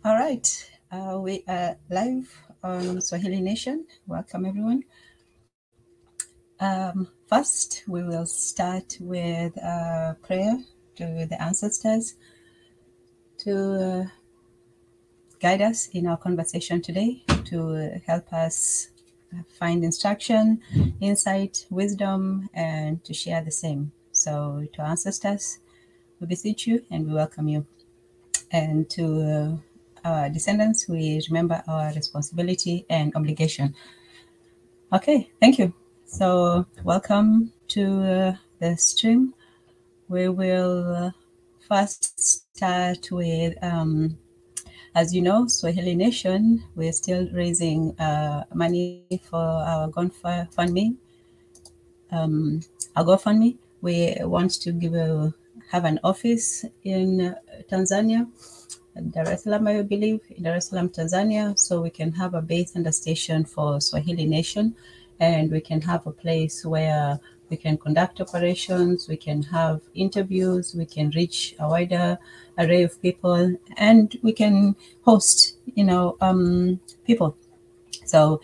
All right, we are live on Swahili Nation. Welcome, everyone. First, we will start with a prayer to the ancestors to guide us in our conversation today, to help us find instruction, insight, wisdom, and to share the same. So, to our ancestors, we beseech you and we welcome you. And to our descendants, we remember our responsibility and obligation. Okay, thank you. So, welcome to the stream. We will first start with, as you know, Swahili Nation, we're still raising money for our GoFundMe. Our GoFundMe, we want to have an office in Tanzania, Dar es Salaam, I believe, in Dar es Salaam, Tanzania, so we can have a base and a station for Swahili Nation, and we can have a place where we can conduct operations, we can have interviews, we can reach a wider array of people, and we can host, people. So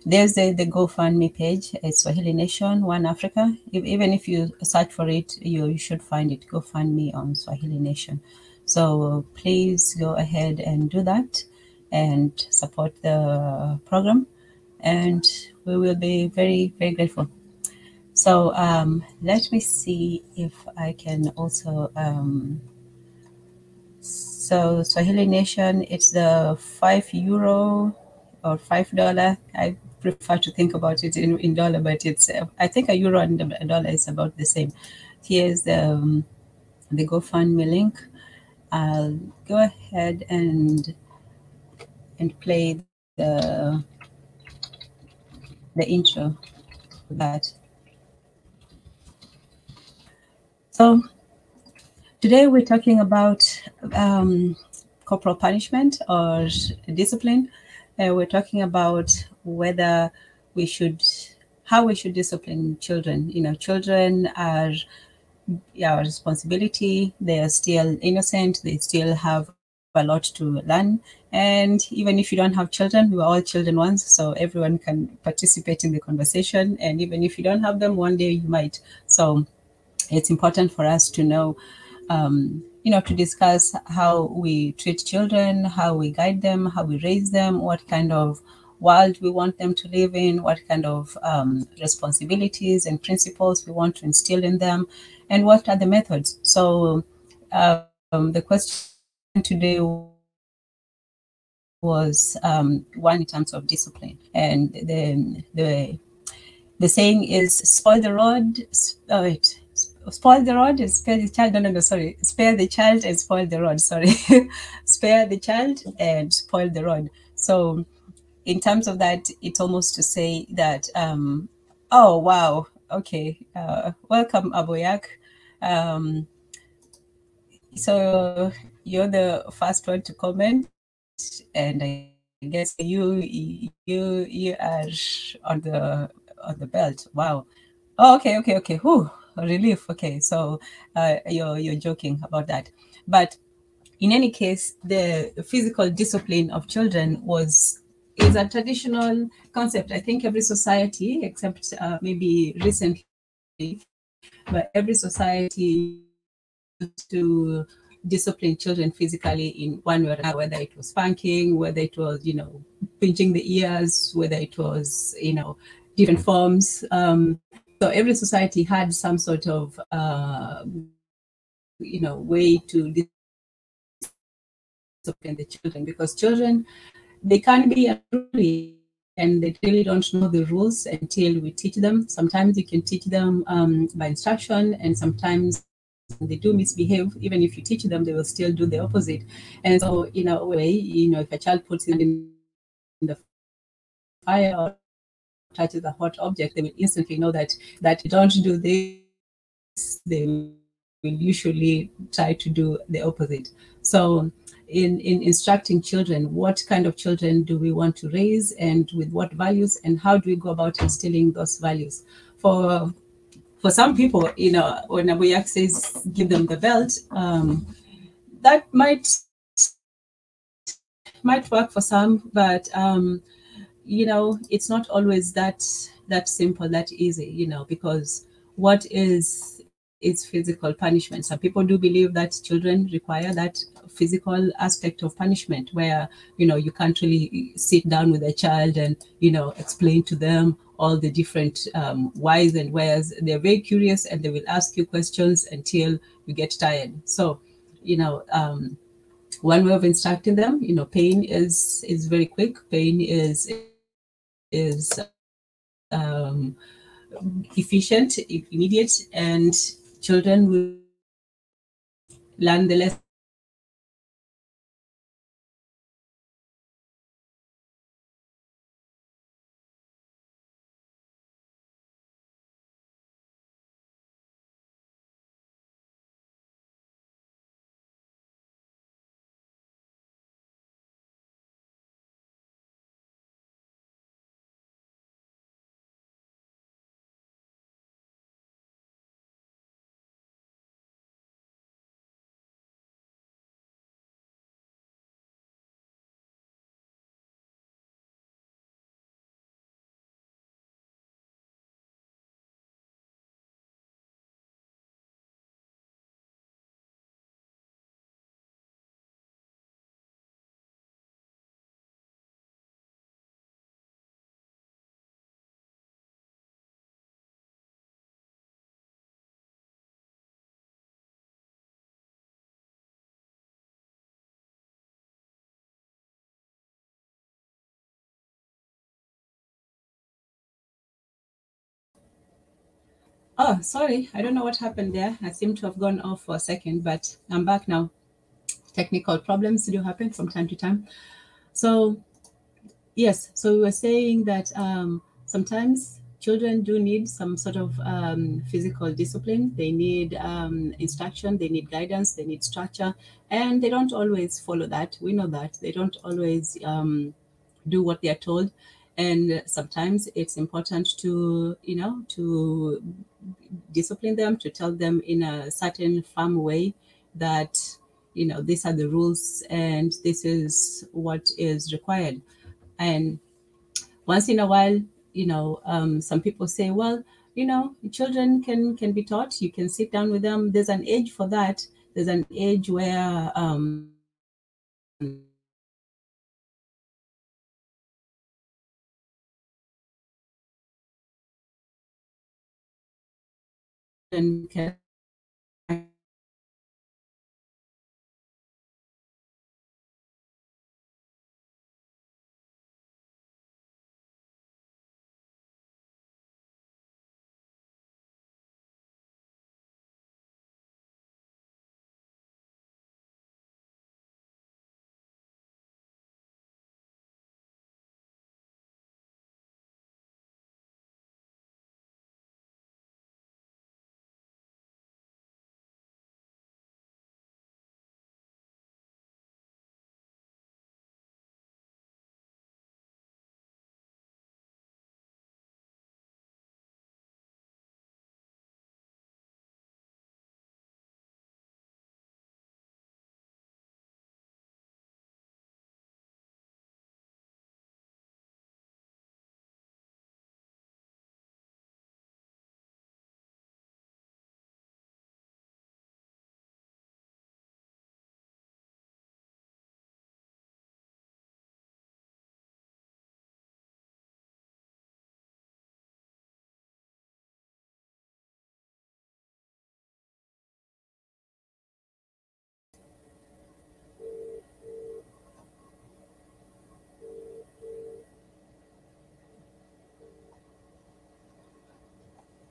there's the GoFundMe page. It's Swahili Nation, One Africa. Even if you search for it, you should find it, GoFundMe on Swahili Nation. So please go ahead and do that and support the program. And we will be very, very grateful. So let me see if I can also... so Swahili Nation, it's the €5 or $5. I prefer to think about it in dollar, but it's I think a euro and a dollar is about the same. Here's the GoFundMe link. I'll go ahead and play the intro to that. So today we're talking about corporal punishment or discipline. We're talking about how we should discipline children. Children are our responsibility. They are still innocent. They still have a lot to learn. And even if you don't have children, we are all children once, so everyone can participate in the conversation. And even if you don't have them, one day you might. So it's important for us to know, to discuss how we treat children, how we guide them, how we raise them, what kind of world we want them to live in, what kind of responsibilities and principles we want to instill in them, and what are the methods. So the question today was one in terms of discipline, and the saying is spoil the rod. Spoil the rod and spare the child. No, sorry. Spare the child and spoil the rod. Sorry. Spare the child and spoil the rod. So in terms of that, it's almost to say that, oh, wow. Okay. Welcome, Aboyak. So you're the first one to comment. And I guess you are on the belt. Wow. Oh, okay. Whew. Relief. Okay, so you're joking about that, but in any case, the physical discipline of children is a traditional concept. I think every society, except maybe recently, but every society used to discipline children physically in one way or another, whether it was spanking, whether it was pinching the ears, whether it was different forms. So every society had some sort of, way to discipline the children, because children, they can be unruly and they really don't know the rules until we teach them. Sometimes you can teach them by instruction, and sometimes they do misbehave. Even if you teach them, they will still do the opposite. And so, in a way, if a child puts it in the fire or touches a hot object, they will instantly know that don't do this. They will usually try to do the opposite. So in instructing children, what kind of children do we want to raise, and with what values, and how do we go about instilling those values? For some people, when Aboyak says give them the belt, that might might work for some, but it's not always that simple, that easy, because what is physical punishment? Some people do believe that children require that physical aspect of punishment, where you can't really sit down with a child and explain to them all the different whys and wheres. They're very curious and they will ask you questions until you get tired. So one way of instructing them, pain is very quick. Pain is efficient, immediate, and children will learn the lesson. Oh, sorry, I don't know what happened there. I seem to have gone off for a second, but I'm back now. Technical problems do happen from time to time. So yes, so we were saying that sometimes children do need some sort of physical discipline. They need instruction, they need guidance, they need structure, and they don't always follow that. We know that they don't always do what they are told, and sometimes it's important to to discipline them, to tell them in a certain firm way that these are the rules and this is what is required. And once in a while, some people say, well, children can be taught. You can sit down with them. There's an age for that. There's an age where can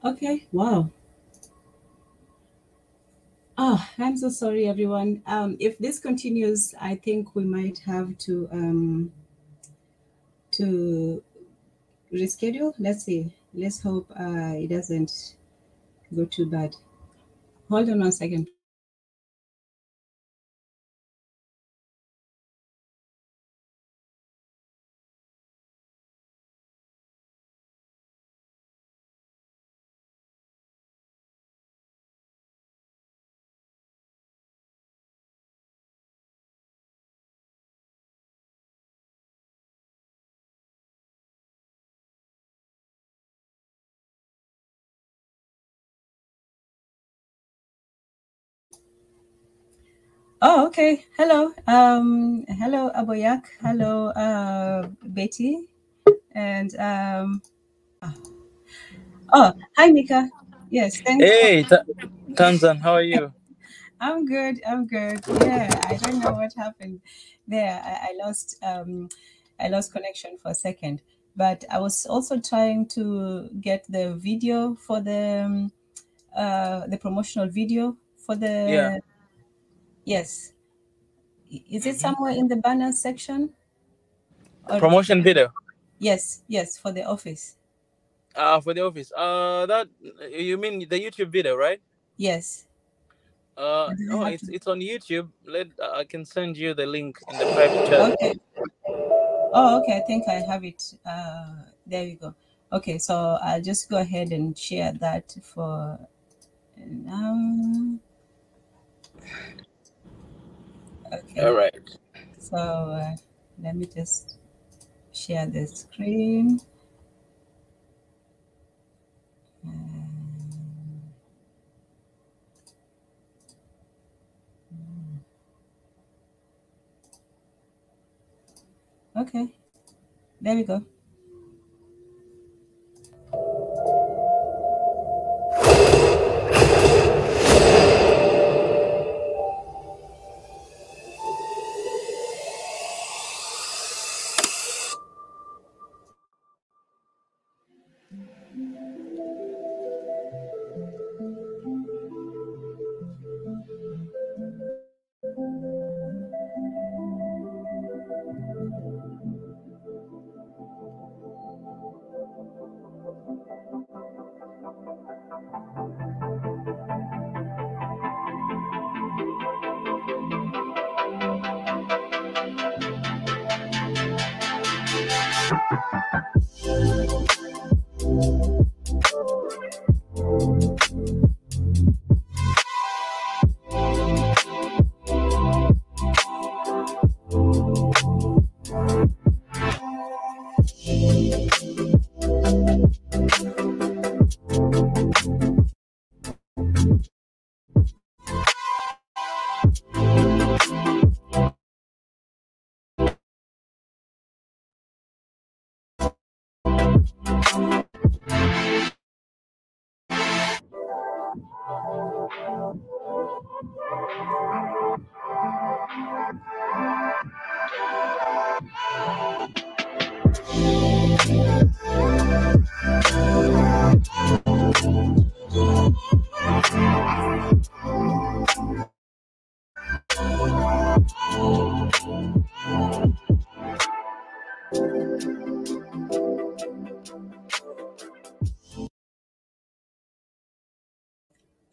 Okay, wow. Oh, I'm so sorry, everyone. If this continues, I think we might have to reschedule. Let's see. Let's hope it doesn't go too bad. Hold on one second. Oh, okay. Hello. Hello, Aboyak. Hello, Betty. And oh, hi, Nika. Yes, thanks for. Hey, Tanzan, how are you? I'm good. I'm good. Yeah, I don't know what happened there. I lost connection for a second. But I was also trying to get the video for the promotional video for Yeah. the. Yes. Is it Mm-hmm. somewhere in the banner section? Or Promotion video. yes, yes, for the office. For the office. That you mean the YouTube video, right? Yes. Or does it No, have it's to? it's on YouTube. I can send you the link in the private chat. Okay. Oh, okay. I think I have it. There you go. Okay, so I'll just go ahead and share that for now. All Okay. right. So let me just share the screen. Okay. There we go.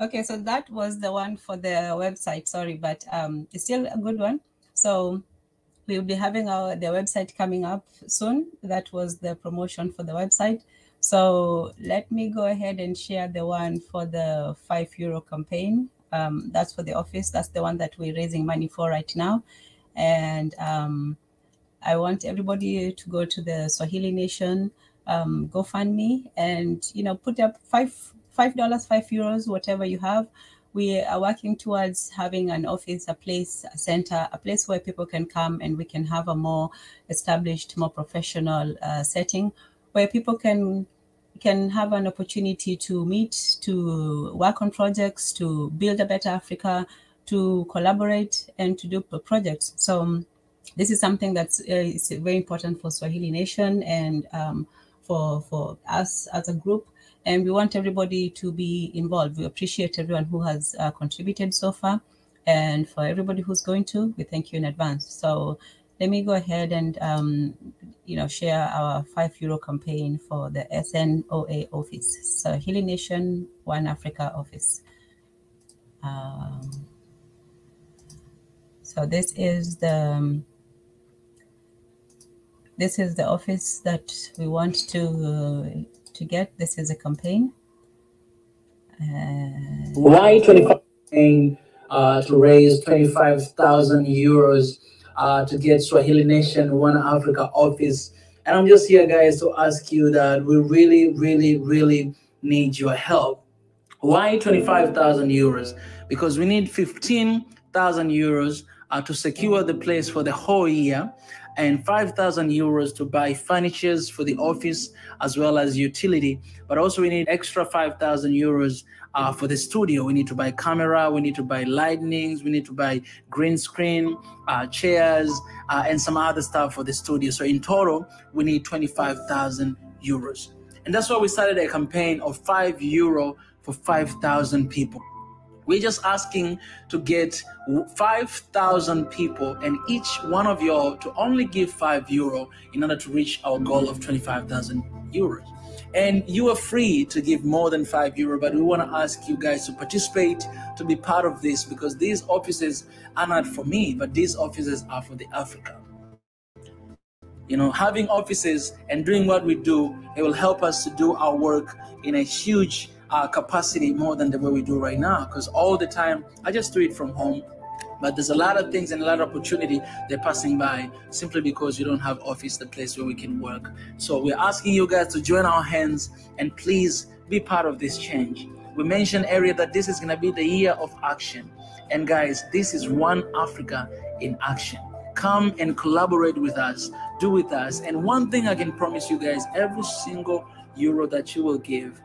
Okay, so that was the one for the website. Sorry, but it's still a good one. So we'll be having the website coming up soon. That was the promotion for the website. So let me go ahead and share the one for the €5 campaign. That's for the office. That's the one that we're raising money for right now. And I want everybody to go to the Swahili Nation GoFundMe and put up $5, €5, whatever you have. We are working towards having an office, a place, a center, a place where people can come and we can have a more established, more professional setting where people can have an opportunity to meet, to work on projects, to build a better Africa, to collaborate and to do projects. So this is something that's is very important for Swahili Nation and for us as a group. And we want everybody to be involved. We appreciate everyone who has contributed so far. And for everybody who's going to, we thank you in advance. So let me go ahead and share our €5 campaign for the SNOA office. So Swahili Nation, One Africa office. So this is the office that we want to get. This is a campaign. Why 25 to raise 25,000 euros to get Swahili Nation One Africa office? And I'm just here, guys, to ask you that we really, really, really need your help. Why 25,000 euros? Because we need 15 €5,000 to secure the place for the whole year, and €5,000 to buy furnitures for the office as well as utility. But also we need extra €5,000 for the studio. We need to buy camera, we need to buy lightnings, we need to buy green screen, chairs, and some other stuff for the studio. So in total, we need €25,000. And that's why we started a campaign of €5 for 5,000 people. We're just asking to get 5,000 people, and each one of y'all to only give €5 in order to reach our goal of €25,000. And you are free to give more than €5, but we want to ask you guys to participate, to be part of this, because these offices are not for me, but these offices are for the Africa. You know, having offices and doing what we do, it will help us to do our work in a huge capacity, more than the way we do right now. Because all the time, I just do it from home. But there's a lot of things and a lot of opportunity they're passing by simply because you don't have office, the place where we can work. So we're asking you guys to join our hands and please be part of this change. We mentioned earlier that this is going to be the year of action. And guys, this is One Africa in action. Come and collaborate with us, do with us. And one thing I can promise you guys, every single euro that you will give,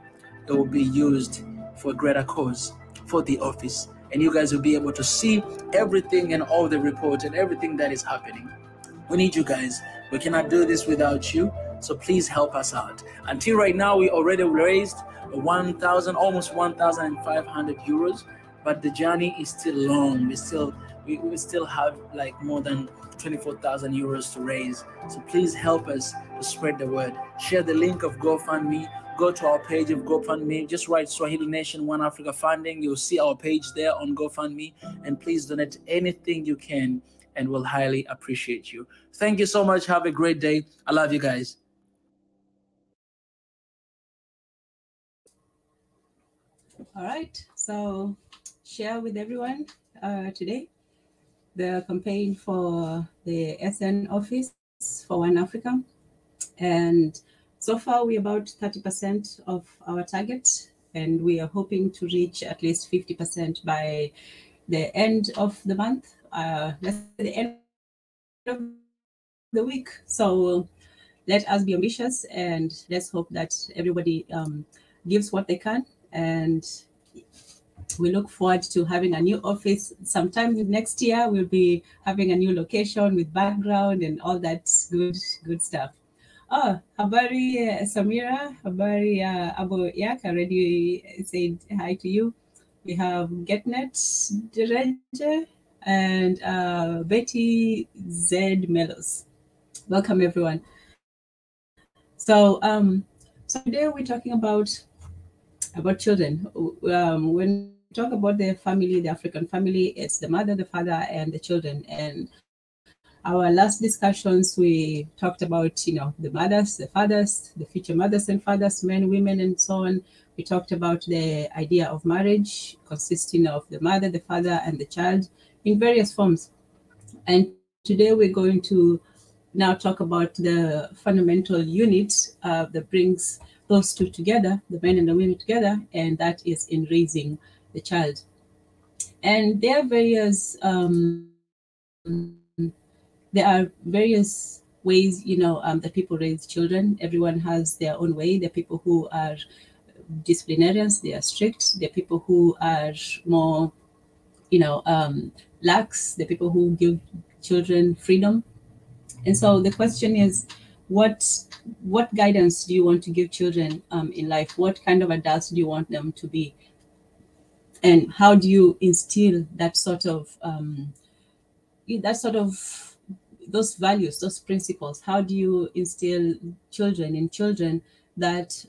it will be used for a greater cause, for the office. And you guys will be able to see everything and all the reports and everything that is happening. We need you guys. We cannot do this without you. So please help us out. Until right now, we already raised almost 1,500 euros, but the journey is still long. We still have like more than 24,000 euros to raise. So please help us to spread the word. Share the link of GoFundMe. Go to our page of GoFundMe. Just write Swahili Nation One Africa Funding. You'll see our page there on GoFundMe. And please donate anything you can, and we'll highly appreciate you. Thank you so much. Have a great day. I love you guys. All right. So share with everyone today the campaign for the SN office for One Africa. And so far, we're about 30% of our target, and we are hoping to reach at least 50% by the end of the month, let's say the end of the week. So let us be ambitious, and let's hope that everybody gives what they can. And we look forward to having a new office. Sometime next year, we'll be having a new location with background and all that good stuff. Oh, habari Samira, habari Abu Yak, already said hi to you. We have Getnet Dereje and Betty Z Melos. Welcome everyone. So so today we're talking about children. When we talk about the family, the African family, it's the mother, the father, and the children. And our last discussions, we talked about, the mothers, the fathers, the future mothers and fathers, men, women, and so on. We talked about the idea of marriage consisting of the mother, the father, and the child in various forms. And today we're going to now talk about the fundamental unit that brings those two together, the men and the women together, and that is in raising the child. And there are various ways, that people raise children. Everyone has their own way. There are people who are disciplinarians, they are strict. There are people who are more, lax. There are people who give children freedom. And so the question is, what guidance do you want to give children in life? What kind of adults do you want them to be? And how do you instill that sort of those values, those principles? How do you instill in children that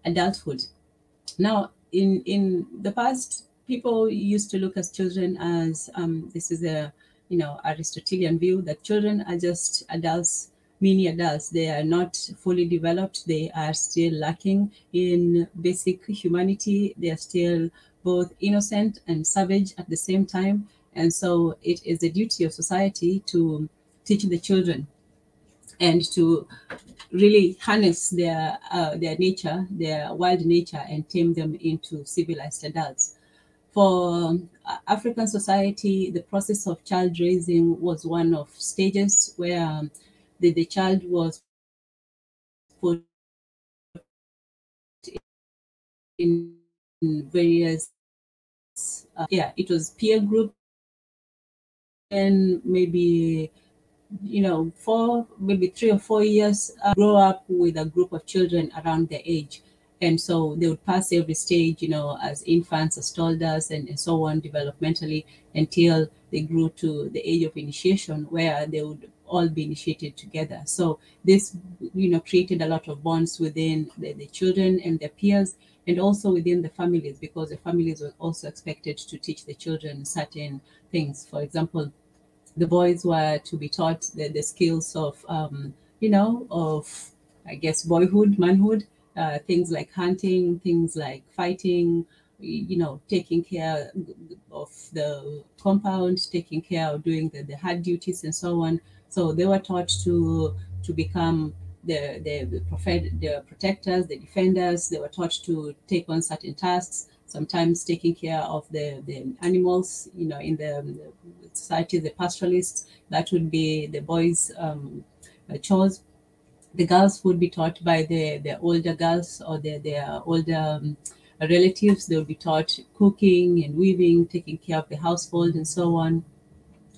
adulthood? Now, in the past, people used to look at children as this is a Aristotelian view that children are just adults, mini adults. They are not fully developed. They are still lacking in basic humanity. They are still both innocent and savage at the same time. And so it is the duty of society to teach the children and to really harness their nature, their wild nature, and tame them into civilized adults. For African society, the process of child raising was one of stages where the child was put in various, it was peer group, and maybe, maybe 3 or 4 years, grow up with a group of children around their age. And so they would pass every stage, as infants, as toddlers, and so on, developmentally, until they grew to the age of initiation, where they would all be initiated together. So this, created a lot of bonds within the children and their peers, and also within the families, because the families were also expected to teach the children certain things. For example, the boys were to be taught the skills of, of, I guess, boyhood, manhood, things like hunting, things like fighting, taking care of the compound, taking care of doing the hard duties and so on. So they were taught to become the protectors, the defenders. They were taught to take on certain tasks, sometimes taking care of the animals, in the society, the pastoralists. That would be the boys' chores. The girls would be taught by the older girls or their older relatives. They would be taught cooking and weaving, taking care of the household and so on.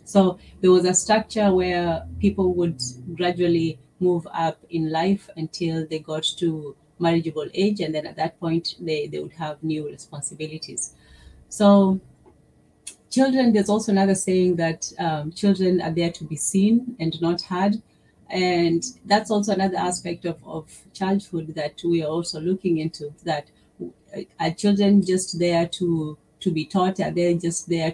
So there was a structure where people would gradually move up in life until they got to marriageable age, and then at that point they would have new responsibilities. So children, there's also another saying that children are there to be seen and not heard. And that's also another aspect of childhood that we are also looking into, that are children just there to be taught? Are they just there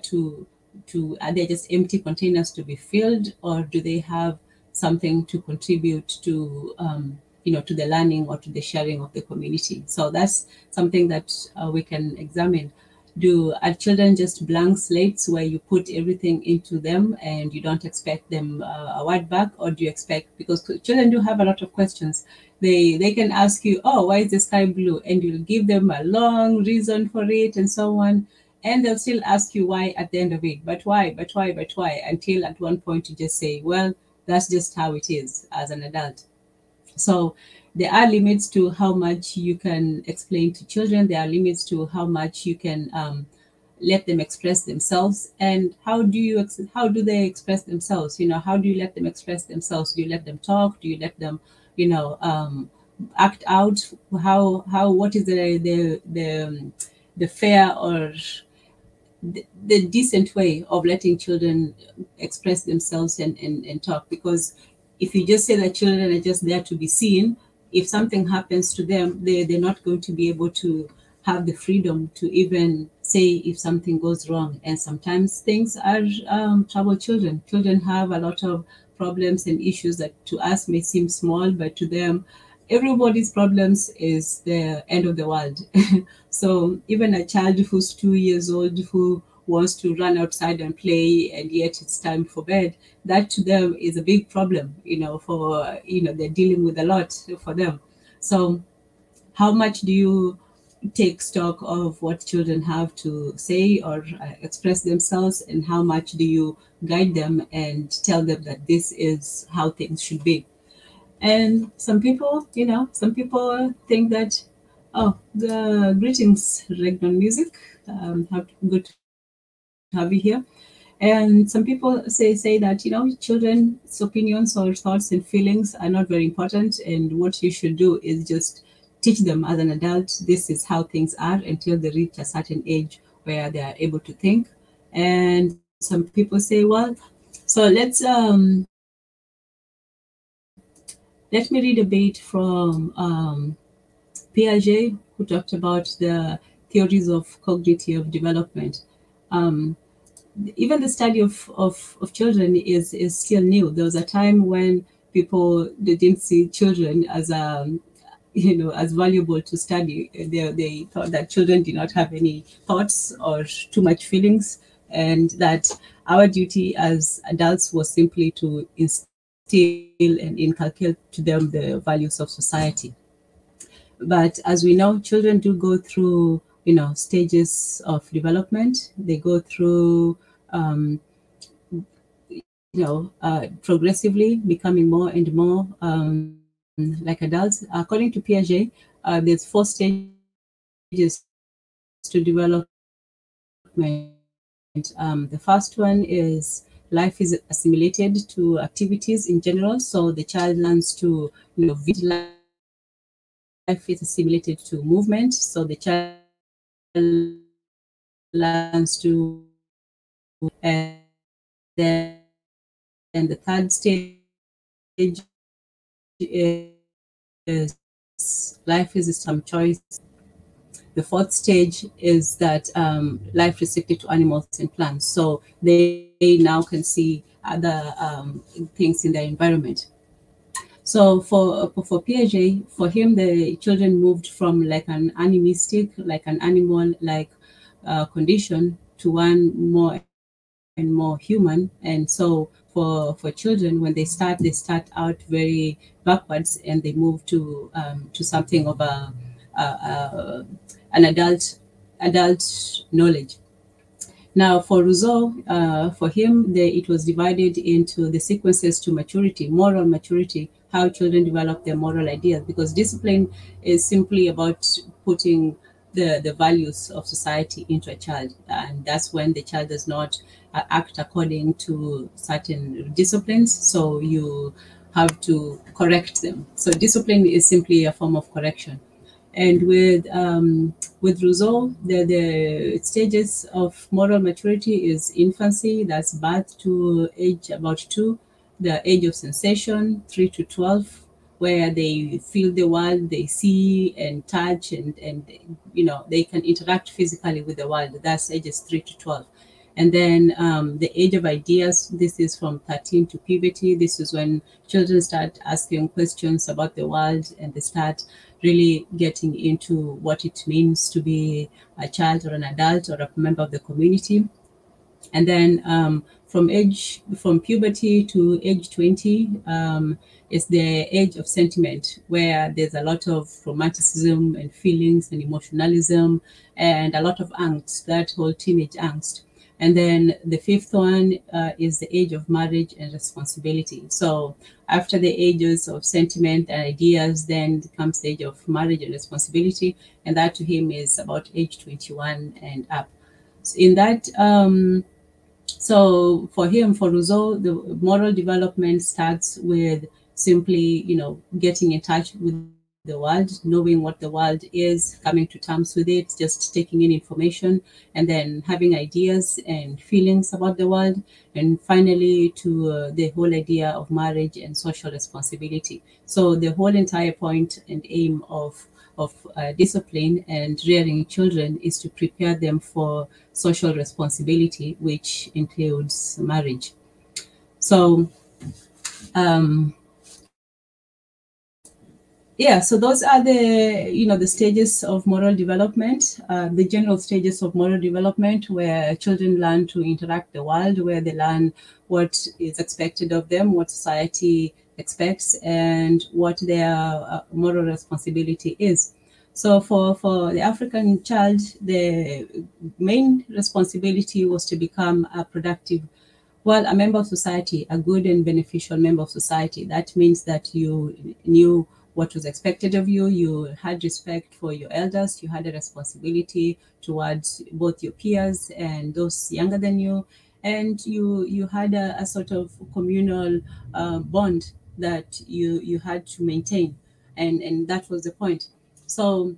are they just empty containers to be filled, or do they have something to contribute to, to the learning or to the sharing of the community? So that's something that we can examine. Are children just blank slates where you put everything into them and you don't expect them a word back? Or do you expect, because children do have a lot of questions, they can ask you, oh, why is the sky blue? And you'll give them a long reason for it and so on. And they'll still ask you why at the end of it. But why, until at one point you just say, well, that's just how it is as an adult. So there are limits to how much you can explain to children. There are limits to how much you can let them express themselves. And how do they express themselves? How do you let them express themselves? Do you let them talk? Do you let them, act out? What is the fair or the decent way of letting children express themselves and talk? Because if you just say that children are just there to be seen, if something happens to them, they're not going to be able to have the freedom to even say if something goes wrong. And sometimes things are trouble children. Children have a lot of problems and issues that to us may seem small, but to them, everybody's problems is the end of the world. So even a child who's 2 years old who wants to run outside and play, and yet it's time for bed, that to them is a big problem, for, they're dealing with a lot for them. So how much do you take stock of what children have to say or express themselves, and how much do you guide them and tell them that this is how things should be? And some people think that, oh, the greetings, Regnon Music, good to have you here. And some people say that, children's opinions or thoughts and feelings are not very important, and what you should do is just teach them as an adult, this is how things are, until they reach a certain age where they are able to think. And some people say, well, so let me read a bit from Piaget, who talked about the theories of cognitive development. Even the study of children is still new. There was a time when people didn't see children as as valuable to study. They thought that children did not have any thoughts or too much feelings, and that our duty as adults was simply to instill and inculcate to them the values of society. But as we know, children do go through stages of development. They go through, progressively becoming more and more like adults. According to Piaget, there's 4 stages to development. The first one is life is assimilated to activities in general. So the child learns to, life is assimilated to movement. So the child learns to, and then the third stage is life is some choice. The fourth stage is that life restricted to animals and plants. So they now can see other things in their environment. So for Piaget, for him, the children moved from like an animistic, like an animal-like condition to one more and more human. And so for children, when they start out very backwards, and they move to something of an adult knowledge. Now, for Rousseau, for him, it was divided into the sequences to maturity, moral maturity, how children develop their moral ideas, because discipline is simply about putting the values of society into a child. And that's when the child does not act according to certain disciplines. So you have to correct them. So discipline is simply a form of correction. And with Rousseau, the stages of moral maturity is infancy, that's birth to age about 2, the age of sensation, 3 to 12, where they feel the world, they see and touch, and they can interact physically with the world. That's ages 3 to 12. And then the age of ideas, this is from 13 to puberty. This is when children start asking questions about the world, and they start really getting into what it means to be a child or an adult or a member of the community. And then from puberty to age 20 is the age of sentiment, where there's a lot of romanticism and feelings and emotionalism and a lot of angst, that whole teenage angst. And then the fifth one is the age of marriage and responsibility. So after the ages of sentiment and ideas, then comes the age of marriage and responsibility. And that to him is about age 21 and up. So in that, so for him, for Rousseau, the moral development starts with simply, getting in touch with the world, knowing what the world is, coming to terms with it, just taking in information, and then having ideas and feelings about the world, and finally to the whole idea of marriage and social responsibility. So the whole entire point and aim of discipline and rearing children is to prepare them for social responsibility, which includes marriage. So yeah, so those are the stages of moral development, the general stages of moral development, where children learn to interact the world, where they learn what is expected of them, what society expects, and what their moral responsibility is. So for the African child, the main responsibility was to become a productive, a member of society, a good and beneficial member of society. That means that you knew what was expected of you, you had respect for your elders, you had a responsibility towards both your peers and those younger than you, and you had a sort of communal bond that you had to maintain, and that was the point. So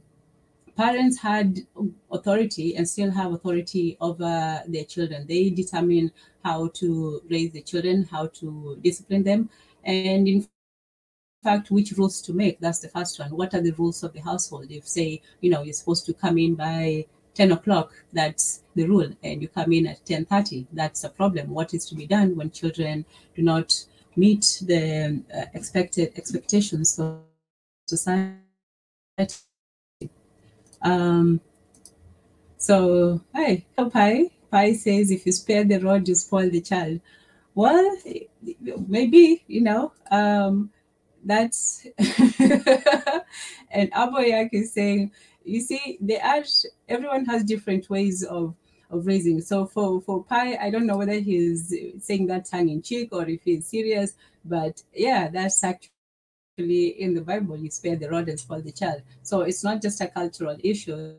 parents had authority and still have authority over their children. They determine how to raise the children, how to discipline them, and in fact, which rules to make. That's the first one. What are the rules of the household? If, say, you're supposed to come in by 10 o'clock, that's the rule, and you come in at 10:30, that's a problem. What is to be done when children do not meet the expected expectations of society? So, hey, Pi says, if you spare the rod, you spoil the child. Well, maybe, that's and Aboyak is saying, you see, everyone has different ways of raising. So for Pi, I don't know whether he's saying that tongue in cheek or if he's serious, but yeah, that's actually in the Bible. You spare the rod and spoil the child. So it's not just a cultural issue,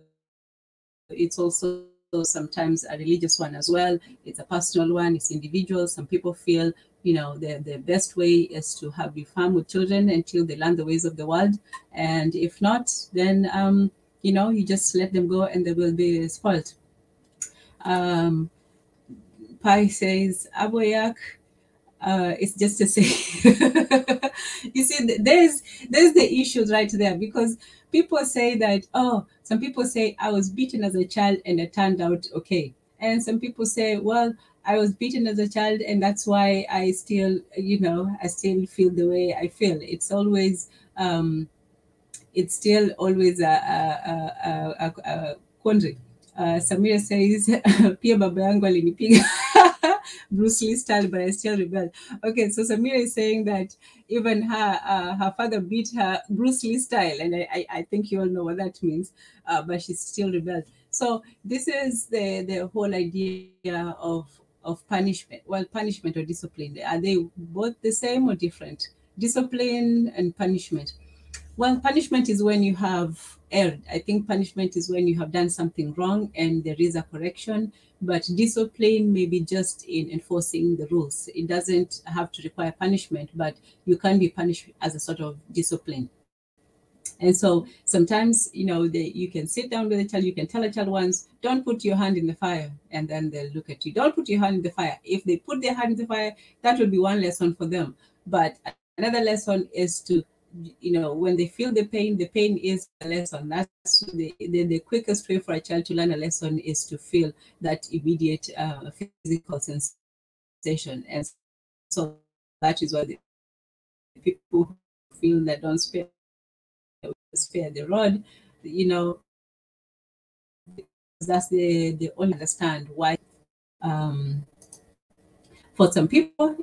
it's also sometimes a religious one as well. It's a personal one, it's individual. Some people feel, the best way is to be firm with children until they learn the ways of the world. And if not, then, you just let them go and they will be spoiled. Pi says, Aboyak, it's just to say, you see, there's the issues right there, because people say that, some people say I was beaten as a child and it turned out okay. And some people say, well, I was beaten as a child and that's why I still, I still feel the way I feel. It's always, it's still always a quandary. Samira says, pia baba yangu alinipiga Bruce Lee style, but I still rebel. Okay, so Samira is saying that even her father beat her Bruce Lee style, and I think you all know what that means, but she still rebelled. So this is the whole idea of punishment. Well, punishment or discipline, are they both the same or different? Discipline and punishment. Well, punishment is when you have erred. I think punishment is when you have done something wrong and there is a correction, but discipline may be just in enforcing the rules. It doesn't have to require punishment, but you can be punished as a sort of discipline. And so sometimes, you can sit down with a child, you can tell a child once, don't put your hand in the fire, and then they'll look at you. Don't put your hand in the fire. If they put their hand in the fire, that will be one lesson for them. But another lesson is to, when they feel the pain is a lesson. That's the quickest way for a child to learn a lesson is to feel that immediate physical sensation. And so that is why the people feel that don't spare the rod, that's the only understand why. For some people,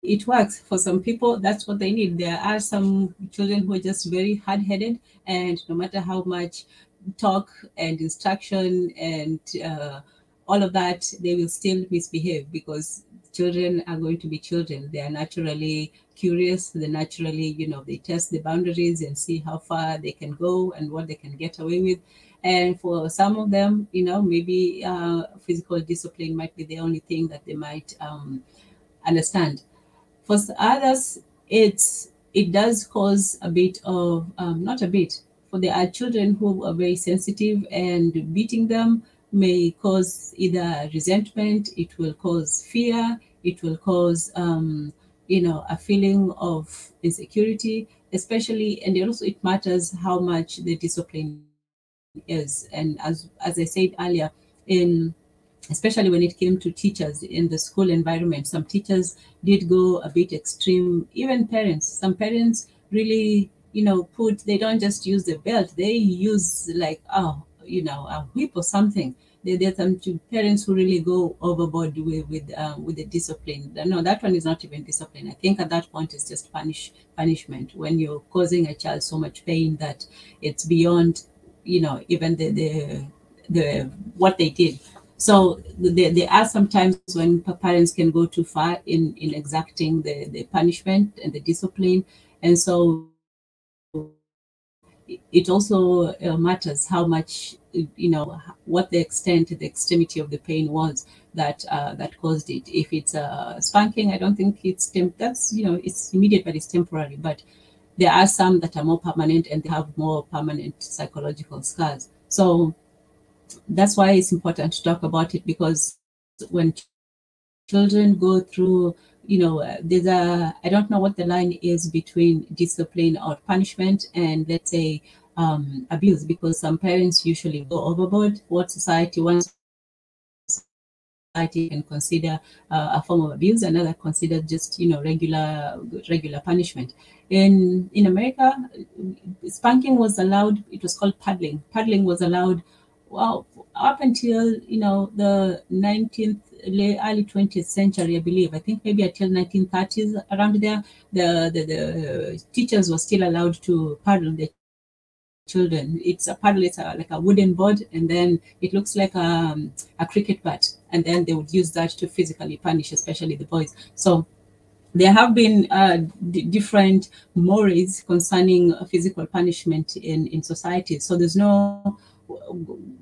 it works. For some people, that's what they need. There are some children who are just very hard-headed, and no matter how much talk and instruction and all of that, they will still misbehave, because children are going to be children. They are naturally curious. They naturally, they test the boundaries and see how far they can go and what they can get away with. And for some of them, maybe physical discipline might be the only thing that they might understand. For others, it does cause a bit of, not a bit, for there are children who are very sensitive, and beating them may cause either resentment, it will cause fear, it will cause, a feeling of insecurity, especially, and also it matters how much the discipline is. And as I said earlier, especially when it came to teachers in the school environment, some teachers did go a bit extreme. Even parents, some parents really, they don't just use the belt, they use like, a whip or something. There are some parents who really go overboard with the discipline. No, that one is not even discipline. I think at that point it's just punishment, when you're causing a child so much pain that it's beyond, even the what they did. So there are some times when parents can go too far in exacting the punishment and the discipline. And so it also matters how much, what the extent, the extremity of the pain was that caused it. If it's spanking, I don't think it's that's, it's immediate, but it's temporary. But there are some that are more permanent and they have more permanent psychological scars. So that's why it's important to talk about it, because when children go through, there's I don't know what the line is between discipline or punishment and, let's say, abuse, because some parents usually go overboard. What society wants, society can consider a form of abuse, another consider just, regular punishment. In America, spanking was allowed. It was called paddling. Paddling was allowed, well, up until the 19th, early 20th century, I believe. I think maybe until 1930s, around there, the teachers were still allowed to paddle the children. It's like a wooden board, and then it looks like a cricket bat, and then they would use that to physically punish, especially the boys. So there have been different mores concerning physical punishment in society. So there's no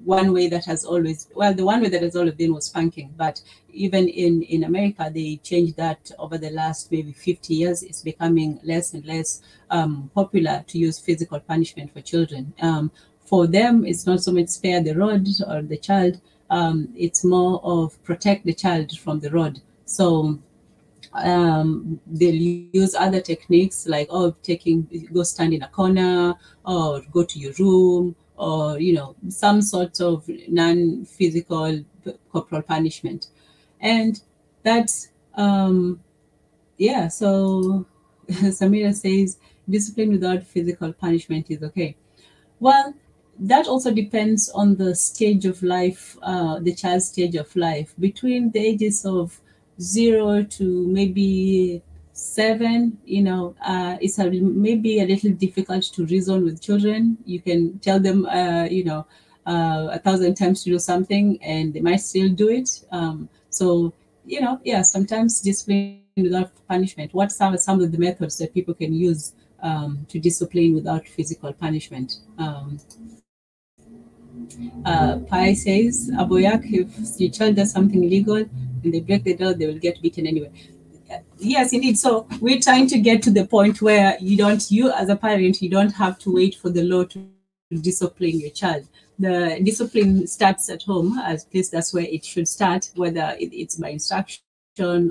one way that has always, well, the one way that has always been was spanking, but even in America, they changed that over the last maybe 50 years. It's becoming less and less popular to use physical punishment for children. For them, it's not so much spare the rod or the child, it's more of protect the child from the rod. So they'll use other techniques like, go stand in a corner, or go to your room, or some sort of non-physical corporal punishment. And that's so Samira says discipline without physical punishment is okay. Well, that also depends on the stage of life, the child's stage of life. Between the ages of 0 to maybe 7, it's maybe a little difficult to reason with children. You can tell them, 1,000 times to do something, and they might still do it. Sometimes discipline without punishment. What are some of the methods that people can use to discipline without physical punishment? Pi says, Aboyak, if your child does something illegal and they break the law, they will get beaten anyway. Yes, indeed. So we're trying to get to the point where you as a parent, you don't have to wait for the law to discipline your child. The discipline starts at home, at least that's where it should start, whether it's by instruction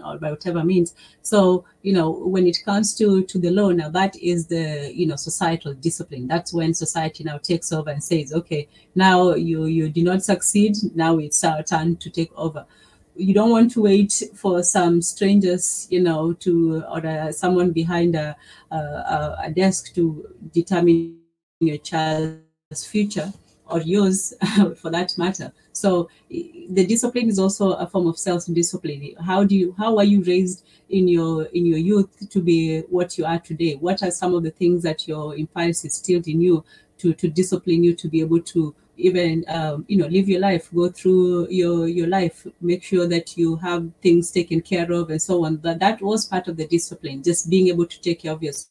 or by whatever means. So, when it comes to the law, now that is the, societal discipline. That's when society now takes over and says, okay, now you did not succeed. Now it's our turn to take over. You don't want to wait for some strangers, or someone behind a desk to determine your child's future, or yours for that matter. So the discipline is also a form of self-discipline. How are you raised in your youth to be what you are today? What are some of the things that your parents instilled in you to discipline you to be able to even live your life, go through your life, make sure that you have things taken care of and so on. That was part of the discipline, just being able to take care of yourself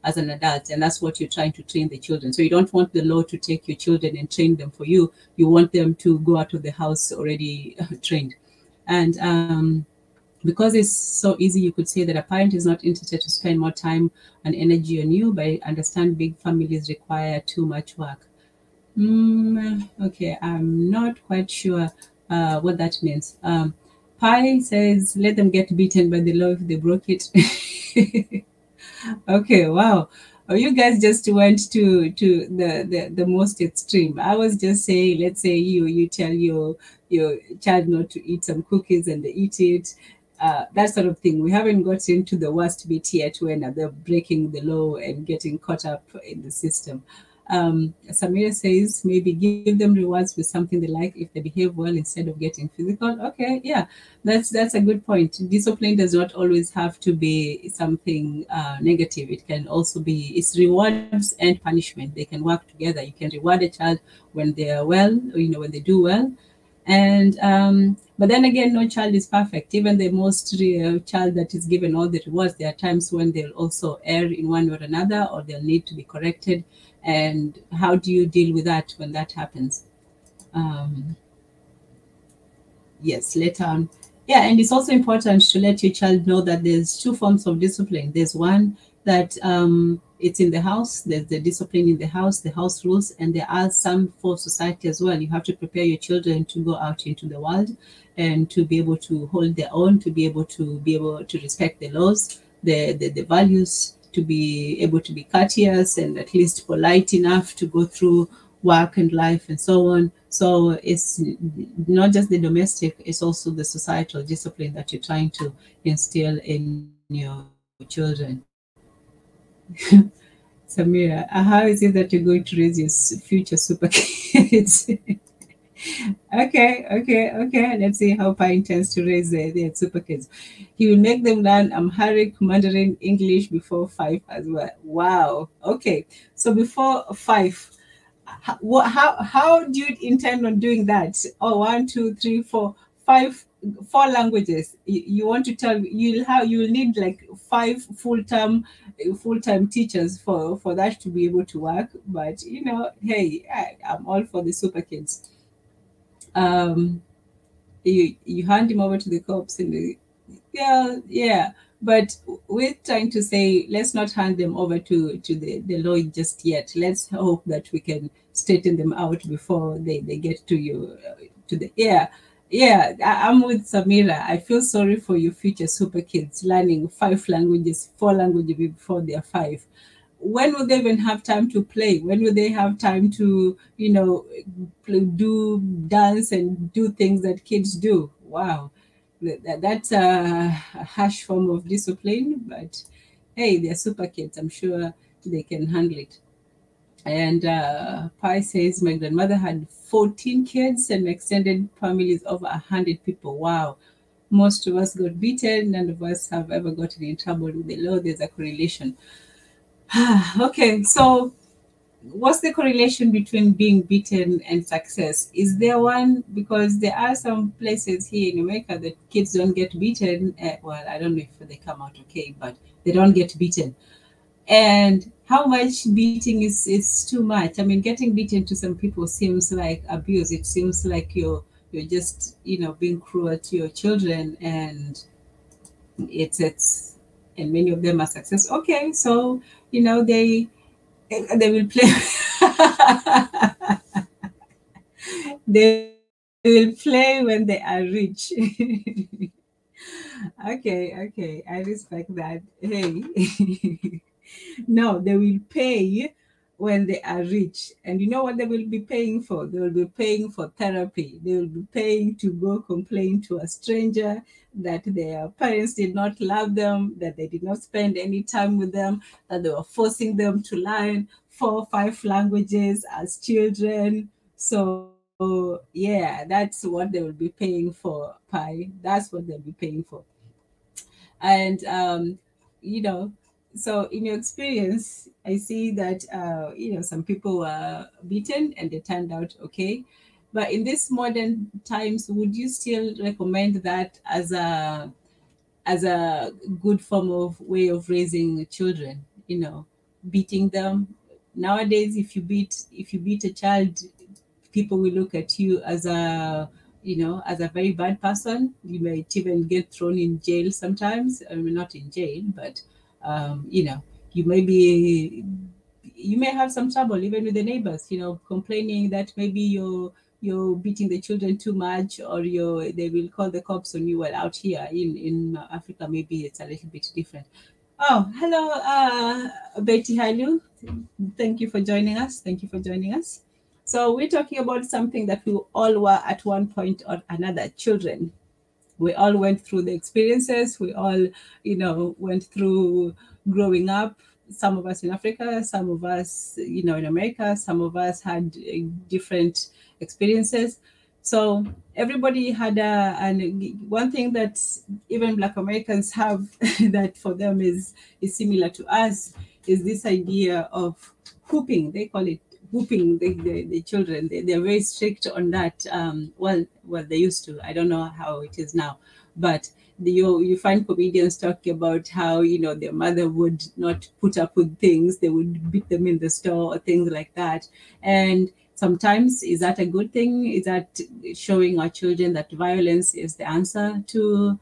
as an adult, and that's what you're trying to train the children. So you don't want the law to take your children and train them for you. You want them to go out of the house already trained. And because it's so easy, you could say that a parent is not interested to spend more time and energy on you, but I understand big families require too much work. Okay, I'm not quite sure what that means. Pi says, let them get beaten by the law if they broke it. Okay, wow. Oh, you guys just went to the most extreme. I was just saying, let's say you tell your child not to eat some cookies and they eat it, that sort of thing. We haven't got into the worst bit yet when they're breaking the law and getting caught up in the system. Samira says, maybe give them rewards with something they like if they behave well instead of getting physical. Okay, yeah, that's a good point. Discipline does not always have to be something negative. It can also be, it's rewards and punishment. They can work together. You can reward a child when they are well, when they do well. And but then again, no child is perfect. Even the most child that is given all the rewards, there are times when they'll also err in one way or another, or they'll need to be corrected. And how do you deal with that when that happens? Yes, later on. Yeah, and it's also important to let your child know that there's two forms of discipline. There's one that it's in the house. There's the discipline in the house rules, and there are some for society as well. You have to prepare your children to go out into the world and to be able to hold their own, to be able to respect the laws, the values, to be able to be courteous and at least polite enough to go through work and life and so on. So it's not just the domestic, it's also the societal discipline that you're trying to instill in your children. Samira, how is it that you're going to raise your future super kids? Okay. Let's see how Pi intends to raise their super kids. He will make them learn Amharic, Mandarin, English before 5 as well. Wow. Okay. So before 5, how do you intend on doing that? Oh, 1, 2, 3, 4, 5, 4 languages. You want to tell me you'll need like 5 full-time teachers for that to be able to work. But hey, I'm all for the super kids. You hand him over to the cops in the yeah. But we're trying to say let's not hand them over to the law just yet. Let's hope that we can straighten them out before they get to you to the I'm with Samira. I feel sorry for you future super kids learning 5 languages, 4 languages before they're 5. When will they even have time to play? When will they have time to, do dance and do things that kids do? Wow, that's a harsh form of discipline, but hey, they're super kids. I'm sure they can handle it. And Pi says, my grandmother had 14 kids and extended families over 100 people. Wow. Most of us got beaten. None of us have ever gotten in trouble with the law. There's a correlation. Okay, so what's the correlation between being beaten and success? Is there one? Because there are some places here in America that kids don't get beaten. Well, I don't know if they come out okay, but they don't get beaten. And how much beating is too much? I mean, getting beaten to some people seems like abuse. It seems like you're just being cruel to your children, and it's and many of them are success. Okay, so they will play. They will play when they are rich. Okay, I respect that. Hey, no, they will pay when they are rich. And you know what they will be paying for? They will be paying for therapy. They will be paying to go complain to a stranger that their parents did not love them, that they did not spend any time with them, that they were forcing them to learn 4 or 5 languages as children. So yeah, that's what they will be paying for, Pi. That's what they'll be paying for. And so in your experience, I see that some people were beaten and they turned out okay. But in these modern times, would you still recommend that as a good form of way of raising children? Beating them nowadays, if you beat a child, people will look at you as a very bad person. You might even get thrown in jail sometimes. I mean, not in jail, but you may have some trouble even with the neighbors, complaining that maybe you're beating the children too much, or they will call the cops on you. Well, out here in Africa, maybe it's a little bit different. Oh, hello, Betty Hailu. Thank you for joining us. So we're talking about something that we all were at one point or another, children. We all went through the experiences. We all, went through growing up. Some of us in Africa, some of us, in America, some of us had different experiences. So everybody had and one thing that even Black Americans have that for them is similar to us is this idea of whooping. They call it whooping the children. They're very strict on that. Well, they used to. I don't know how it is now, but you find comedians talking about how their mother would not put up with things. They would beat them in the store or things like that. And sometimes, is that a good thing? Is that showing our children that violence is the answer to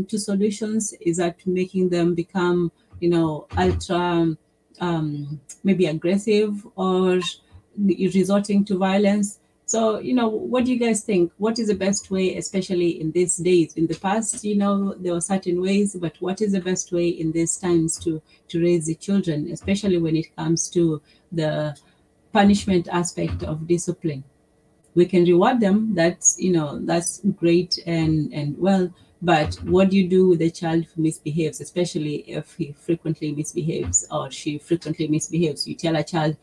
solutions? Is that making them become ultra maybe aggressive or resorting to violence? So, what do you guys think? What is the best way, especially in these days? In the past, there were certain ways, but what is the best way in these times to raise the children, especially when it comes to the punishment aspect of discipline? We can reward them. That's great and well, but what do you do with a child who misbehaves, especially if he frequently misbehaves or she frequently misbehaves? You tell a child,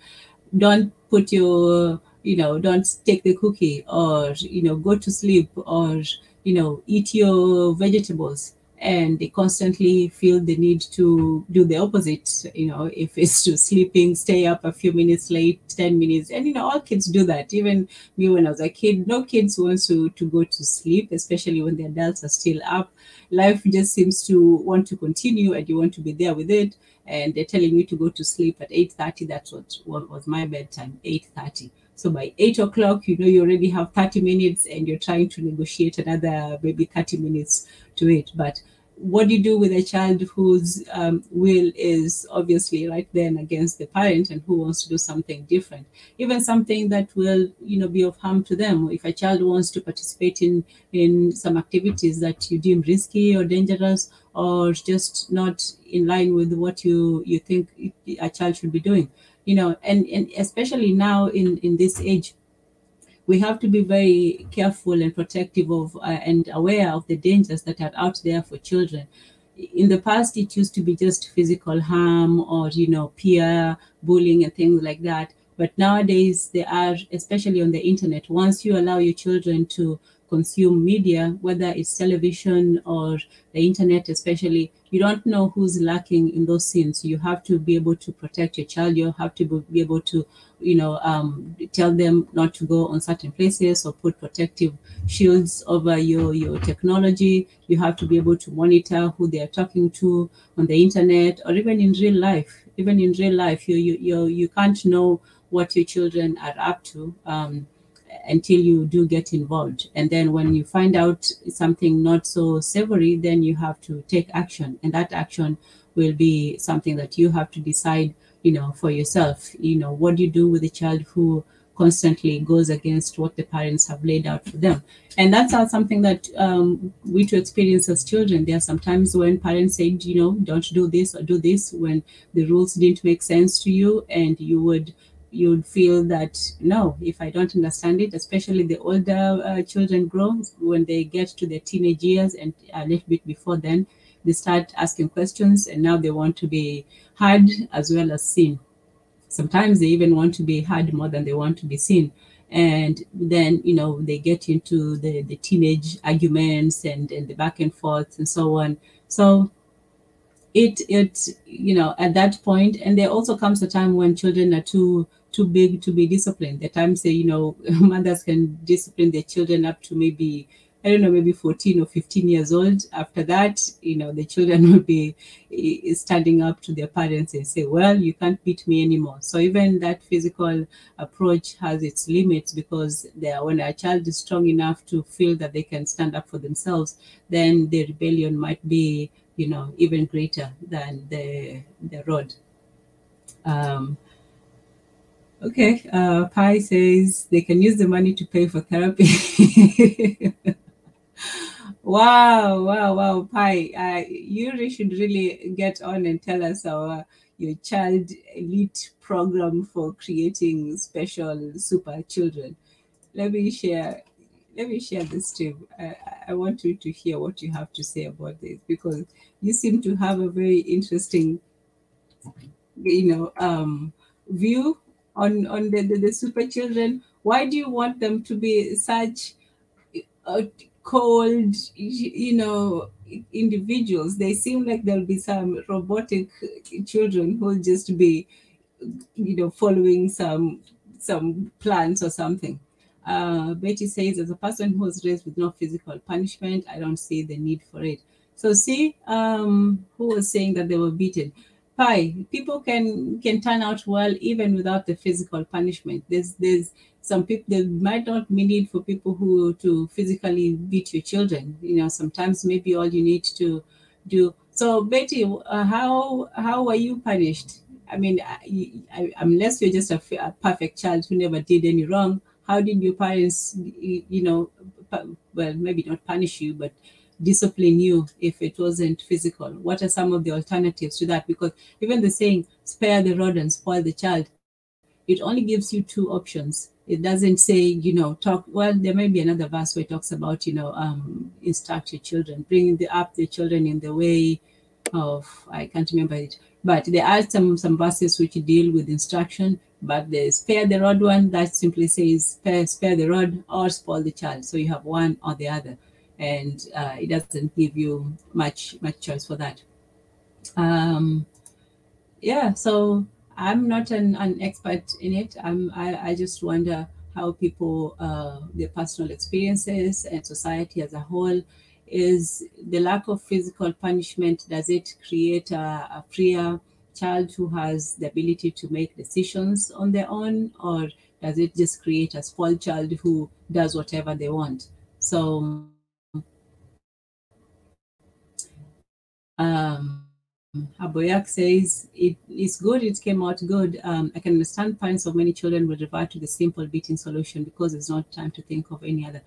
don't put your don't take the cookie, or, go to sleep, or, eat your vegetables. And they constantly feel the need to do the opposite. If it's to sleeping, stay up a few minutes late, 10 minutes. And, all kids do that. Even me when I was a kid, no kids wants to go to sleep, especially when the adults are still up. Life just seems to want to continue, and you want to be there with it. And they're telling me to go to sleep at 8:30. That's what was my bedtime, 8:30. So by 8 o'clock, you already have 30 minutes, and you're trying to negotiate another maybe 30 minutes to it. But what do you do with a child whose will is obviously right then against the parent, and who wants to do something different, even something that will be of harm to them? If a child wants to participate in some activities that you deem risky or dangerous, or just not in line with what you think a child should be doing, and especially now in this age, we have to be very careful and protective of and aware of the dangers that are out there for children. In the past, it used to be just physical harm, or peer bullying and things like that. But nowadays, they are, especially on the internet, once you allow your children to consume media, whether it's television or the internet especially, you don't know who's lacking in those scenes. You have to be able to protect your child. You have to be able to tell them not to go on certain places, or put protective shields over your technology. You have to be able to monitor who they are talking to on the internet, or even in real life. Even in real life, you can't know what your children are up to until you do get involved. And then when you find out something not so savory, then you have to take action. And that action will be something that you have to decide for yourself. What do you do with a child who constantly goes against what the parents have laid out for them? And that's something that we to experience as children. There are sometimes when parents say, don't do this or do this, when the rules didn't make sense to you, and you'd feel that, no, if I don't understand it, especially the older children grow, when they get to their teenage years and a little bit before then, they start asking questions, and now they want to be heard as well as seen. Sometimes they even want to be heard more than they want to be seen. And then, they get into the teenage arguments and the back and forth and so on. So it at that point, and there also comes a time when children are too big to be disciplined. The times mothers can discipline their children up to maybe 14 or 15 years old. After that, the children will be standing up to their parents and say, well, you can't beat me anymore. So even that physical approach has its limits, because when a child is strong enough to feel that they can stand up for themselves, then the rebellion might be, even greater than the rod. Okay, Pi says they can use the money to pay for therapy. Wow, Pi. You should really get on and tell us your child elite program for creating special super children. Let me share this, Steve. I want you to hear what you have to say about this, because you seem to have a very interesting, view on the super children. Why do you want them to be such cold, individuals? They seem like there'll be some robotic children who'll just be, following some plans or something. Betty says, as a person who was raised with no physical punishment, I don't see the need for it. So see, who was saying that they were beaten? Pi, people can turn out well even without the physical punishment. There's some people, there might not be need for people to physically beat your children. Sometimes maybe all you need to do. So Betty, how were you punished? I mean, unless you're just a perfect child who never did any wrong, how did your parents, well, maybe not punish you, but discipline you if it wasn't physical? What are some of the alternatives to that? Because even the saying, spare the rod and spoil the child, it only gives you two options. It doesn't say, talk. Well, there may be another verse where it talks about, instruct your children, bring up the children in the way of, I can't remember it. But there are some verses which deal with instruction. But the spare the rod one, that simply says spare the rod or spoil the child. So you have one or the other, and it doesn't give you much choice for that. Yeah, so I'm not an expert in it. I just wonder how people, their personal experiences and society as a whole, is the lack of physical punishment, does it create a freer child who has the ability to make decisions on their own, or does it just create a spoiled child who does whatever they want? So Aboyak says it's good, it came out good. I can understand parents of many children will revert to the simple beating solution because there's not time to think of any other.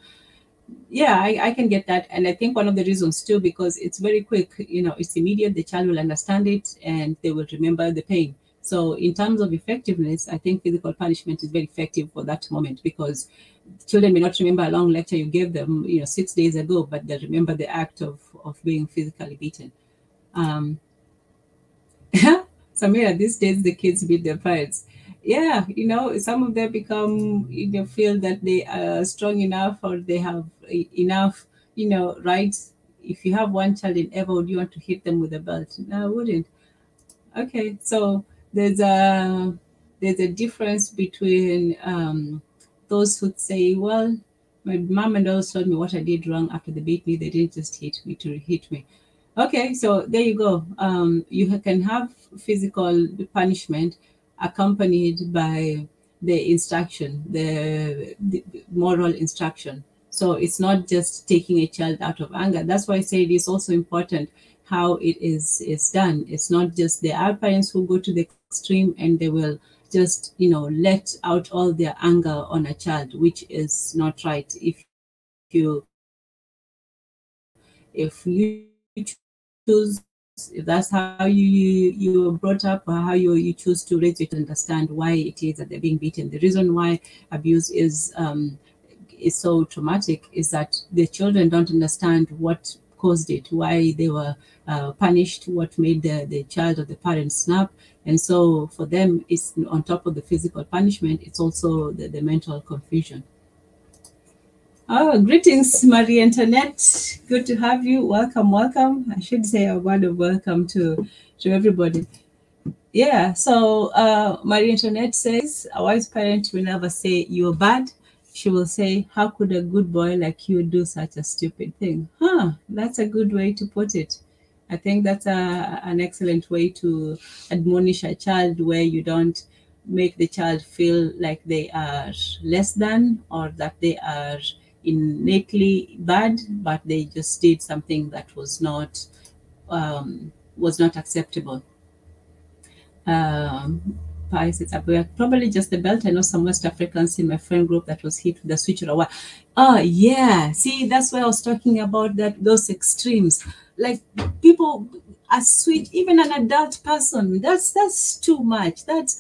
Yeah, I can get that. And I think one of the reasons too, because it's very quick, it's immediate, the child will understand it and they will remember the pain. So in terms of effectiveness, I think physical punishment is very effective for that moment, because children may not remember a long lecture you gave them, 6 days ago, but they remember the act of being physically beaten. Samira, these days the kids beat their parents. Yeah, some of them become, feel that they are strong enough or they have enough, rights. If you have one child in ever, would you want to hit them with a belt? No, I wouldn't. Okay, so there's a difference between those who say, well, my mom and dad told me what I did wrong after they beat me. They didn't just hit me to hit me. Okay, so there you go. You can have physical punishment accompanied by the instruction, the moral instruction. So it's not just taking a child out of anger. That's why I say it is also important how it is done. It's not just there are parents who go to the extreme and they will just let out all their anger on a child, which is not right. If you choose, if that's how you were brought up, or how you choose to raise it, understand why it is that they're being beaten. The reason why abuse is so traumatic is that the children don't understand what caused it, why they were punished, what made the child or the parent snap. And so for them, it's on top of the physical punishment, it's also the mental confusion. Oh, greetings, Marie Antoinette. Good to have you. Welcome, welcome. I should say a word of welcome to everybody. Yeah, so Marie Antoinette says, a wise parent will never say you're bad. She will say, how could a good boy like you do such a stupid thing? That's a good way to put it. I think that's an excellent way to admonish a child, where you don't make the child feel like they are less than or that they are innately bad, but they just did something that was not acceptable. Probably just the belt. I know some West Africans in my friend group that was hit with a switch or a wire. Oh yeah, see, that's why I was talking about those extremes. Like people, a switch, even an adult person, that's too much. That's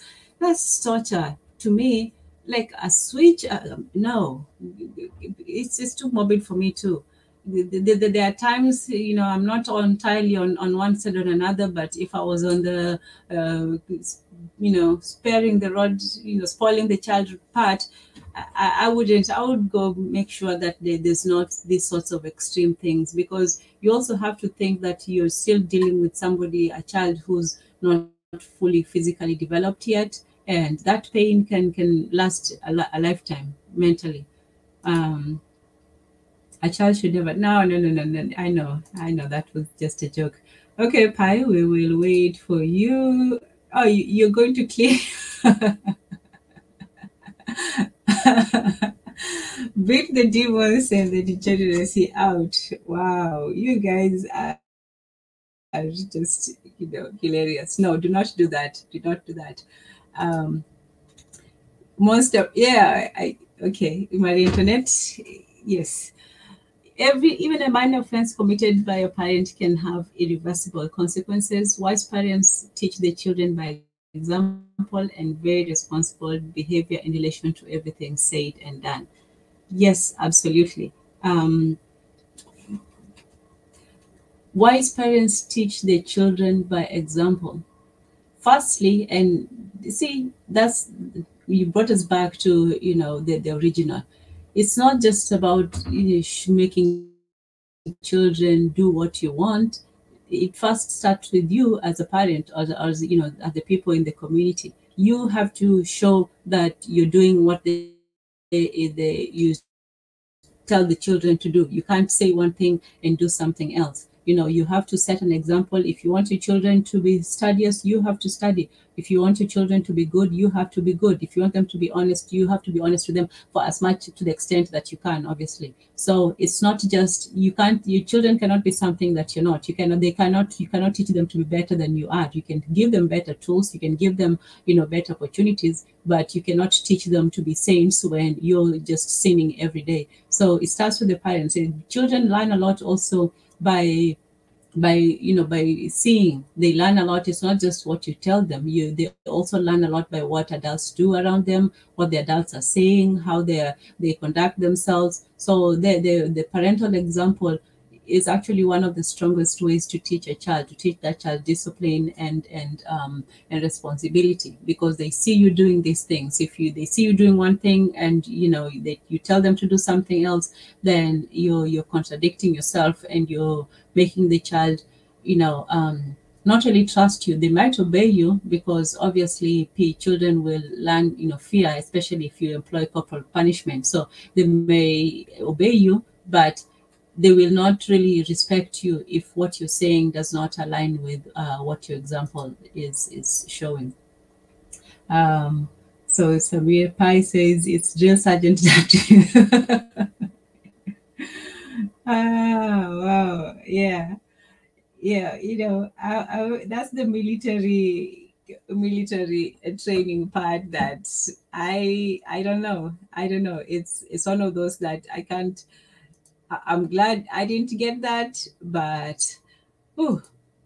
torture to me. Like a switch, no, it's too morbid for me too. There are times, I'm not entirely on one side or another, but if I was on the, sparing the rod, spoiling the child part, I wouldn't. I would go make sure that there's not these sorts of extreme things, because you also have to think that you're still dealing with somebody, a child who's not fully physically developed yet, and that pain can last a lifetime mentally. A child should never. No. I know that was just a joke. Okay, Pi, we will wait for you. Oh, you're going to clear. Beat the demons and the degeneracy out. Wow, you guys are just hilarious. No, do not do that. Do not do that. Okay, Marie Antoinette, yes. Even a minor offense committed by a parent can have irreversible consequences. Wise parents teach their children by example and very responsible behavior in relation to everything said and done. Yes, absolutely. Wise parents teach their children by example. firstly, and see, that's, you brought us back to, you know, the original. It's not just about, you know, making children do what you want. It first starts with you as a parent, or as, you know, as the people in the community. You have to show that you're doing what you tell the children to do. You can't say one thing and do something else. You know, you have to set an example. If you want your children to be studious, you have to study. If you want your children to be good, you have to be good. If you want them to be honest, you have to be honest with them for as much, to the extent that you can, obviously. So it's not just, you can't, your children cannot be something that you're not. You cannot teach them to be better than you are. You can give them better tools, you can give them, you know, better opportunities, but you cannot teach them to be saints when you're just sinning every day. So it starts with the parents. And children learn a lot also by seeing. They learn a lot. It's not just what you tell them. They also learn a lot by what adults do around them, what the adults are saying, how they conduct themselves. So the parental example is actually one of the strongest ways to teach that child discipline and responsibility, because they see you doing these things. If they see you doing one thing and, you know, you tell them to do something else, then you're contradicting yourself, and you're making the child, you know, not really trust you. They might obey you, because obviously children will learn, you know, fear, especially if you employ corporal punishment. So they may obey you, but they will not really respect you if what you're saying does not align with what your example is showing. So Samir Pai says it's Drill Sergeant Datu. Wow, yeah, you know, that's the military training part that I don't know. It's one of those that I can't. I'm glad I didn't get that, but oh,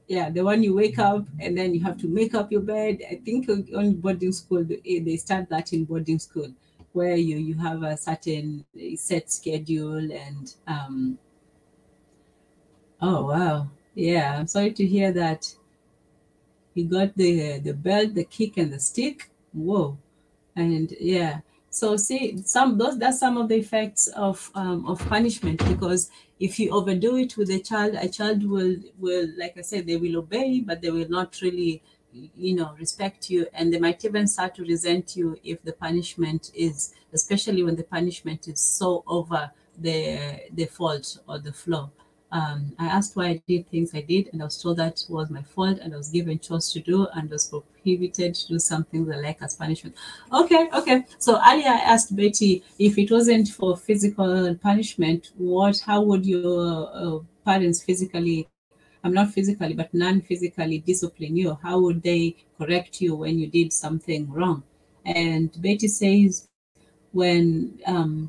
yeah, the one you wake up and then you have to make up your bed. I think on boarding school they start that in boarding school, where you have a certain set schedule and oh wow, yeah. I'm sorry to hear that. You got the belt, the kick, and the stick. Whoa, and yeah. So see, that's some of the effects of punishment, because if you overdo it with a child will, like I said, they will obey, but they will not really, you know, respect you, and they might even start to resent you if the punishment is, especially when the punishment is so over the fault or the flaw. I asked why I did things I did, and I was told that was my fault, and I was given chores to do, and was prohibited to do something I like as punishment. Okay. So earlier I asked Betty, if it wasn't for physical punishment, how would your parents physically, I'm not physically, but non-physically discipline you? How would they correct you when you did something wrong? And Betty says, when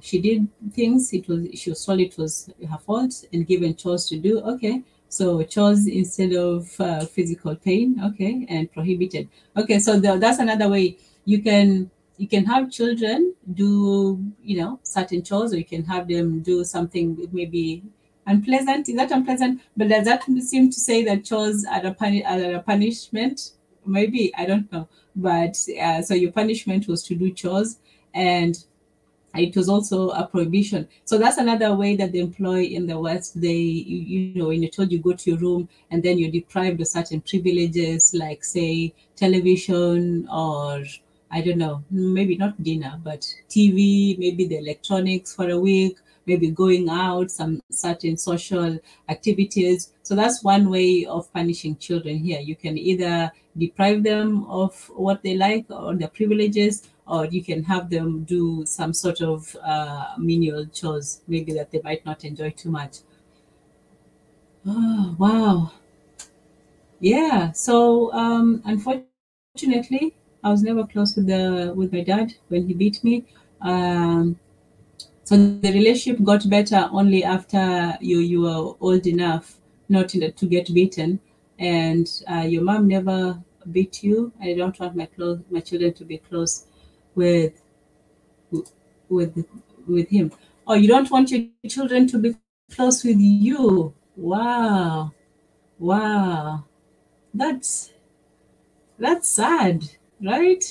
she did things, she was told it was her fault and given chores to do. Okay, so chores instead of physical pain. Okay, and prohibited. Okay, so that's another way you can have children do, you know, certain chores, or you can have them do something maybe unpleasant. Is that unpleasant? But does that seem to say that chores are a punishment? Maybe, I don't know. But so your punishment was to do chores, and it was also a prohibition. So that's another way that they employ in the West. You know, when you're told you go to your room and then you're deprived of certain privileges, like say television, or I don't know, maybe not dinner, but TV, maybe the electronics for a week, maybe going out, some certain social activities. So that's one way of punishing children here. You can either deprive them of what they like or their privileges, or you can have them do some sort of menial chores, maybe that they might not enjoy too much. Oh, wow. Yeah. So unfortunately, I was never close with my dad when he beat me. So the relationship got better only after you were old enough not to get beaten, and your mom never beat you. I don't want my children to be close with with him. Oh, you don't want your children to be close with you? Wow, that's That's sad, right?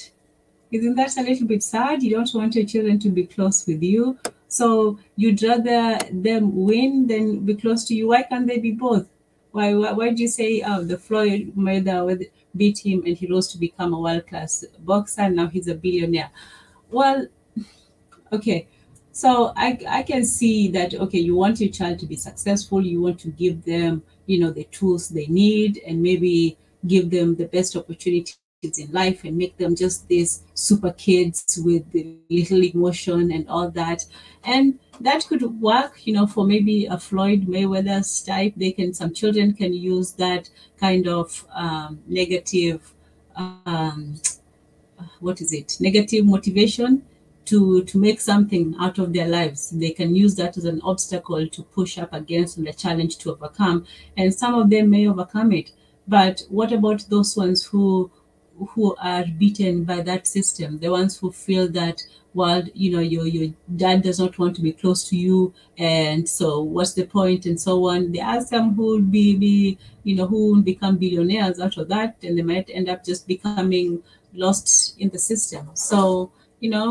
Isn't that a little bit sad? You don't want your children to be close with you, so you'd rather them win than be close to you. Why can't they be both? Why do you say, oh, the Floyd Mayweather beat him and he rose to become a world-class boxer, and now he's a billionaire? Well, okay, so I can see that, okay, you want your child to be successful, you want to give them, the tools they need, and maybe give them the best opportunities in life and make them just these super kids with the little emotion and all that. And that could work, for maybe a Floyd Mayweather's type. Some children can use that kind of negative, negative motivation to make something out of their lives. They can use that as an obstacle to push up against and a challenge to overcome. And some of them may overcome it. But what about those ones who are beaten by that system? The ones who feel that, well, your dad does not want to be close to you, and so what's the point, and so on. There are some who will who will become billionaires out of that, and they might end up just becoming lost in the system. So,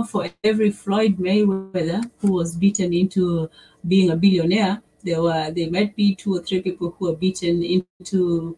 for every Floyd Mayweather who was beaten into being a billionaire, there might be 2 or 3 people who are beaten into,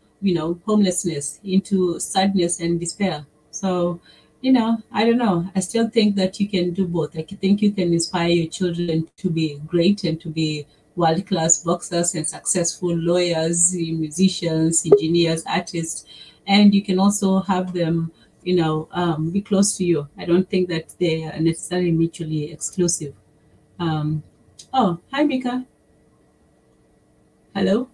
homelessness, into sadness and despair. So, I don't know. I still think that you can do both. I think you can inspire your children to be great and to be world-class boxers and successful lawyers, musicians, engineers, artists, and you can also have them be close to you. I don't think that they are necessarily mutually exclusive. Oh, hi, Mika. Hello.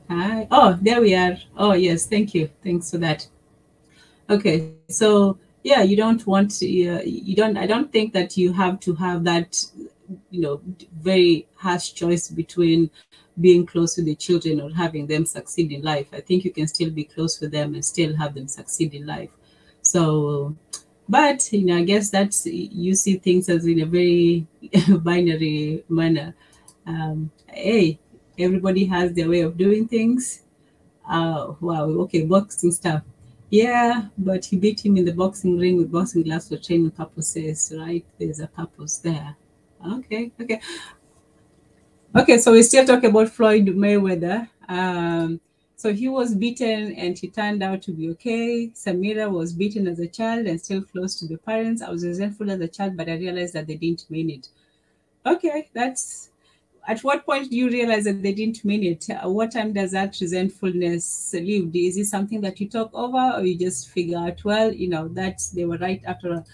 Hi. Oh, there we are. Oh, yes. Thank you. Thanks for that. Okay. So, yeah, you don't want to, I don't think that you have to have that, very harsh choice between being close with the children or having them succeed in life. I think you can still be close with them and still have them succeed in life. So, but, I guess that's, you see things as in a very binary manner. Hey, everybody has their way of doing things. Wow, okay, boxing stuff. Yeah, but he beat him in the boxing ring with boxing gloves for training purposes, right? There's a purpose there. Okay. Okay, so we still talk about Floyd Mayweather. So he was beaten and he turned out to be okay. Samira was beaten as a child and still close to the parents. I was resentful as a child, but I realized that they didn't mean it. Okay, that's... At what point do you realize that they didn't mean it? What time does that resentfulness leave? Is it something that you talk over, or you just figure out, well, that they were right after all?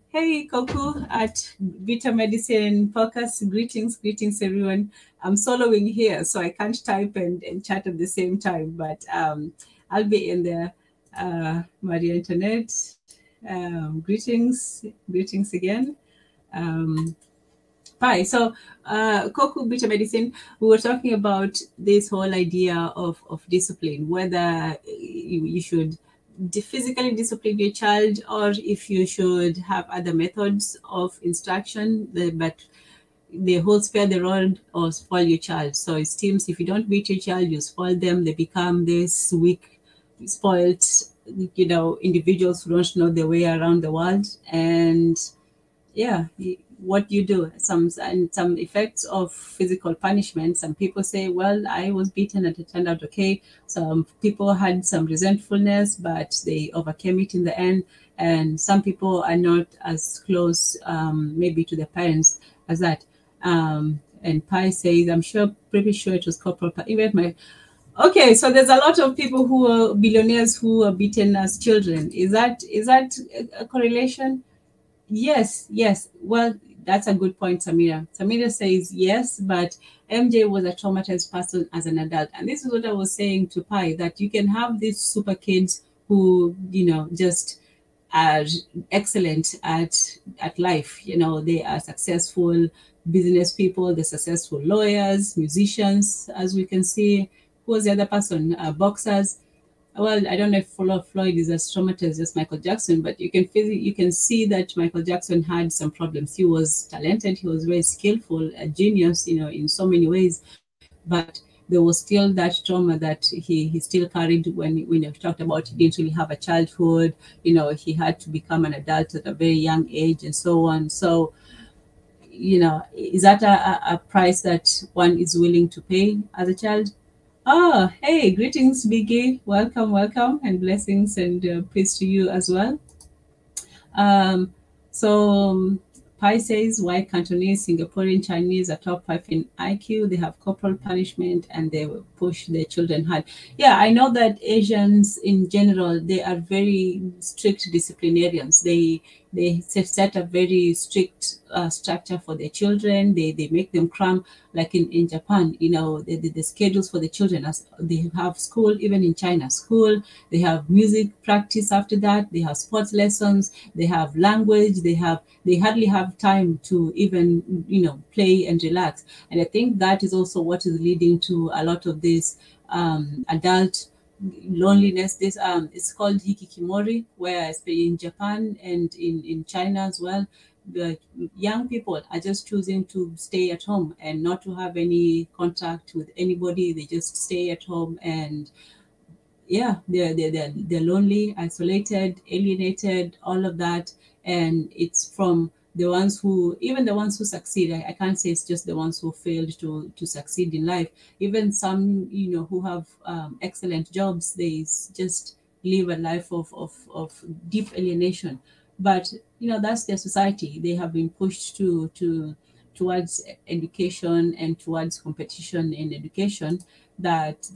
Hey, Koku at Vita Medicine Podcast. Greetings, everyone. I'm soloing here, so I can't type and chat at the same time, but I'll be in there. Maria Antoinette, greetings again. Hi. So, Koku Vita Medicine, we were talking about this whole idea of discipline, whether you should physically discipline your child or if you should have other methods of instruction, but the whole spare the rod or spoil your child. So it seems if you don't beat your child, you spoil them, they become this weak, spoiled, individuals who don't know their way around the world. And yeah, what you do, some effects of physical punishment. Some people say, well, I was beaten and it turned out okay. Some people had some resentfulness, but they overcame it in the end. And some people are not as close, maybe to their parents as that. And Pi says, pretty sure it was Corporal Pi. Even okay, so there's a lot of people who are billionaires who are beaten as children. Is that a correlation? Yes. Well, that's a good point, Samira. Samira says yes, but MJ was a traumatized person as an adult. And this is what I was saying to Pi, that you can have these super kids who, just are excellent at life. They are successful business people, they're successful lawyers, musicians, as we can see. Who was the other person? Boxers. Well, I don't know if Floyd is as traumatized as Michael Jackson, but you can see that Michael Jackson had some problems. He was talented, he was very skillful, a genius, in so many ways. But there was still that trauma that he still carried when he talked about he didn't really have a childhood. He had to become an adult at a very young age and so on. So, is that a price that one is willing to pay as a child? Oh, hey, greetings, Biggie. Welcome, and blessings and peace to you as well. So Pi says white Cantonese, Singaporean, Chinese are top 5 in IQ. They have corporal punishment and they will push their children hard. Yeah, I know that Asians in general, they are very strict disciplinarians. They set a very strict structure for their children. They make them cram, like in Japan, the schedules for the children, as they have school, even in China, school, they have music practice after that, they have sports lessons, they have language, they hardly have time to even, play and relax. And I think that is also what is leading to a lot of this adult loneliness. This it's called hikikimori, where in Japan and in China as well, the young people are just choosing to stay at home and not to have any contact with anybody. They just stay at home, and yeah, they're lonely, isolated, alienated, all of that. And it's from the ones who, even the ones who succeed. I can't say it's just the ones who failed to succeed in life. Even some, who have excellent jobs, they just live a life of deep alienation. But that's their society. They have been pushed towards education and towards competition in education. That's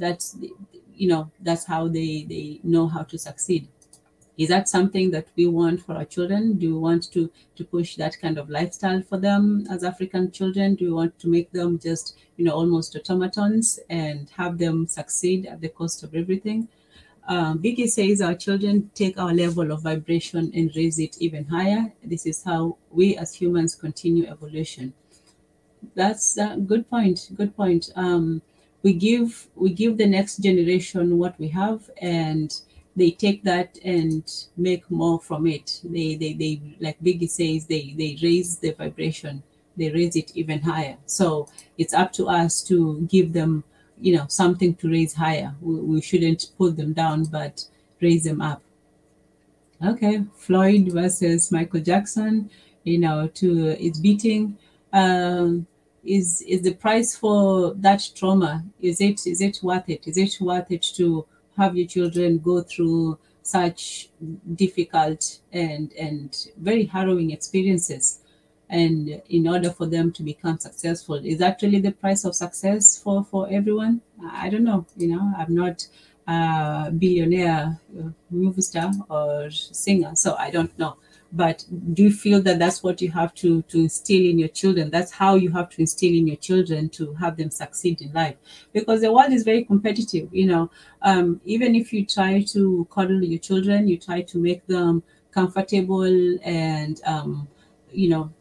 how they know how to succeed. Is that something that we want for our children? Do we want to push that kind of lifestyle for them as African children? Do we want to make them just, almost automatons and have them succeed at the cost of everything? Vicky says our children take our level of vibration and raise it even higher. This is how we as humans continue evolution. That's a good point. Good point. We give the next generation what we have, and they take that and make more from it. They like Biggie says, they raise the vibration, they raise it even higher. So it's up to us to give them, something to raise higher. We shouldn't put them down, but raise them up. Okay, Floyd versus Michael Jackson, it's beating. Is the price for that trauma, is it worth it? Is it worth it to have your children go through such difficult and very harrowing experiences, and in order for them to become successful? Is that really the price of success for everyone? I don't know. I'm not a billionaire movie star or singer, so I don't know. But do you feel that that's what you have to instill in your children? That's how you have to instill in your children to have them succeed in life? Because the world is very competitive. Even if you try to coddle your children, you try to make them comfortable and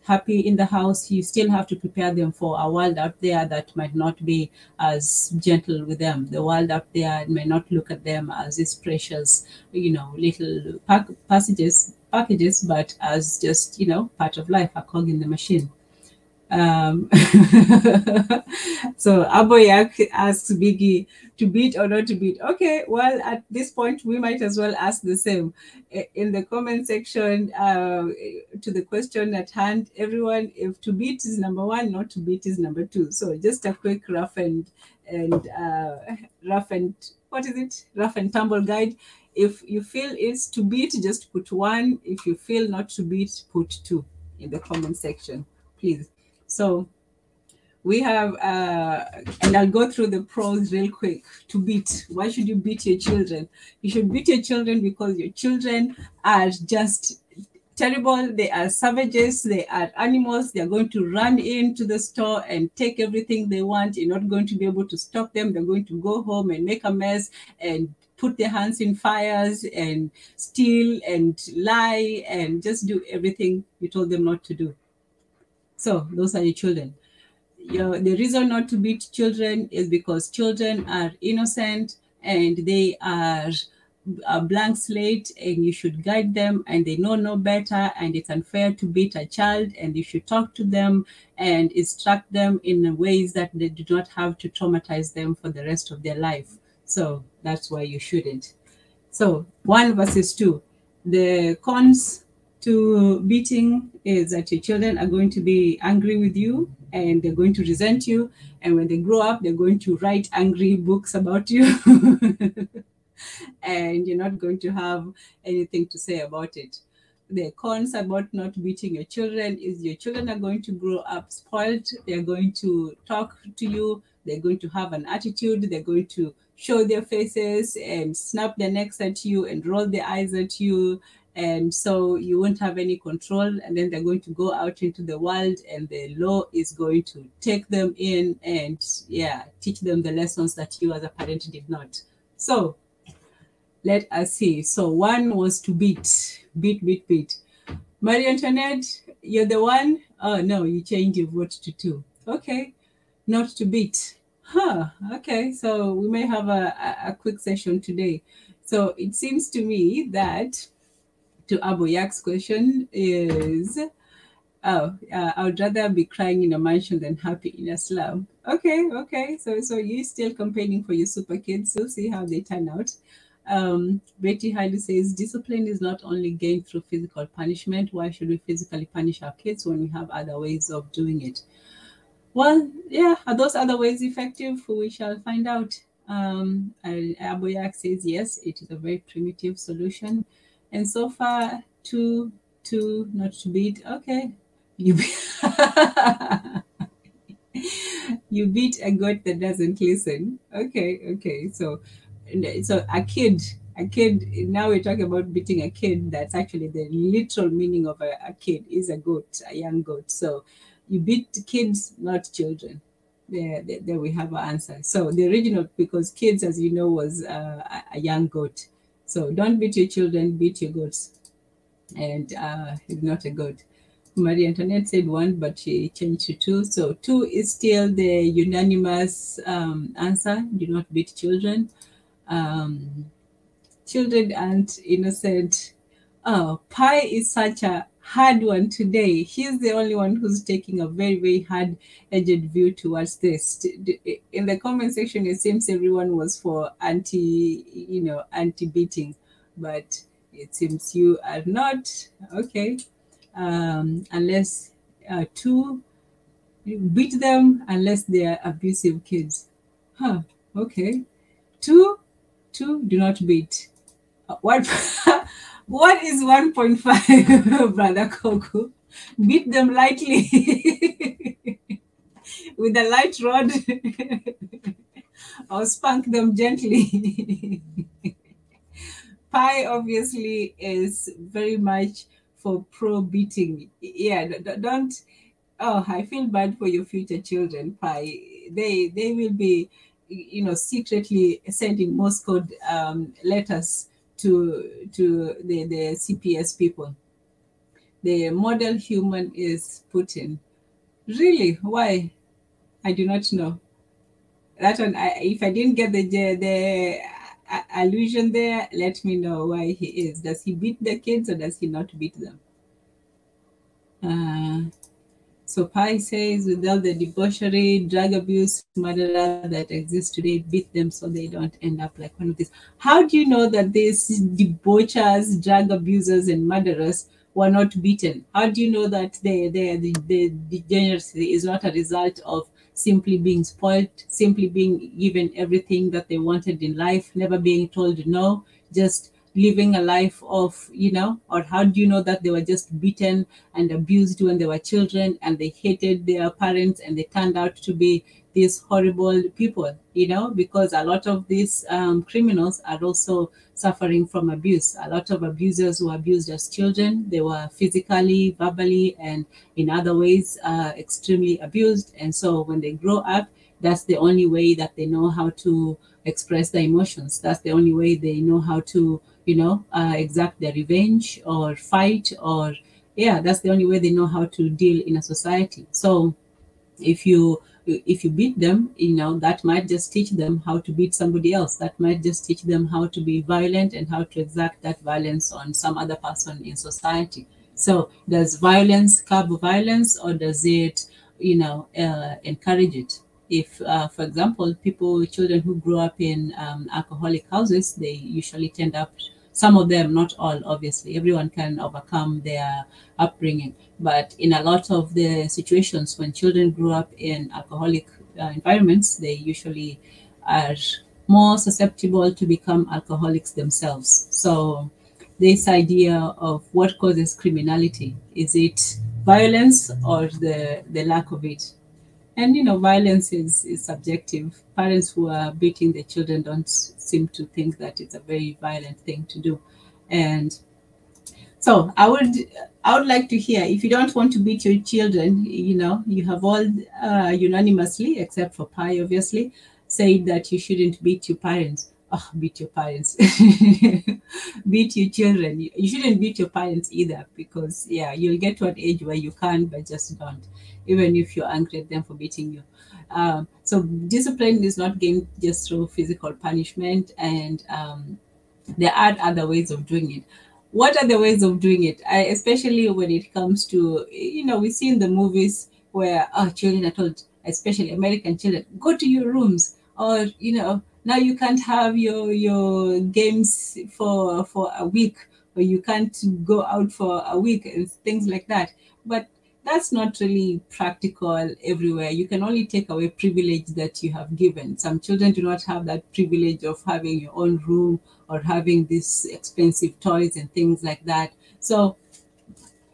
happy in the house, you still have to prepare them for a world out there that might not be as gentle with them. The world out there may not look at them as these precious, little packages, but as just, part of life, a cog in the machine. So Aboyak asks Biggie, to beat or not to beat? Okay, well, at this point, we might as well ask the same. In the comment section, to the question at hand, everyone, if to beat is number 1, not to beat is number 2. So just a quick rough and tumble guide. If you feel it's to beat, just put 1. If you feel not to beat, put 2 in the comment section, please. So we have, and I'll go through the pros real quick. To beat. Why should you beat your children? You should beat your children because your children are just terrible. They are savages. They are animals. They are going to run into the store and take everything they want. You're not going to be able to stop them. They're going to go home and make a mess and put their hands in fires and steal and lie and just do everything you told them not to do. So those are your children. The reason not to beat children is because children are innocent and they are a blank slate and you should guide them, and they know no better, and it's unfair to beat a child, and you should talk to them and instruct them in ways that they do not have to traumatize them for the rest of their life. So that's why you shouldn't. So 1 versus 2. The cons to beating is that your children are going to be angry with you and they're going to resent you. And when they grow up, they're going to write angry books about you. And you're not going to have anything to say about it. The cons about not beating your children is your children are going to grow up spoiled. They're going to talk to you. They're going to have an attitude. They're going to show their faces and snap their necks at you and roll their eyes at you. And so you won't have any control. And then they're going to go out into the world and the law is going to take them in and teach them the lessons that you as a parent did not. So let us see. So 1 was to beat. Marie Antoinette, you're the one? Oh, no, you changed your vote to 2. Okay, not to beat. Okay, so we may have a quick session today. So it seems to me that to Aboyak's question is, I would rather be crying in a mansion than happy in a slum. Okay. So you're still campaigning for your super kids. We'll see how they turn out. Betty Hyde says, discipline is not only gained through physical punishment. Why should we physically punish our kids when we have other ways of doing it? Well, yeah, are those other ways effective? We shall find out. Aboyak says, yes, it is a very primitive solution. And so far, 2 not to beat. Okay. You beat a goat that doesn't listen. Okay. So a kid, now we're talking about beating a kid. That's actually the literal meaning of a kid is a goat, a young goat. So you beat kids, not children. There we have our answer. So the original, because kids, as you know, was a young goat. So don't beat your children, beat your goats. And it's not a goat. Marie Antoinette said 1, but she changed to 2. So 2 is still the unanimous answer. Do not beat children. Children aren't innocent. Oh, Pi is such a hard one today. He's the only one who's taking a very, very hard-edged view towards this. In the comment section, it seems everyone was for anti-beating, but it seems you are not. Okay, unless 2, beat them unless they are abusive kids. Okay, 2, do not beat. What is 1.5, Brother Coco? Beat them lightly with a light rod or spank them gently. Pi obviously is very much for pro-beating. Yeah, don't. Oh, I feel bad for your future children, Pi. They will be, secretly sending Morse code letters to the CPS people. The model human is Putin. Really? Why? I do not know. That one, if I didn't get the allusion there, let me know why he is. Does he beat the kids or does he not beat them? So Pi says, without the debauchery, drug abuse, murder that exists today, beat them so they don't end up like one of these. How do you know that these debauchers, drug abusers, and murderers were not beaten? How do you know that the degeneracy is not a result of simply being spoiled, simply being given everything that they wanted in life, never being told no, just living a life of, or how do you know that they were just beaten and abused when they were children and they hated their parents and they turned out to be these horrible people, because a lot of these criminals are also suffering from abuse. A lot of abusers who abused as children, they were physically, verbally, and in other ways extremely abused. And so when they grow up, that's the only way that they know how to express their emotions. That's the only way they know how to, exact their revenge or fight, that's the only way they know how to deal in a society. So if you if you beat them, that might just teach them how to beat somebody else. That might just teach them how to be violent and how to exact that violence on some other person in society. So does violence curb violence, or does it, encourage it? If, for example, children who grow up in alcoholic houses, they usually tend up, some of them, not all, obviously, everyone can overcome their upbringing. But in a lot of the situations when children grow up in alcoholic environments, they usually are more susceptible to become alcoholics themselves. So this idea of what causes criminality, is it violence or the lack of it? And violence is subjective. Parents who are beating their children don't seem to think that it's a very violent thing to do. And so I would like to hear, if you don't want to beat your children, you have all unanimously, except for Pi, obviously, said that you shouldn't beat your parents. Oh, beat your parents. Beat your children. You shouldn't beat your parents either, because you'll get to an age where you can, but just don't, even if you're angry at them for beating you. So discipline is not gained just through physical punishment, and there are other ways of doing it. What are the ways of doing it? Especially when it comes to, we see in the movies where children are told, especially American children, go to your rooms, or now you can't have your games for a week, or you can't go out for a week, and things like that. But that's not really practical everywhere. You can only take away privilege that you have given. Some children do not have that privilege of having your own room or having these expensive toys and things like that. So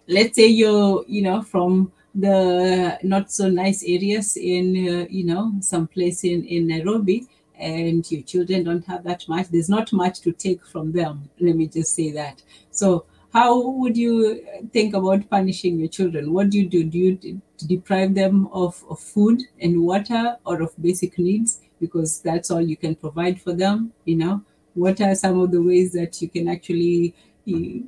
let's say you're, from the not so nice areas in, some place in Nairobi, and your children don't have that much. There's not much to take from them. Let me just say that. So how would you think about punishing your children? What do you do? Do you deprive them of food and water, or of basic needs, because that's all you can provide for them? What are some of the ways that you can actually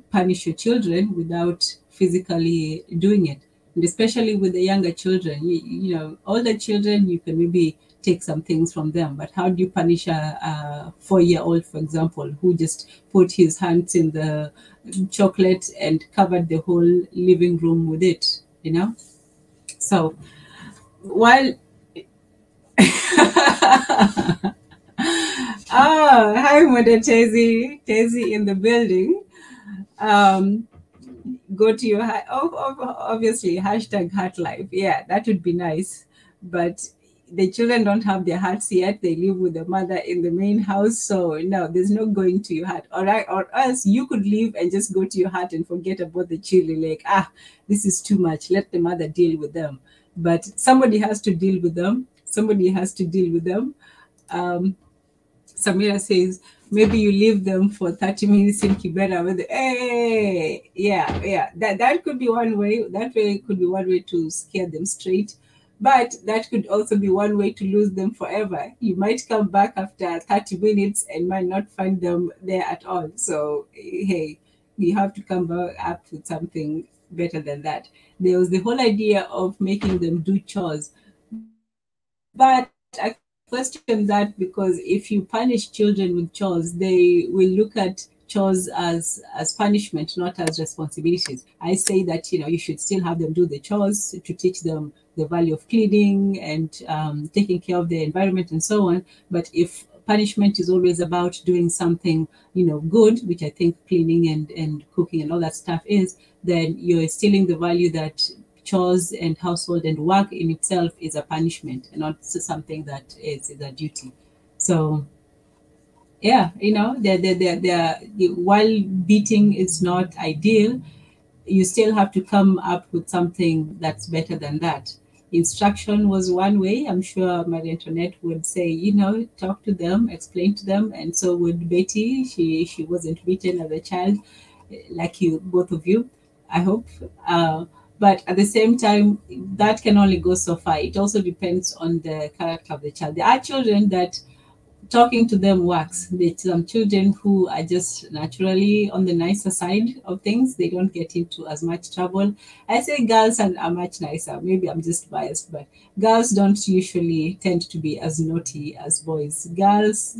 punish your children without physically doing it? And especially with the younger children, older children, you can maybe take some things from them, but how do you punish a 4-year-old, for example, who just put his hands in the chocolate and covered the whole living room with it? So while hi, Mother Tezi in the building. Go to your obviously #HeartLife. Yeah, that would be nice, but the children don't have their hearts yet. They live with the mother in the main house, so no, there's no going to your heart. All right, or else you could leave and just go to your heart and forget about the children. Like, this is too much. Let the mother deal with them. But somebody has to deal with them. Samira says, maybe you leave them for 30 minutes in Kibera with that could be one way. That way could be one way to scare them straight. But that could also be one way to lose them forever. You might come back after 30 minutes and might not find them there at all. So, hey, you have to come back up with something better than that. There was the whole idea of making them do chores. But I question that, because if you punish children with chores, they will look at chores as punishment, not as responsibilities. I say that you should still have them do the chores to teach them the value of cleaning and taking care of the environment and so on. But if punishment is always about doing something good, which I think cleaning and cooking and all that stuff is, then you're stealing the value that chores and household and work in itself is a punishment and not something that is a duty. So yeah, while beating is not ideal, you still have to come up with something that's better than that. Instruction was one way. I'm sure Marie Antoinette would say, talk to them, explain to them, and so would Betty. She wasn't beaten as a child, like you, both of you, I hope. But at the same time, that can only go so far. It also depends on the character of the child. There are children that talking to them works. There's some children who are just naturally on the nicer side of things. They don't get into as much trouble. I say girls are much nicer. Maybe I'm just biased, but girls don't usually tend to be as naughty as boys. Girls,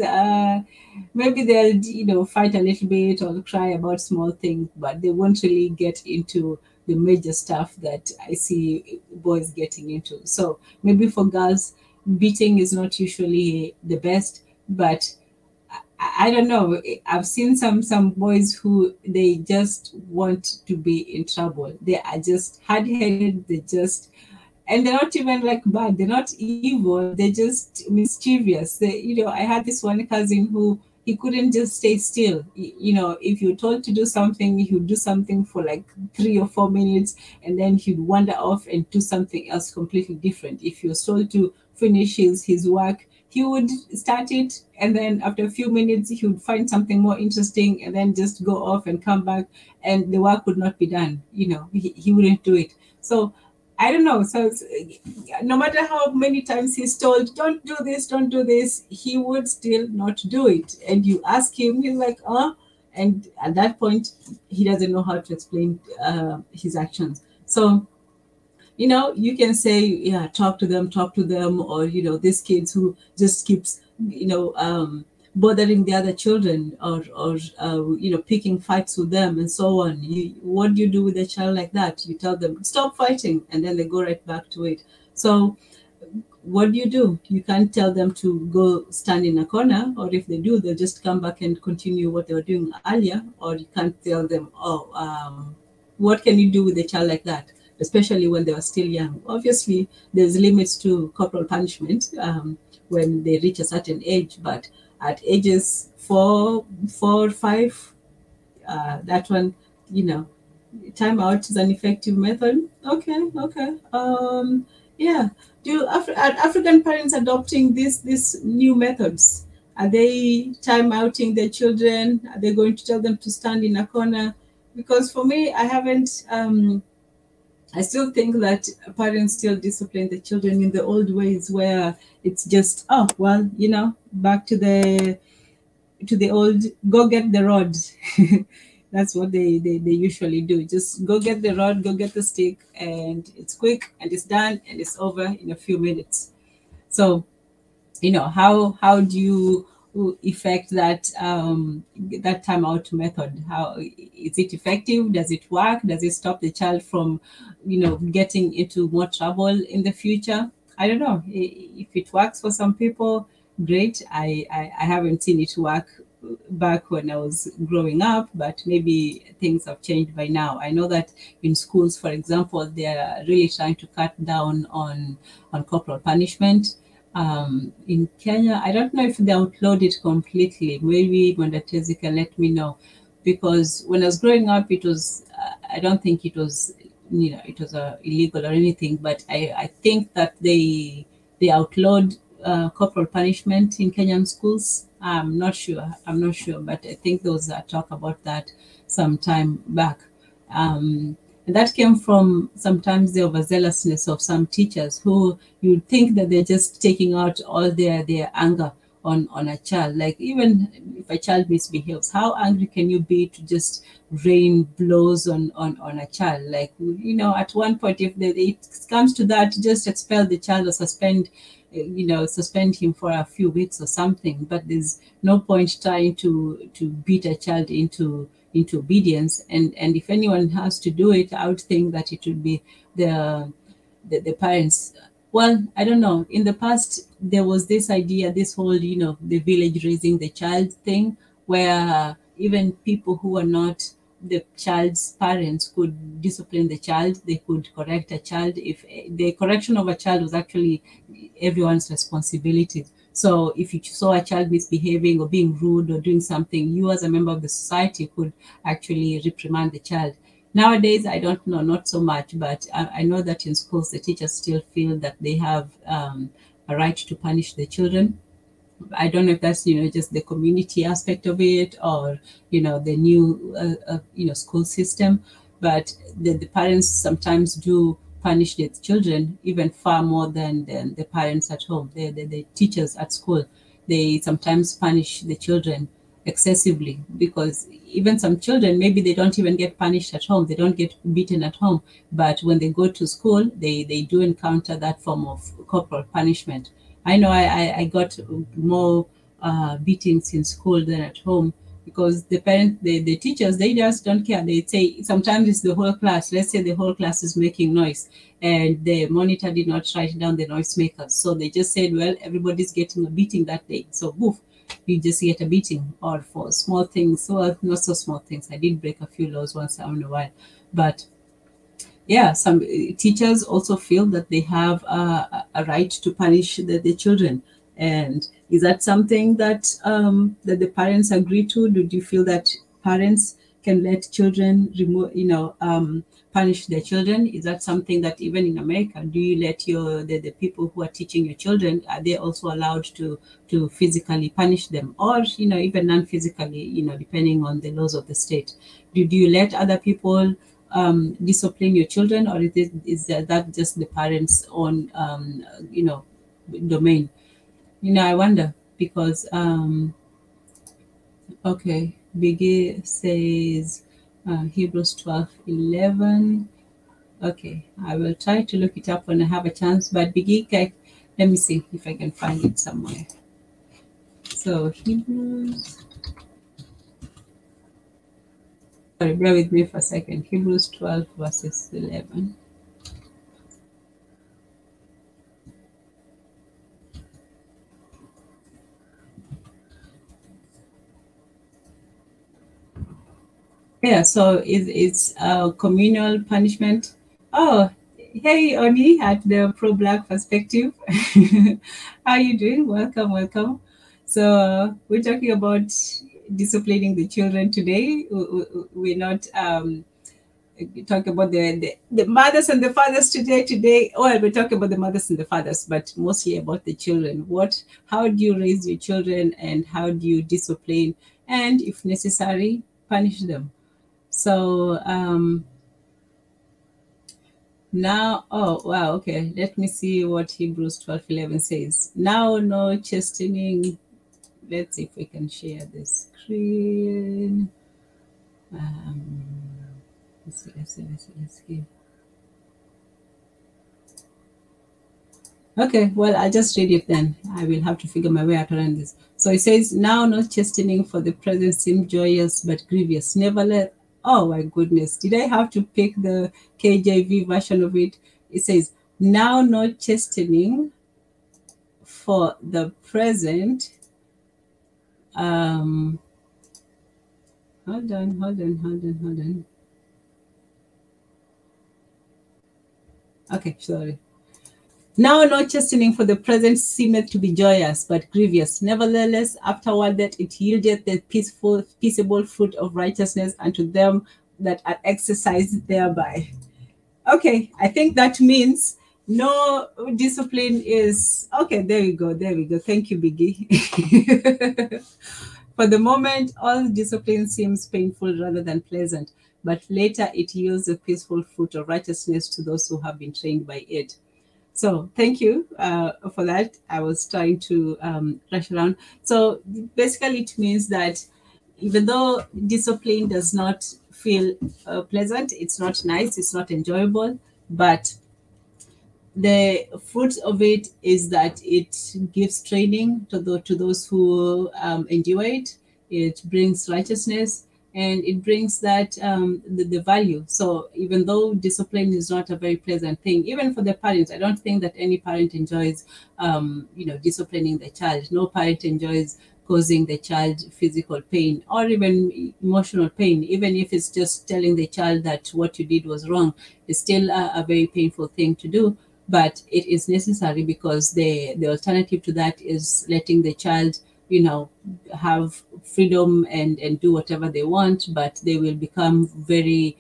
maybe they'll fight a little bit or cry about small things, but they won't really get into the major stuff that I see boys getting into. So maybe for girls, beating is not usually the best, but I don't know. I've seen some boys who they just want to be in trouble. They are just hard-headed. And they're not even like bad. They're not evil. They're just mischievous. I had this one cousin who he couldn't just stay still. If you're told to do something, he would do something for like 3 or 4 minutes, and then he'd wander off and do something else completely different. If you're told to finish his work, he would start it, and then after a few minutes, he would find something more interesting, and then just go off and come back, and the work would not be done. He wouldn't do it. So I don't know. So no matter how many times he's told, don't do this, he would still not do it. And you ask him, he's like, oh. And at that point, he doesn't know how to explain his actions. So, you can say, yeah, talk to them, or, these kids who just keeps, bothering the other children, or picking fights with them and so on. What do you do with a child like that? You tell them, stop fighting, and then they go right back to it. So what do? You can't tell them to go stand in a corner, or if they do, they'll just come back and continue what they were doing earlier. Or you can't tell them, what can you do with a child like that, especially when they were still young? Obviously, there's limits to corporal punishment when they reach a certain age, but at ages 4, 5, that one, time out is an effective method. Okay. Yeah. Are African parents adopting these new methods? Are they time outing their children? Are they going to tell them to stand in a corner? Because for me, I haven't. I still think that parents still discipline the children in the old ways, where it's just, back to the old, go get the rod. That's what they usually do. Just go get the rod, go get the stick, and it's quick and it's done and it's over in a few minutes. So, how do you effect that that timeout method? How is it effective? Does it work? Does it stop the child from getting into more trouble in the future? I don't know. If it works for some people, great. I haven't seen it work back when I was growing up, but maybe things have changed by now. I know that in schools, for example, they are really trying to cut down on corporal punishment. In Kenya, I don't know if they outlawed it completely. Maybe Mwendatezi can let me know, because when I was growing up, it was I don't think it was illegal or anything, but I think that they outlawed corporal punishment in Kenyan schools. I'm not sure, but I think there was a talk about that some time back. And that came from sometimes the overzealousness of some teachers, who you think that they're just taking out all their anger on a child. Like, even if a child misbehaves, how angry can you be to just rain blows on a child? Like, at one point, if it comes to that, just expel the child or suspend him for a few weeks or something. But there's no point trying to beat a child into obedience. And if anyone has to do it, I would think that it would be the parents. Well, I don't know. In the past, there was this idea, this whole, the village raising the child thing, where even people who are not the child's parents could discipline the child. They could correct a child. If the correction of a child was actually everyone's responsibility. So if you saw a child misbehaving or being rude or doing something, you as a member of the society could actually reprimand the child. Nowadays, I don't know, not so much, but I know that in schools, the teachers still feel that they have a right to punish the children. I don't know if that's, just the community aspect of it, or, the new, school system, but the parents sometimes do punish their children even far more than the parents at home, the teachers at school. they sometimes punish the children excessively, because even some children, maybe they don't even get punished at home, they don't get beaten at home, but when they go to school, they do encounter that form of corporal punishment. I know I got more beatings in school than at home, because the parents, the teachers, they just don't care. They say sometimes it's the whole class. Let's say the whole class is making noise and the monitor did not write down the noisemakers. So they just said, well, everybody's getting a beating that day. So woof, you just get a beating. Or for small things, well, not so small things. I did break a few laws once in a while. But yeah, some teachers also feel that they have a right to punish the children. And is that something that that the parents agree to? Do you feel that parents can let children punish their children? Is that something that even in America, do you let the people who are teaching your children, are they also allowed to physically punish them, or even non-physically, depending on the laws of the state? Do you let other people discipline your children, or is that just the parents' own domain? I wonder, because okay, Biggie says Hebrews 12:11. Okay, I will try to look it up when I have a chance, but Biggie, let me see if I can find it somewhere. So Hebrews, sorry, bear with me for a second. Hebrews 12 verses 11. Yeah, so it's communal punishment. Oh, hey, Oni at the Pro-Black Perspective. How are you doing? Welcome, welcome. So we're talking about disciplining the children today. We're not talking about the mothers and the fathers today. Well, we're talking about the mothers and the fathers, but mostly about the children. How do you raise your children, and how do you discipline, and if necessary, punish them? So now, oh wow, okay, let me see what Hebrews 12:11 says. Now no chastening. Let's see if we can share the screen. Let's see. Okay, well, I'll just read it then. I will have to figure my way out around this. So it says, now no chastening for the present seems joyous but grievous. Nevertheless, oh my goodness, did I have to pick the KJV version of it? It says, now no chastening for the present. Hold on. Okay, sorry. Now no chastening for the present seemeth to be joyous, but grievous. Nevertheless, afterward that it yieldeth the peaceable fruit of righteousness unto them that are exercised thereby. Okay, I think that means no discipline is... Okay, there we go. Thank you, Biggie. For the moment, all discipline seems painful rather than pleasant, but later it yields a peaceful fruit of righteousness to those who have been trained by it. So thank you for that. I was trying to rush around. So basically it means that even though discipline does not feel pleasant, it's not nice, it's not enjoyable, but the fruit of it is that it gives training to those who endure it. It brings righteousness, and it brings that the value. So even though discipline is not a very pleasant thing, even for the parents, I don't think that any parent enjoys, disciplining the child. No parent enjoys causing the child physical pain or even emotional pain. Even if it's just telling the child that what you did was wrong, it's still a very painful thing to do. But it is necessary, because the alternative to that is letting the child have freedom and do whatever they want, but they will become very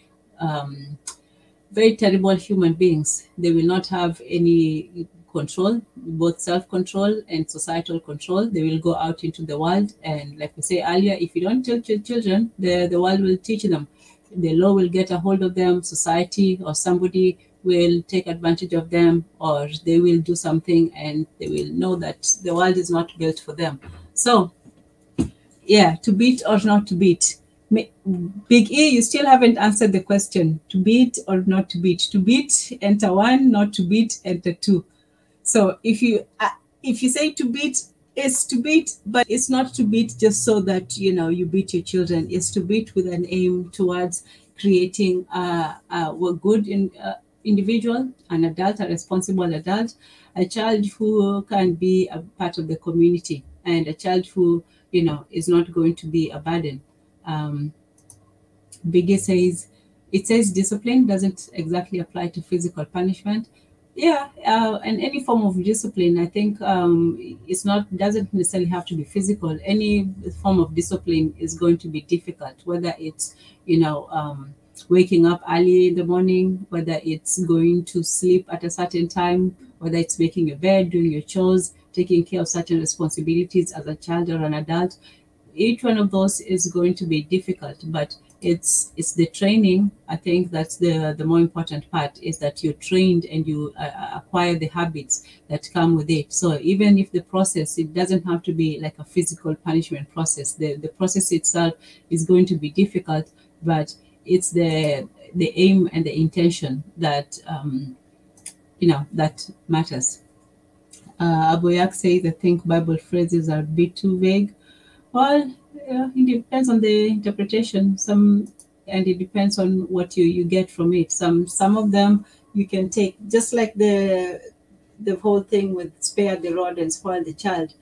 very terrible human beings. They will not have any control, both self-control and societal control. They will go out into the world, and like we say earlier, if you don't teach your children, the world will teach them. the law will get a hold of them, society or somebody will take advantage of them, or they will do something and they will know that the world is not built for them. So yeah, to beat or not to beat. Big E, you still haven't answered the question. To beat or not to beat? To beat, enter 1. Not to beat, enter 2. So if you say to beat, it's to beat, but it's not to beat just so that you beat your children. It's to beat with an aim towards creating a good individual, an adult, a responsible adult, a child who can be a part of the community, and a child who is not going to be a burden. Biggie says, it says discipline doesn't exactly apply to physical punishment. Yeah, and any form of discipline, I think doesn't necessarily have to be physical. Any form of discipline is going to be difficult, whether it's waking up early in the morning, whether it's going to sleep at a certain time, whether it's making your bed, doing your chores, taking care of certain responsibilities as a child or an adult. Each one of those is going to be difficult, but it's the training. I think that's the more important part, is that you're trained and you acquire the habits that come with it. So even if the process, it doesn't have to be like a physical punishment process. The process itself is going to be difficult, but it's the aim and the intention that that matters. Aboyak says, I think Bible phrases are a bit too vague. Well, it depends on the interpretation. And it depends on what you get from it. Some of them you can take, just like the whole thing with spare the rod and spoil the child.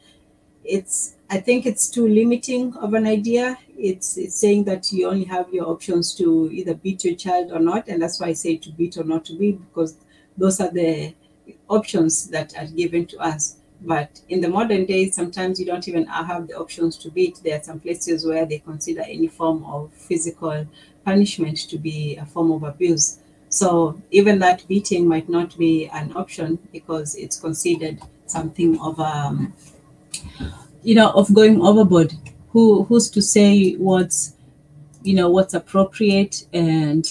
I think it's too limiting of an idea. It's saying that you only have your options to either beat your child or not, and that's why I say to beat or not to beat, because those are the options that are given to us. But in the modern days, sometimes you don't even have the options to beat. There are some places where they consider any form of physical punishment to be a form of abuse. So even that beating might not be an option, because it's considered something of of going overboard. Who's to say what's appropriate and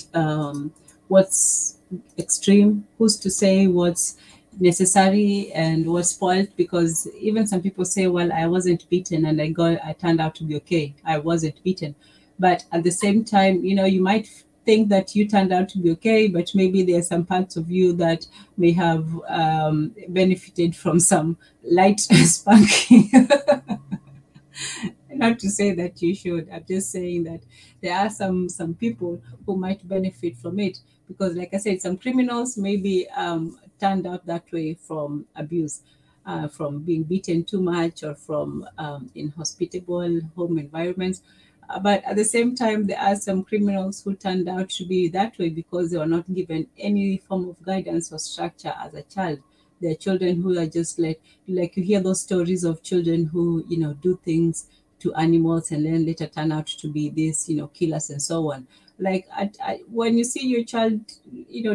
what's extreme? Who's to say what's necessary and what's spoiled? Because even some people say, well, I wasn't beaten and I turned out to be okay. I wasn't beaten. But at the same time, you might think that you turned out to be okay, but maybe there are some parts of you that may have benefited from some light spanking. Not to say that you should. I'm just saying that there are some people who might benefit from it, because, like I said, some criminals maybe turned out that way from abuse, from being beaten too much, or from inhospitable home environments. But at the same time, there are some criminals who turned out to be that way because they were not given any form of guidance or structure as a child. There are children who are just like you hear those stories of children who, do things to animals and then later turn out to be these, killers and so on. Like when you see your child,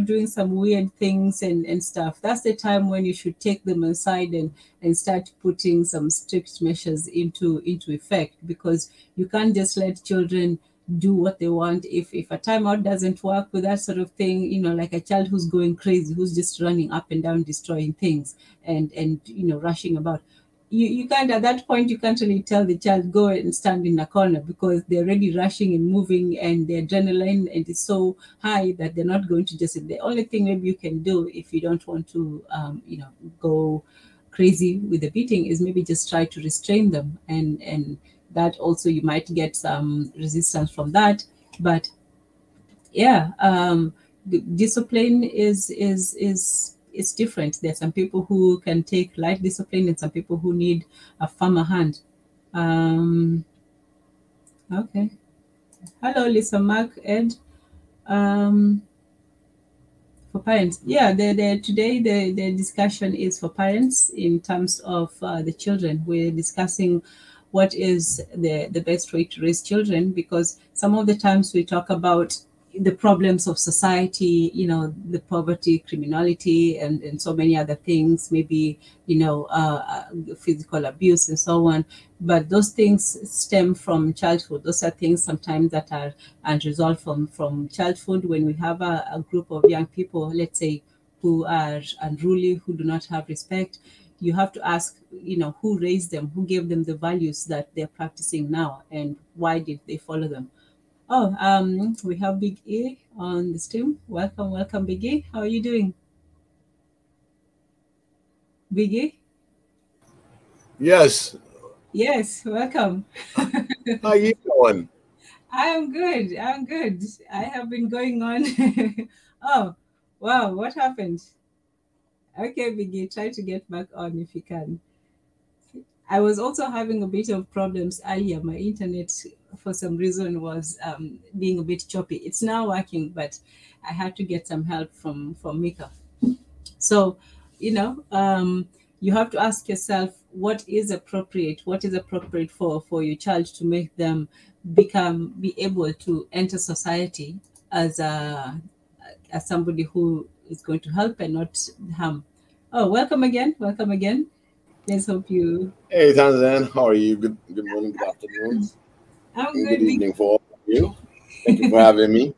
doing some weird things and stuff, that's the time when you should take them aside and start putting some strict measures into effect, because you can't just let children do what they want. If a timeout doesn't work with that sort of thing, like a child who's going crazy, who's just running up and down, destroying things and rushing about. You can't, at that point, you can't really tell the child, go and stand in a corner, because they're already rushing and moving and the adrenaline and it's so high that they're not going to just, the only thing maybe you can do if you don't want to, go crazy with the beating is maybe just try to restrain them. And that also, you might get some resistance from that. But yeah, the discipline it's different. There are some people who can take light discipline and some people who need a firmer hand. Okay. Hello, Lisa, Mark, Ed. For parents, yeah, today the discussion is for parents in terms of the children. We're discussing what is the best way to raise children, because some of the times we talk about the problems of society, the poverty, criminality, and so many other things, maybe, physical abuse and so on. But those things stem from childhood. Those are things sometimes that are unresolved from childhood. When we have a group of young people, let's say, who are unruly, who do not have respect, you have to ask, who raised them, who gave them the values that they're practicing now, and why did they follow them? Oh, we have Big E on the stream. Welcome, Big E. How are you doing? Big E? Yes. Yes, welcome. How you doing? I'm good. I have been going on. Oh, wow, what happened? Okay, Big E, try to get back on if you can. I was also having a bit of problems earlier. My internet, for some reason, was being a bit choppy. It's now working, but I had to get some help from Mika. So, you have to ask yourself what is appropriate for your child to make them be able to enter society as somebody who is going to help and not harm. Oh, welcome again. Let's hope you. Hey, Tanzan, how are you? Good morning, good afternoon, I'm and good. good evening for all of you. Thank you for having me.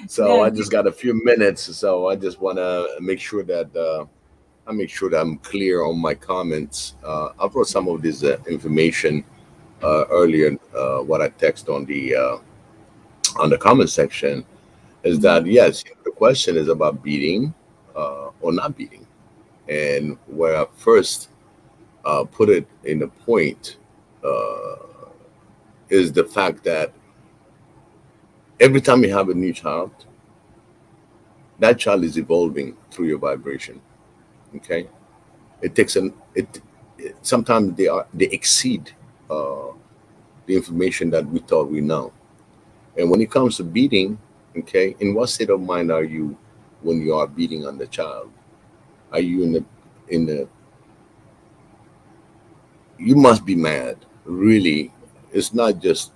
So Yeah, I just got a few minutes, so I just want to make sure that I'm clear on my comments. I wrote some of this information earlier. What I text on the comment section is that yes, the question is about beating or not beating, and where I first put it in the point uh, is the fact that every time you have a new child, that child is evolving through your vibration. Okay, it takes sometimes they exceed uh, the information that we thought we know. And when it comes to beating, okay, in what state of mind are you when you are beating on the child? Are you in the you must be mad, really. It's not just,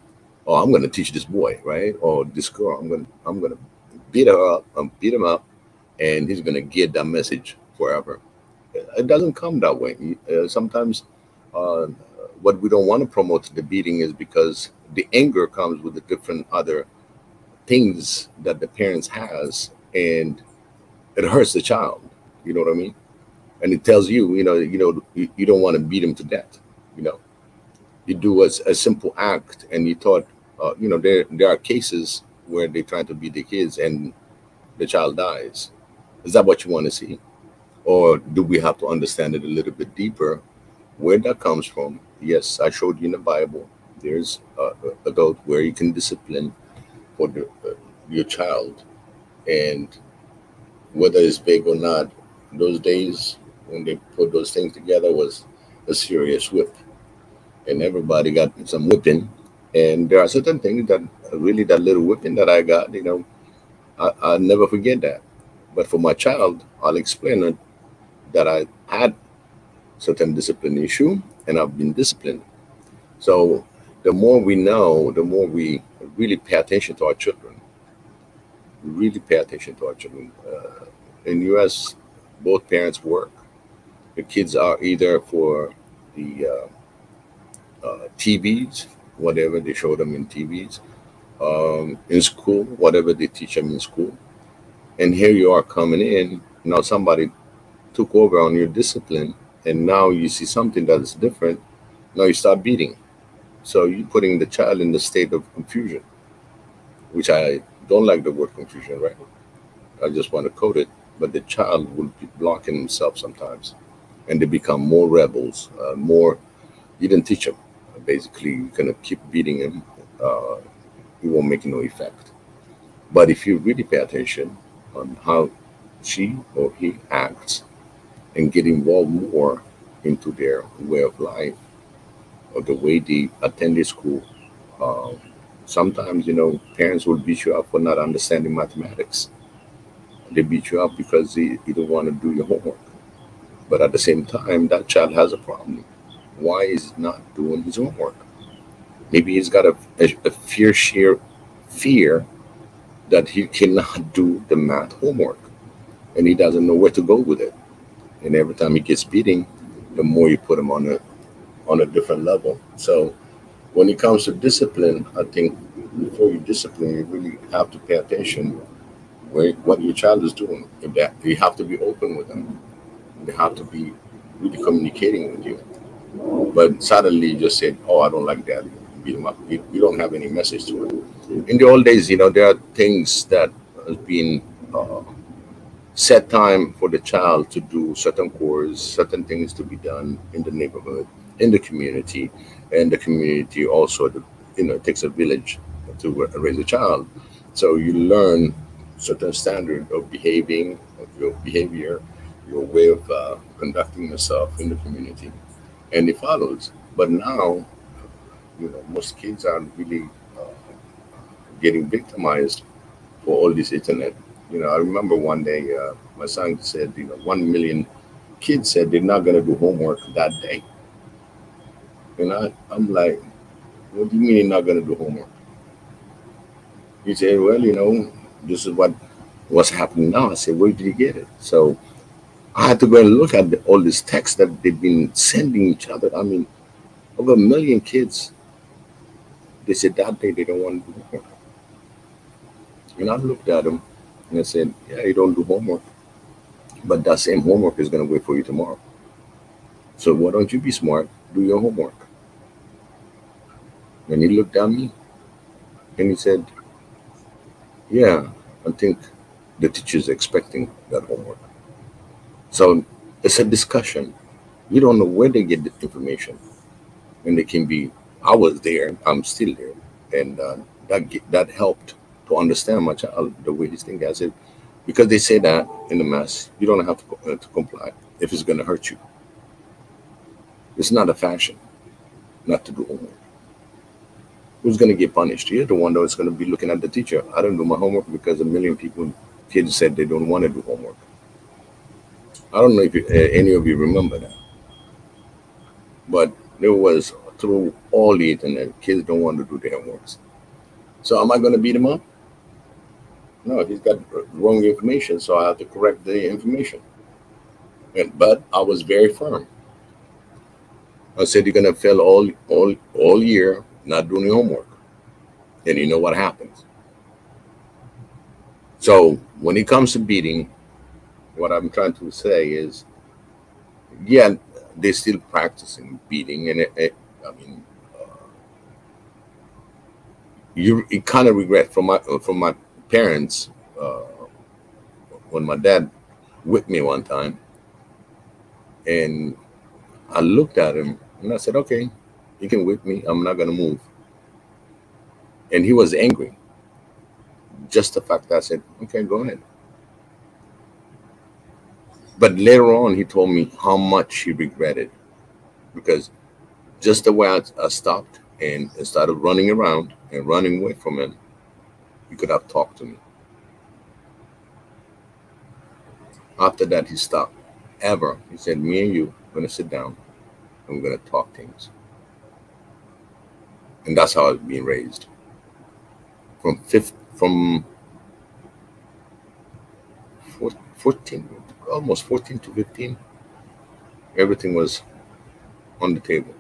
oh, I'm going to teach this boy, right, or this girl. I'm going to beat her up, beat him up, and he's going to get that message forever. It doesn't come that way. Sometimes uh, what we don't want to promote the beating is because the anger comes with the different other things that the parents has, and it hurts the child. You know what I mean? And it tells you, you don't want to beat him to death. You know, you do a simple act, and you thought, there are cases where they try to beat the kids and the child dies. Is that what you want to see? Or do we have to understand it a little bit deeper where that comes from? Yes, I showed you in the Bible. There's a adult where you can discipline for your child, and whether it's big or not, those days when they put those things together was a serious whip, and everybody got some whipping. And there are certain things that really that little whipping that I got, I'll never forget that. But for my child, I'll explain it that I had certain discipline issue and I've been disciplined. So the more we know, the more we really pay attention to our children. Really pay attention to our children. In U.S., both parents work. The kids are either for the TVs, whatever they show them in TVs, in school, whatever they teach them in school. And here you are coming in. Now somebody took over on your discipline, and now you see something that is different. Now you start beating. So you're putting the child in the state of confusion, which I don't like the word confusion, right? I just want to code it. But the child will be blocking himself sometimes, and they become more rebels, more. You didn't teach them. Basically, you're gonna keep beating him. Uh, it won't make no effect. But if you really pay attention on how she or he acts and get involved more into their way of life or the way they attend their school, um, sometimes parents will beat you up for not understanding mathematics. They beat you up because you don't want to do your homework. But at the same time, that child has a problem. Why is he not doing his homework? Maybe he's got a fear, sheer fear that he cannot do the math homework, and he doesn't know where to go with it. And every time he gets beating, the more you put him on a different level. So when it comes to discipline, I think before you discipline, you really have to pay attention what your child is doing. If that, you have to be open with them. They have to be really communicating with you. But suddenly you just said, "Oh, I don't like that." Beat them up. You don't have any message to it. In the old days, there are things that has been set time for the child to do certain chores, certain things to be done in the neighborhood, in the community, and the community also, it takes a village to raise a child. So you learn certain standard of behaving, of your behavior, your way of conducting yourself in the community, and it follows. But now, most kids are really getting victimized for all this internet. I remember one day my son said, 1 million kids said they're not going to do homework that day. And I'm like, what do you mean you're not going to do homework? He said, well, this is what's happening now. I said, where did you get it? So I had to go and look at all this text that they've been sending each other. I mean, over 1 million kids, they said that day they don't want to do homework. And I looked at them and I said, yeah, you don't do homework, but that same homework is going to wait for you tomorrow. So why don't you be smart, do your homework? And he looked at me and he said, yeah, I think the teacher's expecting that homework. So it's a discussion. You don't know where they get the information. And they can be, I was there, I'm still there. And that helped to understand my child, the way he's thinking. I said, because they say that in the mass, you don't have to comply if it's going to hurt you. It's not a fashion not to do homework. Who's going to get punished? You're the one that's going to be looking at the teacher. I don't do my homework because 1 million kids said they don't want to do homework. I don't know if any of you remember that. But there was, through all the internet, kids don't want to do their homeworks. So am I going to beat him up? No, he's got wrong information, so I have to correct the information. But I was very firm. I said, you're going to fail all year not doing your homework. And you know what happens. So when it comes to beating, what I'm trying to say is, yeah, they're still practicing beating. And you kind of regret from my parents when my dad whipped me one time, and I looked at him and I said, okay, you can whip me, I'm not going to move. And he was angry. Just the fact that I said, okay, go ahead. But later on, he told me how much he regretted, because just the way I stopped and started running around and running away from him, he could have talked to me. After that, he stopped. Ever. He said, me and you are going to sit down and we're going to talk things. And that's how I was being raised. From 14, almost 14 to 15, everything was on the table.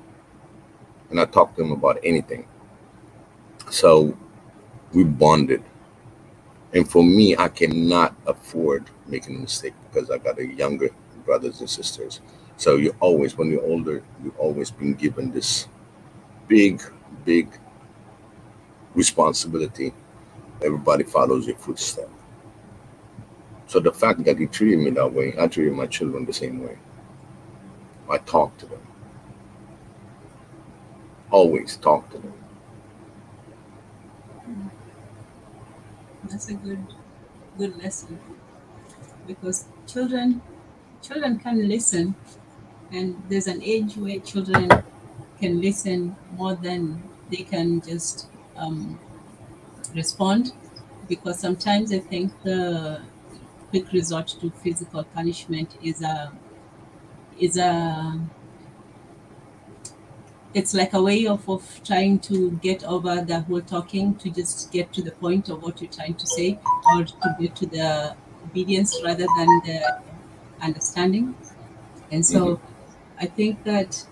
And I talked to him about anything. So we bonded. And for me, I cannot afford making a mistake because I got a younger brothers and sisters. So you always, when you're older, you've always been given this big responsibility. Everybody follows your footsteps. So the fact that he treated me that way, I treated my children the same way. I talk to them. Always talk to them. That's a good lesson, because children can listen, and there's an age where children can listen more than they can just respond, because sometimes I think the quick resort to physical punishment is a it's like a way of trying to get over the whole talking, to just get to the point of what you're trying to say, or to get to the obedience rather than the understanding. And so I think that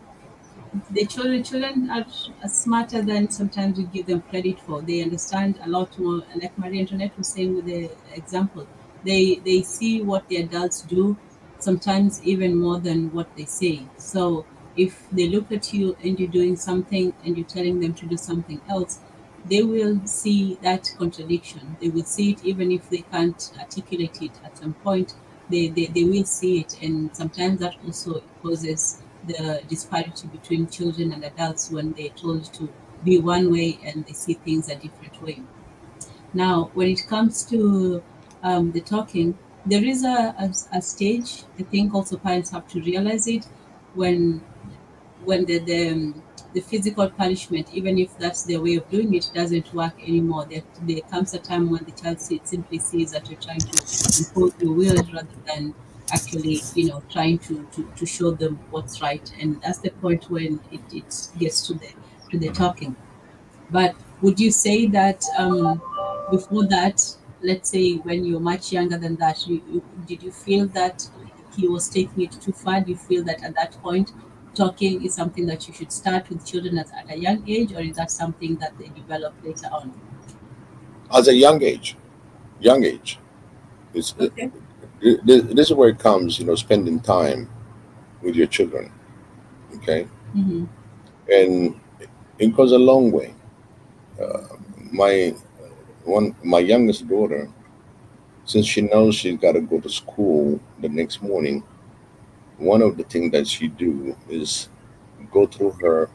the children are smarter than sometimes we give them credit for. They understand a lot more. Like Marie Antoinette was saying with the example, they see what the adults do, sometimes even more than what they say. So if they look at you and you're doing something and you're telling them to do something else, they will see that contradiction. They will see it even if they can't articulate it at some point. They will see it, and sometimes that also causes the disparity between children and adults when they're told to be one way and they see things a different way. Now, when it comes to the talking, there is a stage. I think also parents have to realize it when the physical punishment, even if that's their way of doing it, doesn't work anymore. There comes a time when the child simply sees that you're trying to impose your will rather than actually, trying to show them what's right. And that's the point when it gets to the talking. But would you say that before that, let's say when you're much younger than that, did you feel that he was taking it too far? Do you feel that at that point, talking is something that you should start with children at a young age, or is that something that they develop later on? As a young age, young age. It's, Okay. this is where it comes, spending time with your children, okay? Mm-hmm. And it goes a long way. My my youngest daughter, since she knows she's got to go to school the next morning, one of the things that she do is go through her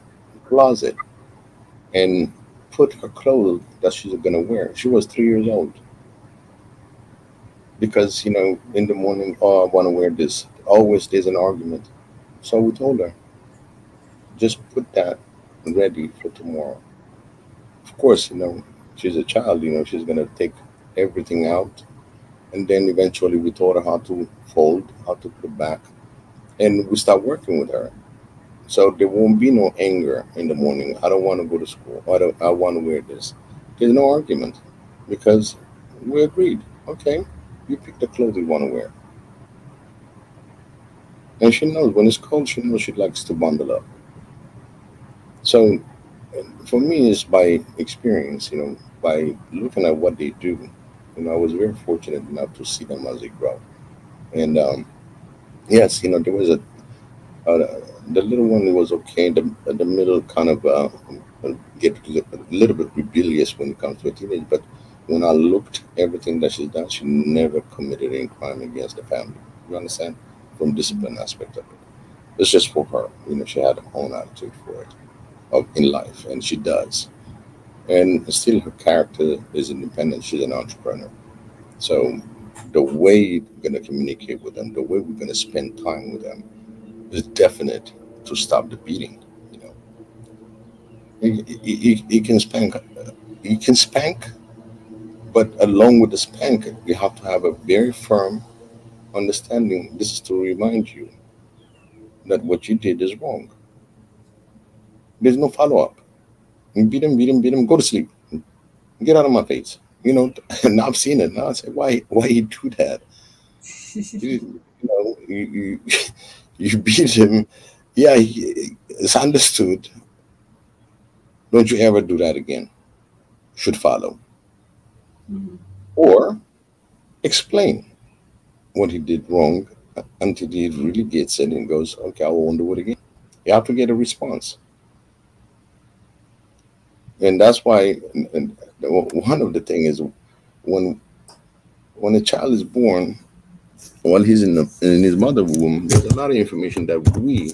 closet and put her clothes that she's gonna wear. She was 3 years old because in the morning, oh, I want to wear this. Always there's an argument. So we told her, just put that ready for tomorrow. Of course, she's a child. She's gonna take everything out, and then eventually we taught her how to fold, how to put it back, and we start working with her. So there won't be no anger in the morning. I don't want to go to school. I want to wear this. There's no argument because we agreed. Okay, you pick the clothes you want to wear. And she knows when it's cold, she knows she likes to bundle up. So for me, it's by experience, by looking at what they do. I was very fortunate enough to see them as they grow. And yes, there was the little one was okay. The middle kind of get a little bit rebellious when it comes to a teenage. But when I looked everything that she's done, she never committed any crime against the family. You understand? From discipline aspect of it, it's just for her. She had her own attitude for it in life, and she does. And still, her character is independent. She's an entrepreneur. So the way we're going to communicate with them, the way we're going to spend time with them, is definite to stop the beating. You can spank. You can spank, but along with the spank, you have to have a very firm understanding. This is to remind you that what you did is wrong. There's no follow up. You beat him, beat him, beat him. Go to sleep. Get out of my face. And I've seen it. Now I say, why you do that? You you beat him. Yeah, it's understood. Don't you ever do that again. Should follow. Mm-hmm. Or explain what he did wrong until he really gets it and goes, okay, I won't do it again. You have to get a response. And that's why one of the things is when a child is born, while he's in his mother womb, there's a lot of information that we,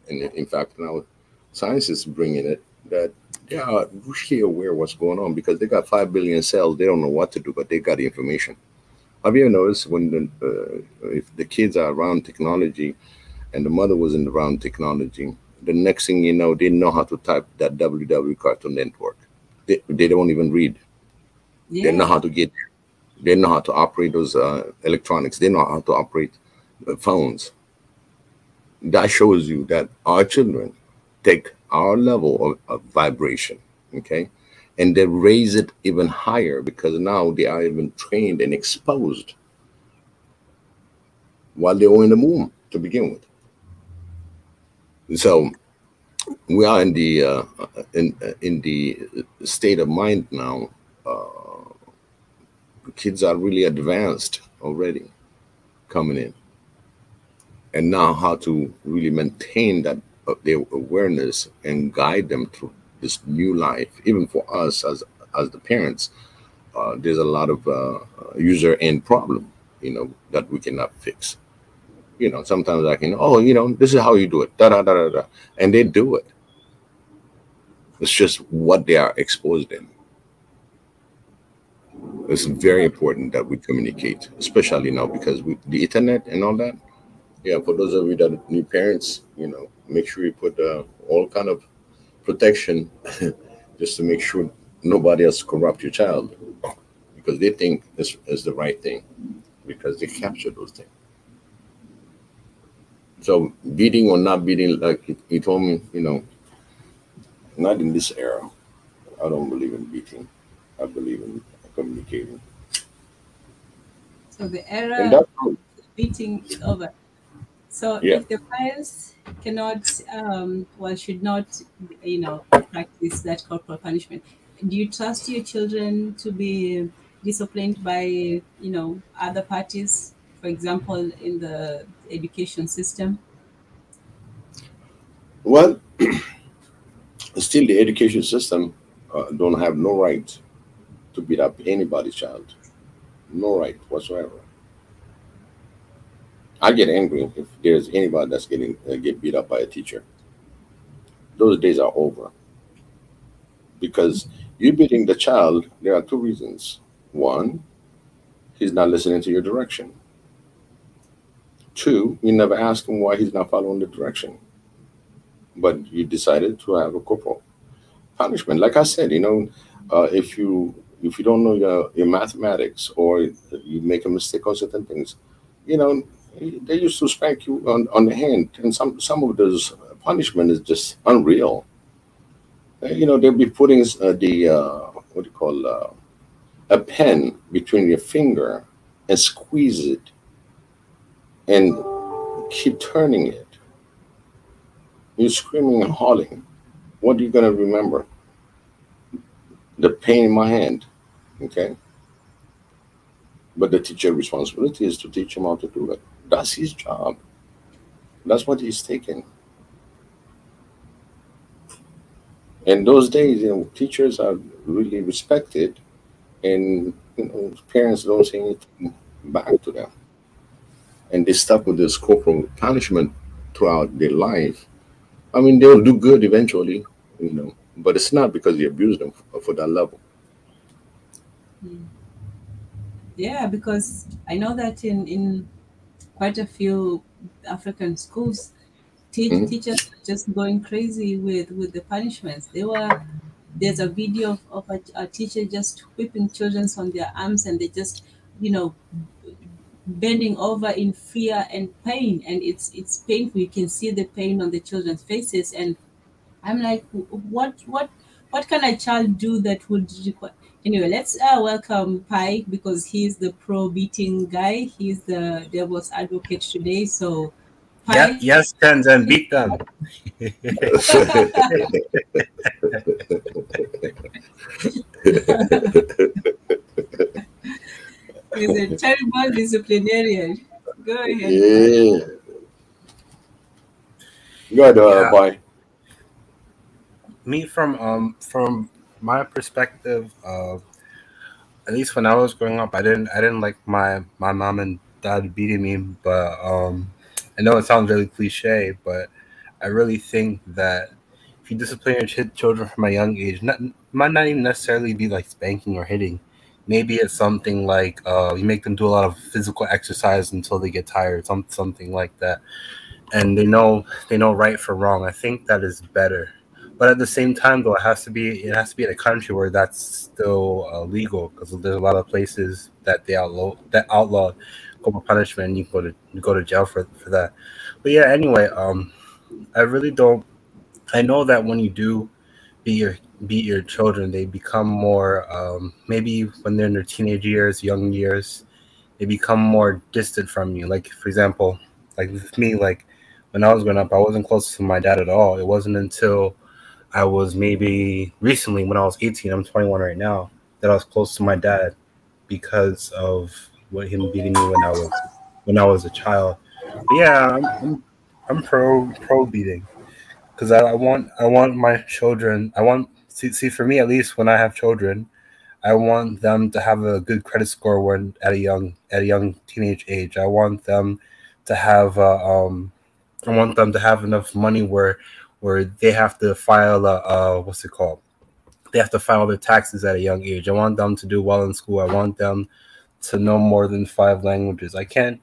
and in fact now scientists bringing it, that they are really aware what's going on because they got 5 billion cells. They don't know what to do, but they got the information. Have you ever noticed when if the kids are around technology and the mother wasn't around technology, the next thing you know, they know how to type that WW Cartoon Network. They don't even read. Yeah. They know how to get. They know how to operate those electronics. They know how to operate phones. That shows you that our children take our level of vibration, okay? And they raise it even higher because now they are even trained and exposed while they were in the womb to begin with. So we are in the state of mind now. Kids are really advanced already coming in, and now how to really maintain that their awareness and guide them through this new life. Even for us as the parents, there's a lot of user end problem, that we cannot fix. Sometimes I can, this is how you do it, da da da da da, and they do it. It's just what they are exposed in. It's very important that we communicate, especially now because with the internet and all that. Yeah, for those of you that are new parents, make sure you put all kind of protection just to make sure nobody else corrupt your child, because they think this is the right thing because they capture those things. So beating or not beating, like he told me, not in this era. I don't believe in beating. I believe in communicating. So the And era that's of beating is over. So Yeah. if the parents cannot, should not, practice that corporal punishment, do you trust your children to be disciplined by, other parties, for example, in the education system? Well, still the education system don't have no right to beat up anybody's child. No right whatsoever. I get angry if there's anybody that's get beat up by a teacher. Those days are over because you beating the child. There are two reasons. One, he's not listening to your direction. Two, you never ask him why he's not following the direction, but you decided to have a corporal punishment. Like I said, if you don't know your mathematics or you make a mistake on certain things, you know, they used to spank you on the hand, and some of those punishment is just unreal. They'll be putting the what do you call a pen between your finger and squeeze it and keep turning it. You're screaming and hollering. What are you gonna remember? The pain in my hand, okay? But the teacher responsibility is to teach him how to do it. That's his job. That's what he's taking. In those days, teachers are really respected, and parents don't say anything back to them, and they stuck with this corporal punishment throughout their life. I mean, they'll do good eventually, but it's not because you abuse them for that level. Yeah, because I know that in quite a few African schools, Mhm. teachers are just going crazy with the punishments. There's a video of a teacher just whipping children on their arms, and they just, bending over in fear and pain, and it's painful. You can see the pain on the children's faces, and I'm like, what can a child do that would require? Anyway, let's welcome Pi, because he's the pro beating guy. He's the devil's advocate today. So, Yeah, Pi, yes, Tens, and beat them. is a terrible disciplinarian. Go ahead, Pi. Yeah. Good, Yeah. boy. Me from my perspective, at least when I was growing up, I didn't like my mom and dad beating me, but I know it sounds really cliche, but I really think that if you discipline your children from a young age, might not even necessarily be like spanking or hitting. Maybe it's something like you make them do a lot of physical exercise until they get tired, something like that, and they know right from wrong. I think that is better. But at the same time, though, it has to be in a country where that's still legal, because there's a lot of places that they outlaw corporal punishment, and you go to jail for that. But yeah, anyway, I really don't I know that when you do beat your children, they become more maybe when they're in their teenage years, young years, they become more distant from you. Like for example, like with me, like when I was growing up, I wasn't close to my dad at all. It wasn't until I was maybe recently when I was 18, I'm 21 right now, that I was close to my dad because of what him beating me when I was a child. But yeah, I'm pro beating because I want my children. I want see for me at least when I have children, I want them to have a good credit score when at a young teenage age. I want them to have I want them to have enough money where they have to file what's it called? They have to file their taxes at a young age. I want them to do well in school. I want them to know more than 5 languages. I can't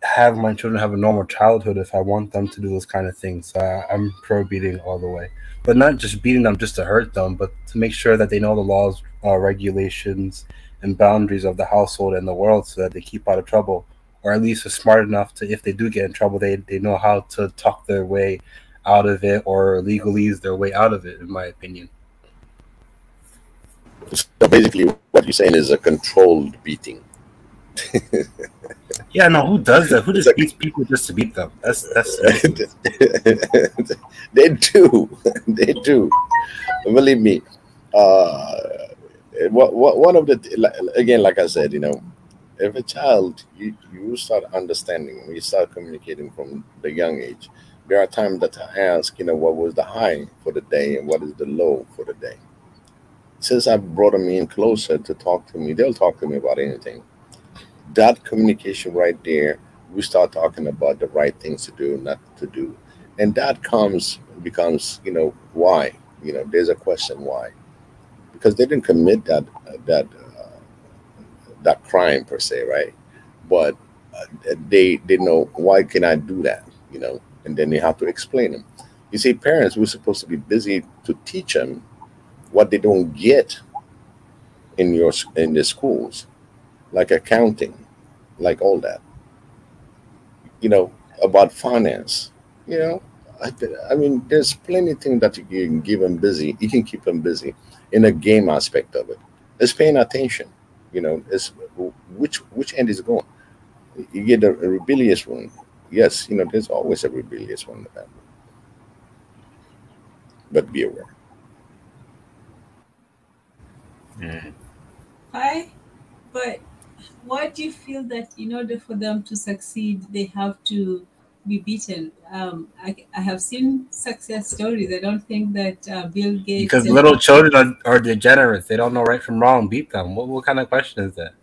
have my children have a normal childhood if I want them to do those kind of things. So I'm pro beating all the way, but not just beating them just to hurt them, but to make sure that they know the laws, regulations, and boundaries of the household and the world, so that they keep out of trouble, or at least are smart enough to, if they do get in trouble, they know how to talk their way out of it or legalese their way out of it. In my opinion. So basically, what you're saying is a controlled beating. Yeah, no, who does that? Who It's just like beats people just to beat them? That's they do, they do. Believe me. One of the again, like I said, if a child you start understanding, you start communicating from the young age. There are times that I ask, what was the high for the day and what is the low for the day. Since I brought them in closer to talk to me, they'll talk to me about anything. That communication right there, we start talking about the right things to do, not to do, and that comes becomes why. There's a question why, because they didn't commit that crime per se, right? But they know why can I do that, and then they have to explain them. You see, parents, we're supposed to be busy to teach them what they don't get in the schools, like accounting, like all that, you know, about finance. You know, I, I mean, there's plenty of things that you can give them busy. You can keep them busy in a game aspect of it. It's paying attention. It's which end is going. You get a rebellious one. Yes, there's always a rebellious one in the family, but be aware. Hi, but why do you feel that in order for them to succeed, they have to be beaten? I have seen success stories. I don't think that Bill Gates Because and little children are degenerates. They don't know right from wrong. Beat them. What kind of question is that?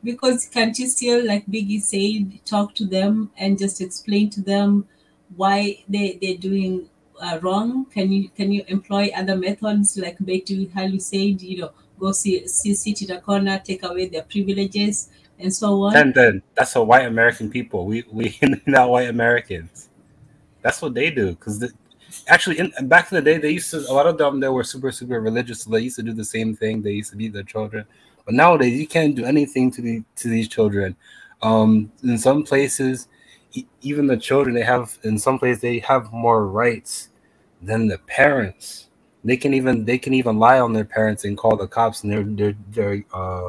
because can't you still, like Biggie said, talk to them and just explain to them why they're doing wrong? Can you employ other methods like Betty Halu said, go sit in a corner, take away their privileges and so on? Then that's what white American people. We not white Americans. That's what they do. Because actually, back in the day, they used to, a lot of them, they were super religious. So they used to do the same thing. They used to beat their children. But nowadays, you can't do anything to these children. In some places, even the children, in some places they have more rights than the parents. They can even lie on their parents and call the cops, and the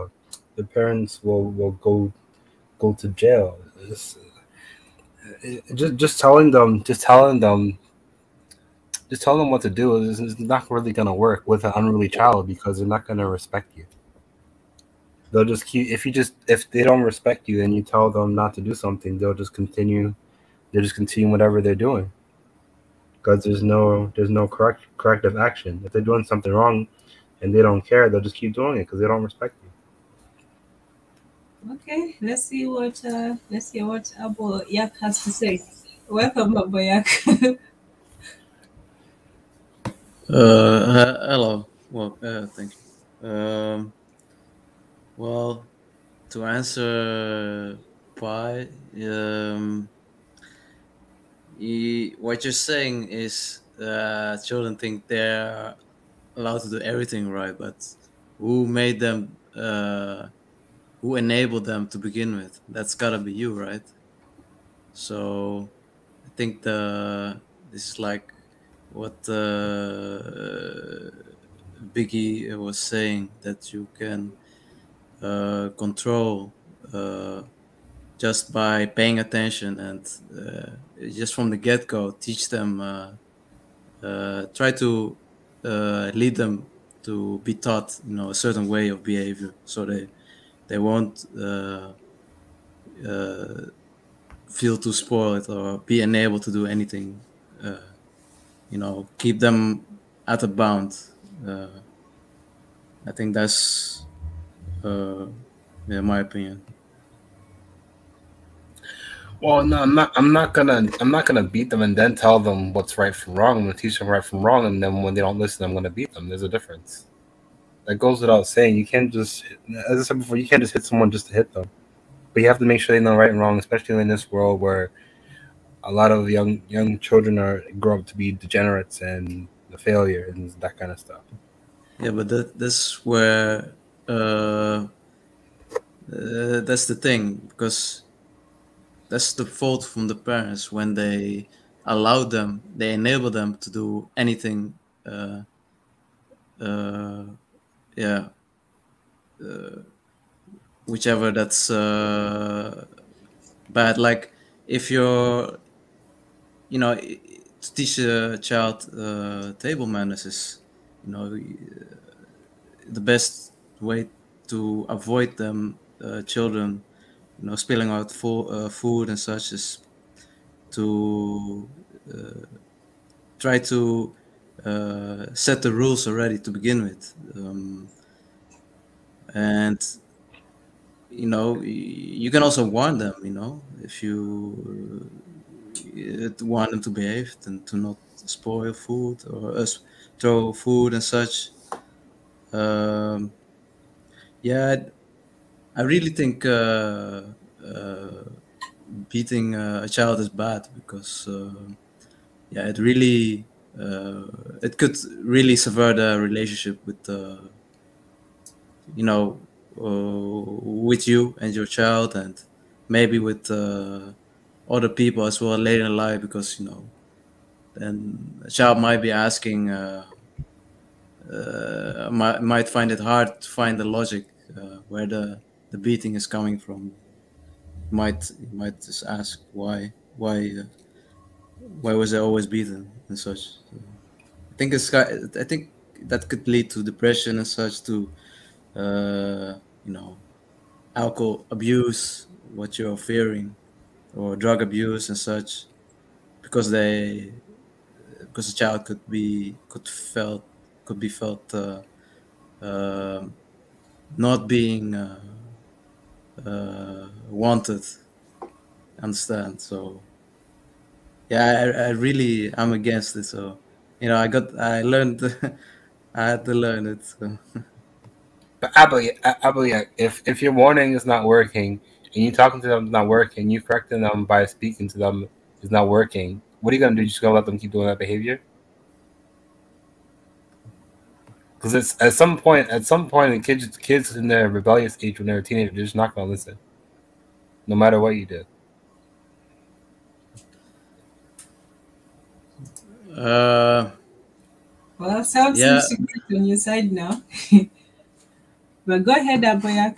parents will go to jail. Just telling them what to do is not really gonna work with an unruly child, because they're not gonna respect you. They'll just keep if they don't respect you and you tell them not to do something, they'll just continue whatever they're doing, because there's no corrective action. If they're doing something wrong and they don't care, they'll just keep doing it because they don't respect you. Okay, let's hear what Abu Yak has to say. Welcome, Abu Yak. Hello. Well, thank you. Well, to answer why, what you're saying is children think they're allowed to do everything right, but who made them? Who enabled them to begin with? That's gotta be you, right? So I think This is like what Biggie was saying, that you can control just by paying attention and just from the get-go teach them, try to lead them to be taught, a certain way of behavior, so they won't feel too spoiled or be unable to do anything. Keep them at a bound. I think that's my opinion. Well, no, I'm not gonna beat them and then tell them what's right from wrong. I'm gonna teach them right from wrong, and then when they don't listen, I'm gonna beat them. There's a difference. That goes without saying. You can't just, as I said before, you can't just hit someone just to hit them. But you have to make sure they know right and wrong, especially in this world where a lot of young children grow up to be degenerates and the failure and that kind of stuff. Yeah, but that's where that's the thing, because that's the fault from the parents when they allow them, they enable them to do anything. Whichever that's bad. Like if you're, to teach a child table manners is, the best way to avoid them children, spilling out food and such, is to try to set the rules already to begin with, and you can also warn them, if you want them to behave and to not spoil food or throw food and such. I really think beating a child is bad, because it really it could really sever the relationship with with you and your child, and maybe with other people as well later in life, because then a child might be asking, might find it hard to find the logic where the beating is coming from. Might just ask why was I always beaten and such. So I think that could lead to depression and such, to alcohol abuse, what you're fearing, or drug abuse and such, because the child could be felt not being wanted. Understand? So I really am against it. So I learned I had to learn it. So. But Abu, if your warning is not working and you talking to them is not working, you correcting them by speaking to them is not working, what are you gonna do? Just gonna let them keep doing that behavior? Because it's at some point, the kids in their rebellious age, when they're a teenager, they're just not gonna listen, no matter what you do. Well, sounds seems to be on your side now. But go ahead, Aboyak.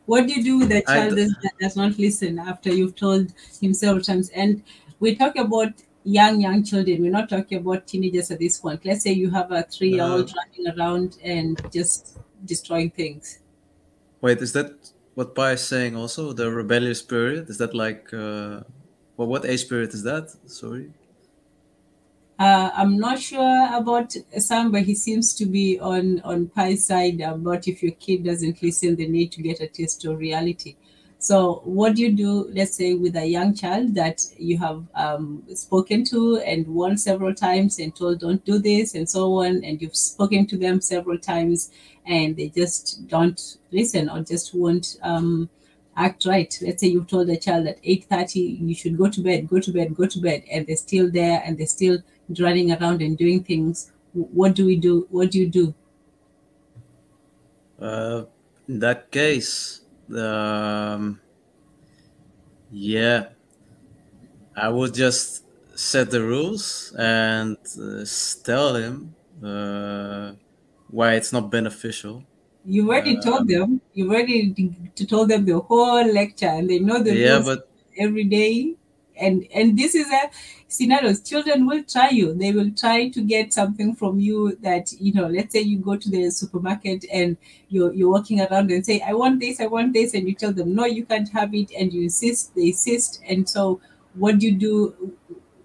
What do you do with a child that does not listen after you've told him several times? And we talk about young children. We're not talking about teenagers at this point. Let's say you have a 3-year-old running around and just destroying things. Wait, is that what Pai is saying also? The rebellious period? Is that like, what age period is that? Sorry. I'm not sure about Sam, but he seems to be on Pai's side about if your kid doesn't listen, they need to get a taste of reality. So what do you do, let's say, with a young child that you have spoken to and warned several times and told don't do this and so on, and you've spoken to them several times and they just don't listen or just won't act right? Let's say you've told a child at 8:30 you should go to bed, and they're still there and they're still running around and doing things. What do we do? What do you do? In that case, I would just set the rules and tell him why it's not beneficial. You already told them. You already told them the whole lecture, and they know the rules but every day. And this is a scenarios. Children will try you. They will try to get something from you that, you know, let's say you go to the supermarket and you're walking around and say, I want this, and you tell them, no, you can't have it, and you insist, they insist. And so what do you do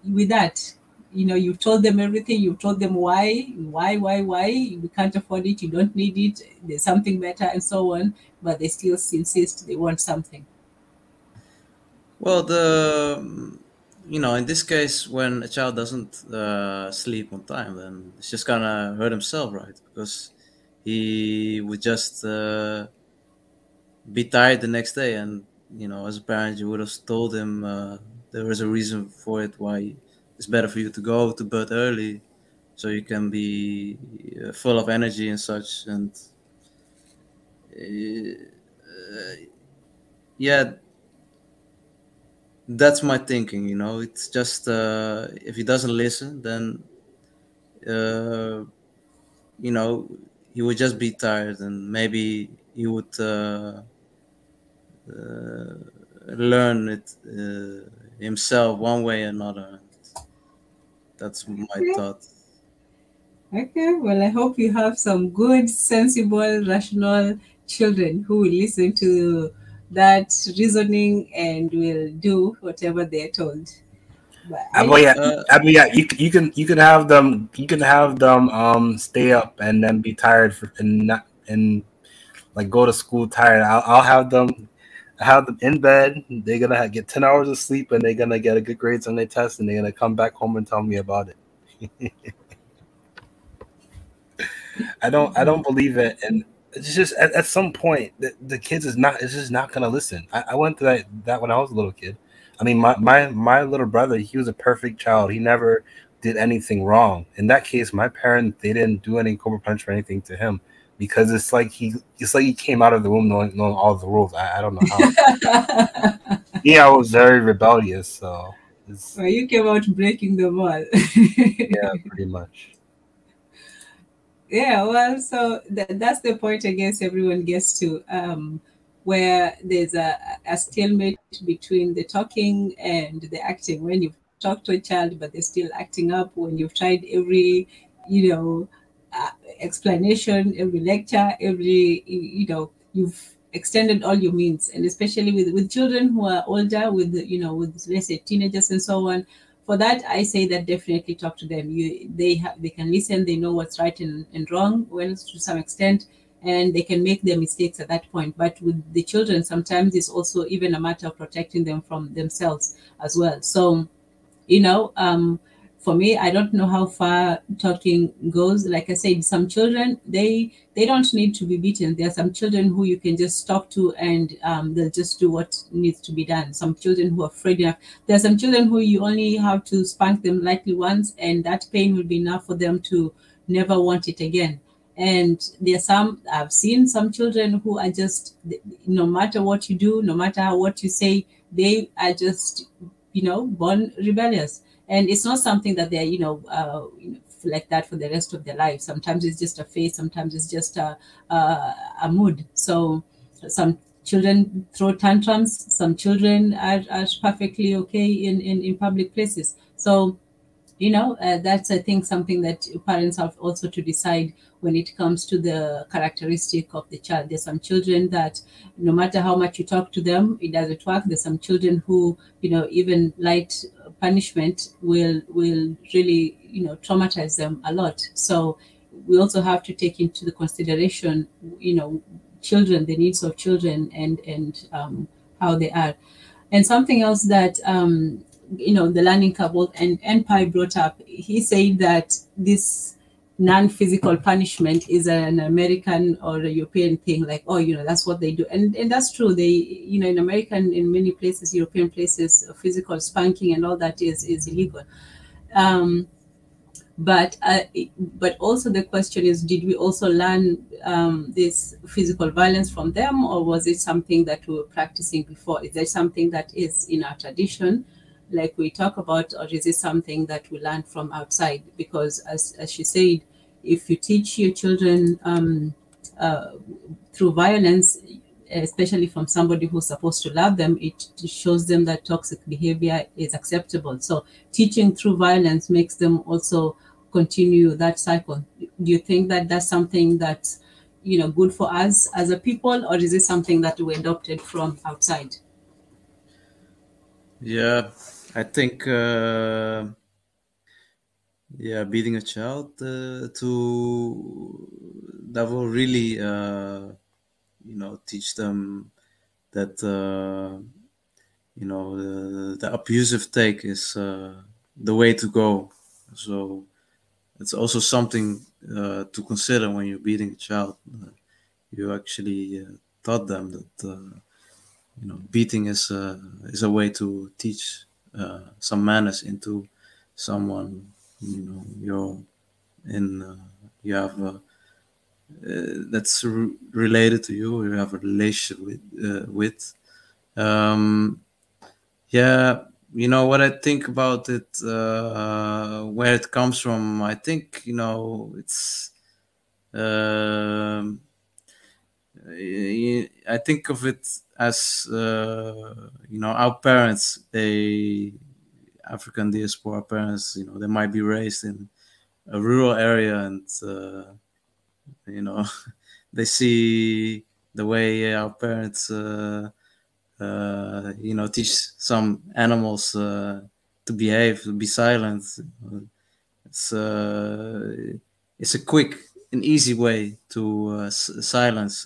with that? You know, you've told them everything, you've told them why, you can't afford it, you don't need it, there's something better, and so on, but they still insist they want something. Well, in this case, when a child doesn't sleep on time, then it's just gonna hurt himself, right? Because he would just be tired the next day, and as a parent, you would have told him there is a reason for it, why it's better for you to go to bed early, so you can be full of energy and such. And yeah, that's my thinking. It's just if he doesn't listen, then he would just be tired, and maybe he would learn it himself one way or another. That's my thought. Okay, well, I hope you have some good, sensible, rational children who will listen to that reasoning and will do whatever they're told. You can have them. You can have them stay up and then be tired and like go to school tired. I'll have them in bed. They're gonna get 10 hours of sleep, and they're gonna get a good grades on their test, and they're gonna come back home and tell me about it. I don't believe it, and it's just at some point the kids is just not gonna listen. I went through that when I was a little kid. I mean, my little brother, he was a perfect child. He never did anything wrong. In that case, my parents, they didn't do any corporal punishment or anything to him, because it's like he came out of the womb knowing all the rules. I don't know how. Yeah, I was very rebellious, so. Well, you came out breaking them all. Yeah, pretty much. Yeah, well, so that's the point I guess everyone gets to, where there's a stalemate between the talking and the acting. When you've talked to a child, but they're still acting up, when you've tried every, explanation, every lecture, every, you've extended all your means. And especially with children who are older, with let's say teenagers and so on, for that, I say that definitely talk to them. They can listen, they know what's right and wrong, well, to some extent, and they can make their mistakes at that point. But with the children, sometimes it's also even a matter of protecting them from themselves as well. So, for me, I don't know how far talking goes. Like I said, some children, they don't need to be beaten. There are some children who you can just talk to and they'll just do what needs to be done. Some children who are afraid enough. There are some children who you only have to spank them lightly once, and that pain will be enough for them to never want it again. And I've seen some children who are just, no matter what you do, no matter what you say, they are just, born rebellious. And it's not something that they're, like that for the rest of their life. Sometimes it's just a phase. Sometimes it's just a mood. So some children throw tantrums. Some children are perfectly okay in public places. So, that's, I think, something that parents have also to decide when it comes to the characteristic of the child. There's some children that no matter how much you talk to them, it doesn't work. There's some children who, even light punishment will really, traumatize them a lot. So we also have to take into the consideration, children, the needs of children and how they are. And something else that, the learning curve, and Pi brought up, he said that this non-physical punishment is an American or a European thing, like, that's what they do. And that's true. They, in America, in many places, European places, physical spanking and all that is illegal. But also the question is, did we also learn this physical violence from them, or was it something that we were practicing before? Is there something that is in our tradition like we talk about, or is it something that we learn from outside? Because as she said, if you teach your children through violence, especially from somebody who's supposed to love them, it shows them that toxic behavior is acceptable. So teaching through violence makes them also continue that cycle. Do you think that that's something that's, you know, good for us as a people, or is it something that we adopted from outside? Yeah, I think yeah, beating a child that will really you know, teach them that you know, the abusive take is the way to go. So it's also something to consider when you're beating a child. You actually taught them that you know, beating is a way to teach some manners into someone. You know, you're in you have that's related to you. You have a relationship with. Yeah, you know what I think about it, where it comes from. I think, you know, it's. I think of it as you know, our parents, they African diaspora parents, you know, they might be raised in a rural area, and you know, they see the way our parents you know, teach some animals to behave, to be silent. It's it's a quick and easy way to silence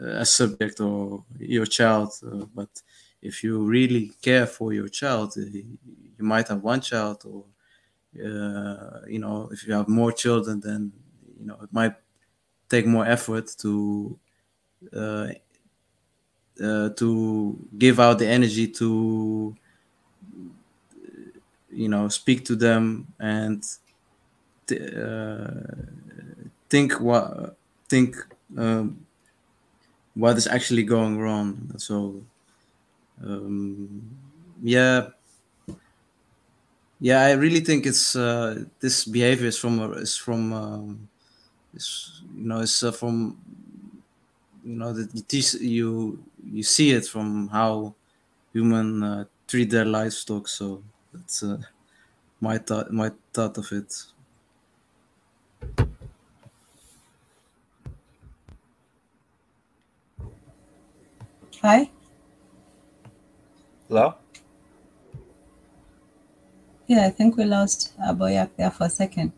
a subject or your child. But if you really care for your child, you might have one child, or you know, if you have more children, then you know, it might take more effort to give out the energy to, you know, speak to them and think what is actually going wrong. So yeah, I really think it's this behavior is from you know, it's from, you know, that you see it from how human treat their livestock. So that's my thought of it. Hi. Hello? Yeah, I think we lost Aboyak there for a second.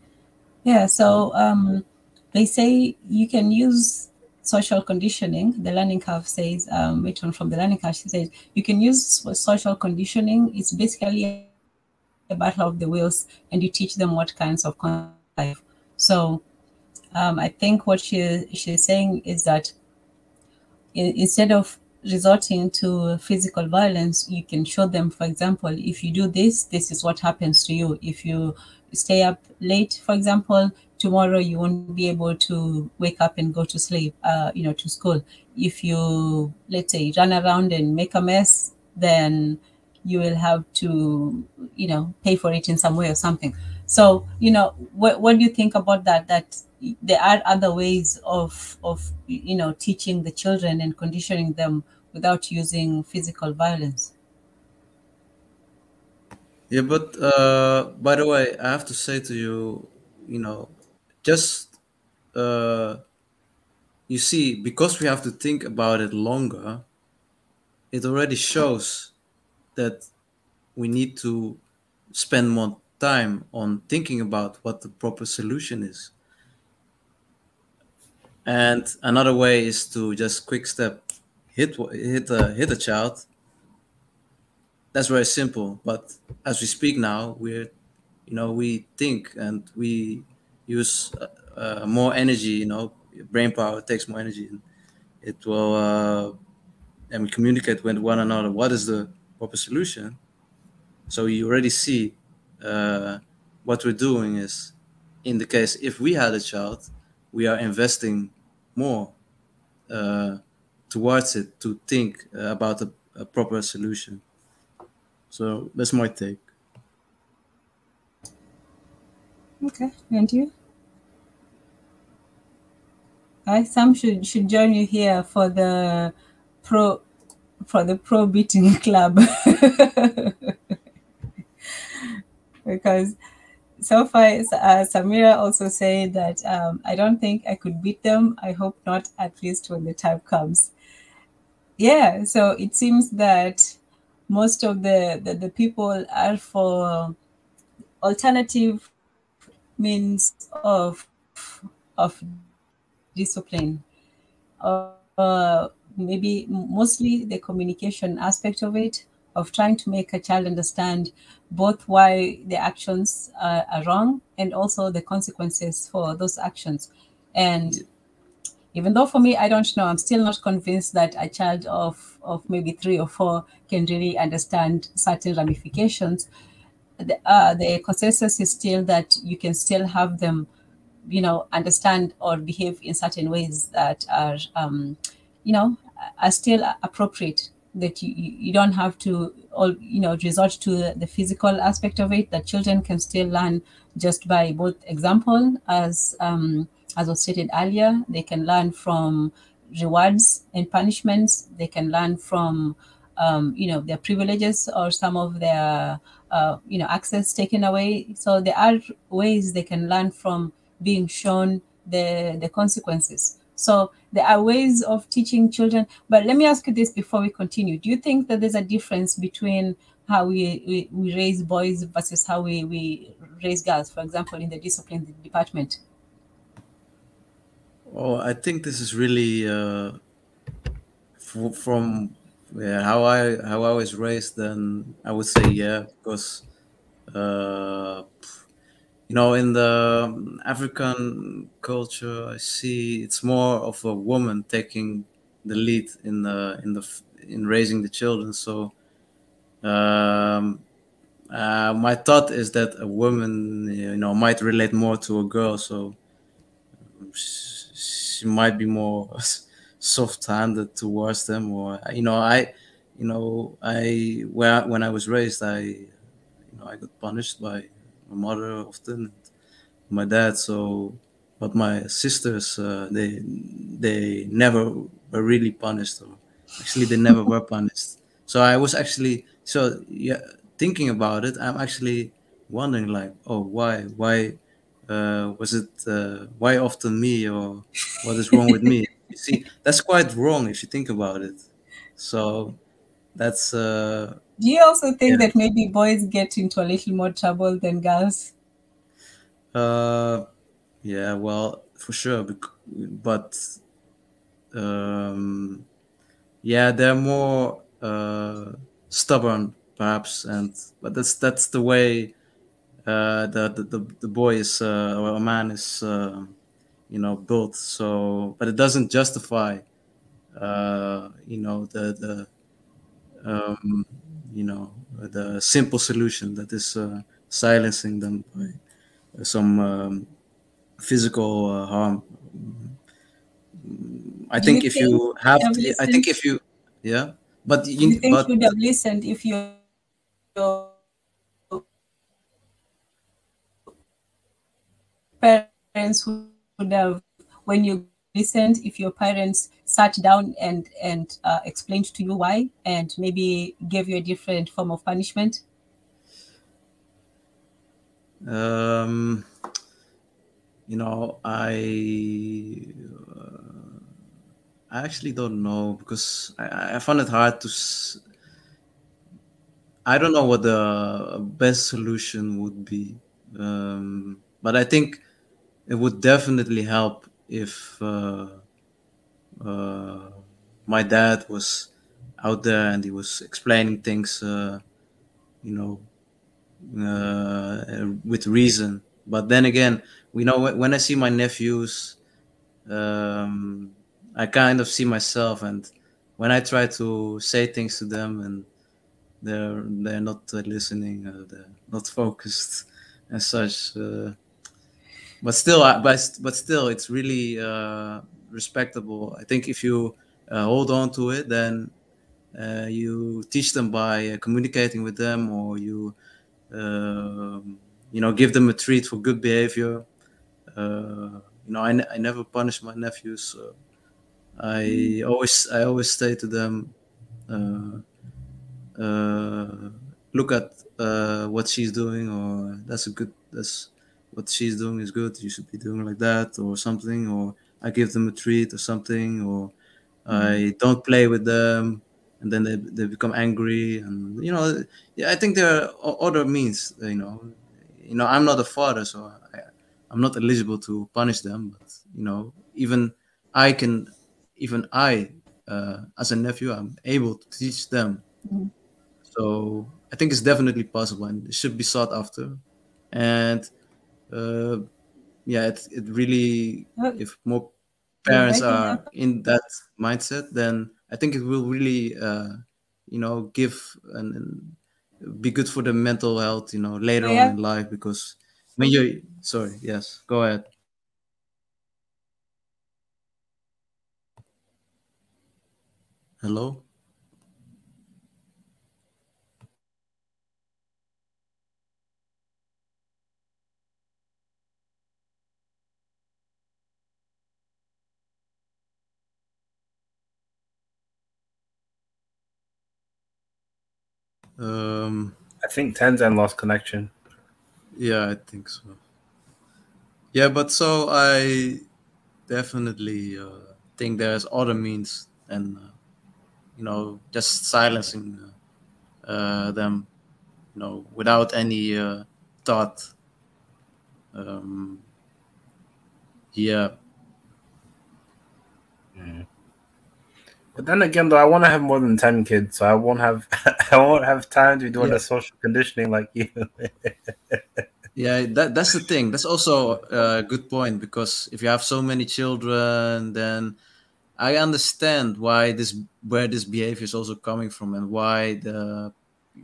Yeah, so they say you can use social conditioning. The learning curve says, Mitton from the learning curve, she says, you can use social conditioning. It's basically a battle of the wills, and you teach them what kinds of life. So I think what she's saying is that instead of resorting to physical violence, you can show them, for example, if you do this, this is what happens to you. If you stay up late, for example, tomorrow you won't be able to wake up and go to sleep, you know, to school. If you, let's say, run around and make a mess, then you will have to, you know, pay for it in some way or something. So, you know, what do you think about that? That there are other ways of you know, teaching the children and conditioning them without using physical violence. Yeah, but by the way, I have to say to you, you know, just you see, because we have to think about it longer, it already shows that we need to spend more time on thinking about what the proper solution is. And another way is to just quick step hit a child. That's very simple. But as we speak now, we're, you know, we think and we use more energy. You know, brain power takes more energy. It will, and we communicate with one another. What is the proper solution? So you already see what we're doing is, in the case if we had a child, we are investing more towards it to think about a proper solution. So that's my take. Okay, and you? Sam should join you here for the pro beating club. Because so far, Samira also said that I don't think I could beat them. I hope not, at least when the time comes. Yeah, so it seems that most of the people are for alternative means of discipline. Maybe mostly the communication aspect of it, of trying to make a child understand both why the actions are wrong and also the consequences for those actions. And even though for me, I don't know, I'm still not convinced that a child of maybe 3 or 4 can really understand certain ramifications. The consensus is still that you can still have them, understand or behave in certain ways that are, are still appropriate. That you don't have to resort to the physical aspect of it. That children can still learn just by both example, as was stated earlier. They can learn from rewards and punishments. They can learn from their privileges or some of their access taken away. So there are ways they can learn from being shown the consequences. So there are ways of teaching children. But let me ask you this before we continue. Do you think that there's a difference between how we raise boys versus how we raise girls, for example, in the discipline department? Oh, I think this is really from how I was raised. Then I would say because in the African culture, I see it's more of a woman taking the lead in raising the children. So my thought is that a woman, might relate more to a girl. So she might be more soft-handed towards them, or when I was raised, I got punished by my mother often, my dad. So, but my sisters, they never were really punished, or actually they never were punished. So I was actually thinking about it. I'm actually wondering, like, oh, why was it why often me, or what is wrong with me? You see, that's quite wrong if you think about it. So that's do you also think that maybe boys get into a little more trouble than girls? Yeah, well, for sure, but they're more stubborn perhaps, but that's the way the boy is, or a man is built. So, but it doesn't justify the simple solution that is silencing them by some physical harm. I think if you have, I think if you, but you think you would have listened if your parents would have, when you listened, if your parents sat down and explained to you why, and maybe gave you a different form of punishment? I actually don't know, because I find it hard to. I don't know what the best solution would be, but I think it would definitely help if my dad was out there and he was explaining things, with reason. But then again, when I see my nephews, I kind of see myself, and when I try to say things to them, and they're not listening, they're not focused and such. But still, it's really respectable. I think if you hold on to it, then you teach them by communicating with them, or you give them a treat for good behavior. I never punish my nephews. So I always say to them, look at what she's doing, or that's what she's doing is good. You should be doing like that, or something. Or I give them a treat or something, or I don't play with them, and then they become angry. And I think there are other means. I'm not a father, so I'm not eligible to punish them. But even I, as a nephew, I'm able to teach them. So I think it's definitely possible, and it should be sought after. And it really, if more parents are in that mindset, then I think it will really give and be good for the mental health later on in life. Because when you're yes, go ahead. Hello. I think Tenzan lost connection. Yeah, I think so. Yeah, but so I definitely think there's other means than just silencing them, without any thought. Yeah. But then again, though, I want to have more than 10 kids, so I won't have time to be doing the social conditioning like you. Yeah, that's the thing. That's also a good point, because if you have so many children, then I understand where this behavior is also coming from, and why the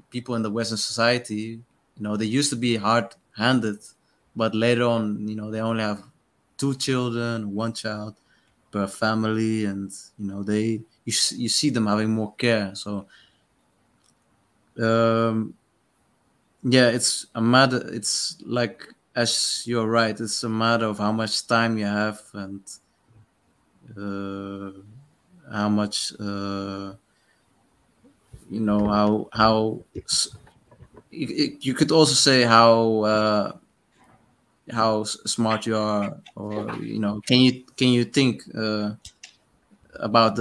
people in the Western society, they used to be hard-handed, but later on, they only have 2 children, 1 child per family, and you see them having more care. So it's a matter. It's like, as you're right, it's a matter of how much time you have, and how much how you could also say how smart you are, or can you think about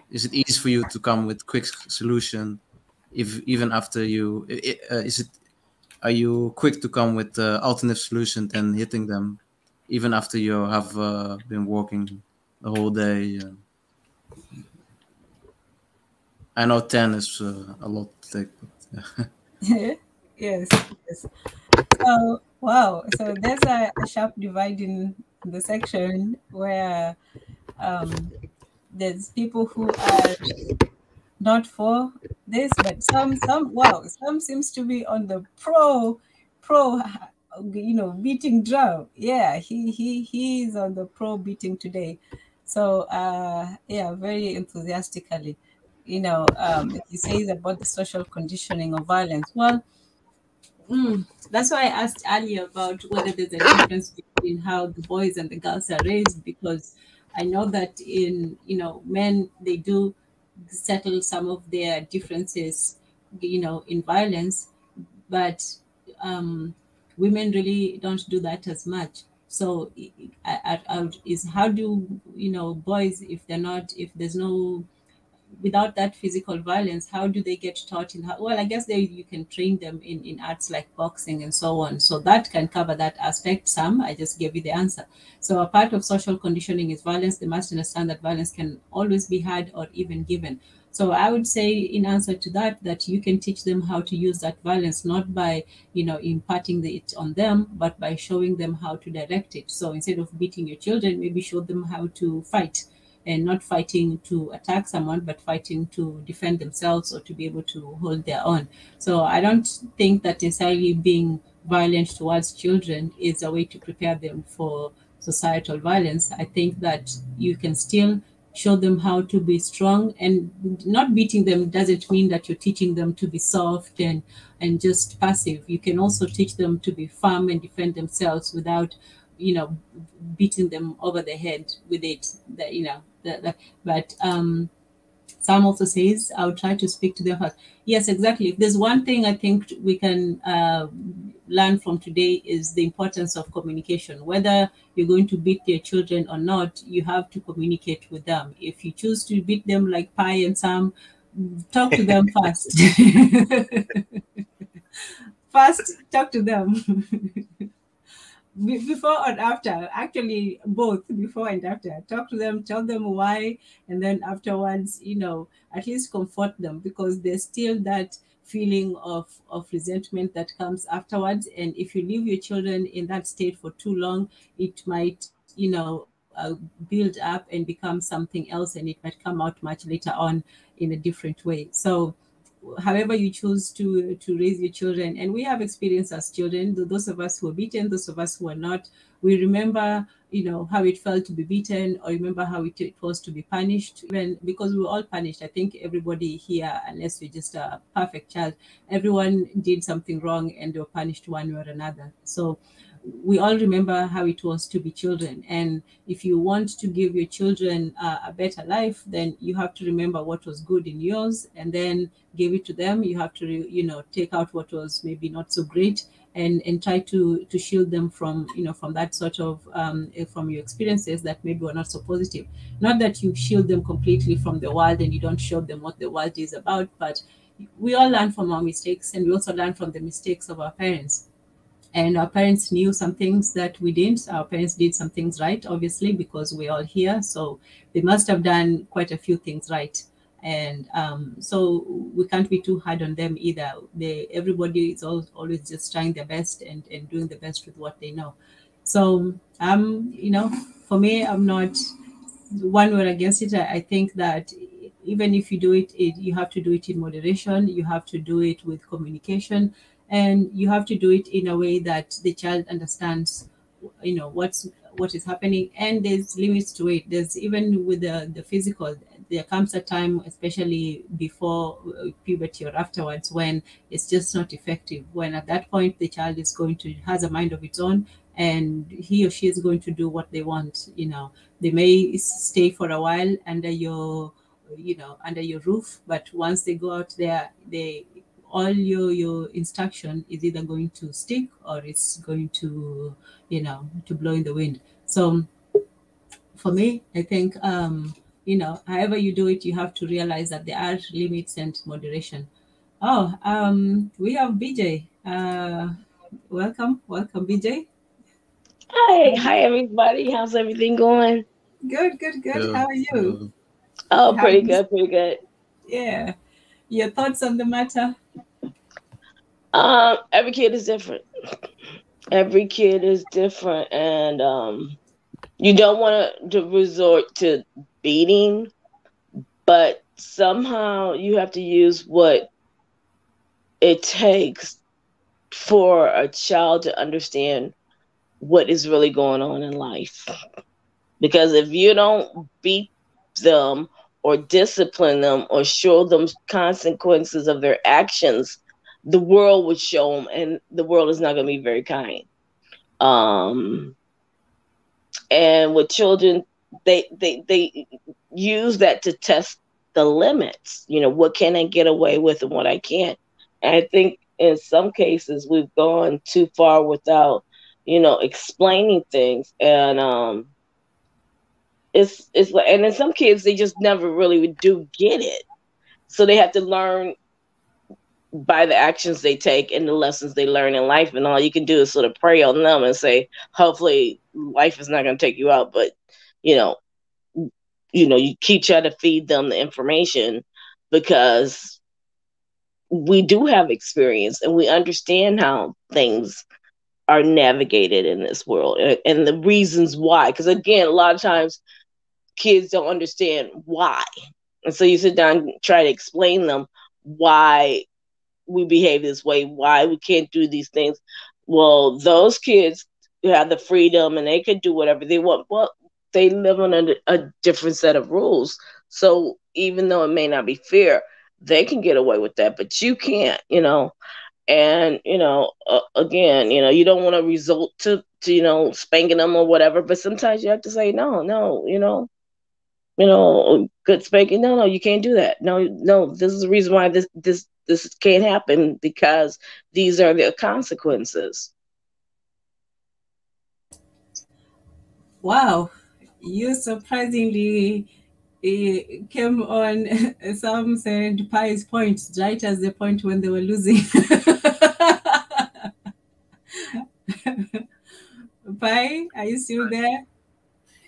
is it easy for you to come with quick solution, if even after you are you quick to come with alternative solution than hitting them, even after you have been working the whole day? I know 10 is a lot to take, but Yes. So wow, so there's a sharp divide in the section where there's people who are not for this, but some seems to be on the pro beating drum. Yeah, he is on the pro beating today. So very enthusiastically, he says about the social conditioning of violence. Well, that's why I asked earlier about whether there's a difference between how the boys and the girls are raised, because I know that in men, they do settle some of their differences in violence, but women really don't do that as much. So is how do boys, if there's no, without that physical violence, how do they get taught well, I guess you can train them in arts like boxing and so on, so that can cover that aspect. Some, I just gave you the answer. So a part of social conditioning is violence. They must understand that violence can always be had or even given. So I would say, in answer to that you can teach them how to use that violence, not by imparting it on them, but by showing them how to direct it. So instead of beating your children, maybe show them how to fight, and not fighting to attack someone, but fighting to defend themselves or to be able to hold their own. So I don't think that necessarily being violent towards children is a way to prepare them for societal violence. I think that you can still show them how to be strong. And not beating them doesn't mean that you're teaching them to be soft and just passive. You can also teach them to be firm and defend themselves without, beating them over the head with it. But Sam also says, I'll try to speak to them first. Yes, exactly. If there's one thing I think we can learn from today is the importance of communication. Whether you're going to beat your children or not, you have to communicate with them. If you choose to beat them like Pi and Sam, talk to them first. First, talk to them. Before and after, actually both, before and after. Talk to them, tell them why, and then afterwards, at least comfort them, because there's still that feeling of resentment that comes afterwards. And if you leave your children in that state for too long, it might, build up and become something else, and it might come out much later on in a different way. So however you choose to raise your children, and we have experience as children, those of us who were beaten, those of us who are not, we remember how it felt to be beaten, or remember how it was to be punished, even because we were all punished. I think everybody here, unless you're just a perfect child, everyone did something wrong and they were punished one way or another. So we all remember how it was to be children. And if you want to give your children a better life, then you have to remember what was good in yours and then give it to them. You have to, take out what was maybe not so great, and try to shield them from, from that sort of, from your experiences that maybe were not so positive. Not that you shield them completely from the world and you don't show them what the world is about, but we all learn from our mistakes, and we also learn from the mistakes of our parents. And our parents knew some things that we didn't. Our parents did some things right, obviously, because we're all here. So they must have done quite a few things right. And so we can't be too hard on them either. Everybody is always just trying their best and doing the best with what they know. So, for me, I'm not one word against it. I think that even if you do it, you have to do it in moderation. You have to do it with communication. And you have to do it in a way that the child understands, what is happening. And there's limits to it. There's even with the physical, there comes a time, especially before puberty or afterwards, when it's just not effective. When at that point the child has a mind of its own, and he or she is going to do what they want. They may stay for a while under your roof, but once they go out there, all your instruction is either going to stick or it's going to blow in the wind. So for me, I think however you do it, you have to realize that there are limits and moderation. We have BJ. Welcome BJ. Hi everybody. How's everything going? Good. How are you? Oh, pretty good. Yeah. Your thoughts on the matter? Every kid is different. Every kid is different, and you don't want to resort to beating, but somehow you have to use what it takes for a child to understand what is really going on in life. Because if you don't beat them or discipline them or show them consequences of their actions, the world would show them, and the world is not going to be very kind. And with children, they use that to test the limits. What can I get away with and what I can't. And I think in some cases we've gone too far without, explaining things. And it's like, and in some kids they just never really do get it, so they have to learn by the actions they take and the lessons they learn in life. And all you can do is sort of pray on them and say, hopefully life is not going to take you out, but you keep trying to feed them the information, because we do have experience and we understand how things are navigated in this world and the reasons why. Because again, a lot of times kids don't understand why. And so you sit down and try to explain them why we behave this way, why we can't do these things. Well, those kids have the freedom and they can do whatever they want. Well, they live on a different set of rules. So even though it may not be fair, they can get away with that, but you can't, And again, you don't want to resort to spanking them or whatever. But sometimes you have to say no, no, good spanking. No, no, you can't do that. No, no, this is the reason why this can't happen, because these are the consequences. Wow, you surprisingly came on. Some said Pi's point right as the point when they were losing. Pi, are you still there?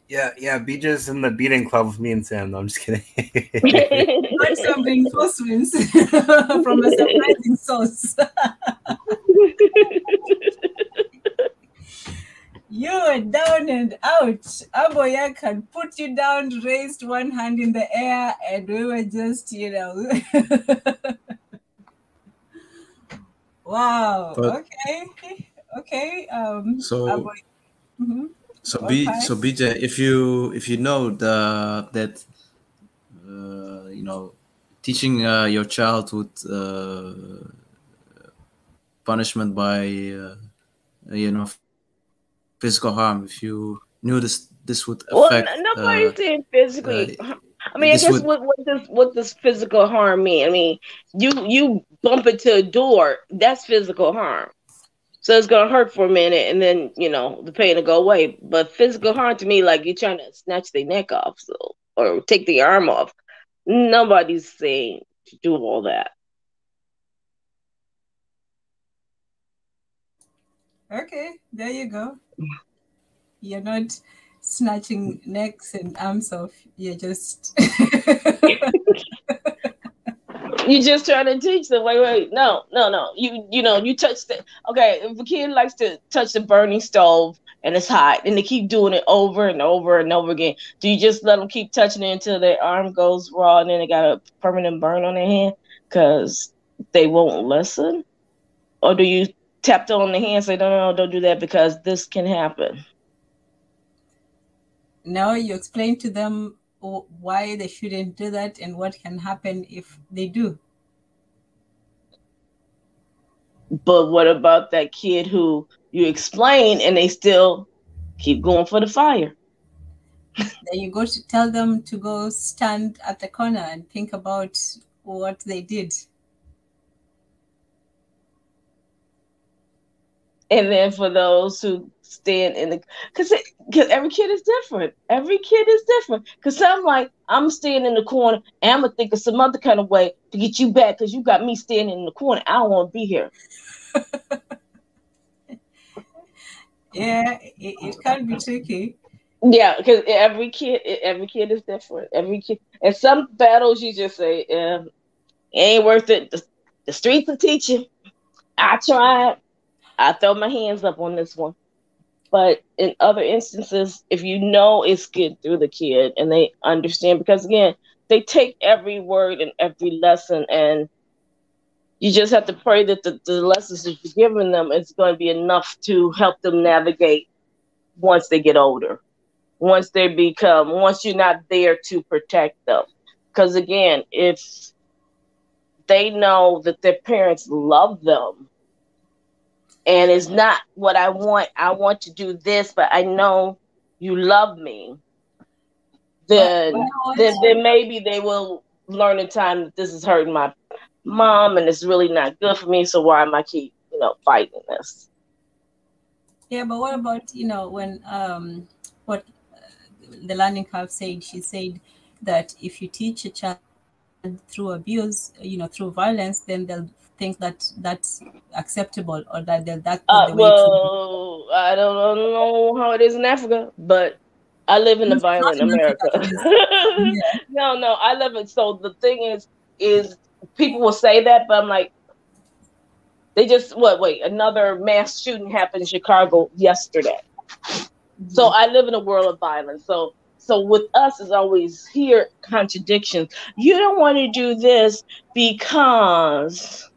Yeah, BJ's in the beating club with me and Sam. No, I'm just kidding. Got some reinforcements from a surprising source. You are down and out. Aboya can put you down, raised one hand in the air, and we were just, Wow. But- Okay. So, Aboya. Mhm. so Okay. BJ, if you know that teaching your child with punishment by physical harm, if you knew this would affect. Well, nobody's saying physically. I mean, I this guess would- what does physical harm mean? I mean, you bump into a door, that's physical harm. So it's gonna hurt for a minute, and then the pain will go away. But physical harm to me, like you're trying to snatch their neck off, or take the arm off. Nobody's saying to do all that. Okay, there you go. You're not snatching necks and arms off. You're just You're just trying to teach them. Wait, no. You touch the if a kid likes to touch the burning stove and it's hot, and they keep doing it over and over and over again, do you just let them keep touching it until their arm goes raw and then they got a permanent burn on their hand because they won't listen? Or do you tap them on the hand and say, no, don't do that because this can happen? now you explain to them why they shouldn't do that and what can happen if they do. But what about that kid who you explain and they still keep going for the fire? Then you go to tell them to go stand at the corner and think about what they did. And then for those who stand in the, because every kid is different. Every kid is different. Because some I'm staying in the corner and I'm going to think of some other kind of way to get you back because you got me standing in the corner. I don't want to be here. Yeah, it can be tricky. Yeah, because every kid is different. Every kid. And some battles you just say, it ain't worth it. The streets will teach you. I tried. I throw my hands up on this one. But in other instances, if you know it's getting through the kid and they understand, because again, they take every word and every lesson, and you just have to pray that the lessons that you're giving them is going to be enough to help them navigate once they get older, once you're not there to protect them. Because again, if they know that their parents love them, and it's not what I want to do this, but I know you love me, then maybe they will learn in time that this is hurting my mom and it's really not good for me. So why am I keep, fighting this? Yeah, but what about, when what the learning curve said? She said that if you teach a child through abuse, through violence, then they'll think that that's acceptable, or that that's the way to. I don't know how it is in Africa, but I live in a violent America. Yeah. No, I live in. So the thing is people will say that, but I'm like, they just another mass shooting happened in Chicago yesterday. Mm-hmm. So I live in a world of violence. So with us is always here contradictions. You don't want to do this because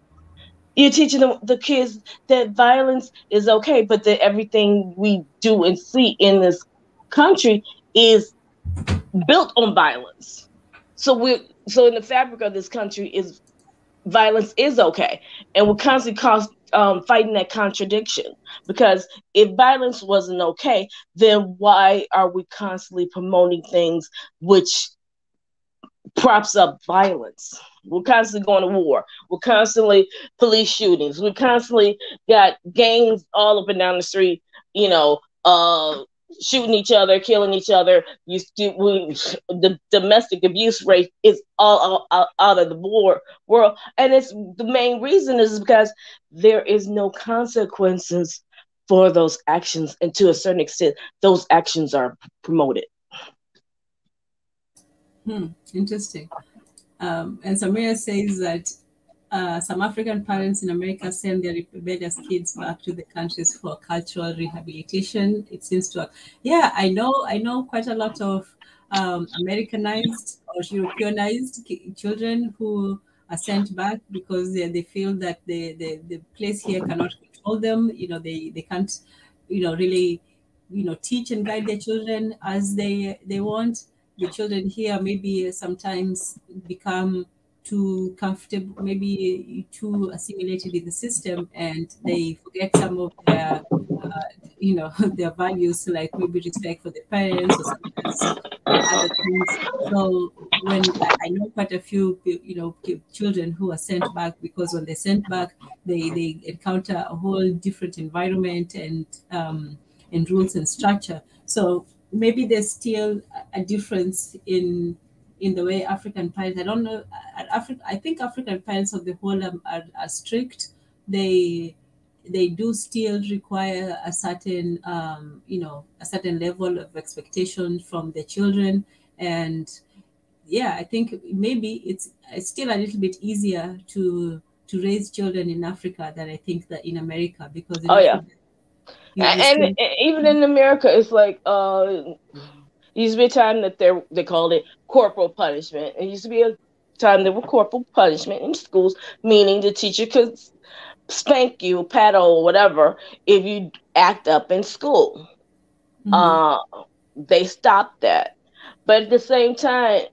you're teaching the kids that violence is okay, but that everything we do and see in this country is built on violence. So in the fabric of this country is violence is okay, and we're constantly fighting that contradiction, because if violence wasn't okay, then why are we constantly promoting things which props up violence? We're constantly going to war. We're constantly police shootings. We constantly got gangs all up and down the street, shooting each other, killing each other. The domestic abuse rate is all out of the world. And it's the main reason is because there is no consequences for those actions. And to a certain extent, those actions are promoted. Interesting. And Samira says that some African parents in America send their rebellious kids back to the countries for cultural rehabilitation. It seems to, I know quite a lot of Americanized or Europeanized children who are sent back because they feel that the place here cannot control them. They can't, really, teach and guide their children as they want. The children here maybe sometimes become too comfortable, maybe too assimilated in the system, and they forget some of their, their values, like maybe respect for the parents or sometimes other things. So when I know quite a few, children who are sent back, because when they're sent back, they encounter a whole different environment and rules and structure. So maybe there's still a difference in the way African parents, I don't know, I think African parents of the whole are strict. They do still require a certain, a certain level of expectation from the children. And I think maybe it's still a little bit easier to raise children in Africa than I think that in America, because in Africa, and even in America, it's like used to be a time that they called it corporal punishment. It used to be a time there was corporal punishment in schools, meaning the teacher could spank you, paddle, or whatever if you act up in school. They stopped that, but at the same time,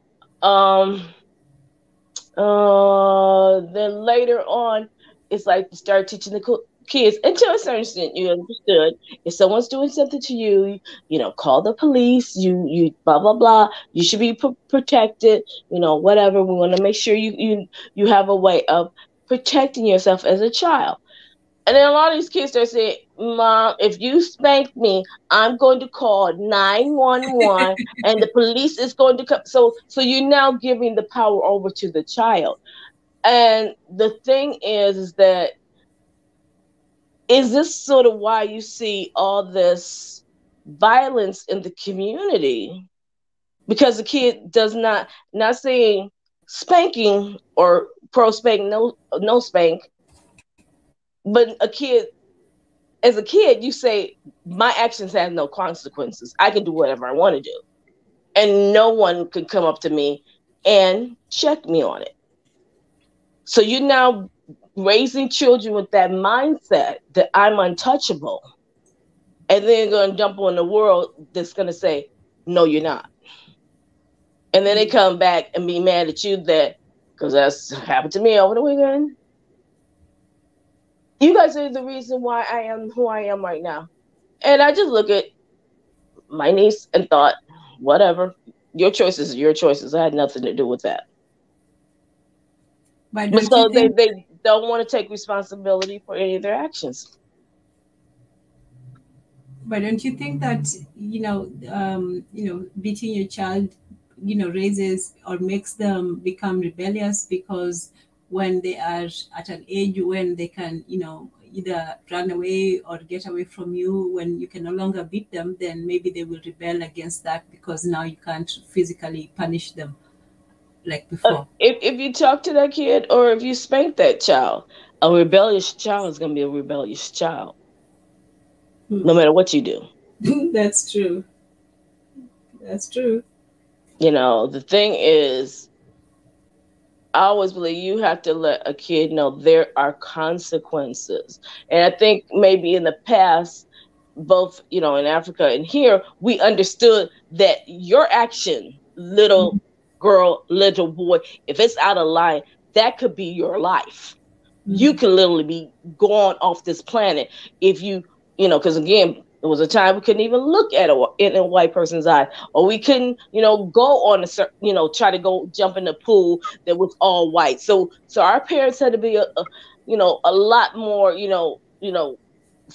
then later on, it's like you start teaching the kids, and to a certain extent, you understood if someone's doing something to you, call the police. You blah blah blah. You should be protected. Whatever. We want to make sure you have a way of protecting yourself as a child. And then a lot of these kids start saying, "Mom, if you spank me, I'm going to call 911, and the police is going to come." So you're now giving the power over to the child. And the thing is that. Is this sort of why you see all this violence in the community? Because the kid does not saying spanking or pro spank, no spank, but as a kid, you say my actions have no consequences. I can do whatever I want to do, and no one can come up to me and check me on it. So you now raising children with that mindset that I'm untouchable, and then going to dump on the world that's going to say, no, you're not. And then they come back and be mad at you because that's happened to me over the weekend. You guys are the reason why I am who I am right now. And I just look at my niece and thought, whatever, your choices are your choices. I had nothing to do with that. But so they don't want to take responsibility for any of their actions. But don't you think that beating your child, raises or makes them become rebellious? Because when they are at an age when they can, either run away or get away from you, when you can no longer beat them, then maybe they will rebel against that because now you can't physically punish them like before. If you talk to that kid or if you spank that child, a rebellious child is going to be a rebellious child, no matter what you do. That's true. That's true. The thing is, I always believe you have to let a kid know there are consequences. And I think maybe in the past, both, in Africa and here, we understood that your action, little girl, little boy, if it's out of line, that could be your life. You can literally be gone off this planet if you, because again, there was a time we couldn't even look at in a white person's eye, or we couldn't, go on try to go jump in the pool that was all white. So our parents had to be a lot more,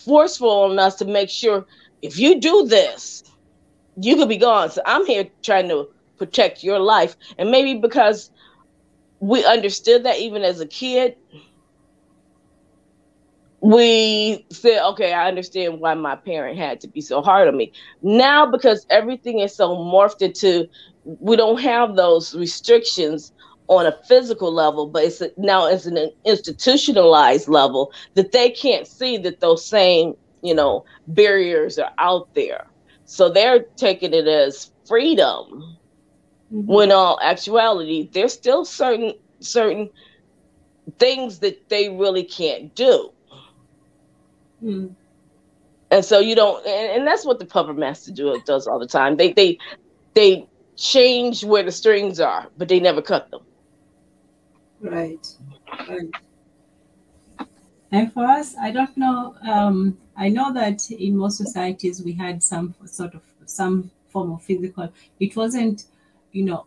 forceful on us to make sure if you do this, you could be gone. So I'm here trying to protect your life, and maybe because we understood that even as a kid, we said, okay, I understand why my parent had to be so hard on me. Now, because everything is so morphed into, we don't have those restrictions on a physical level, but now it's an institutionalized level that they can't see that those same, barriers are out there. So they're taking it as freedom, when in all actuality, there's still certain things that they really can't do. And so you don't, and that's what the puppet master does all the time. They change where the strings are, but they never cut them. Right. And for us, I don't know. I know that in most societies we had some form of physical. It wasn't,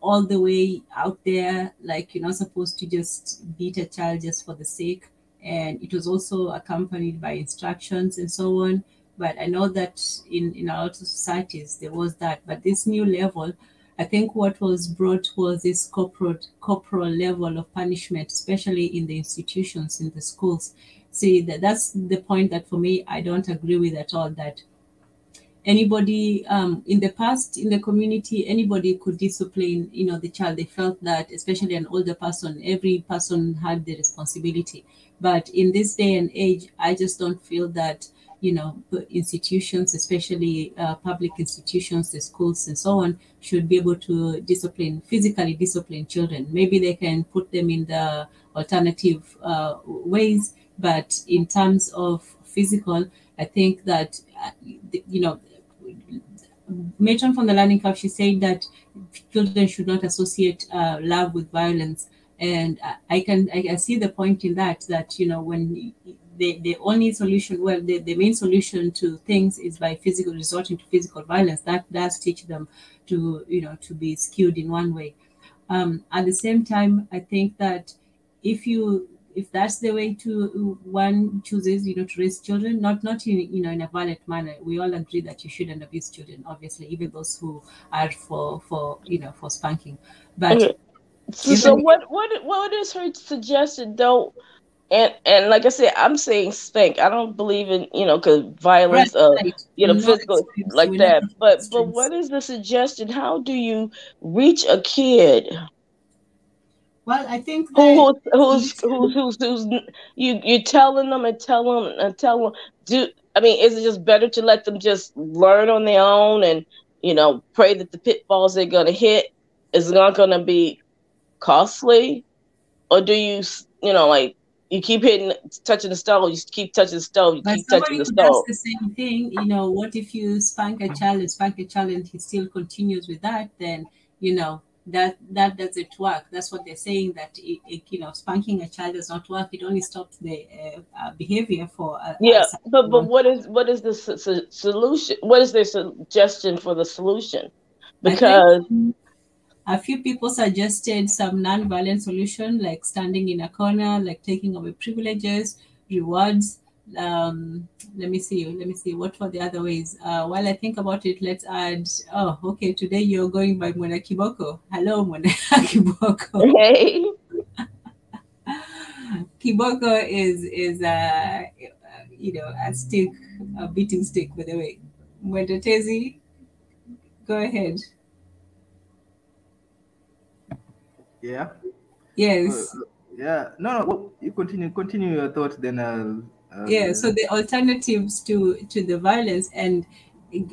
all the way out there. Like, you're not supposed to just beat a child just for the sake. And it was also accompanied by instructions and so on. But I know that in a lot of societies there was that. But this new level, I think what was brought was this corporal level of punishment, especially in the institutions, in the schools. See, that's the point that for me, I don't agree with at all, that anybody in the past, in the community, anybody could discipline, the child. They felt that, especially an older person, every person had the responsibility. But in this day and age, I just don't feel that, institutions, especially public institutions, the schools and so on, should be able to physically discipline children. Maybe they can put them in the alternative ways, but in terms of physical, I think that, Matron from the Learning Curve, she said that children should not associate love with violence. And I see the point in that, when the only solution, the main solution to things is by resorting to physical violence, that does teach them to be skewed in one way. At the same time, I think that if that's the way one chooses, to raise children, not in in a violent manner. We all agree that you shouldn't abuse children, obviously, even those who are for spanking. But so what is her suggestion though? And like I said, I'm saying spank. I don't believe in because violence, physical like that. But what is the suggestion? How do you reach a kid? Well, I think who's you telling them and tell them is it just better to let them just learn on their own and pray that the pitfalls they're gonna hit is not gonna be costly, or do you you keep touching the stove, you keep touching the stove, you keep touching the stove? That's the same thing. What if you spank a child and he still continues with that? Then that doesn't work. That's what they're saying, that spanking a child does not work. It only stops the behavior for but what is the solution? What is their suggestion for the solution? Because a few people suggested some non-violent solution, like standing in a corner, like taking away privileges, rewards. Let me see. What were the other ways? While I think about it, let's add. Oh, okay. Today you're going by Mwena Kiboko. Hello, Mwena Kiboko. Hey. Kiboko is a stick, a beating stick. By the way, Mwenda Tezi, go ahead. Yeah. Yes. Yeah. No. Well, you continue your thought. Then I'll. So the alternatives to the violence, and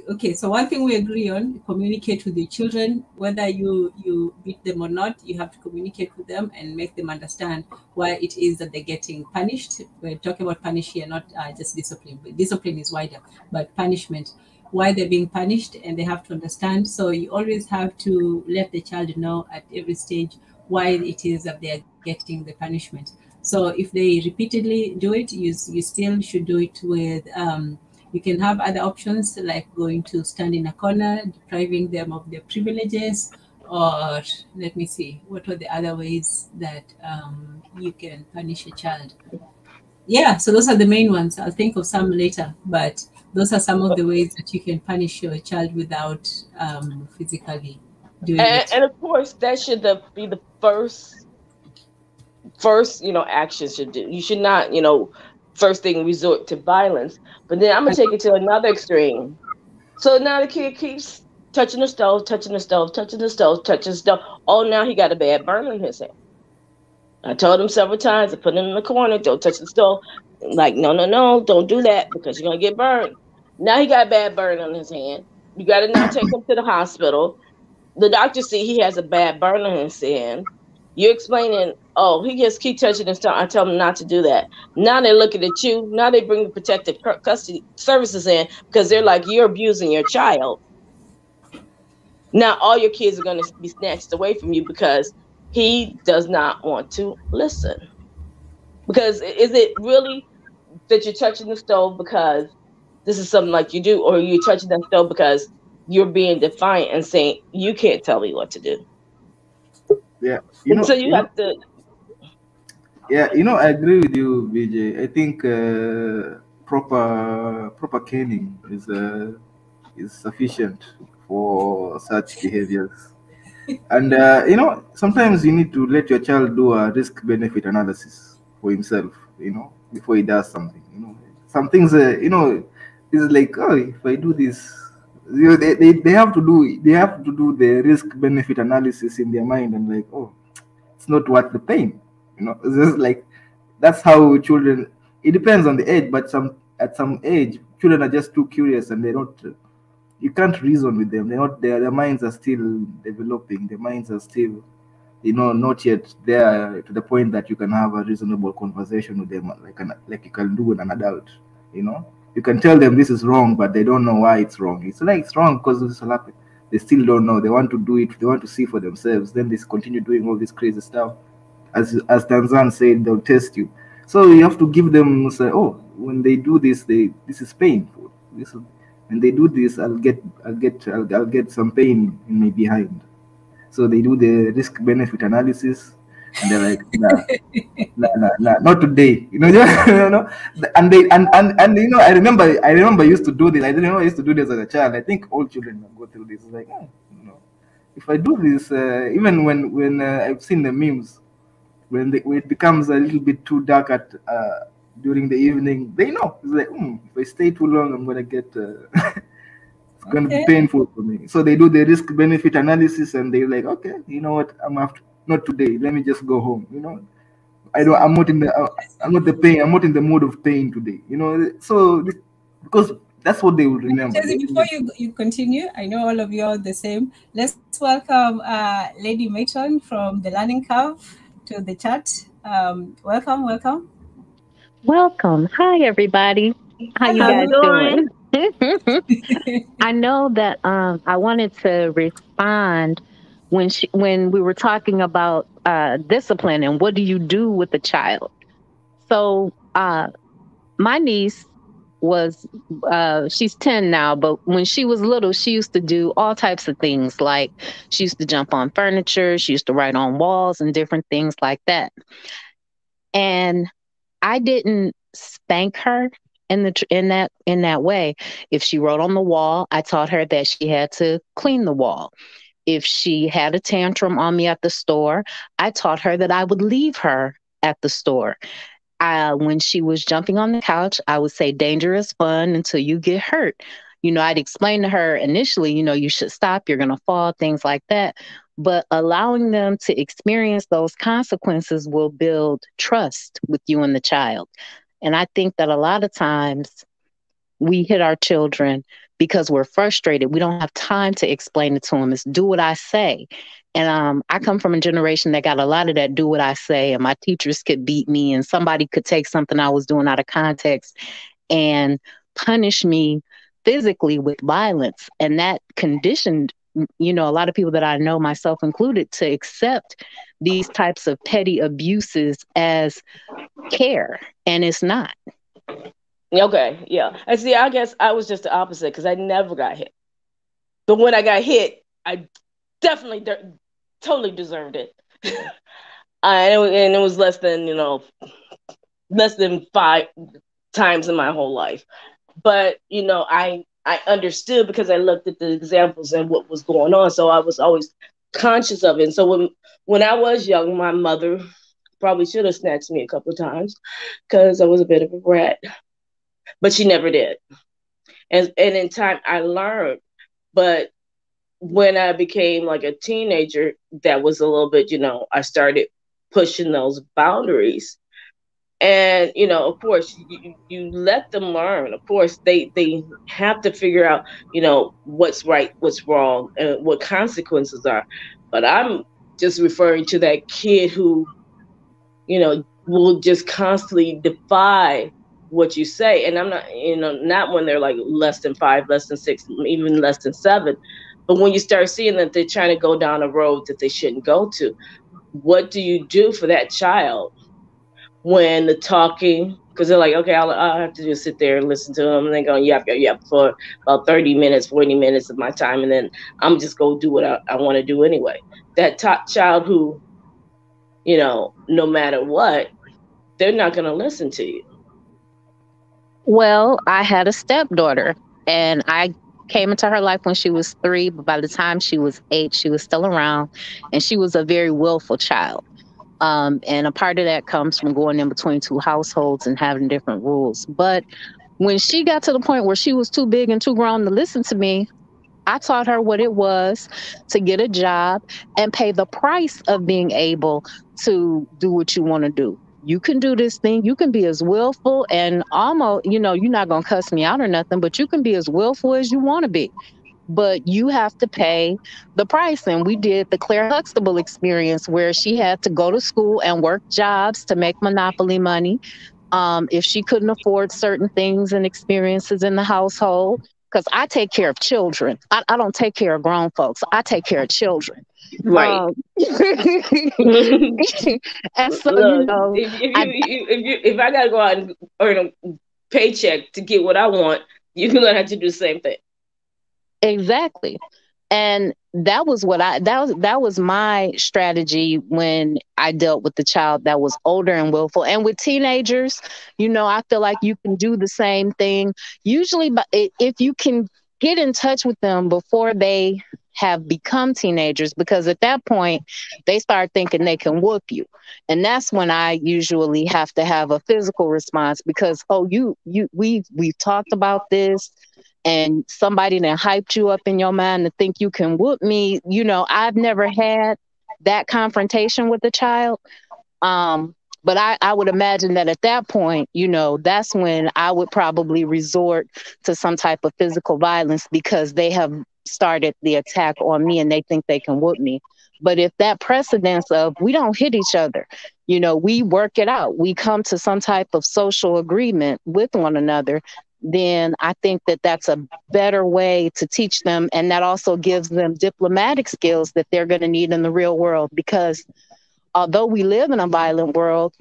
Okay, so one thing we agree on: communicate with your children. Whether you beat them or not, you have to communicate with them and make them understand why it is that they're getting punished. We're talking about punish here, not just discipline. But discipline is wider, but punishment. Why they're being punished, and they have to understand. So you always have to let the child know at every stage why it is that they are getting the punishment. So if they repeatedly do it, you still should do it with. You can have other options like going to stand in a corner, depriving them of their privileges, or let me see, what are the other ways that you can punish a child? Yeah, so those are the main ones. I'll think of some later, but those are some of the ways that you can punish your child without physically doing it. And of course, that should be the first action should do. You should not first thing resort to violence. But then I'm gonna take it to another extreme. So now the kid keeps touching the stove, touching the stove, touching the stove, touching the stove. Oh, now he got a bad burn on his hand. I told him several times, I put him in the corner, don't touch the stove. Like, no, don't do that because you're gonna get burned. Now he got a bad burn on his hand. You gotta now take him to the hospital. The doctor see he has a bad burn on his hand. You're explaining, oh, he just keep touching his tongue. I tell him not to do that. Now they're looking at you. Now they bring the protective custody services in because they're like, you're abusing your child. Now all your kids are going to be snatched away from you because he does not want to listen. Because is it really that you're touching the stove because this is something like you do, or you're touching that stove because you're being defiant and saying, you can't tell me what to do? Yeah, so you have to. Yeah, I agree with you, BJ. I think proper caning is sufficient for such behaviors. And sometimes you need to let your child do a risk-benefit analysis for himself, before he does something. Some things, is like, oh, if I do this, they have to do the risk-benefit analysis in their mind, and like, oh, it's not worth the pain. It's just like, that's how children. It depends on the age, but at some age, children are just too curious, and they don't. You can't reason with them. Their minds are still developing. Their minds are still, not yet there to the point that you can have a reasonable conversation with them, like you can do with an adult. You can tell them this is wrong, but they don't know why it's wrong. It's like it's wrong because this will happen. They still don't know. They want to do it. They want to see for themselves. Then they continue doing all this crazy stuff. As Tanzan said, they'll test you. So you have to give them, say, oh, when they do this, this is painful. When they do this, I'll get some pain in my behind. So they do the risk benefit analysis, and they're like, nah, not today. And I remember I used to do this. I didn't know I used to do this as a child. I think all children go through this. It's like, if I do this, even when I've seen the memes, when it becomes a little bit too dark during the evening, they know. It's like, if I stay too long, I'm gonna get. It's gonna be painful for me. So they do the risk benefit analysis, and they're like, okay, you know what? Not today. Let me just go home. I'm not in the mood of pain today. So because that's what they will remember. Before you continue, I know all of you are the same. Let's welcome Lady Matron from the Learning Curve to the chat. Welcome. Hi, everybody. How you guys doing? I know that I wanted to respond when we were talking about discipline and what do you do with a child. So my niece was she's 10 now, but when she was little, she used to do all types of things. Like she used to jump on furniture, she used to write on walls and different things like that. And I didn't spank her in that way. If she wrote on the wall, I taught her that she had to clean the wall. If she had a tantrum on me at the store, I taught her that I would leave her at the store. When she was jumping on the couch, I would say dangerous fun until you get hurt. I'd explain to her initially, you should stop, you're going to fall, things like that. But allowing them to experience those consequences will build trust with you and the child. And I think that a lot of times we hit our children because we're frustrated. We don't have time to explain it to them. It's do what I say. And I come from a generation that got a lot of that do what I say, and my teachers could beat me, and somebody could take something I was doing out of context and punish me physically with violence. And that conditioned, a lot of people that I know, myself included, to accept these types of petty abuses as care. And it's not. Okay, yeah. And see, I guess I was just the opposite because I never got hit. But when I got hit, I definitely totally deserved it. And it was less than 5 times in my whole life. But, I understood because I looked at the examples and what was going on. So I was always conscious of it. And so when I was young, my mother probably should have snatched me a couple of times because I was a bit of a brat. But she never did. And in time, I learned. But when I became like a teenager, that was a little bit, I started pushing those boundaries. And, of course, you let them learn. Of course, they have to figure out, what's right, what's wrong, and what consequences are. But I'm just referring to that kid who, will just constantly defy what you say. And I'm not, not when they're like less than 5, less than 6, even less than 7. But when you start seeing that they're trying to go down a road that they shouldn't go to, what do you do for that child when the talking, because they're like, okay, I'll have to just sit there and listen to them, and they're going yap for about 30 minutes, 40 minutes of my time, and then I'm just going to do what I want to do anyway. That child who, no matter what, they're not going to listen to you. Well, I had a stepdaughter, and I came into her life when she was 3, but by the time she was 8, she was still around, and she was a very willful child. And a part of that comes from going in between 2 households and having different rules. But when she got to the point where she was too big and too grown to listen to me, I taught her what it was to get a job and pay the price of being able to do what you want to do. You can do this thing. You can be as willful and almost, you're not going to cuss me out or nothing, but you can be as willful as you want to be. But you have to pay the price. And we did the Claire Huxtable experience where she had to go to school and work jobs to make monopoly money. If she couldn't afford certain things and experiences in the household, because I take care of children. I don't take care of grown folks. I take care of children. Right. And so, look, if I gotta go out and earn a paycheck to get what I want, you're gonna have to do the same thing. Exactly. And that was that was my strategy when I dealt with the child that was older and willful. And with teenagers, I feel like you can do the same thing. Usually, but if you can get in touch with them before they have become teenagers, because at that point they start thinking they can whoop you. And that's when I usually have to have a physical response because, we've talked about this. And somebody that hyped you up in your mind to think you can whoop me. I've never had that confrontation with a child. But I would imagine that at that point, that's when I would probably resort to some type of physical violence because they have started the attack on me and they think they can whoop me. But if that precedence of we don't hit each other, we work it out, we come to some type of social agreement with one another, then I think that that's a better way to teach them. And that also gives them diplomatic skills that they're going to need in the real world. Because although we live in a violent world,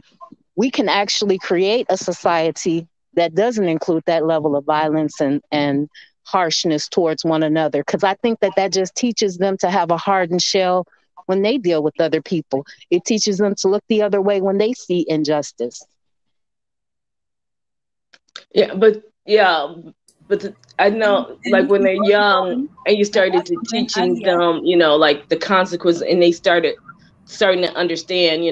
we can actually create a society that doesn't include that level of violence and harshness towards one another. Because I think that just teaches them to have a hardened shell when they deal with other people. It teaches them to look the other way when they see injustice. I know, like when they're young and you started to teaching them, like the consequence, and they starting to understand,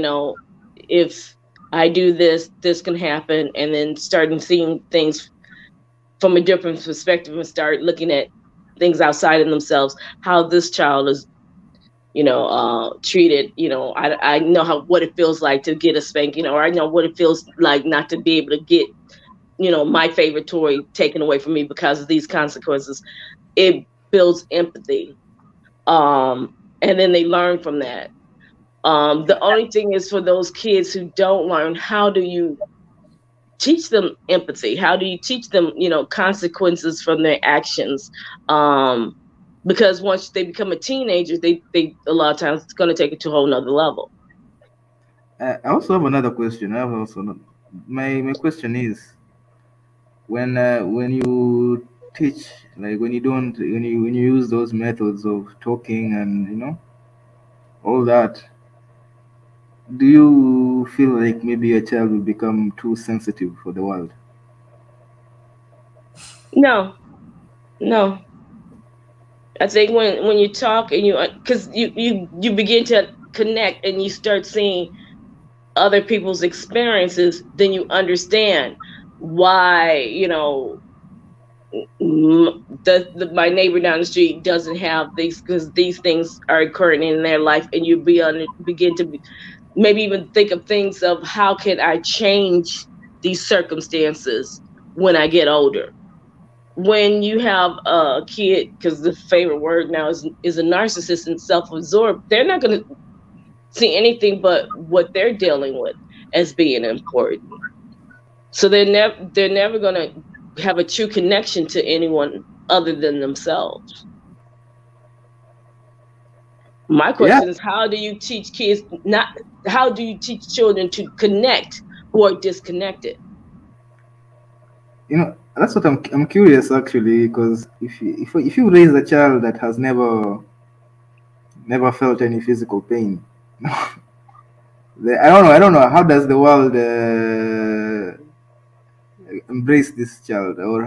if I do this, this can happen, and then starting seeing things from a different perspective and start looking at things outside of themselves, how this child is, treated. I know what it feels like to get a spanking, or I know what it feels like not to be able to get, my favorite toy taken away from me because of these consequences. It builds empathy. And then they learn from that. The only thing is for those kids who don't learn, how do you teach them empathy? How do you teach them, consequences from their actions? Because once they become a teenager, they a lot of times it's going to take it to a whole nother level. I also have another question. My question is, when you teach, like when you use those methods of talking and all that, do you feel like maybe a child will become too sensitive for the world? No. I think when you talk and because you begin to connect and you start seeing other people's experiences, then you understand why my neighbor down the street doesn't have these, because these things are occurring in their life, and you begin to maybe even think of things of how can I change these circumstances when I get older. When you have a kid, because the favorite word now is a narcissist and self-absorbed, they're not going to see anything but what they're dealing with as being important. So they're never going to have a true connection to anyone other than themselves. My question is, how do you teach kids how do you teach children to connect who are disconnected? That's what I'm curious, actually, because if you raise a child that has never felt any physical pain, I don't know how does the world embrace this child, or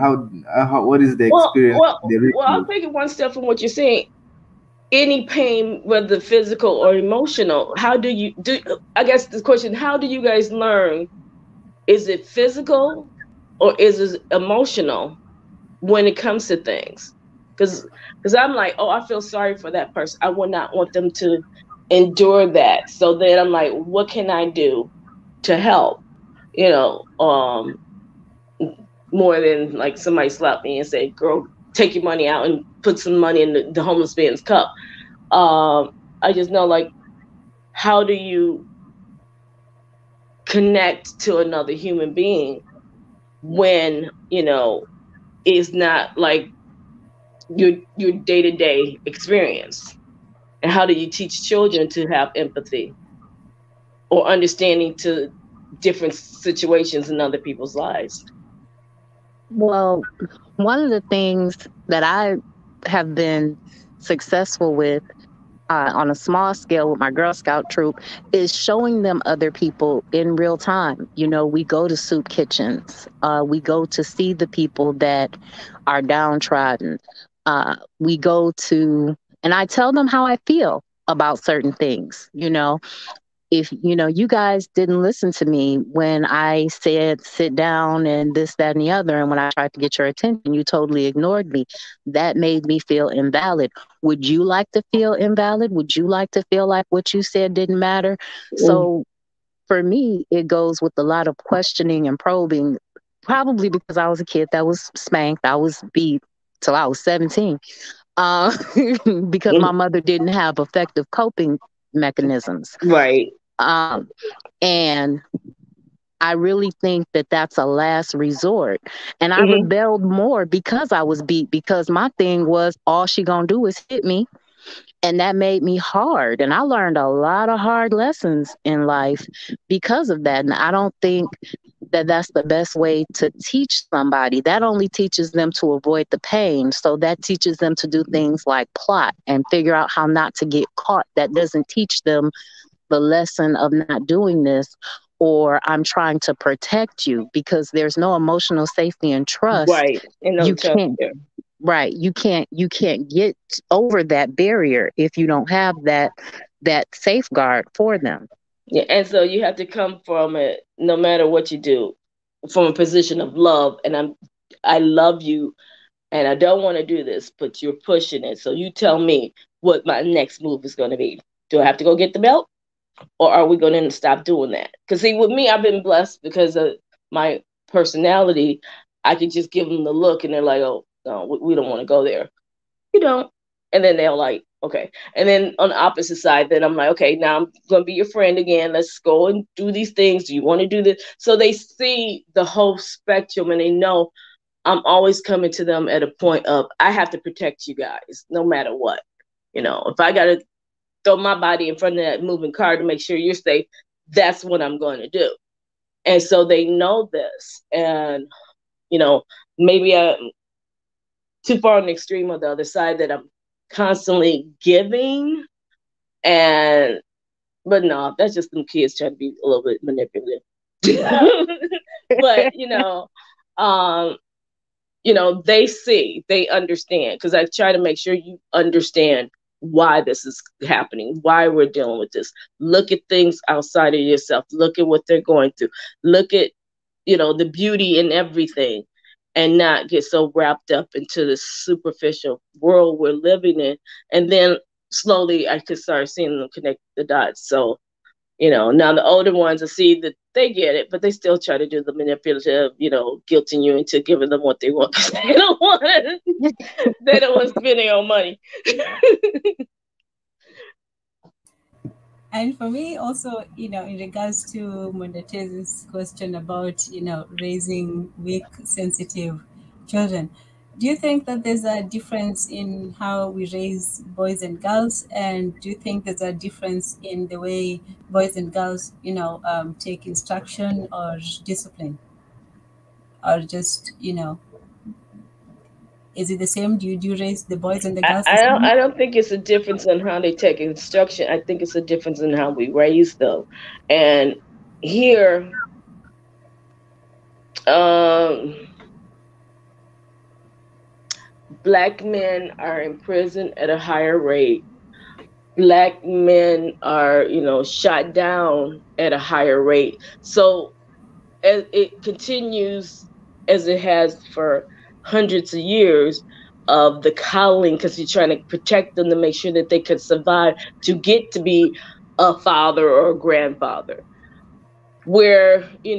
what is the experience? Well, I'll take it one step from what you're saying. Any pain, whether physical or emotional, I guess the question, how do you guys learn? Is it physical or is it emotional when it comes to things? Because I'm like, I feel sorry for that person. I would not want them to endure that. So then I'm like, what can I do to help? More than like somebody slapped me and said, girl, take your money out and put some money in the homeless man's cup. I just know, like, how do you connect to another human being when, it's not like your day-to-day experience? And how do you teach children to have empathy or understanding to different situations in other people's lives? Well, one of the things that I have been successful with on a small scale with my Girl Scout troop is showing them other people in real time. We go to soup kitchens. We go to see the people that are downtrodden. We go to, and I tell them how I feel about certain things. If you guys didn't listen to me when I said sit down and this, that, and the other, and when I tried to get your attention, you totally ignored me. That made me feel invalid. Would you like to feel invalid? Would you like to feel like what you said didn't matter? So for me, it goes with a lot of questioning and probing, probably because I was a kid that was spanked. I was beat till I was 17 because my mother didn't have effective coping mechanisms. Right. And I really think that that's a last resort. And I rebelled more because I was beat, because my thing was all she gonna do is hit me. And that made me hard. And I learned a lot of hard lessons in life because of that. And I don't think that that's the best way to teach somebody. That only teaches them to avoid the pain. So that teaches them to do things like plot and figure out how not to get caught. That doesn't teach them the lesson of not doing this, or I'm trying to protect you, because there's no emotional safety and trust. Right. You can't get over that barrier if you don't have that safeguard for them. Yeah, and so you have to come from it, no matter what you do, from a position of love. And I love you, and I don't want to do this, but you're pushing it. So you tell me what my next move is going to be. Do I have to go get the belt, or are we going to stop doing that? Because see, with me, I've been blessed because of my personality, I could just give them the look and they're like, oh, no, we don't want to go there. You don't. And then they're like, okay. And then on the opposite side, then I'm like, okay, now I'm going to be your friend again. Let's go and do these things. Do you want to do this? So they see the whole spectrum and they know I'm always coming to them at a point of, I have to protect you guys no matter what. You know, if I got to throw my body in front of that moving car to make sure you're safe, that's what I'm going to do. And so they know this. And, you know, maybe I'm too far on the extreme of the other side that I'm constantly giving. But no, that's just them kids trying to be a little bit manipulative. But, they understand, because I try to make sure you understand why this is happening, why we're dealing with this. Look at things outside of yourself. Look at what they're going through. Look at, the beauty in everything, and not get so wrapped up into the superficial world we're living in. And then slowly I could start seeing them connect the dots. So, now the older ones, I see that they get it, but they still try to do the manipulative, guilting you into giving them what they want, because they don't want to spend their own money. And for me also, in regards to Mondate's question about, raising weak, sensitive children, do you think that there's a difference in how we raise boys and girls? And do you think there's a difference in the way boys and girls, take instruction or discipline? Or just, is it the same? Do you raise the boys and the girls? I don't think it's a difference in how they take instruction. I think it's a difference in how we raise them. And here, Black men are in prison at a higher rate. Black men are, shot down at a higher rate. So as it continues, as it has for hundreds of years, of the coddling, because you're trying to protect them to make sure that they could survive to get to be a father or a grandfather. Where, I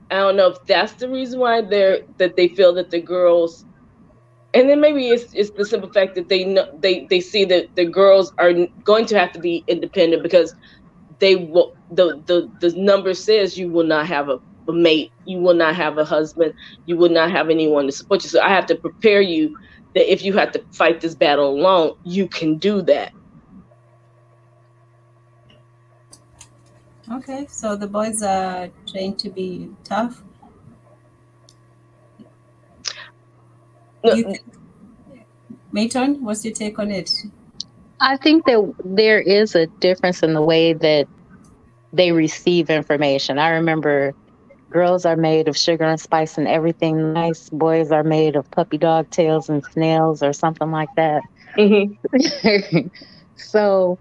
don't know if that's the reason why they feel that the girls, and then maybe it's the simple fact that they see that the girls are going to have to be independent, because the number says you will not have a mate, you will not have a husband, you will not have anyone to support you. So I have to prepare you that if you have to fight this battle alone, you can do that. Okay, so the boys are trained to be tough. Mayton, what's your take on it? I think that there is a difference in the way that they receive information. I remember girls are made of sugar and spice and everything nice. Boys are made of puppy dog tails and snails or something like that. Mm-hmm. So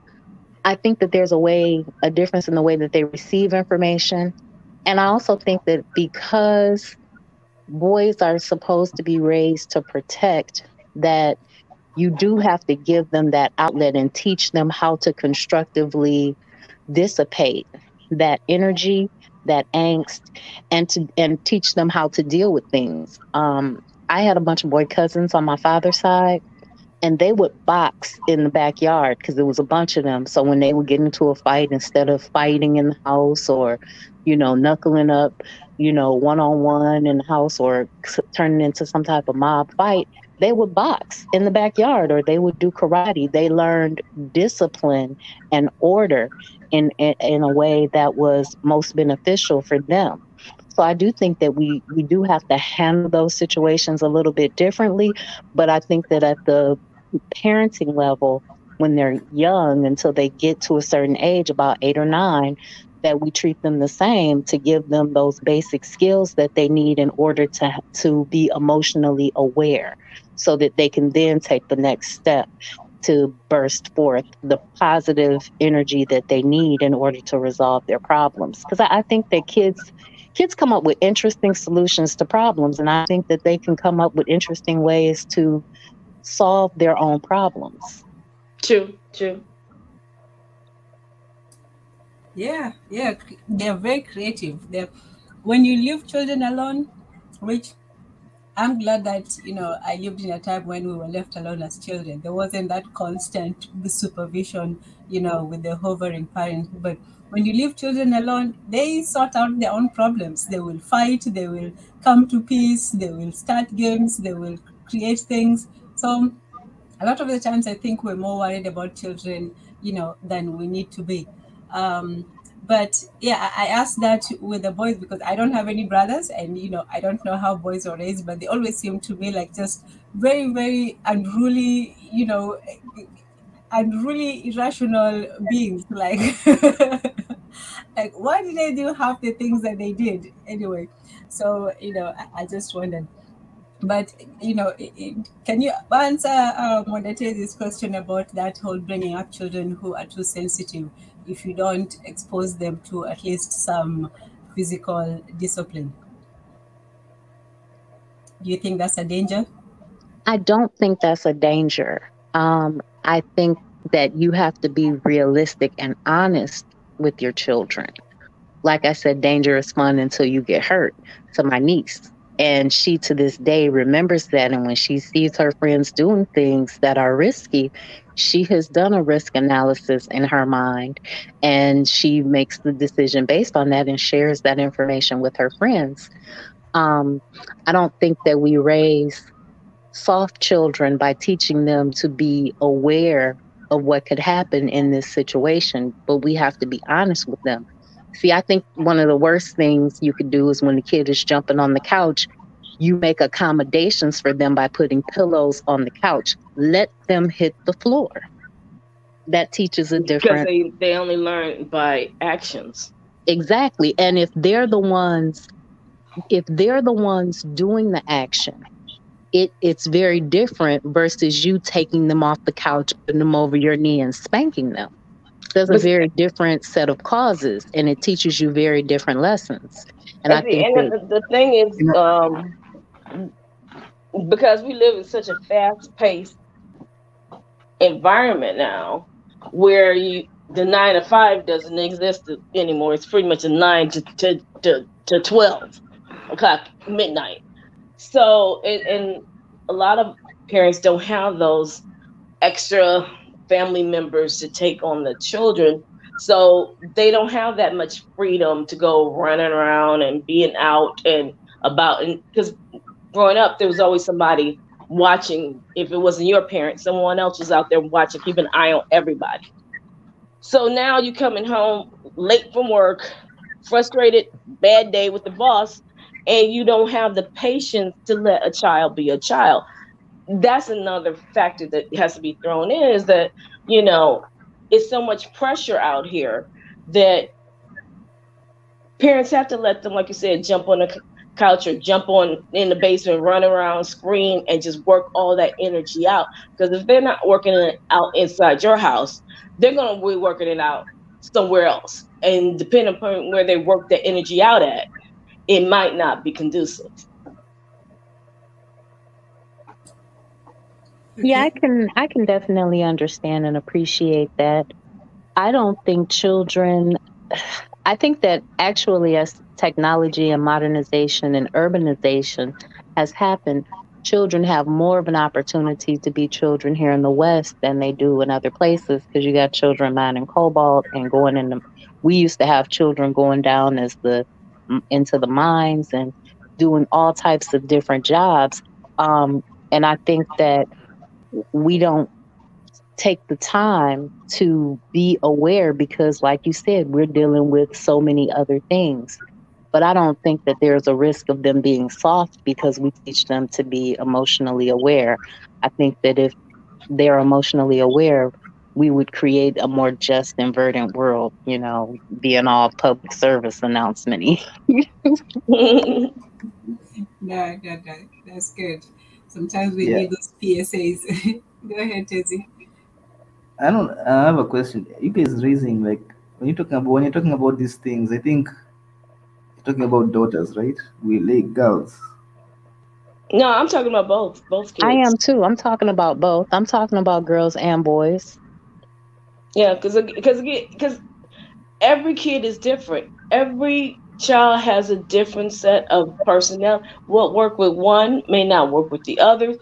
I think that there's a difference in the way that they receive information. And I also think that because boys are supposed to be raised to protect, that you do have to give them that outlet and teach them how to constructively dissipate that energy, that angst, and teach them how to deal with things. I had a bunch of boy cousins on my father's side, and they would box in the backyard because there was a bunch of them. So when they would get into a fight, instead of fighting in the house or, knuckling up, one-on-one in the house or turning into some type of mob fight, they would box in the backyard or they would do karate. They learned discipline and order in a way that was most beneficial for them. So I do think that we do have to handle those situations a little bit differently. But I think that at the parenting level, when they're young, until they get to a certain age, about 8 or 9, that we treat them the same, to give them those basic skills that they need in order to be emotionally aware, so that they can then take the next step to burst forth the positive energy that they need in order to resolve their problems. Because I think that kids come up with interesting solutions to problems, and I think that they can come up with interesting ways to solve their own problems. True. Yeah, they're very creative. when you leave children alone, which I'm glad that, I lived in a time when we were left alone as children. There wasn't that constant supervision, with the hovering parents. But when you leave children alone, they sort out their own problems. They will fight, they will come to peace, they will start games, they will create things. So a lot of the times I think we're more worried about children, than we need to be. But yeah, I asked that with the boys because I don't have any brothers, and I don't know how boys are raised, but they always seem to me like just very, very unruly, unruly irrational beings. Like, like why did they do half the things that they did anyway? So I just wondered. But can you answer Modate's question about that whole bringing up children who are too sensitive if you don't expose them to at least some physical discipline? Do you think that's a danger? I don't think that's a danger. I think that you have to be realistic and honest with your children. Like I said, danger is fun until you get hurt. To my niece. And she, to this day, remembers that. And when she sees her friends doing things that are risky, she has done a risk analysis in her mind. And she makes the decision based on that and shares that information with her friends. I don't think that we raise soft children by teaching them to be aware of what could happen in this situation. But we have to be honest with them. See, I think one of the worst things you could do is when the kid is jumping on the couch, you make accommodations for them by putting pillows on the couch. Let them hit the floor. That teaches a different... Because they only learn by actions. Exactly. And if they're the ones doing the action, it's very different versus you taking them off the couch, putting them over your knee and spanking them. There's a very different set of causes, and it teaches you very different lessons. And I think the thing is, because we live in such a fast-paced environment now, where the 9 to 5 doesn't exist anymore. It's pretty much a 9 to 12 o'clock midnight. So, and a lot of parents don't have those extra family members to take on the children, so they don't have that much freedom to go running around and being out and about. And because growing up, there was always somebody watching. If it wasn't your parents, someone else was out there watching, keeping an eye on everybody. So now you coming home late from work, frustrated, bad day with the boss, and you don't have the patience to let a child be a child. That's another factor that has to be thrown in, is that, it's so much pressure out here that parents have to let them, like you said, jump on the couch or jump on in the basement, run around, scream, and just work all that energy out. Because if they're not working it out inside your house, they're going to be working it out somewhere else. And depending upon where they work the energy out at, it might not be conducive. Yeah, I can definitely understand and appreciate that. I don't think children, I think that actually as technology and modernization and urbanization has happened, children have more of an opportunity to be children here in the West than they do in other places, because you got children mining cobalt and going in the, we used to have children going down into the mines and doing all types of different jobs. And I think that we don't take the time to be aware because, like you said, we're dealing with so many other things. But I don't think that there's a risk of them being soft because we teach them to be emotionally aware. I think that if they're emotionally aware, we would create a more just and verdant world, being all public service announcement-y. No, that's good. Sometimes we need those PSAs. Go ahead, Tezzy. I have a question. You guys raising, like, when you're talking about these things, I think you're talking about daughters, right? We like girls. No, I'm talking about both kids. I am too. I'm talking about both. I'm talking about girls and boys. Yeah, because every kid is different. Every child has a different set of personnel. What work with one may not work with the other.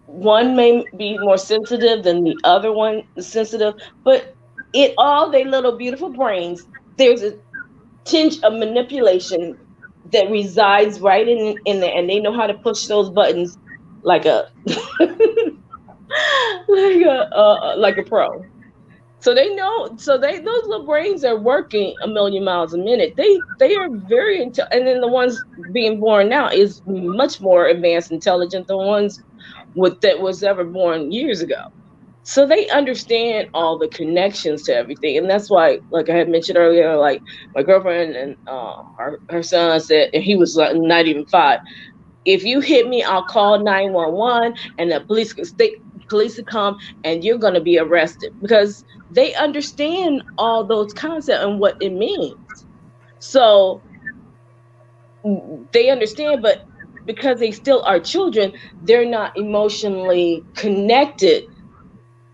One may be more sensitive than the other one is sensitive, but in all their little beautiful brains, there's a tinge of manipulation that resides right in there, and they know how to push those buttons like a like a pro. So they know. So those little brains are working a million miles a minute. They are very and then the ones being born now is much more advanced, intelligent than ones that was ever born years ago. So they understand all the connections to everything, and that's why, like I had mentioned earlier, like my girlfriend and her son said, and he was like not even 5. If you hit me, I'll call 911, and the police will come, and you're going to be arrested, because they understand all those concepts and what it means. So they understand, but because they still are children, they're not emotionally connected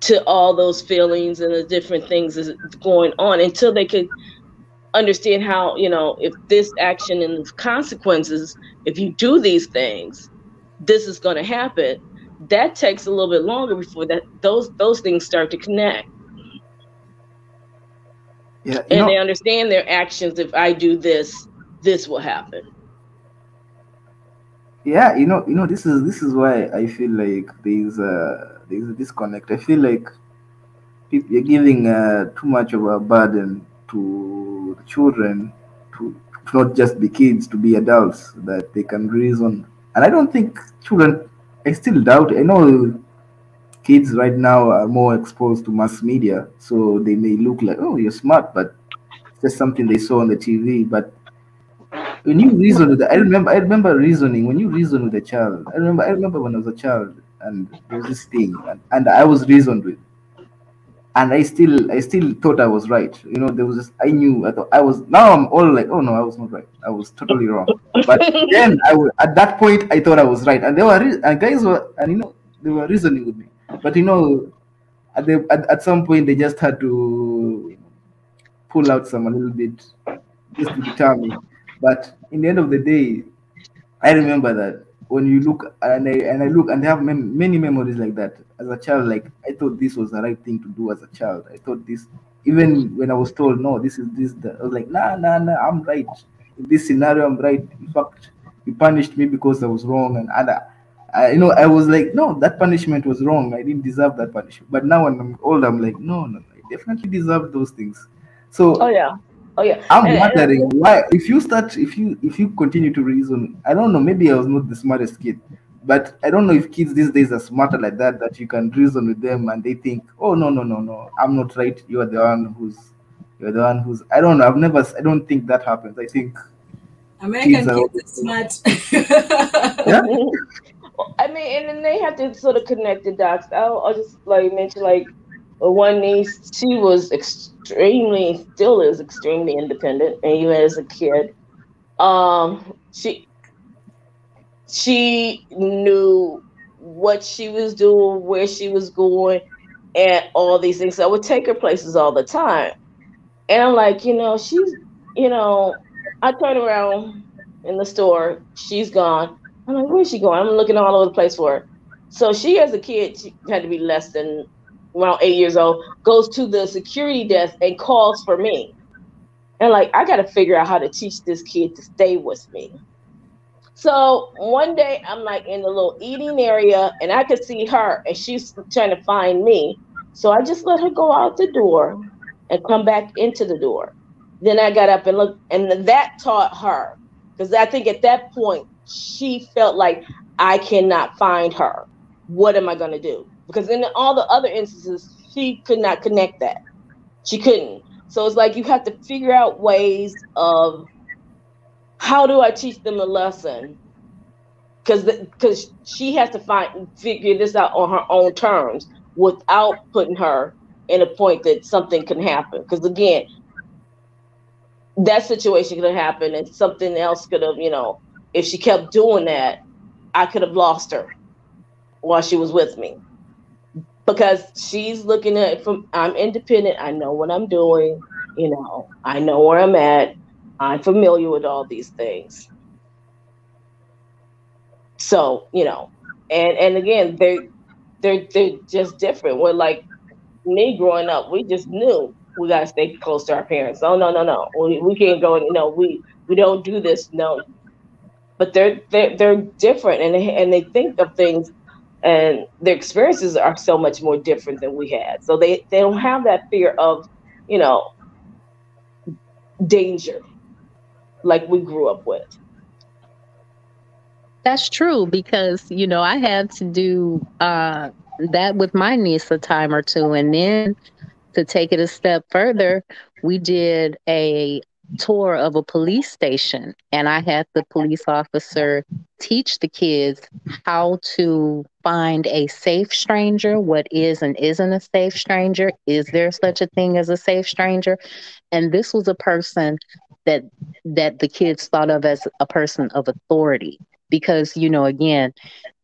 to all those feelings and the different things that's going on until they could understand how, if this action and the consequences, if you do these things, this is going to happen. That takes a little bit longer before those things start to connect. Yeah, and they understand their actions. If I do this, this will happen. Yeah, this is why I feel like there's a disconnect. I feel like you're giving too much of a burden to the children, to not just be kids, to be adults, that they can reason. And I don't think children, I still doubt. I know kids right now are more exposed to mass media, so they may look like, oh, you're smart, but it's just something they saw on the TV. But when you reason with I remember reasoning when you reason with a child. I remember when I was a child, and there was this thing, and I was reasoned with, and I still thought I was right. There was I thought I was. Now I'm all like, oh no, I was not right. I was totally wrong. But then at that point I thought I was right, and there were guys they were reasoning with me. But at some point they just had to pull out a little bit just to deter me. But in the end of the day, I remember that when you look and I look and I have many memories like that as a child. Like, I thought this was the right thing to do as a child. I thought this, even when I was told no, this is this. I was like, nah, I'm right. In this scenario, I'm right. In fact, you punished me because I was wrong, and I was like, no, that punishment was wrong. I didn't deserve that punishment. But now when I'm old, I'm like, no, I definitely deserve those things. So oh yeah. I'm wondering why, if you continue to reason, I don't know, maybe I was not the smartest kid, but I don't know if kids these days are smarter like that you can reason with them and they think, oh no, I'm not right. You're the one who's I don't know. I don't think that happens. I think American kids are smart. Yeah. I mean, and then they have to sort of connect the dots. I'll just mention one niece. She was still is extremely independent, and even as a kid, she knew what she was doing, where she was going, and all these things. So I would take her places all the time, and I'm like, she's, I turn around in the store, she's gone. I'm like, where's she going? I'm looking all over the place for her. So she, as a kid, she had to be less than around 8 years old, goes to the security desk and calls for me. And I got to figure out how to teach this kid to stay with me. So one day I'm in the little eating area, and I could see her, and she's trying to find me. So I just let her go out the door and come back into the door. Then I got up and looked, and that taught her, because I think at that point she felt like, I cannot find her. What am I going to do? Because in all the other instances, she could not connect that. She couldn't. So it's you have to figure out ways of, how do I teach them a lesson? Because she has to figure this out on her own terms without putting her in a point that something can happen. Because again, that situation could have happened, and something else could have, if she kept doing that, I could have lost her while she was with me. Because she's looking at it from, I'm independent, I know what I'm doing, I know where I'm at, I'm familiar with all these things. So, and again, they're just different. We're like me growing up, we just knew we gotta stay close to our parents. Oh no. We can't go, we don't do this, no. But they're different, and they think of things, and their experiences are so much more different than we had. So they don't have that fear of, danger like we grew up with. That's true because, I had to do that with my niece a time or two. And then to take it a step further, we did a tour of a police station, and I had the police officer teach the kids how to find a safe stranger, what is and isn't a safe stranger. Is there such a thing as a safe stranger? And this was a person that the kids thought of as a person of authority. Because, again,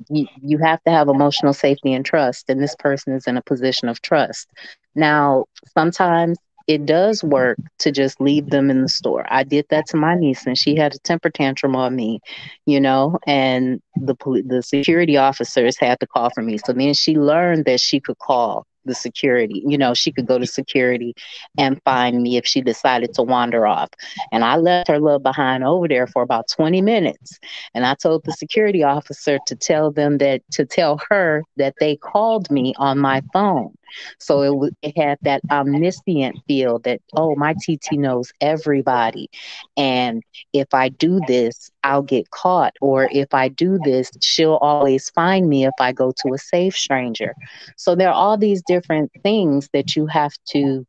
you have to have emotional safety and trust, and this person is in a position of trust. Now, sometimes it does work to just leave them in the store. I did that to my niece, and she had a temper tantrum on me, and the security officers had to call for me. So then she learned that she could call the security. She could go to security and find me if she decided to wander off. And I left her little behind over there for about 20 minutes. And I told the security officer to tell her that they called me on my phone. So it had that omniscient feel that, oh, my TT knows everybody. And if I do this, I'll get caught. Or if I do this, she'll always find me if I go to a safe stranger. So there are all these different things that you have to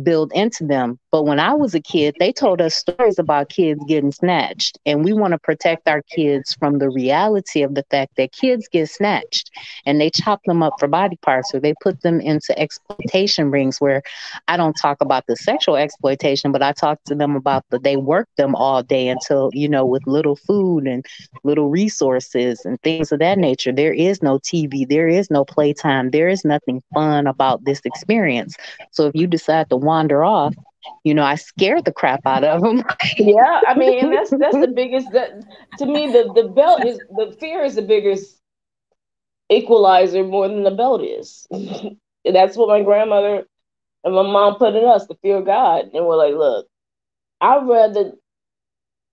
build into them. But when I was a kid, they told us stories about kids getting snatched, and we want to protect our kids from the reality of the fact that kids get snatched and they chop them up for body parts, or they put them into exploitation rings, where I don't talk about the sexual exploitation, but I talk to them about they work them all day until, with little food and little resources and things of that nature. There is no TV, there is no playtime, there is nothing fun about this experience. So if you decide to wander off, I scared the crap out of them. Yeah, I mean, and that's the biggest. To me, the fear is the biggest equalizer more than the belt is. That's what my grandmother and my mom put in us, the fear of God, and we're like, look, I'd rather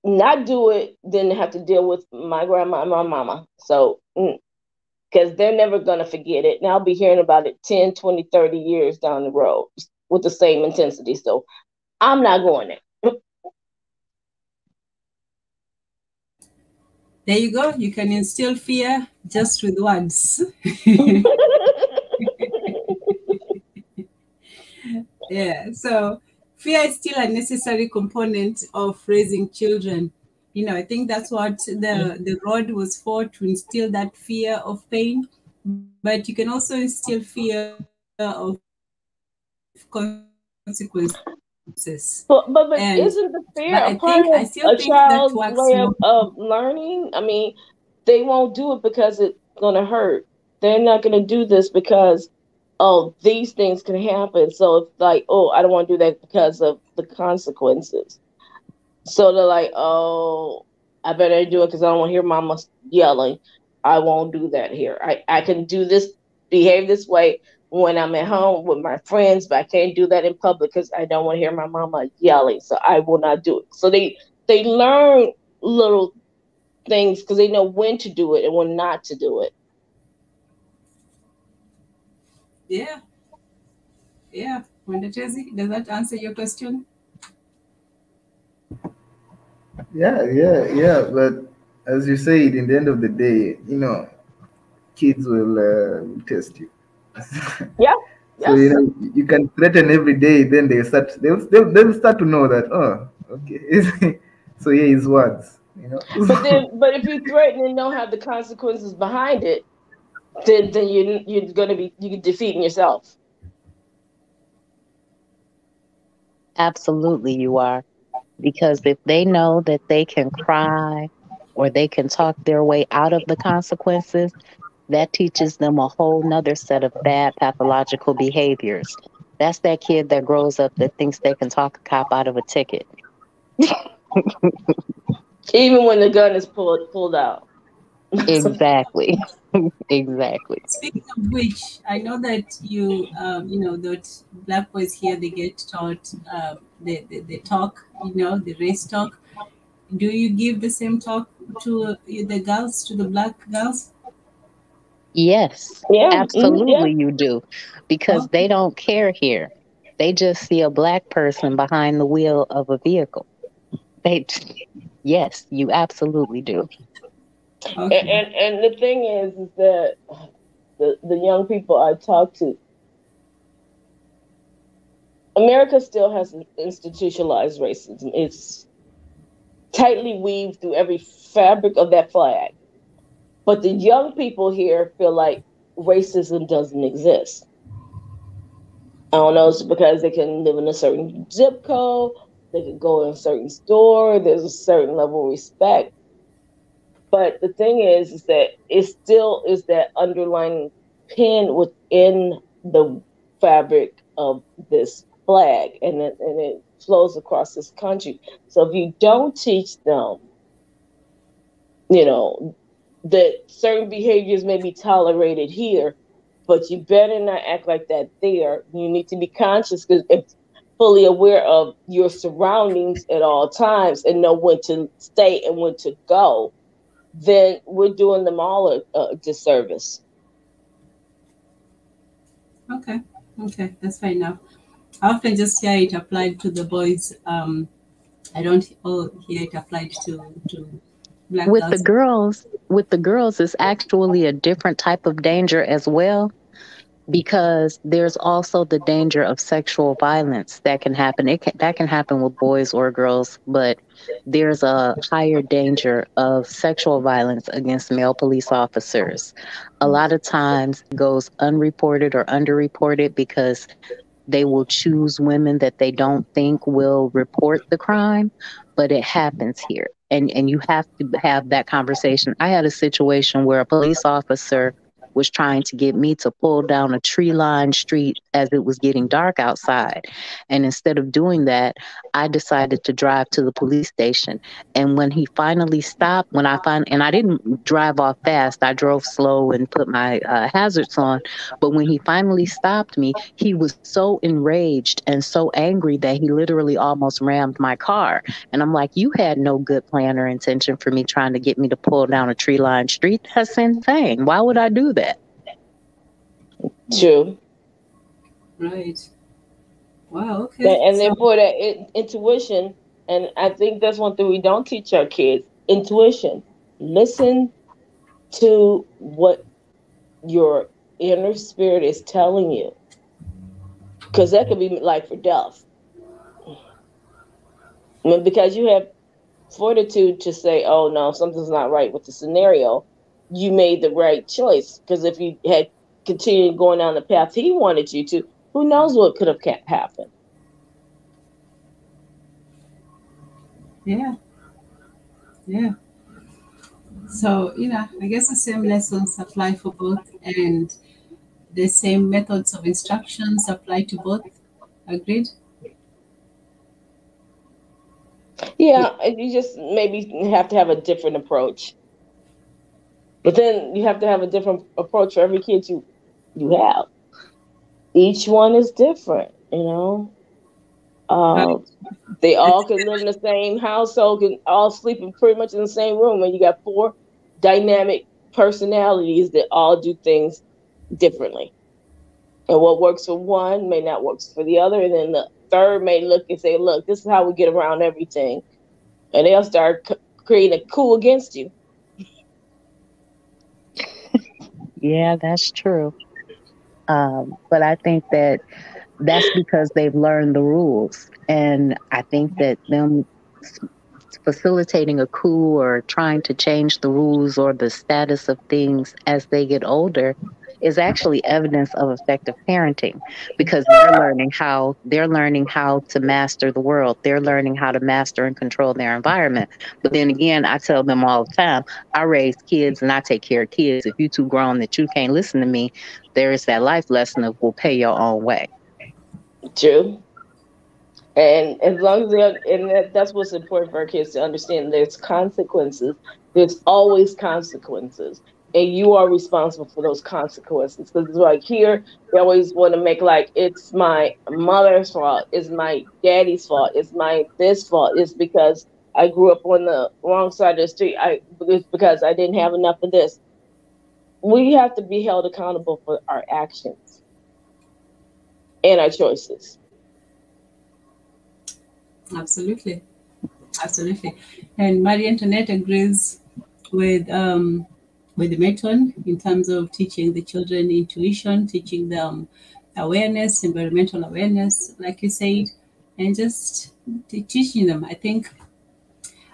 not do it than have to deal with my grandma and my mama. So, because they're never going to forget it. And I'll be hearing about it 10, 20, 30 years down the road with the same intensity. So I'm not going there. There you go. You can instill fear just with words. Yeah. So fear is still a necessary component of raising children. I think that's what the rod was for, to instill that fear of pain. But you can also instill fear of consequences. But isn't the fear a part of a child's way of learning? I mean, they won't do it because it's going to hurt. They're not going to do this because, these things can happen. So it's like, I don't want to do that because of the consequences. So they're like, I better do it because I don't want to hear mama yelling. I won't do that here. I can do this, behave this way when I'm at home with my friends, but I can't do that in public because I don't want to hear my mama yelling. So I will not do it. So they learn little things because they know when to do it and when not to do it. Yeah. Yeah. Wandetezi, does that answer your question? Yeah. But as you said, in the end of the day, kids will test you. Yeah. So you can threaten every day, then they'll start to know that, okay. So his words, But if you threaten and don't have the consequences behind it, then you're defeating yourself. Absolutely, you are. Because if they know that they can cry or they can talk their way out of the consequences, that teaches them a whole nother set of bad pathological behaviors. That's that kid that grows up that thinks they can talk a cop out of a ticket. Even when the gun is pulled out. Exactly. Exactly. Speaking of which, I know that that black boys here, they get taught the talk, the race talk. Do you give the same talk to the girls, to the black girls? Yes, Yeah. Yeah. absolutely you do. Because they Okay. don't care here. They just see a black person behind the wheel of a vehicle. They yes, you absolutely do. Okay. And the thing is that the young people I talk to, America still has institutionalized racism. It's tightly weaved through every fabric of that flag. But the young people here feel like racism doesn't exist. I don't know, it's because they can live in a certain zip code, they can go in a certain store, there's a certain level of respect. But the thing is that it still is that underlying pin within the fabric of this flag, and it flows across this country. So if you don't teach them, that certain behaviors may be tolerated here, but you better not act like that there. You need to be conscious because fully aware of your surroundings at all times and know when to stay and when to go. Then we're doing them all a disservice. Okay. Okay. That's fine now. I often just hear it applied to the boys. I don't hear it applied to black With the girls. girls, it's actually a different type of danger as well, because there's also the danger of sexual violence that can happen. That can happen with boys or girls, but there's a higher danger of sexual violence against male police officers. A lot of times it goes unreported or underreported because they will choose women that they don't think will report the crime, but it happens here. And you have to have that conversation. I had a situation where a police officer was trying to get me to pull down a tree-lined street as it was getting dark outside. And instead of doing that, I decided to drive to the police station. And when he finally stopped, and I didn't drive off fast, I drove slow and put my hazards on. But when he finally stopped me, he was so enraged and so angry that he literally almost rammed my car. And I'm like, you had no good plan or intention for me trying to get me to pull down a tree-lined street. That's insane. Why would I do that? True. Right. Wow. Okay. And therefore that intuition, and I think that's one thing we don't teach our kids: intuition. Listen to what your inner spirit is telling you, because that could be life or death. I mean, because you have fortitude to say, oh no, something's not right with the scenario, you made the right choice. Because if you had continued going down the path he wanted you to, who knows what could have happened. Yeah. Yeah. So, I guess the same lessons apply for both, and the same methods of instructions apply to both. Agreed? Yeah, you just maybe have to have a different approach. But then you have to have a different approach for every kid you have. Each one is different, They all can live in the same household, can all sleep pretty much in the same room, and you got 4 dynamic personalities that all do things differently. And what works for one may not work for the other, and then the third may look and say, look, this is how we get around everything. And they'll start creating a coup against you. Yeah, that's true. But I think that's because they've learned the rules. And I think that them facilitating a coup or trying to change the rules or the status of things as they get older is actually evidence of effective parenting, because they're learning how to master the world. They're learning how to master and control their environment. But then again, I tell them all the time, I raise kids and I take care of kids. If you're too grown that you can't listen to me, there is that life lesson of we'll pay your own way. True. And as long as that's what's important for our kids to understand. There's consequences. There's always consequences, and you are responsible for those consequences. Because like here, they always want to make like it's my mother's fault, it's my daddy's fault, it's my this fault. It's because I grew up on the wrong side of the street. It's because I didn't have enough of this. We have to be held accountable for our actions and our choices. Absolutely. Absolutely. And Marie Antoinette agrees with the matron in terms of teaching the children intuition, teaching them awareness, environmental awareness, like you said, and just teaching them. I think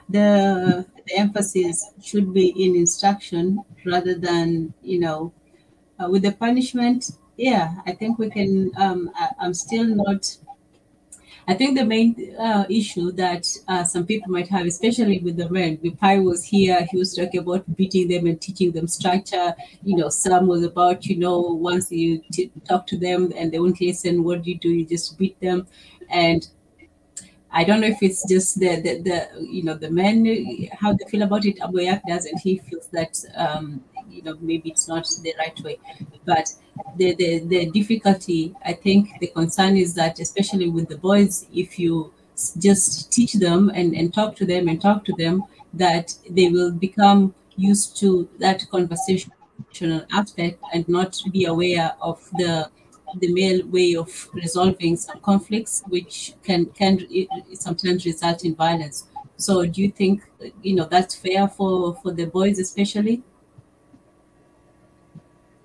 the emphasis should be in instruction rather than, with the punishment. Yeah, I think we can, I'm still not, I think the main issue that some people might have, especially with the men, the Pai was here, he was talking about beating them and teaching them structure. Some was about, once you talk to them and they won't listen, what do? You just beat them. And I don't know if it's just the men, how they feel about it. Aboyak doesn't. He feels that, maybe it's not the right way. But the difficulty, I think the concern is that, especially with the boys, if you just teach them and talk to them, that they will become used to that conversational aspect and not be aware of the male way of resolving some conflicts, which can sometimes result in violence. So do you think, that's fair for the boys especially?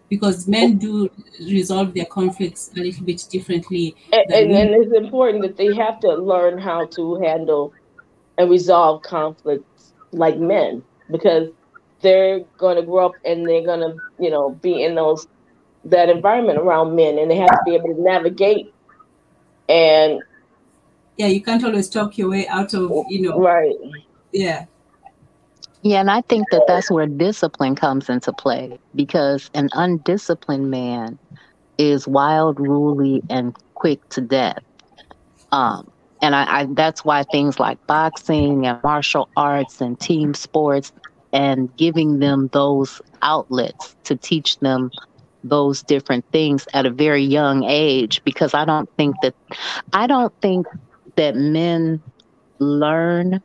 Because men do resolve their conflicts a little bit differently. And it's important that they have to learn how to handle and resolve conflicts like men, because they're going to grow up and they're going to, be in that environment around men, and they have to be able to navigate. And yeah, you can't always talk your way out of, right. Yeah. Yeah, and I think that that's where discipline comes into play, because an undisciplined man is wild, ruly, and quick to death. And I that's why things like boxing and martial arts and team sports and giving them those outlets to teach them those different things at a very young age, because I don't think that men learn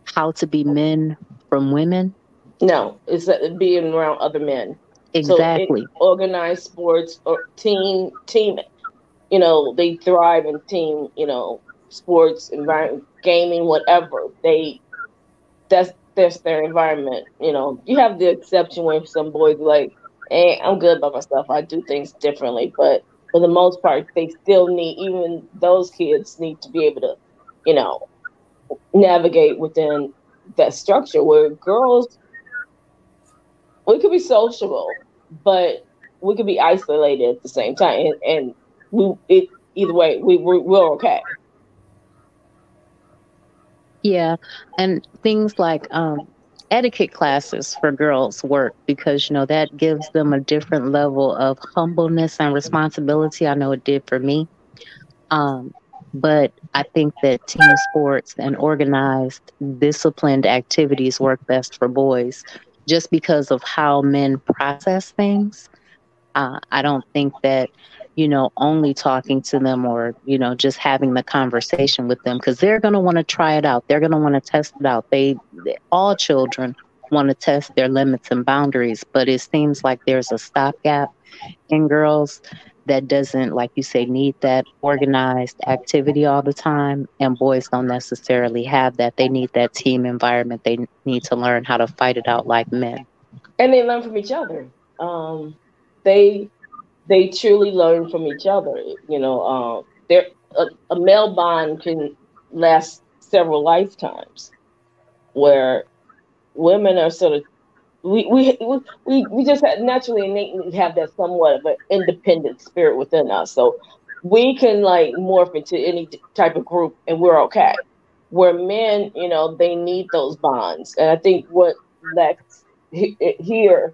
how to be men from women. No, it's being around other men. Exactly. So organized sports or team, they thrive in team, sports, environment, gaming, whatever. That's their environment. You have the exception where some boys are like, hey, I'm good by myself. I do things differently. But for the most part, they still even those kids need to be able to, navigate within that structure, where girls, we could be sociable, but we could be isolated at the same time. And either way, we're okay. Yeah. And things like etiquette classes for girls work, because that gives them a different level of humbleness and responsibility. I know it did for me. But I think that team sports and organized, disciplined activities work best for boys, just because of how men process things. I don't think that only talking to them or just having the conversation with them, because they're going to want to try it out. They're going to want to test it out. All children want to test their limits and boundaries, but it seems like there's a stopgap in girls that doesn't, like you say, need that organized activity all the time, and boys don't necessarily have that. They need that team environment. They need to learn how to fight it out like men, and they learn from each other. They truly learn from each other. A male bond can last several lifetimes, where women are sort of we just naturally innately have that somewhat of an independent spirit within us, so we can like morph into any type of group and we're okay. Where men, they need those bonds, and I think what lacks here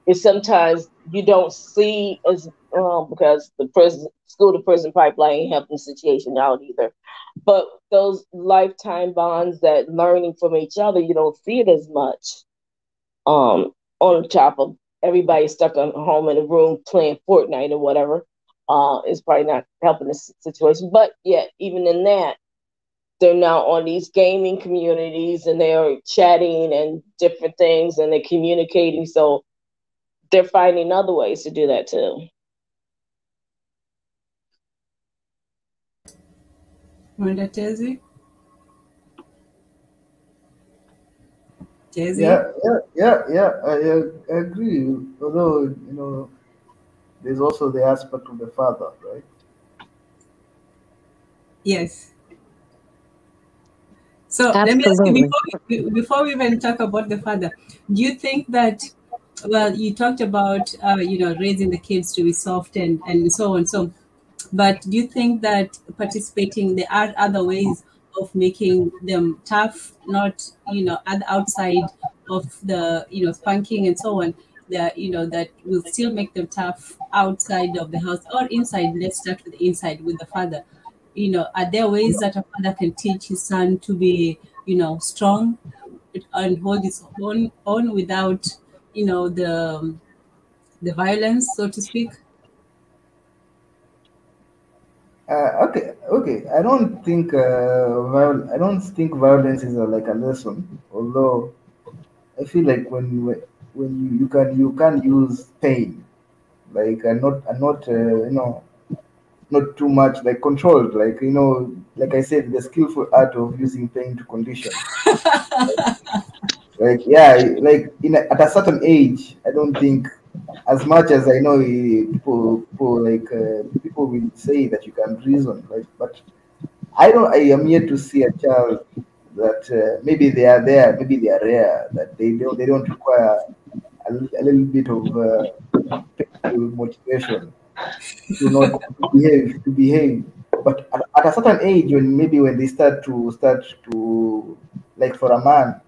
is sometimes you don't see as because the prison school to prison pipeline ain't helping the situation out either. But those lifetime bonds, that learning from each other, you don't see it as much. On top of everybody stuck at home in a room playing Fortnite or whatever, is probably not helping the situation. But yet, even in that, they're now on these gaming communities and they're chatting and different things and they're communicating. So they're finding other ways to do that too. Wanda Tezi? Tezi? Yeah. I agree. Although, there's also the aspect of the father, right? Yes. So let me ask you, before we even talk about the father, do you think that, well, you talked about, raising the kids to be soft and so on. So, but do you think that participating, there are other ways of making them tough, not, outside of the, spanking and so on, that, that will still make them tough outside of the house or inside? Let's start with inside with the father. Are there ways that a father can teach his son to be, strong and hold his own without, the violence, so to speak? Okay. I don't think violence is like a lesson. Although I feel like when you can use pain, like not too much, like controlled, like like I said, the skillful art of using pain to condition. Like like at a certain age, I don't think, as much as I know people will say that you can reason, like, but I am yet to see a child that maybe they are there, maybe they are rare, that they don't require a little bit of painful motivation to not to behave. But at a certain age, when they start to like, for a man,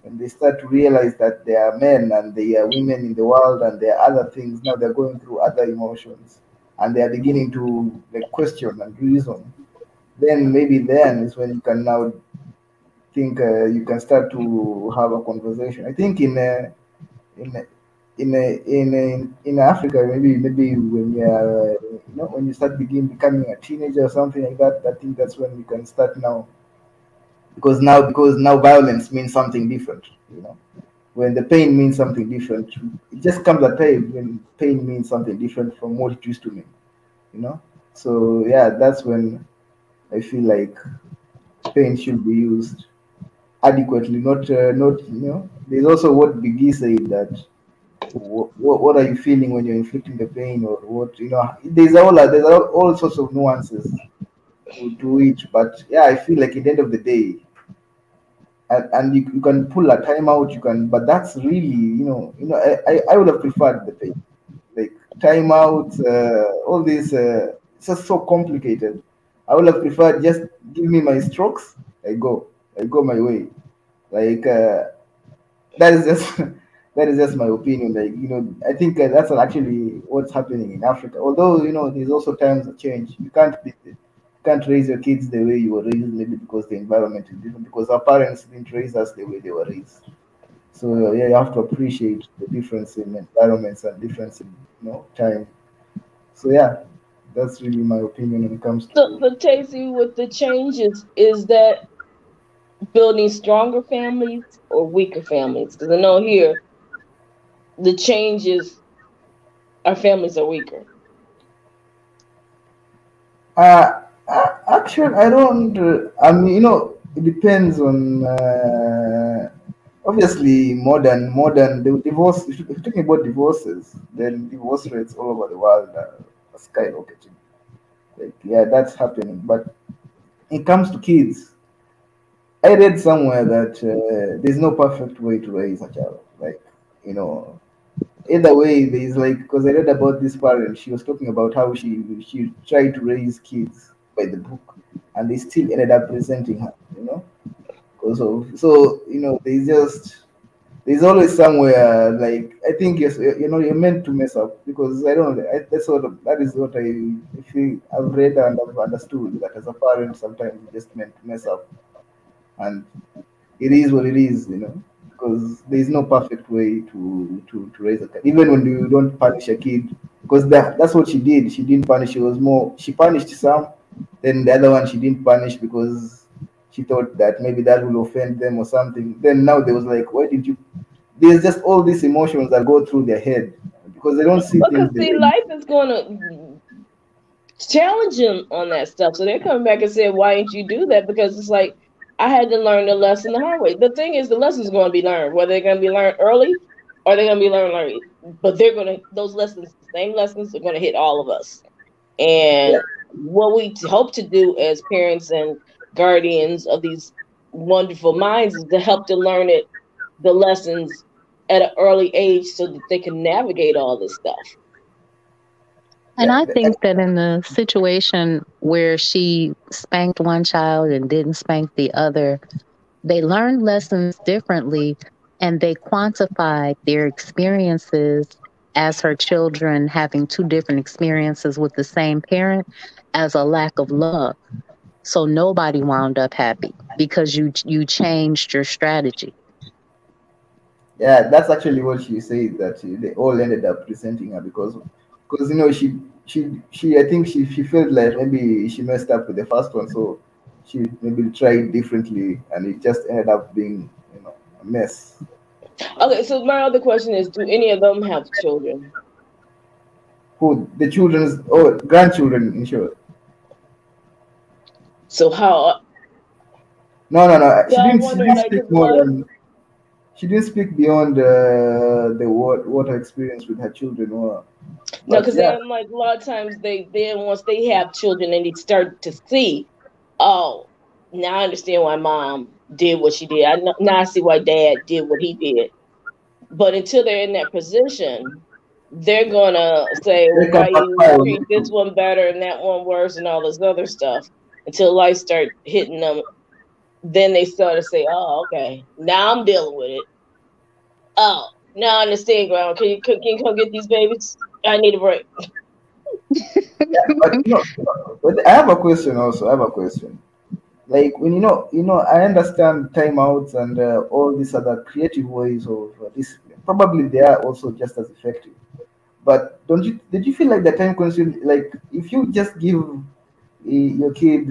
when they start to realize that there are men and there are women in the world and there are other things, now they're going through other emotions and they are beginning to like question and reason. Then is when you can now think, you can start to have a conversation. I think in in Africa, maybe when you are, when you start becoming a teenager or something like that, I think that's when you can start now, because now violence means something different. When the pain means something different, it just comes a time when pain means something different from what it used to mean. So yeah, that's when I feel like pain should be used adequately, not. There's also what Biggie said, that what are you feeling when you're inflicting the pain, or what, there's all sorts of nuances to it. But yeah, I feel like at the end of the day, and you can pull a timeout, you can, but that's really, I would have preferred the pain, like timeout, all this, it's just so complicated. I would have preferred, just give me my strokes, I go my way, like, that is just that is just my opinion. Like, I think that's actually what's happening in Africa. Although, there's also times that change. You can't raise your kids the way you were raised, maybe because the environment is different, because our parents didn't raise us the way they were raised. So yeah, you have to appreciate the difference in environments and difference in, time. So yeah, that's really my opinion when it comes to. So, Tacy, with the changes, is that building stronger families or weaker families? Because I know here the changes, our families are weaker. Actually, I don't. I mean, it depends on. Obviously, the divorce. If you're talking about divorces, then divorce rates all over the world are skyrocketing. Like, yeah, that's happening. But it comes to kids, I read somewhere that there's no perfect way to raise a child. Like, either way, there's, like, because I read about this parent, she was talking about how she tried to raise kids by the book, and they still ended up resenting her. Because of, so there's just, there's always somewhere, like, I think, yes, you're meant to mess up, because I don't know, that is what I feel. I've read and I've understood that as a parent, sometimes you're just meant to mess up, and it is what it is, because there's no perfect way to raise a kid. Even when you don't punish a kid, because that's what she did. She didn't punish. She punished some, then the other one she didn't punish because she thought that maybe that will offend them or something. Then now they was like, why did you? There's just all these emotions that go through their head because they don't see things. Because see, life is gonna challenge them on that stuff. So they're coming back and saying, why didn't you do that? Because it's like, I had to learn the lesson the hard way. The thing is, the lesson's going to be learned, whether they're going to be learned early or they're going to be learned late. But those lessons, same lessons, are going to hit all of us. And what we hope to do as parents and guardians of these wonderful minds is to help to learn the lessons at an early age so that they can navigate all this stuff. And I think that in the situation where she spanked one child and didn't spank the other, they learned lessons differently and they quantified their experiences as her children having two different experiences with the same parent as a lack of love. So nobody wound up happy because you changed your strategy. Yeah, that's actually what she said, that they all ended up resenting her because she I think she felt like maybe she messed up with the first one, so she maybe tried differently and it just ended up being a mess. Okay, so my other question is, do any of them have children? Who? The children's grandchildren, in short. So how? No. She didn't speak more than. She didn't speak beyond what her experience with her children were. No, because then, like, a lot of times once they have children and they start to see, oh, now I understand why mom did what she did. Now I see why dad did what he did. But until they're in that position, they're gonna say, well, why you treat this one better and that one worse and all this other stuff. Until life start hitting them, then they start to say, oh, okay, now I'm dealing with it. Oh, now I understand, Grandma. Can you come get these babies? I need a break. But I have a question also. Like, when I understand timeouts and all these other creative ways of discipline. Probably they are also just as effective. But did you feel like the time consuming? Like, if you just give your kids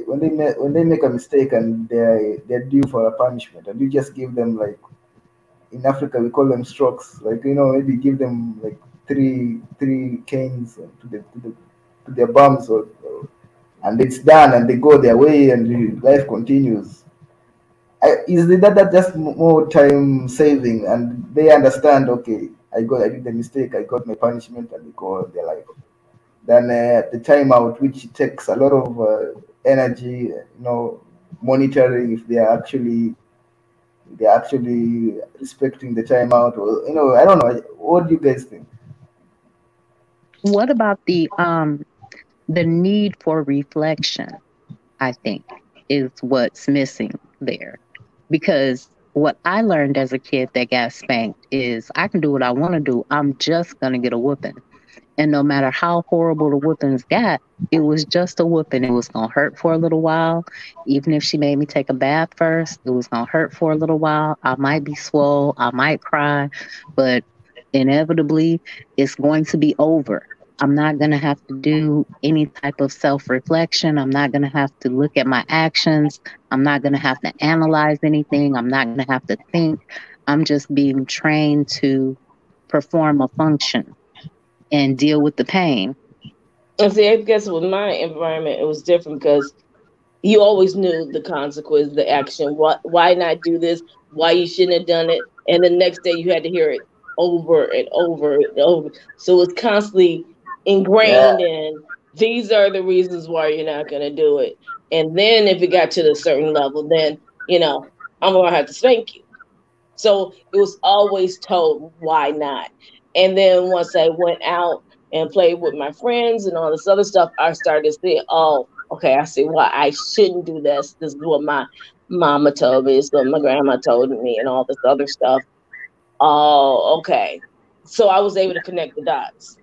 when they make a mistake and they're due for a punishment, and you just give them, like, in Africa we call them strokes, like, maybe give them like three canes to their bums, and it's done and they go their way and life continues. Is that just more time saving and they understand, okay, I did the mistake, I got my punishment, and they go on their life, than the timeout, which takes a lot of energy, monitoring if they're actually respecting the timeout, or I don't know. What do you guys think? What about the need for reflection? I think is what's missing there, because what I learned as a kid that got spanked is I can do what I want to do. I'm just gonna get a whooping. And no matter how horrible the whoopings got, it was just a whooping. It was going to hurt for a little while. Even if she made me take a bath first, it was going to hurt for a little while. I might be swole. I might cry. But inevitably, it's going to be over. I'm not going to have to do any type of self-reflection. I'm not going to have to look at my actions. I'm not going to have to analyze anything. I'm not going to have to think. I'm just being trained to perform a function and deal with the pain. And see, I guess with my environment, it was different because you always knew the consequence, the action. Why not do this? Why you shouldn't have done it? And the next day you had to hear it over and over and over. So it's constantly ingrained in, these are the reasons why you're not going to do it. And then if it got to a certain level, then, I'm going to have to spank you. So it was always told, why not? And then once I went out and played with my friends and all this other stuff, I started to see, oh, okay, I see why I shouldn't do this. This is what my mama told me. It's what my grandma told me and all this other stuff. Oh, okay. So I was able to connect the dots.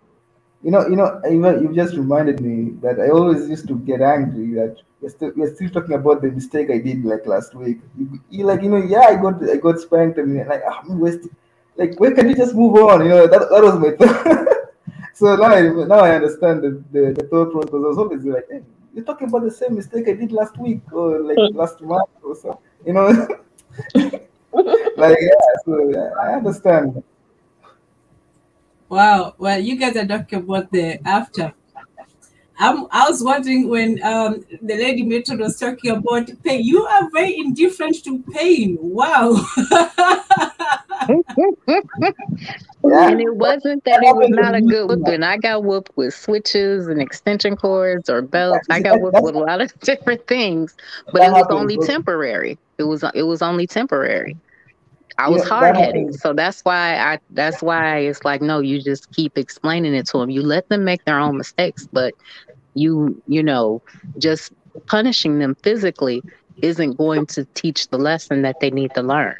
You've just reminded me that I always used to get angry that we're still talking about the mistake I did like last week. Yeah, I got spanked and like, I'm wasting. Like, where can you just move on? That was my thought. So now I understand the thought process. I was always like, hey, you're talking about the same mistake I did last week or like last month or so. Like, yeah, so I understand. Wow. Well, you guys are talking about the after. I was wondering when the lady Method was talking about pain. You are very indifferent to pain. Wow. And it wasn't that it was not a good whooping. I got whooped with switches and extension cords or belts. I got whooped with a lot of different things, but it was only temporary. It was only temporary. I was hard headed, so that's why it's like, no, you just keep explaining it to them. You let them make their own mistakes, but you know, just punishing them physically isn't going to teach the lesson that they need to learn.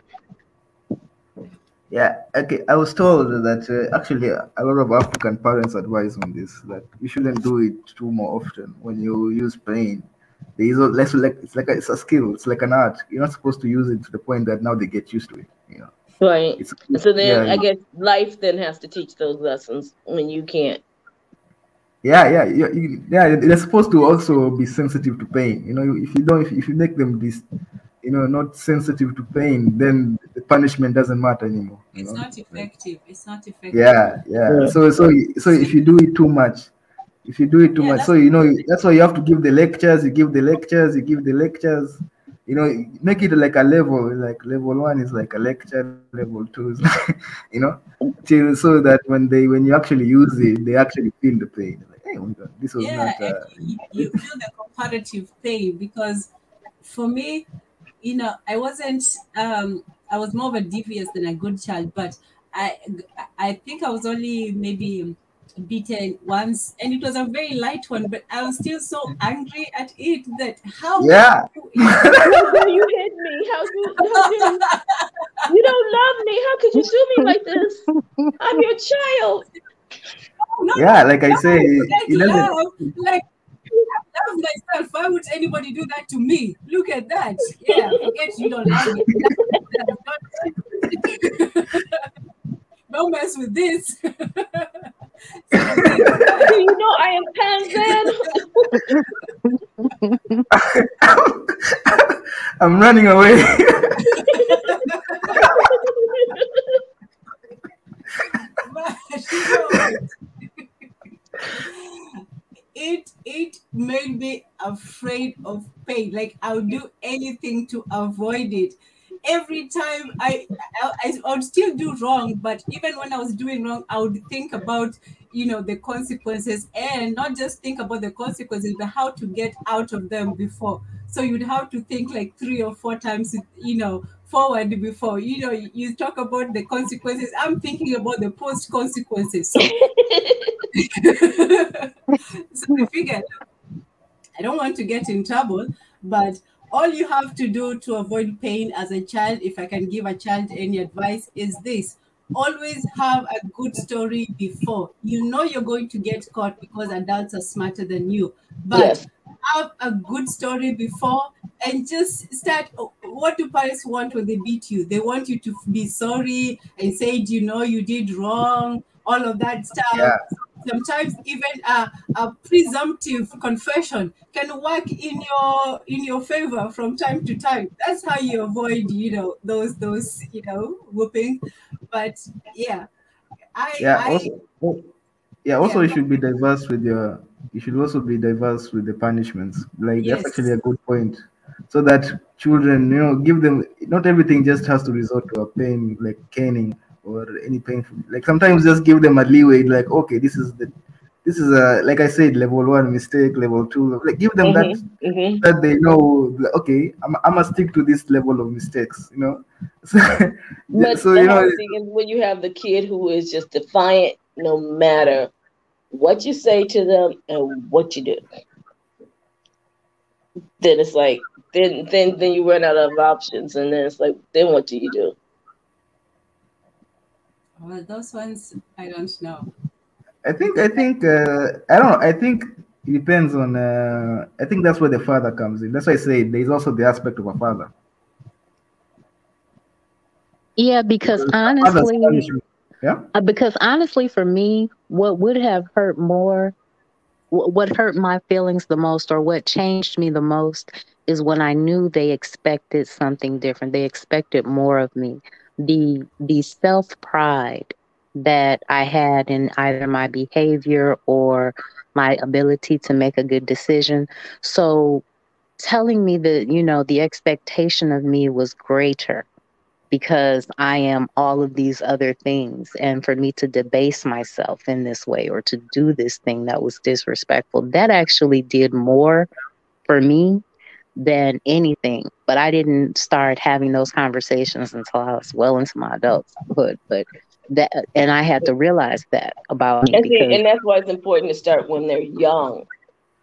Yeah, okay. I was told that actually a lot of African parents advise on this, that you shouldn't do it too more often when you use pain. There is less like it's a skill. It's like an art. You're not supposed to use it to the point that now they get used to it. Right. So then I guess life then has to teach those lessons when you can't. Yeah. They're supposed to also be sensitive to pain. If you make them this, not sensitive to pain, then the punishment doesn't matter anymore. It's not effective. It's not effective. Yeah. So if you do it too much, so that's why you have to give the lectures. You give the lectures. Make it like a level. Like level 1 is like a lecture. Level 2 is like, so that when you actually use it, they actually feel the pain. Like, hey, oh my God, this was not. You feel the comparative pain, because for me, I wasn't. I was more of a devious than a good child, but I think I was only maybe beaten once, and it was a very light one, but I was still so angry at it that how you hit me, how you don't love me, how could you do me like this? I'm your child. Like I say, like I love myself. Why would anybody do that to me? Look at that. Yeah, forget you don't love me. Don't mess with this. I am Tanzan. I'm running away. It made me afraid of pain. Like, I'll do anything to avoid it. Every time I would still do wrong, but even when I was doing wrong, I would think about the consequences, and not just think about the consequences, but how to get out of them before. So you'd have to think like 3 or 4 times forward before you talk about the consequences. I'm thinking about the post consequences. So, so I figured I don't want to get in trouble, but all you have to do to avoid pain as a child, if I can give a child any advice, is this: always have a good story before. You're going to get caught because adults are smarter than you, but have a good story before, and just start. What do parents want when they beat you? They want you to be sorry and say, you did wrong, all of that stuff. Sometimes even a presumptive confession can work in your favor from time to time. That's how you avoid those whooping. But also you should be diverse with you should also be diverse with the punishments. Like, that's actually a good point, so that children, give them, not everything just has to resort to a pain like caning or any painful. Like, sometimes just give them a leeway. Like, okay, this is a, like I said, level 1 mistake, level 2. Like, give them that they know. Okay, I must stick to this level of mistakes. But so the thing is, when you have the kid who is just defiant, no matter what you say to them and what you do, then it's like then you run out of options, and then it's like, then what do you do? Well, those ones I don't know. I think I don't know. I think it depends on. I think that's where the father comes in. That's why I say there's also the aspect of a father. Yeah, because Father's honestly, punishment. Yeah. because honestly, for me, what would have hurt more, what hurt my feelings the most, or what changed me the most, is when I knew they expected something different. They expected more of me. The self pride that I had in either my behavior or my ability to make a good decision. So telling me that, the expectation of me was greater because I am all of these other things. And for me to debase myself in this way or to do this thing that was disrespectful, that actually did more for me than anything. But I didn't start having those conversations until I was well into my adulthood. But and I had to realize that about me and that's why it's important to start when they're young.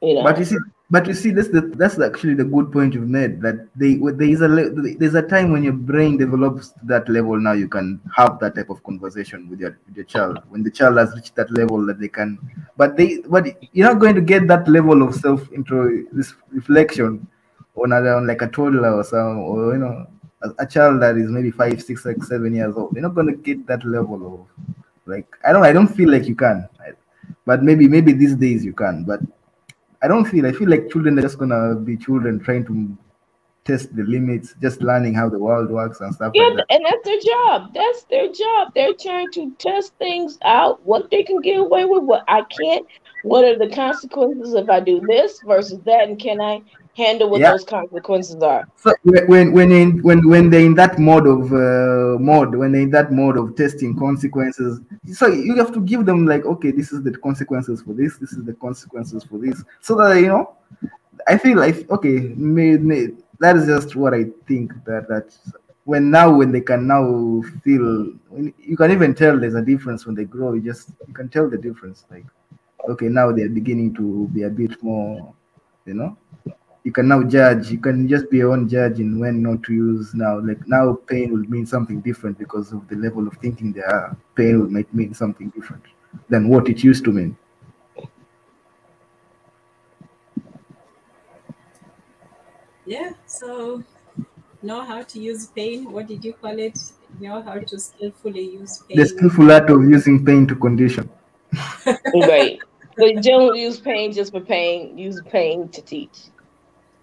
But you see, that's actually the good point you've made. That there's a time when your brain develops to that level. Now you can have that type of conversation with your child when the child has reached that level that they can. But you're not going to get that level of this reflection on like a toddler or some, or a child that is maybe 5, 6, like 7 years old. You're not going to get that level of, like, I don't feel like you can. But maybe these days you can. But I feel like children are just gonna be children trying to test the limits, just learning how the world works and stuff like that. And that's their job. That's their job. They're trying to test things out, what they can get away with, what I can't. What are the consequences if I do this versus that, and can I handle what those consequences are? So when they're in that mode of testing consequences, so you have to give them like, okay, this is the consequences for this is the consequences for this, so that I feel like, okay, that is just what I think, that when they can now feel, you can even tell there's a difference when they grow. You can tell the difference, like, okay, now they're beginning to be a bit more, you can now judge. You can just be your own judge in when not to use now. Like now, pain will mean something different because of the level of thinking they are. Pain might mean something different than what it used to mean. Yeah, so know how to use pain. What did you call it? Know how to skillfully use pain. The skillful art of using pain to condition. Right. So you don't use pain just for pain. Use pain to teach.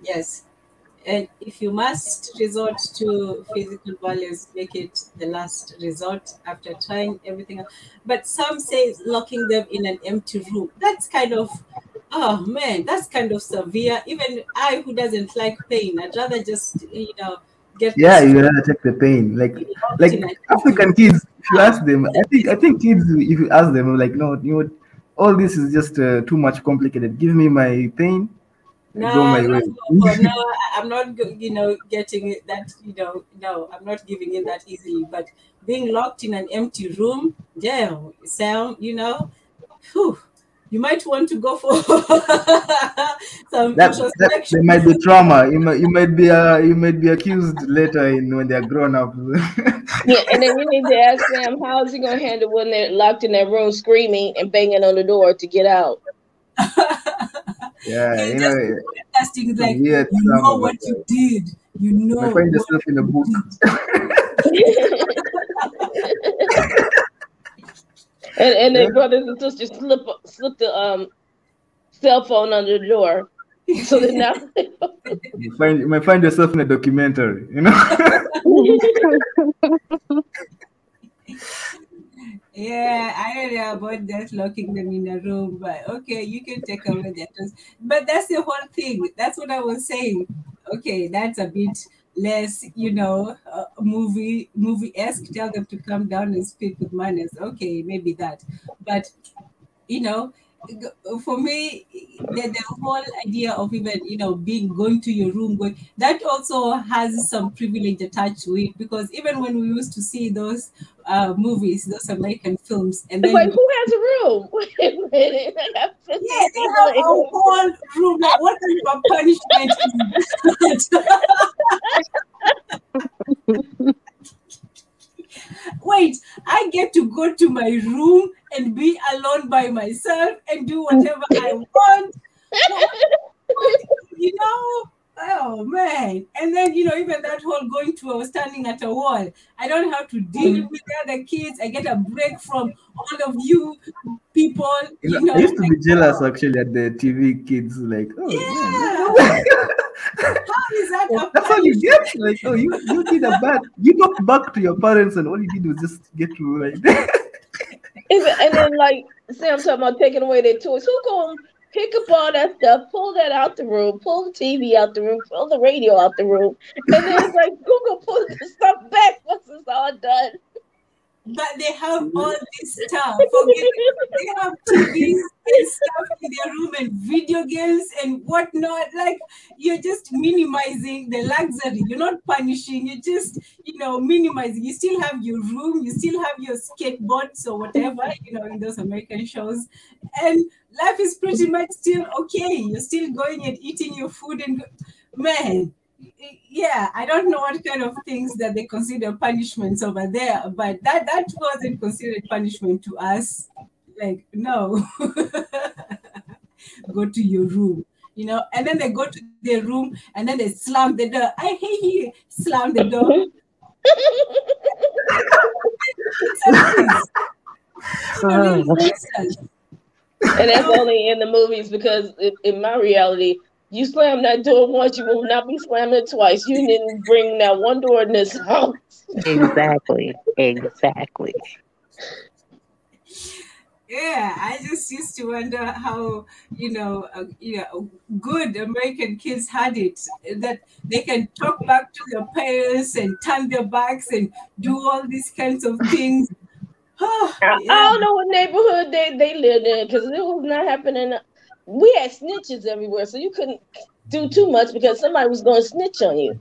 Yes. And if you must resort to physical violence, make it the last resort after trying everything. But some say locking them in an empty room. That's kind of, oh man, that's kind of severe. Even I, who doesn't like pain, I'd rather just, get. Yeah, you gotta take the pain. Like African kids, if you ask them, I think kids, if you ask them, like, no, all this is just too much complicated. Give me my pain. No, I'm not, getting it that, no, I'm not giving it that easily. But being locked in an empty room, damn, sound, whew, you might want to go for some introspection. There might be trauma. You might be accused later when they're grown up. Yeah, and then you need to ask them, how is he gonna handle when they're locked in that room screaming and banging on the door to get out? Yeah, testing, like, you know what you did. You know. You find yourself in a book. and their brothers and sisters slip the cell phone under the door. So that now you might find yourself in a documentary, Yeah, I don't know about that, locking them in a room, but okay, you can take away that. But that's the whole thing. That's what I was saying. Okay, that's a bit less, movie-esque. Tell them to come down and speak with manners. Okay, maybe that. But, for me, the whole idea of even, going to your room, that also has some privilege attached to it, because even when we used to see those movies, those American films, and then like, who has a room? Yeah, they have a whole room. Like, what kind of punishment is that? wait, I get to go to my room and be alone by myself and do whatever I want. You know, oh man. And then, you know, even that whole going to or standing at a wall, I don't have to deal with the other kids. I get a break from all of you people. You know, I used to like, be jealous actually at the TV kids, like, oh yeah. How is that that's all you get? Like, oh, you did a bad, you got back to your parents and all you did was just get to like And then, like, say I'm talking about taking away their toys. Who gonna pick up all that stuff, pull that out the room, pull the TV out the room, pull the radio out the room, and then it's like, who gonna pull the stuff back once it's all done? But they have all this stuff. They have TVs and stuff in their room and video games and whatnot. Like, you're just minimizing the luxury. You're not punishing. You're just, you know, minimizing. You still have your room. You still have your skateboards or whatever, you know, in those American shows. And life is pretty much still okay. You're still going and eating your food and man. Yeah, I don't know what kind of things that they consider punishments over there, but that wasn't considered punishment to us. Like, no, go to your room, you know. And then they go to their room and then they slam the door. I hate you, slam the door. And that's only in the movies, because in my reality, you slam that door once, you will not be slamming it twice. You didn't bring that one door in this house. Exactly. Yeah, I just used to wonder how, good American kids had it, that they can talk back to their parents and turn their backs and do all these kinds of things. I don't know what neighborhood they lived in, because it was not happening. We had snitches everywhere, so you couldn't do too much because somebody was going to snitch on you.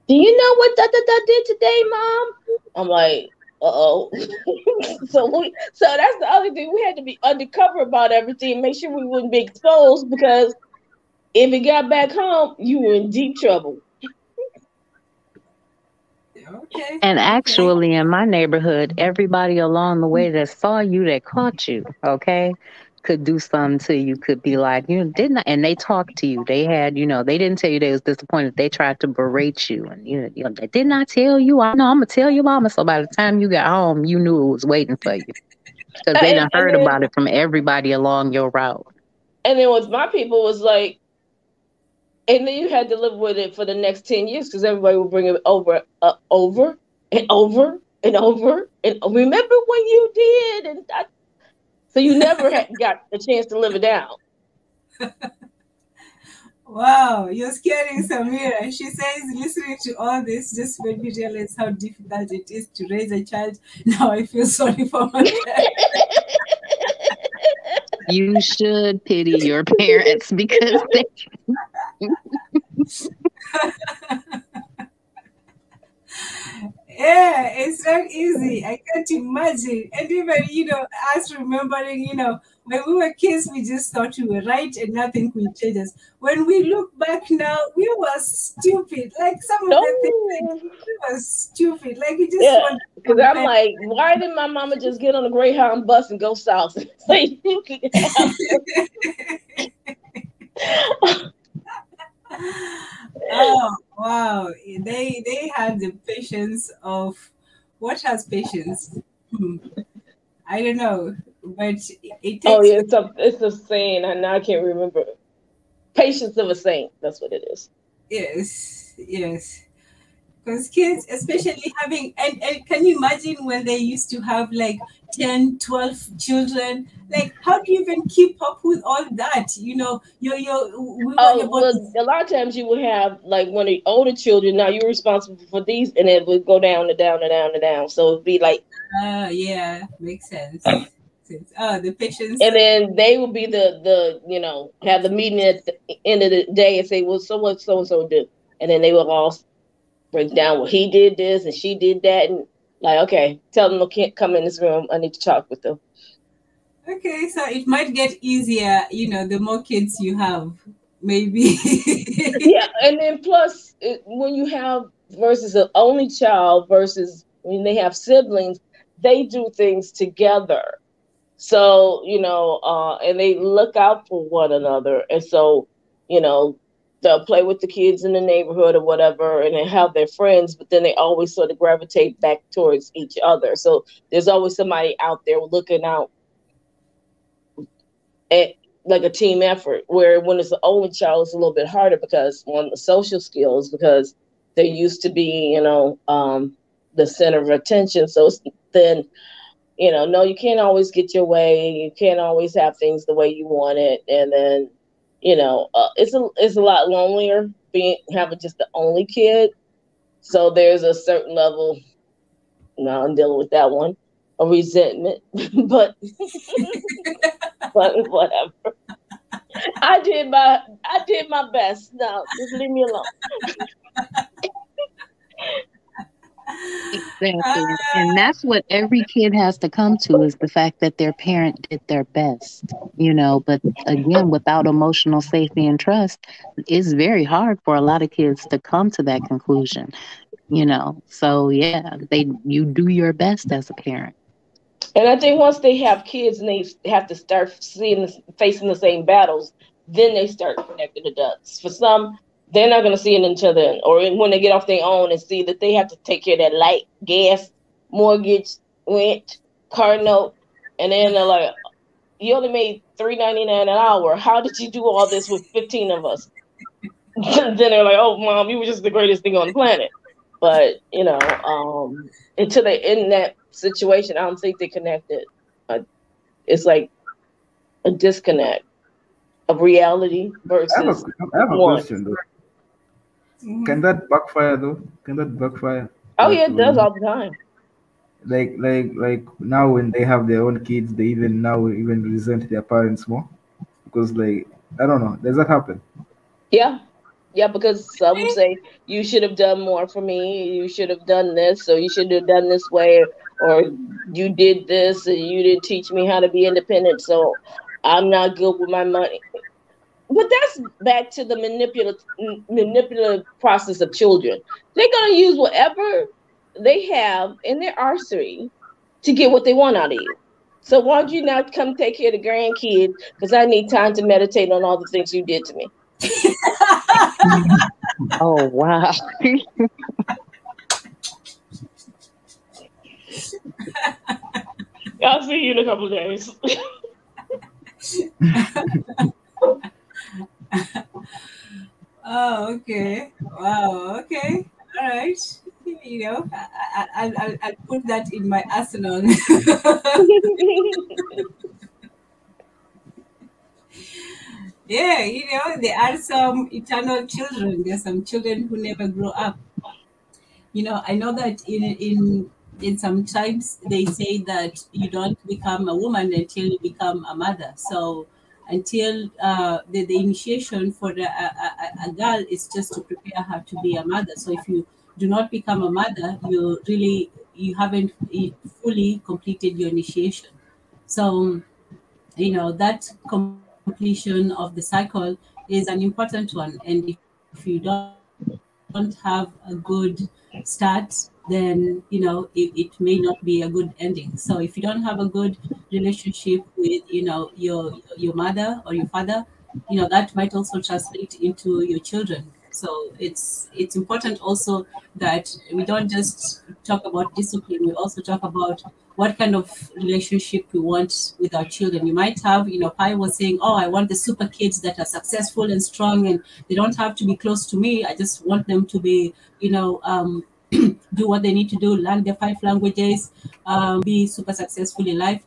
Do you know what da did today, Mom? I'm like, uh-oh. So that's the other thing. We had to be undercover about everything, make sure we wouldn't be exposed, because if it got back home, you were in deep trouble. Okay. And actually, in my neighborhood, everybody along the way that saw you, that caught you, okay, could do something to you, could be like, you didn't, and they talked to you. They had, they didn't tell you they was disappointed. They tried to berate you, and they did not tell you. I know, I'm gonna tell your mama. So by the time you got home, you knew it was waiting for you, because they done heard about it from everybody along your route. And then with my people was like, and then you had to live with it for the next 10 years, because everybody would bring it over and over and over. And remember when you did, and so you never got a chance to live it down. Wow, you're scaring Samira. She says listening to all this just made me realize how difficult it is to raise a child. Now I feel sorry for myself. You should pity your parents, because they... Yeah, it's not easy. I can't imagine. And even, us remembering, when we were kids, we just thought we were right and nothing could change us. When we look back now, we were stupid. Like some of the things, we were stupid. Like we just want to. Because I'm like, why didn't my mama just get on the Greyhound bus and go south? So you could Oh wow, they had the patience of what has patience? I don't know, but it takes. Oh yeah, it's a saying, and I can't remember. Patience of a saint. That's what it is. Yes. Because kids, especially having, and can you imagine when they used to have like 10, 12 children? Like, how do you even keep up with all that? Well, a lot of times you would have like one of the older children. Now you're responsible for these, and it would go down and down and down and down. So it'd be like, yeah, makes sense. The patience. And then they would be the have the meeting at the end of the day and say, well, so what so and so do, and then they will all break down, well, he did this and she did that, and like, okay, tell them they can't come in this room. I need to talk with them. Okay, so it might get easier, the more kids you have, maybe. Yeah, and then plus when you have versus an only child versus when they have siblings, they do things together. So, and they look out for one another. And so, they'll play with the kids in the neighborhood or whatever, and they have their friends, but then they always sort of gravitate back towards each other. So there's always somebody out there looking out at like a team effort, where when it's the only child, it's a little bit harder because on the social skills, because they're used to being, the center of attention. So then, no, you can't always get your way. You can't always have things the way you want it. And then, it's a lot lonelier having just the only kid. So there's a certain level, now I'm dealing with that one, of resentment, but but whatever. I did my best. No, just leave me alone. Exactly. And that's what every kid has to come to, is the fact that their parent did their best, but again, without emotional safety and trust, it's very hard for a lot of kids to come to that conclusion, so yeah, you do your best as a parent. And I think once they have kids and they have to start facing the same battles, then they start connecting the dots. For some, they're not going to see it in each other, or when they get off their own and see that they have to take care of that light, gas, mortgage, rent, car note, and then they're like, "You only made $3.99 an hour. How did you do all this with 15 of us?" Then they're like, "Oh, Mom, you were just the greatest thing on the planet." But until they're in that situation, I don't think they connected. It's like a disconnect of reality versus. I have a question though. Can that backfire though? Can that backfire? Oh yeah, it does all the time. Like now when they have their own kids, they even resent their parents more, because I don't know. Does that happen? Yeah, because some say you should have done more for me. You should have done this, so you should have done this way, or you did this and you didn't teach me how to be independent, so I'm not good with my money. But that's back to the manipulative process of children. They're going to use whatever they have in their arsenal to get what they want out of you. So why don't you not come take care of the grandkids? Because I need time to meditate on all the things you did to me. Oh, wow. I'll see you in a couple of days. Oh, okay. Wow. Okay. All right. I'll put that in my arsenal. Yeah, there are some eternal children. There are some children who never grow up. I know that in some tribes they say that you don't become a woman until you become a mother. So until the initiation for a girl is just to prepare her to be a mother. So if you do not become a mother, you haven't fully completed your initiation. So that completion of the cycle is an important one, and if you don't have a good start, then it may not be a good ending. So if you don't have a good relationship with your mother or your father, that might also translate into your children. So it's important also that we don't just talk about discipline, we also talk about what kind of relationship we want with our children. You might have, Pai was saying, oh, I want the super kids that are successful and strong, and they don't have to be close to me. I just want them to be, do what they need to do, learn their 5 languages, be super successful in life.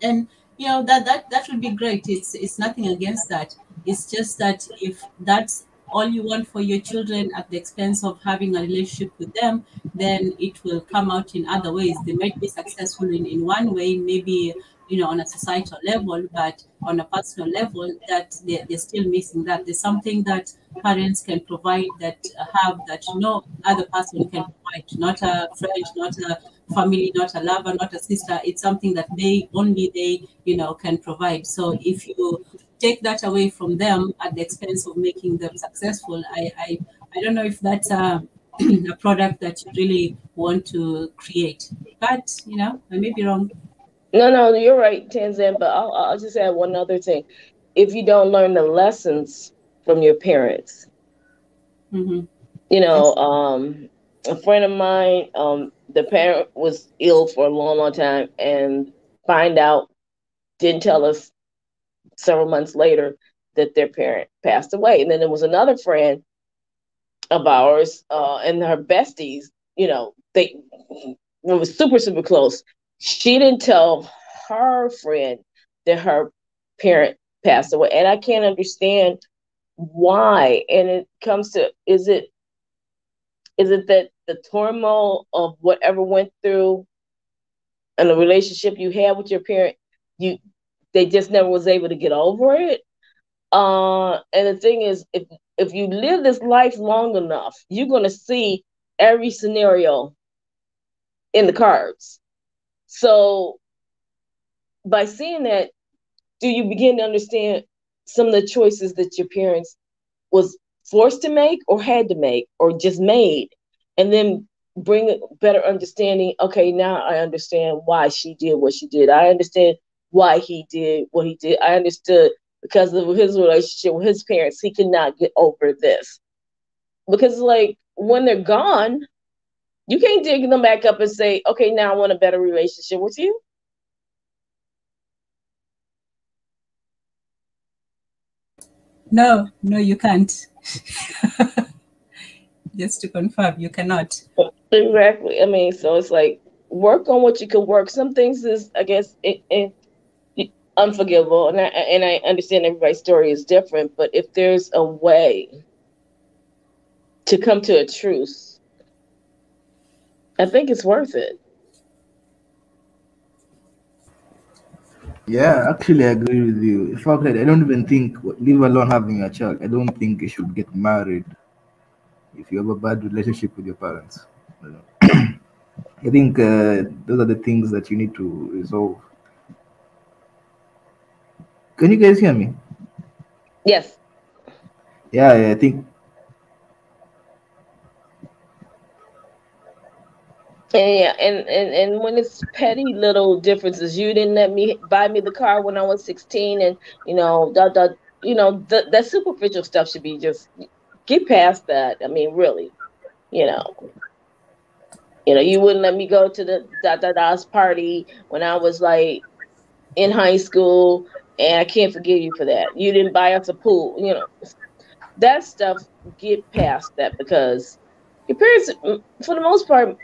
And, that would be great. It's nothing against that. It's just that if that's all you want for your children at the expense of having a relationship with them, then it will come out in other ways. They might be successful in one way, maybe on a societal level, but on a personal level, that they're still missing that. There's something that parents can provide that no other person can provide. Not a friend, not a family, not a lover, not a sister. It's something that only they can provide. So if you take that away from them at the expense of making them successful, I don't know if that's a product that you really want to create. But I may be wrong. No, you're right, Tanzan. But I'll just add one other thing. If you don't learn the lessons from your parents, Mm-hmm. A friend of mine, the parent was ill for a long, long time, and didn't tell us several months later that their parent passed away. And then there was another friend of ours, and her besties, they were super, super close. She didn't tell her friend that her parent passed away. And I can't understand why. And it comes to, is it that the turmoil of whatever went through and the relationship you had with your parent, they just never was able to get over it? And the thing is, if you live this life long enough, you're going to see every scenario in the cards. So by seeing that, do you begin to understand some of the choices that your parents was forced to make or had to make or just made, and then bring a better understanding? Okay, now I understand why she did what she did. I understand why he did what he did. I understood because of his relationship with his parents, he could not get over this. Because like when they're gone, you can't dig them back up and say, okay, now I want a better relationship with you. No, you can't. Just to confirm, you cannot. Exactly. I mean, so it's like, work on what you can work. Some things is, I guess, unforgivable, and I understand everybody's story is different. But if there's a way to come to a truce, I think it's worth it. Yeah, actually, I agree with you. In fact, I don't even think, leave alone having a child, I don't think you should get married if you have a bad relationship with your parents. I think those are the things that you need to resolve. Can you guys hear me? Yes. Yeah, I think. And when it's petty little differences, you didn't let me buy me the car when I was 16, and that superficial stuff should be just get past that. I mean, really, you wouldn't let me go to the da's party when I was like in high school, and I can't forgive you for that. You didn't buy us a pool, that stuff. Get past that, because your parents, for the most part,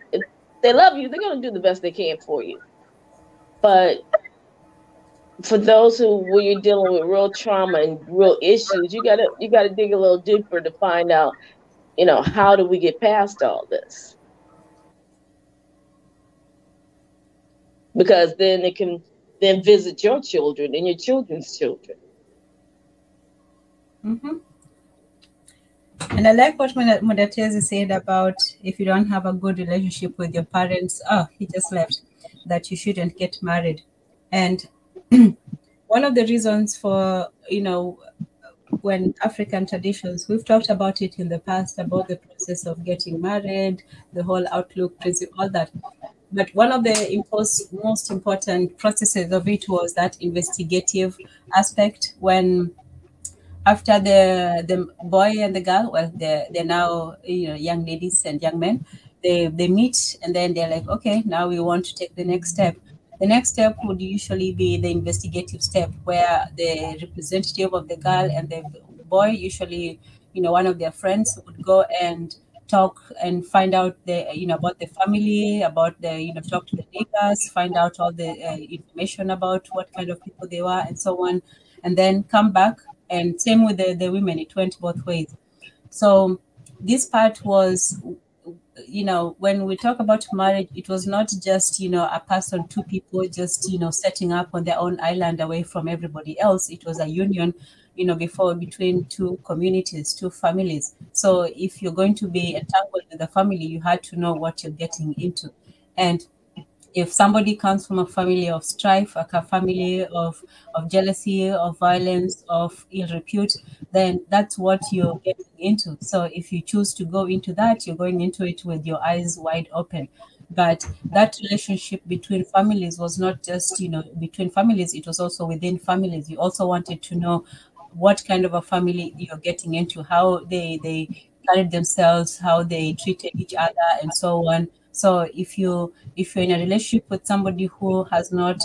they love you. They're going to do the best they can for you. But for those where you're dealing with real trauma and real issues, you gotta dig a little deeper to find out, how do we get past all this? Because then it can then visit your children and your children's children. Mm-hmm. And I like what Mudatezi said about if you don't have a good relationship with your parents, he just left, that you shouldn't get married. And one of the reasons for, when African traditions, we've talked about it in the past, about the process of getting married, the whole outlook, all that. But one of the most important processes of it was that investigative aspect, when after the boy and the girl, well, they're now young ladies and young men, they meet, and then they're like, okay, now we want to take the next step. The next step would usually be the investigative step, where the representative of the girl and the boy, usually one of their friends, would go and talk and find out about the family, about the talk to the neighbors, find out all the information about what kind of people they were, and so on, and then come back. And same with the women, it went both ways. So this part was, when we talk about marriage, it was not just, a person, two people just, setting up on their own island away from everybody else. It was a union, between two communities, two families. So if you're going to be entangled with the family, you had to know what you're getting into. And if somebody comes from a family of strife, like a family of jealousy, of violence, of ill repute, then that's what you're getting into. So if you choose to go into that, you're going into it with your eyes wide open. But that relationship between families was not just, between families, it was also within families. You also wanted to know what kind of a family you're getting into, how they carried themselves, how they treated each other, and so on. So if you're in a relationship with somebody who has not,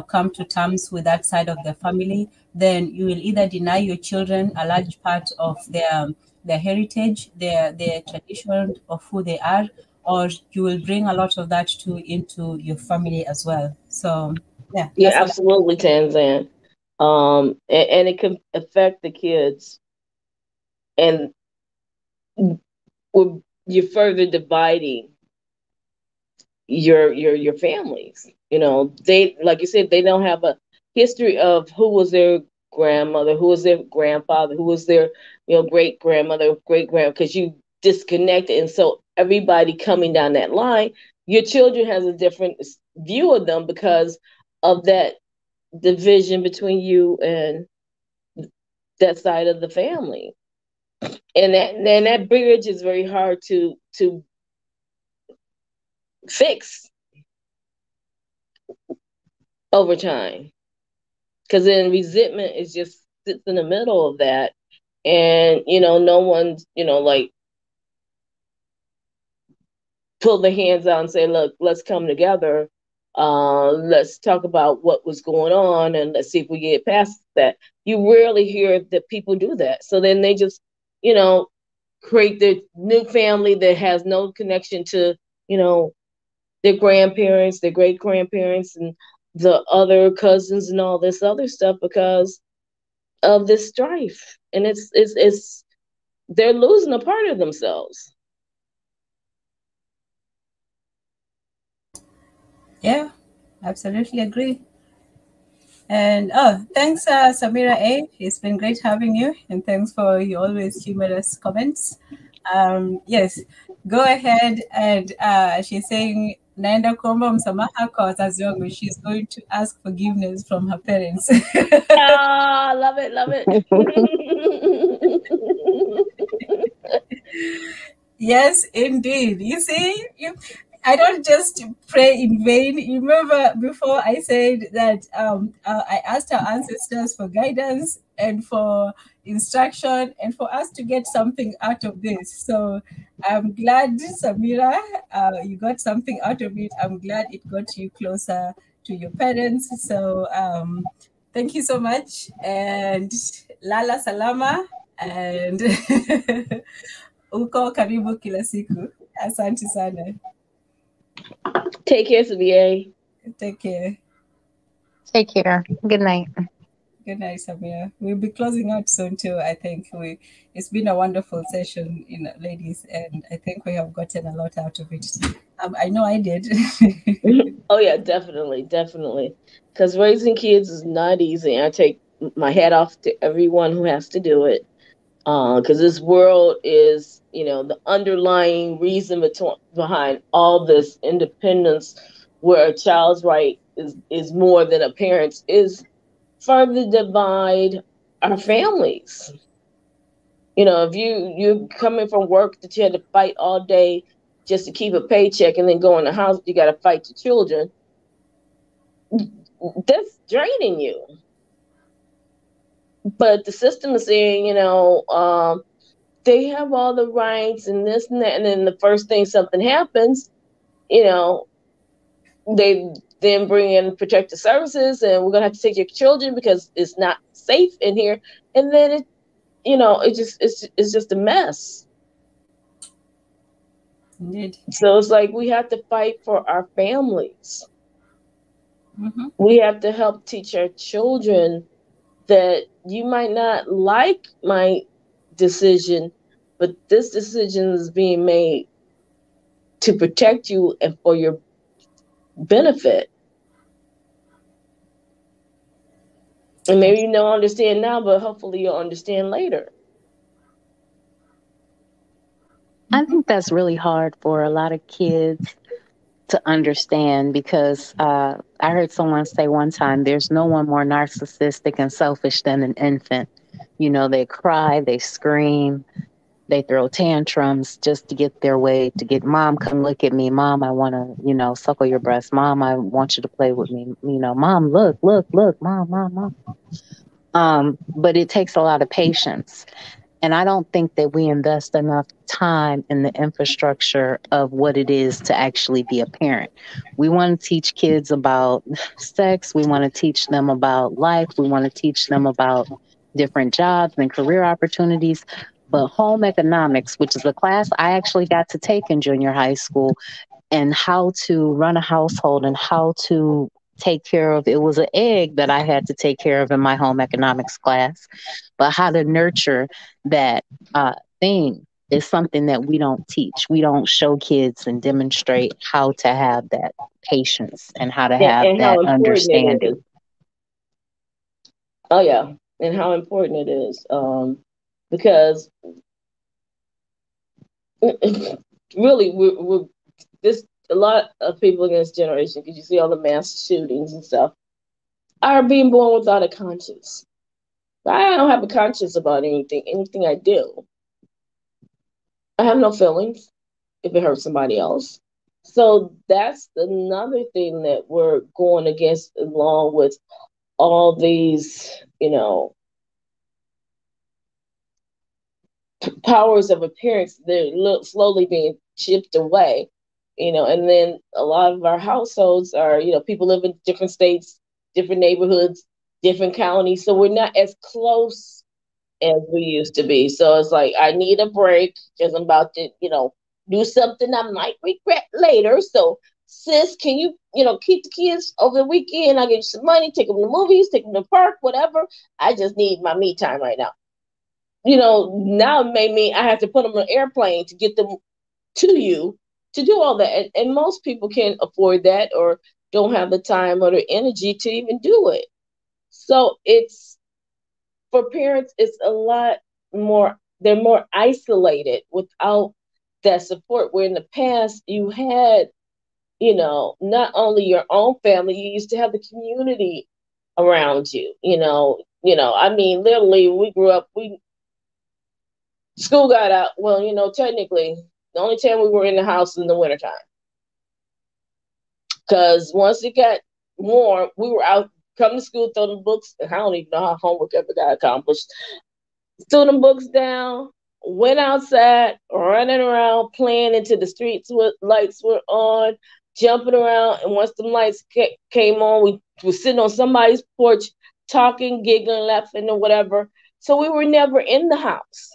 come to terms with that side of the family, then you will either deny your children a large part of their heritage, their tradition of who they are, or you will bring a lot of that too into your family as well. So yeah, Yeah, absolutely, Tanzan. And it can affect the kids, and you're further dividing your families. They, like you said, they don't have a history of who was their grandmother, who was their grandfather, who was their great grandmother, great grand, because you disconnected. And so everybody coming down that line, your children has a different view of them because of that division between you and that side of the family. And that bridge is very hard to fix over time, because then resentment is just sits in the middle of that, and no one's like pull their hands out and say, look, let's come together, let's talk about what was going on, and let's see if we get past that. You rarely hear that people do that. So then they just create their new family that has no connection to their grandparents, their great grandparents, and the other cousins and all this other stuff because of this strife. And it's they're losing a part of themselves. Yeah, absolutely agree. And thanks, Samira A. It's been great having you, and thanks for your always humorous comments. Yes, go ahead. And she's saying naenda kuomba msamaha kwa wazazi wangu. She's going to ask forgiveness from her parents. Love it, love it. Yes, indeed. You see, I don't just pray in vain. You remember before I said that I asked our ancestors for guidance and for instruction and for us to get something out of this. So I'm glad, Samira, you got something out of it. I'm glad it got you closer to your parents. So thank you so much. And Lala Salama and uko karibu kila siku. Asante sana. Take care, Samira. Take care. Take care. Good night. Good night, Samira. We'll be closing out soon too. I think it's been a wonderful session, ladies, and I think we have gotten a lot out of it. I know I did. Oh yeah, definitely. Because raising kids is not easy. I take my hat off to everyone who has to do it. Because this world is, the underlying reason behind all this independence, where a child's right is more than a parent's, is further divide our families. If you're coming from work that you had to fight all day just to keep a paycheck, and then go in the house, you got to fight your children. That's draining you. But the system is saying, they have all the rights and this and that. And then the first thing something happens, they then bring in protective services, and we're going to have to take your children because it's not safe in here. And then it's just a mess. Indeed. So it's like we have to fight for our families. Mm-hmm. We have to help teach our children that you might not like my decision, but this decision is being made to protect you and for your benefit. And maybe you don't understand now, but hopefully you'll understand later. I think that's really hard for a lot of kids to understand, because I heard someone say one time, there's no one more narcissistic and selfish than an infant, You know, they cry, they scream, they throw tantrums just to get their way, to get, Mom, come look at me. Mom, I want to, you know, suckle your breast. Mom, I want you to play with me. You know, Mom, look, look, look, Mom, Mom, Mom. But it takes a lot of patience. And I don't think that we invest enough time in the infrastructure of what it is to actually be a parent. We want to teach kids about sex. We want to teach them about life. We want to teach them about different jobs and career opportunities. But home economics, which is a class I actually got to take in junior high school, and how to run a household and how to take care of, it was an egg that I had to take care of in my home economics class, but how to nurture that thing is something that we don't teach. We don't show kids and demonstrate how to have that patience and how to have and that how important it is. understanding. Oh yeah, and how important it is. Because really, we're this, a lot of people in this generation, because you see all the mass shootings and stuff, are being born without a conscience. I don't have a conscience about anything I do. I have no feelings if it hurts somebody else. So that's another thing that we're going against, along with all these, powers of appearance. They're slowly being chipped away, and then a lot of our households are, people live in different states, different neighborhoods, different counties. So we're not as close as we used to be. So it's like, I need a break because I'm about to, do something I might regret later. So sis, can you, keep the kids over the weekend? I'll give you some money, take them to movies, take them to the park, whatever. I just need my me time right now. Now it made me, I have to put them on an airplane to get them to you to do all that. And most people can't afford that, or don't have the time or the energy to even do it. So it's, for parents, it's a lot more, they're more isolated without that support. Where in the past you had, not only your own family, you used to have the community around you, I mean, literally, we grew up, school got out. Well, technically, the only time we were in the house in the wintertime. Because once it got warm, we were out, come to school, throw them books. I don't even know how homework ever got accomplished. Threw them books down, went outside, running around, playing into the streets with lights were on, jumping around. And once the lights came on, we were sitting on somebody's porch, talking, giggling, laughing, or whatever. So we were never in the house.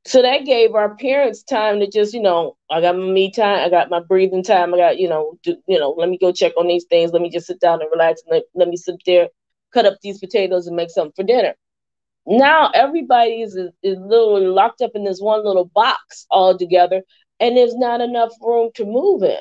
So that gave our parents time to just, I got my me time, I got my breathing time, I got, let me go check on these things. Let me just sit down and relax, and let me sit there, cut up these potatoes and make something for dinner. Now everybody is literally locked up in this one little box all together, and there's not enough room to move in.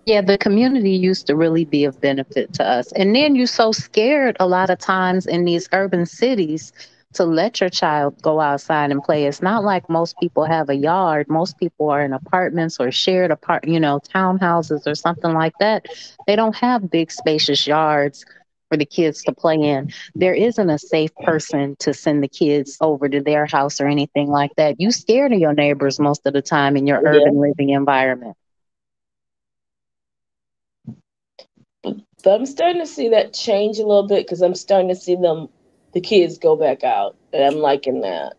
Yeah, the community used to really be of benefit to us. And then you're so scared a lot of times in these urban cities to let your child go outside and play. It's not like most people have a yard. Most people are in apartments or shared townhouses or something like that. They don't have big spacious yards for the kids to play in. There isn't a safe person to send the kids over to their house or anything like that. You scared of your neighbors most of the time in your urban living environment. But I'm starting to see that change a little bit, because I'm starting to see the kids go back out, and I'm liking that.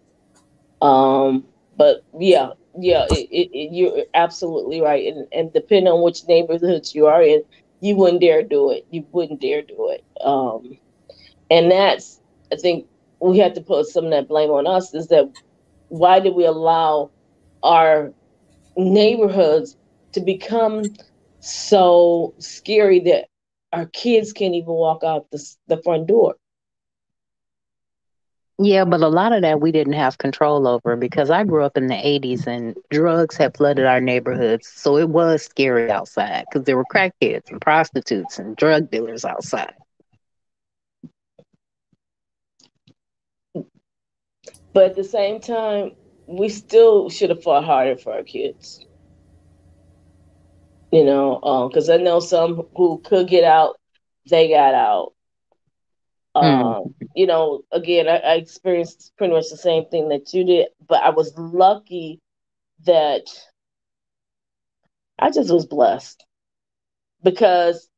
But yeah, you're absolutely right. And depending on which neighborhoods you are in, you wouldn't dare do it. You wouldn't dare do it. And that's, I think we have to put some of that blame on us, is that why did we allow our neighborhoods to become so scary that our kids can't even walk out the front door? Yeah, but a lot of that we didn't have control over, because I grew up in the 80s and drugs had flooded our neighborhoods. So it was scary outside because there were crackheads and prostitutes and drug dealers outside. But at the same time, we still should have fought harder for our kids. you know, because I know some who could get out, they got out. You know, again, I experienced pretty much the same thing that you did, but I was lucky that I just was blessed because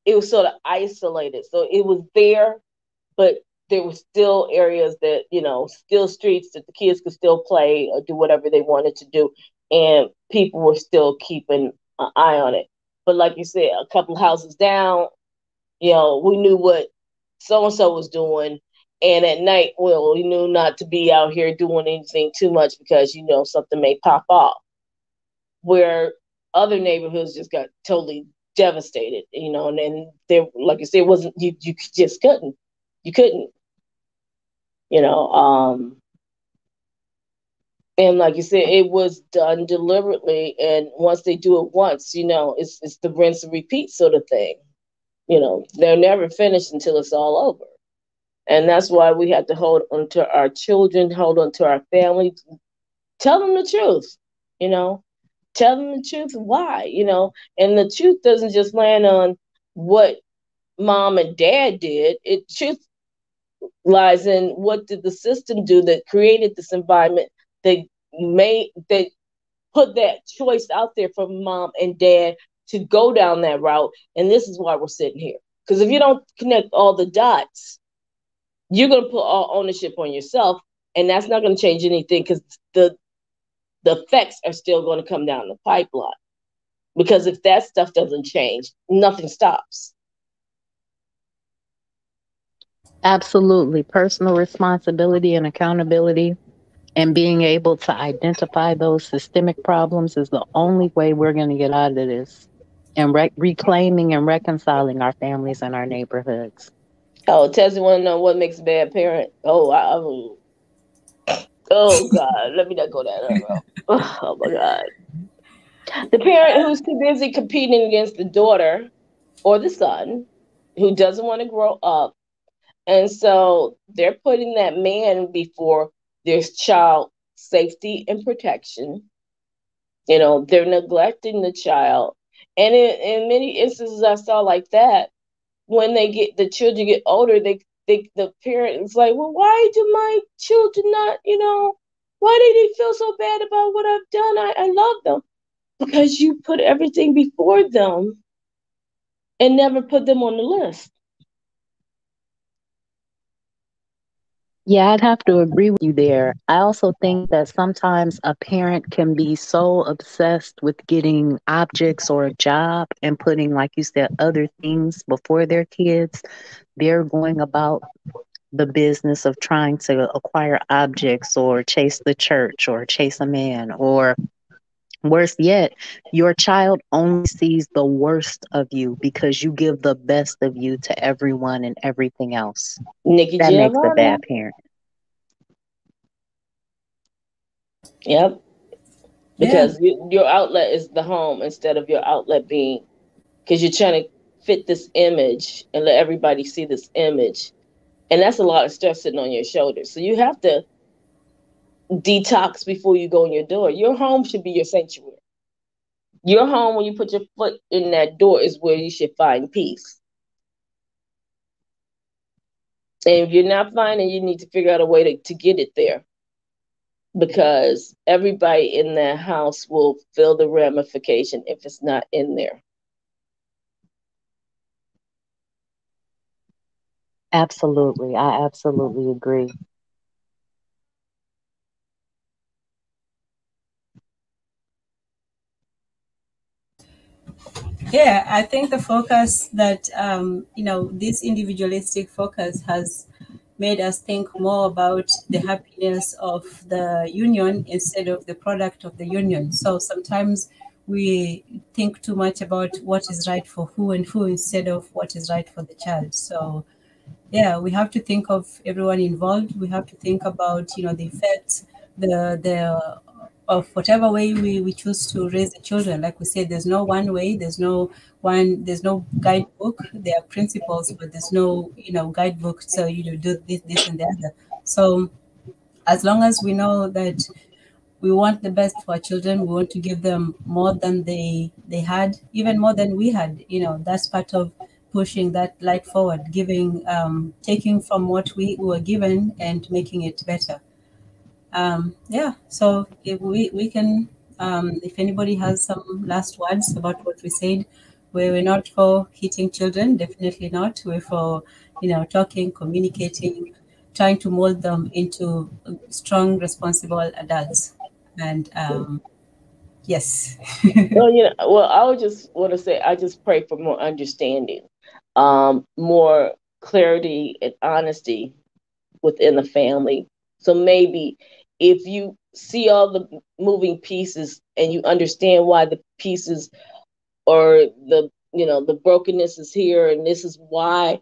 it was sort of isolated. So it was there, but there were still areas that, you know, still streets that the kids could still play or do whatever they wanted to do. And people were still keeping an eye on it. But like you said, a couple houses down, you know, we knew what so-and-so was doing. And at night, well, we knew not to be out here doing anything too much because, you know, something may pop off. Where other neighborhoods just got totally devastated, you know, and then there, like you said, it wasn't, you just couldn't, you know, and like you said, it was done deliberately. And once they do it once, you know, it's the rinse and repeat sort of thing. You know, they're never finished until it's all over. And that's why we have to hold on to our children, hold on to our family, tell them the truth, you know, tell them the truth why, you know, and the truth doesn't just land on what mom and dad did. Truth lies in what did the system do that created this environment that put that choice out there for mom and dad to go down that route. And this is why we're sitting here. Because if you don't connect all the dots, you're going to put all ownership on yourself, and that's not going to change anything because the effects are still going to come down the pipeline. Because if that stuff doesn't change, nothing stops. Absolutely. Personal responsibility and accountability and being able to identify those systemic problems is the only way we're going to get out of this and reclaiming and reconciling our families and our neighborhoods. Oh, Tess, you want to know what makes a bad parent? Oh, oh God, let me not go that route. Oh my God. The parent who's too busy competing against the daughter or the son who doesn't want to grow up. And so they're putting that man before their child safety and protection. You know, they're neglecting the child. And in many instances I saw like that, when the children get older, the parent is like, well, why do my children not, you know, why do they feel so bad about what I've done? I love them. Because you put everything before them and never put them on the list. Yeah, I'd have to agree with you there. I also think that sometimes a parent can be so obsessed with getting objects or a job and putting, like you said, other things before their kids. They're going about the business of trying to acquire objects or chase the church or chase a man, or worse yet, your child only sees the worst of you because you give the best of you to everyone and everything else. Nikki that Giovanni. makes a bad parent. Yep. Because your outlet is the home instead of your outlet being, because you're trying to fit this image and let everybody see this image. And that's a lot of stress sitting on your shoulders. So you have to detox before you go in your door. Your home should be your sanctuary. Your home, when you put your foot in that door, is where you should find peace. And if you're not finding, you need to figure out a way to get it there. Because everybody in that house will feel the ramification if it's not in there. Absolutely. I absolutely agree. Yeah, I think the focus that, you know, this individualistic focus has made us think more about the happiness of the union instead of the product of the union. So sometimes we think too much about what is right for who and who instead of what is right for the child. So yeah, we have to think of everyone involved. We have to think about, you know, the effects, the of whatever way we choose to raise the children. Like we said, there's no one way, there's no guidebook. There are principles, but there's no, you know, guidebook. So you do this and the other. So as long as we know that we want the best for our children. We want to give them more than they had, even more than we had. That's part of pushing that light forward, giving, taking from what we were given and making it better. So if we can, if anybody has some last words about what we said, we're not for hitting children, definitely not. We're for, talking, communicating, trying to mold them into strong, responsible adults. And yes. Well, I would just want to say, I just pray for more understanding, more clarity and honesty within the family. So maybe if you see all the moving pieces and you understand why the pieces or the brokenness is here, and this is why,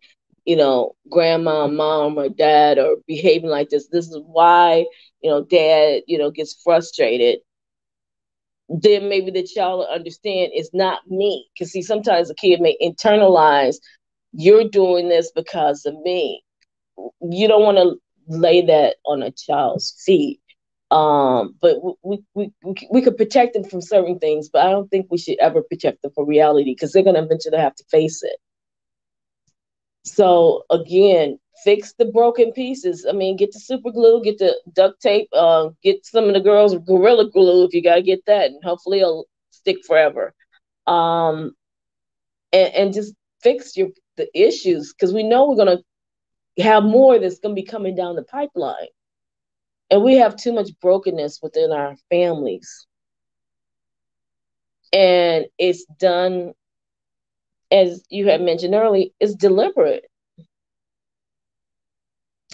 grandma, mom, or dad are behaving like this. This is why, dad, gets frustrated. Then maybe the child will understand it's not me. Because see, sometimes a kid may internalize, you're doing this because of me. You don't want to lay that on a child's feet. But we could protect them from certain things, but I don't think we should ever protect them from reality, because they're going to eventually have to face it. So again, fix the broken pieces. I mean, get the super glue, get the duct tape, get some of the girls Gorilla Glue if you got to get that, and hopefully it'll stick forever. And just fix the issues, because we know we're going to have more that's going to be coming down the pipeline. And we have too much brokenness within our families. And it's done, as you had mentioned earlier, it's deliberate.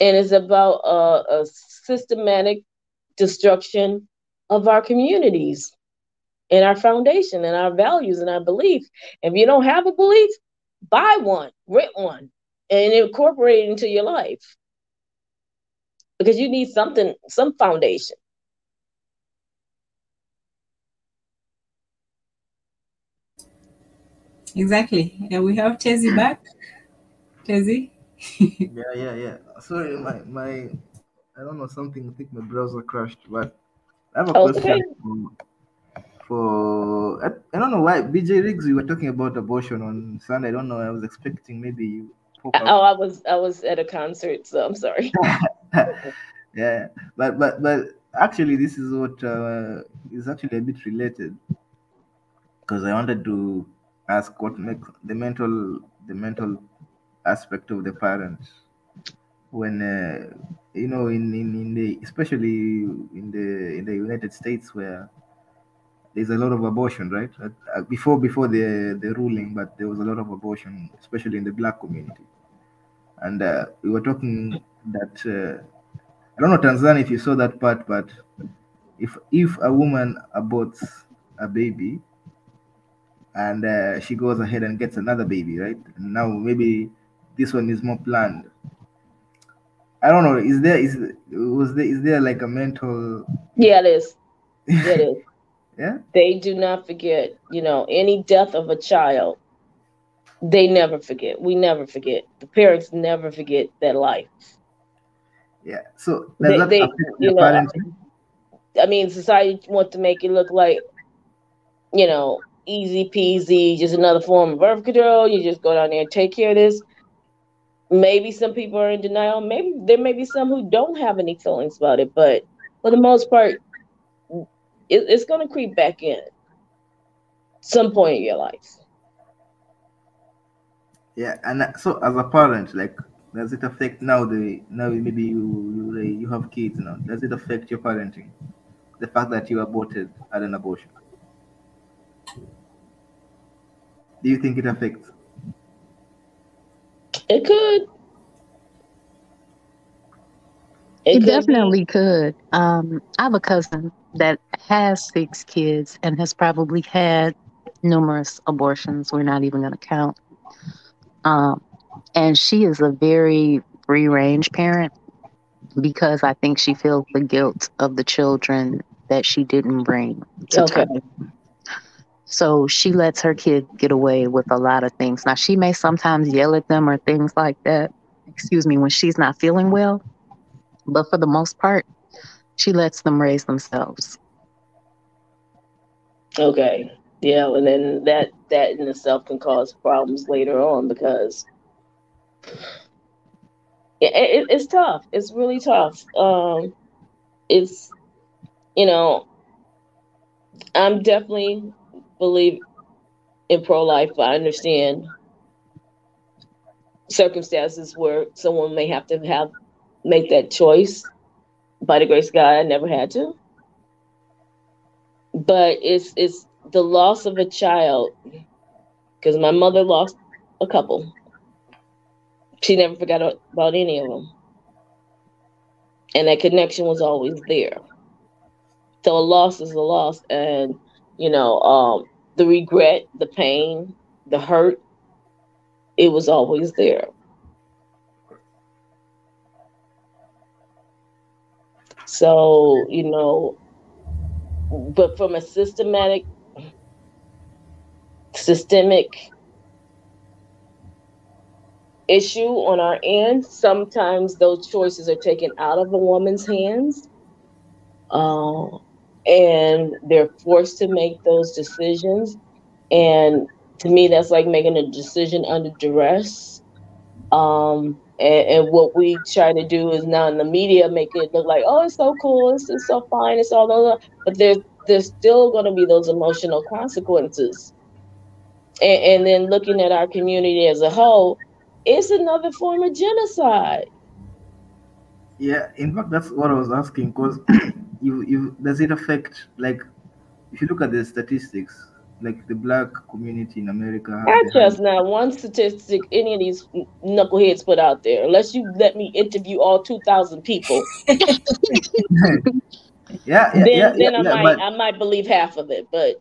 And it's about a systematic destruction of our communities and our foundation and our values and our belief. If you don't have a belief, buy one, rent one, and incorporate it into your life. Because you need some foundation. Exactly. And we have Tezzy back. Tezzy? Yeah. Sorry, my I don't know, something, I think my browser crashed, but I have a question for I don't know why, BJ Riggs, we were talking about abortion on Sunday. I don't know. I was expecting maybe you pop up. I was at a concert, so I'm sorry. Yeah, but actually, this is what is actually a bit related, because I wanted to ask what makes the mental aspect of the parent when in the, especially in the United States, where there's a lot of abortion, right? Before the ruling, but there was a lot of abortion, especially in the Black community. And we were talking that I don't know, Tanzania, if you saw that part, but if a woman aborts a baby and she goes ahead and gets another baby, right? Now maybe this one is more planned. I don't know. Is there like a mental? Yeah, it is. It is. Yeah. They do not forget. Any death of a child, they never forget. We never forget. The parents never forget that life. Yeah. So does that affect the parenting? I mean, society wants to make it look like, easy peasy, just another form of birth control. You just go down there and take care of this. Maybe some people are in denial. Maybe there may be some who don't have any feelings about it, but for the most part, it's going to creep back in some point in your life. Yeah, and so as a parent, like, does it affect now maybe you have kids now? Does it affect your parenting? The fact that you aborted at an abortion. Do you think it affects? It could. It definitely could. I have a cousin that has 6 kids and has probably had numerous abortions. We're not even going to count. And she is a very free-range parent, because I think she feels the guilt of the children that she didn't bring to term. So she lets her kid get away with a lot of things. Now, she may sometimes yell at them or things like that, when she's not feeling well. But for the most part, she lets them raise themselves. Okay. Yeah, and then that in itself can cause problems later on because it's tough. It's really tough. It's you know I'm definitely believe in pro life. I understand circumstances where someone may have to make that choice. By the grace of God, I never had to. But it's the loss of a child because my mother lost a couple. She never forgot about any of them, and that connection was always there. So a loss is a loss, and the regret, the pain, the hurt, it was always there. So but from a systemic issue on our end, sometimes those choices are taken out of a woman's hands, and they're forced to make those decisions. And to me, that's like making a decision under duress. And what we try to do is now in the media make it look like, oh, it's so cool, it's so fine, it's all those, but there's still going to be those emotional consequences. And then looking at our community as a whole, it's another form of genocide. Yeah, in fact, that's what I was asking. Because does it affect, like, if you look at the statistics, like the black community in America has I trust not one statistic any of these knuckleheads put out there, unless you let me interview all 2,000 people. Then I might believe half of it, but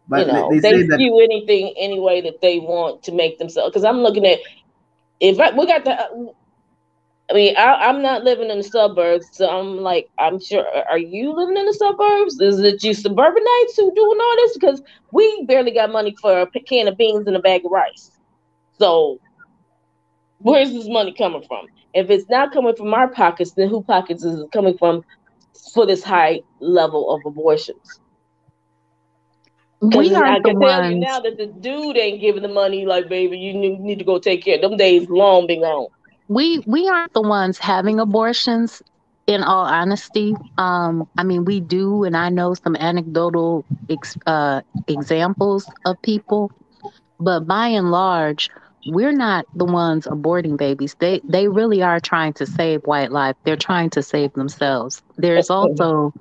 they spew anything any way that they want to make themselves. Because I'm looking at I'm not living in the suburbs, so I'm sure. Are you living in the suburbs? Is it you suburbanites who doing all this? Because we barely got money for a can of beans and a bag of rice. So where's this money coming from? If it's not coming from our pockets, then who pockets is it coming from for this high level of abortions? We I aren't the can tell you ones. now that the dude ain't giving the money. Like, baby, you need to go take care. Them days long been gone. We aren't the ones having abortions. In all honesty, I mean, we do, and I know some anecdotal examples of people, but by and large, we're not the ones aborting babies. They really are trying to save white life. They're trying to save themselves. There's also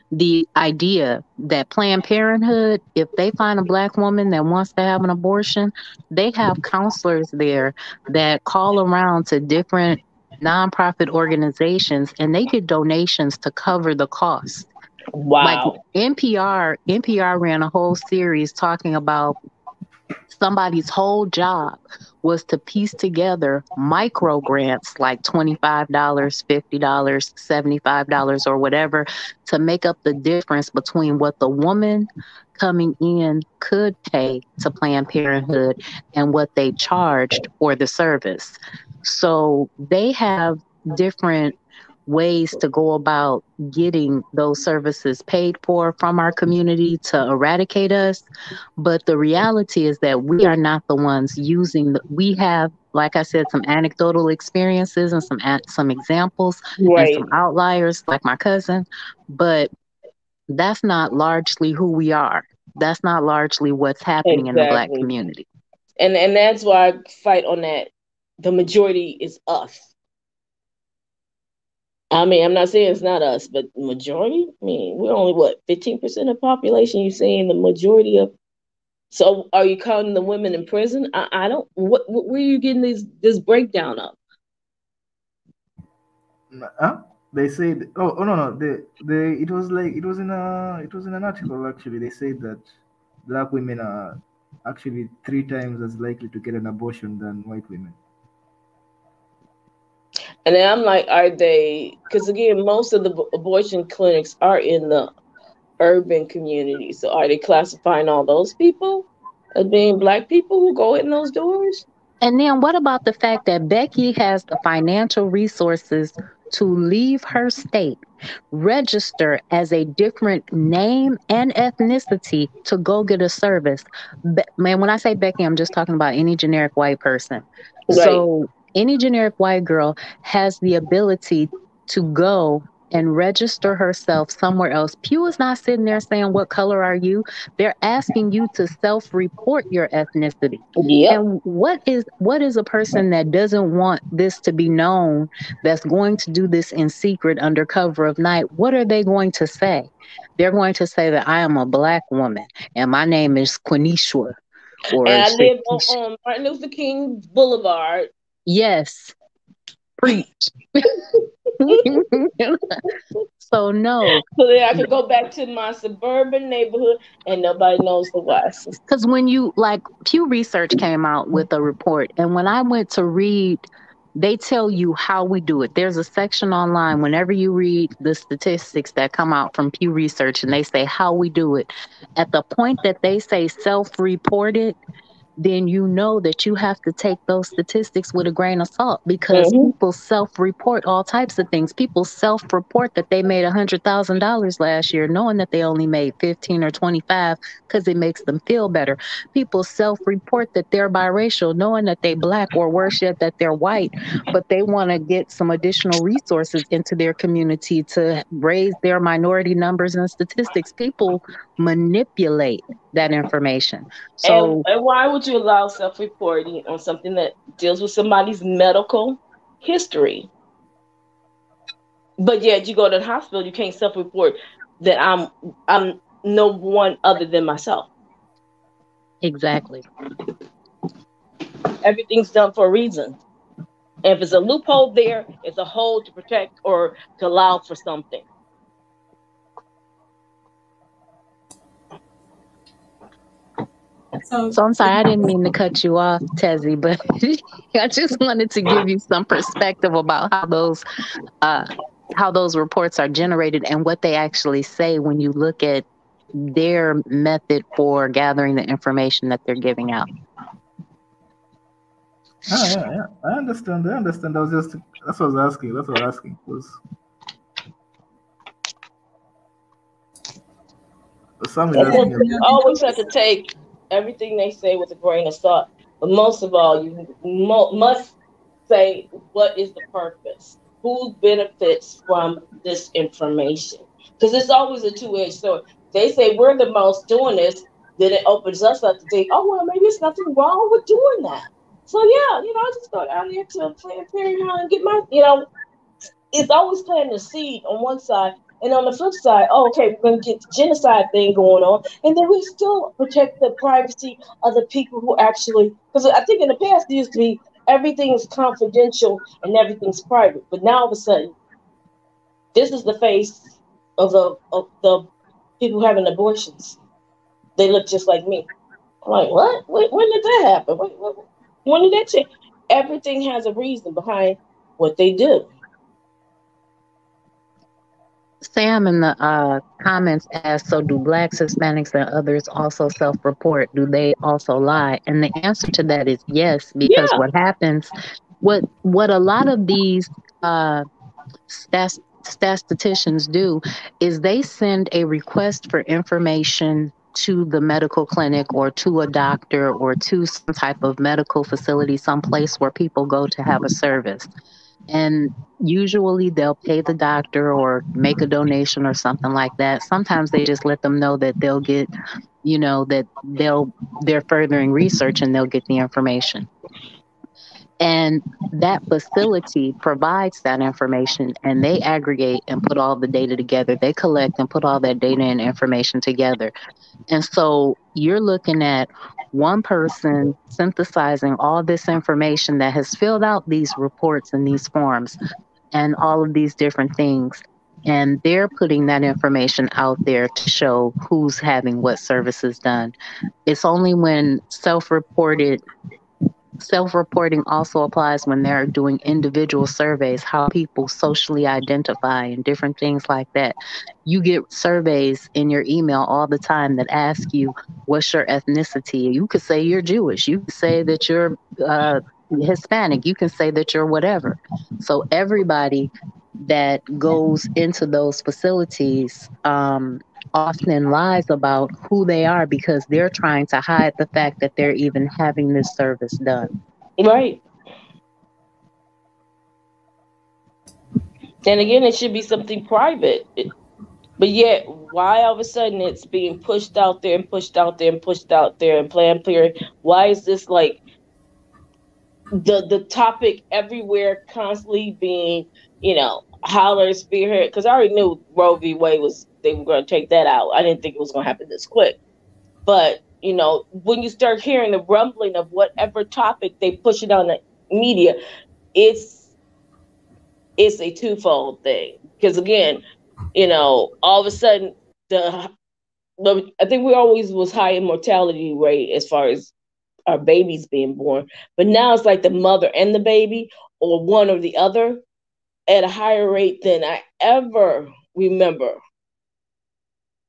the idea that Planned Parenthood, if they find a black woman that wants to have an abortion, they have counselors there that call around to different nonprofit organizations and they get donations to cover the cost. Wow. Like NPR ran a whole series talking about somebody's whole job was to piece together micro grants like $25, $50, $75 or whatever to make up the difference between what the woman coming in could pay to Planned Parenthood and what they charged for the service. So they have different ways to go about getting those services paid for from our community to eradicate us. But the reality is that we are not the ones using we have, like I said, some anecdotal experiences and some examples and some outliers like my cousin, but that's not largely who we are. That's not largely what's happening in the Black community. And that's why I fight on that. The majority is us. I mean, I'm not saying it's not us, but majority? I mean, we're only, 15% of the population? You're saying the majority of... So are you counting the women in prison? I don't... Where are you getting this breakdown of? Huh? They said, oh no, it was in an article actually. They said that black women are actually 3 times as likely to get an abortion than white women. And then I'm like, are they? Because again, most of the abortion clinics are in the urban community. So are they classifying all those people as being black people who go in those doors? And then what about the fact that Becky has the financial resources to leave her state, register as a different name and ethnicity to go get a service. Man, when I say Becky, I'm just talking about any generic white person. Right. So any generic white girl has the ability to go and register herself somewhere else. Pew is not sitting there saying, what color are you? They're asking you to self-report your ethnicity. Yep. And what is a person that doesn't want this to be known, that's going to do this in secret under cover of night? What are they going to say? They're going to say that I am a Black woman and my name is Quenisha. Or and I live on Martin Luther King Boulevard. Yes. Preach. So no. So then I could go back to my suburban neighborhood and nobody knows the West. Because when you, like, Pew Research came out with a report, and when I went to read, they tell you how we do it. There's a section online whenever you read the statistics that come out from Pew Research and they say how we do it. At the point that they say self-reported, then you know that you have to take those statistics with a grain of salt, because people self-report all types of things. People self-report that they made $100,000 last year, knowing that they only made 15 or 25 because it makes them feel better. People self-report that they're biracial, knowing that they Black, or worse yet, that they're white, but they want to get some additional resources into their community to raise their minority numbers and statistics. People manipulate that information. So, and why would you allow self-reporting on something that deals with somebody's medical history? But yet you go to the hospital, you can't self-report that I'm no one other than myself. Exactly. Everything's done for a reason. And if it's a loophole there, it's a hole to protect or to allow for something. So I'm sorry, I didn't mean to cut you off, Tezzy, but I just wanted to give you some perspective about how those reports are generated and what they actually say when you look at their method for gathering the information that they're giving out. Yeah. I understand. That's what I was asking. You always have to take everything they say with a grain of salt, but most of all, you must say, what is the purpose? Who benefits from this information? Because it's always a two-edged sword. They say we're the most doing this, then it opens us up to think, oh, well, maybe there's nothing wrong with doing that. So yeah, I just go down there to Planned Parenthood and get my, it's always planting a seed on one side. And on the flip side, okay, we're going to get the genocide thing going on. And then we still protect the privacy of the people who actually, because I think in the past, it used to be everything is confidential and everything's private. But now all of a sudden, this is the face of the people having abortions. They look just like me. I'm like, what? When did that happen? When did that change? Everything has a reason behind what they do. Sam in the comments asked, so do Blacks, Hispanics, and others also self-report? Do they also lie? And the answer to that is yes, because what happens, what a lot of these statisticians do is they send a request for information to the medical clinic or to a doctor or to some type of medical facility, someplace where people go to have a service. And usually they'll pay the doctor or make a donation or something like that. Sometimes they just let them know that they'll get, that they're furthering research and they'll get the information. And that facility provides that information and they aggregate and put all the data together. They collect and put all that data and information together. And so you're looking at one person synthesizing all this information that has filled out these reports and these forms and all of these different things. And they're putting that information out there to show who's having what services done. It's only when self-reporting also applies when they're doing individual surveys, how people socially identify and different things like that. You get surveys in your email all the time that ask you, what's your ethnicity? You could say you're Jewish. You could say that you're Hispanic. You can say that you're whatever. So everybody that goes into those facilities often lies about who they are because they're trying to hide the fact that they're even having this service done. Right. And again, it should be something private. But yet, why all of a sudden it's being pushed out there and pushed out there and pushed out there and Planned Parenthood? Why is this like the topic everywhere, constantly being, holler, spearhead? Because I already knew Roe v. Wade they were going to take that out. I didn't think it was going to happen this quick. But when you start hearing the rumbling of whatever topic they push it on the media, it's a twofold thing. Because again, all of a sudden I think we always was high in mortality rate as far as our babies being born, but now it's like the mother and the baby, or one or the other, at a higher rate than I ever remember.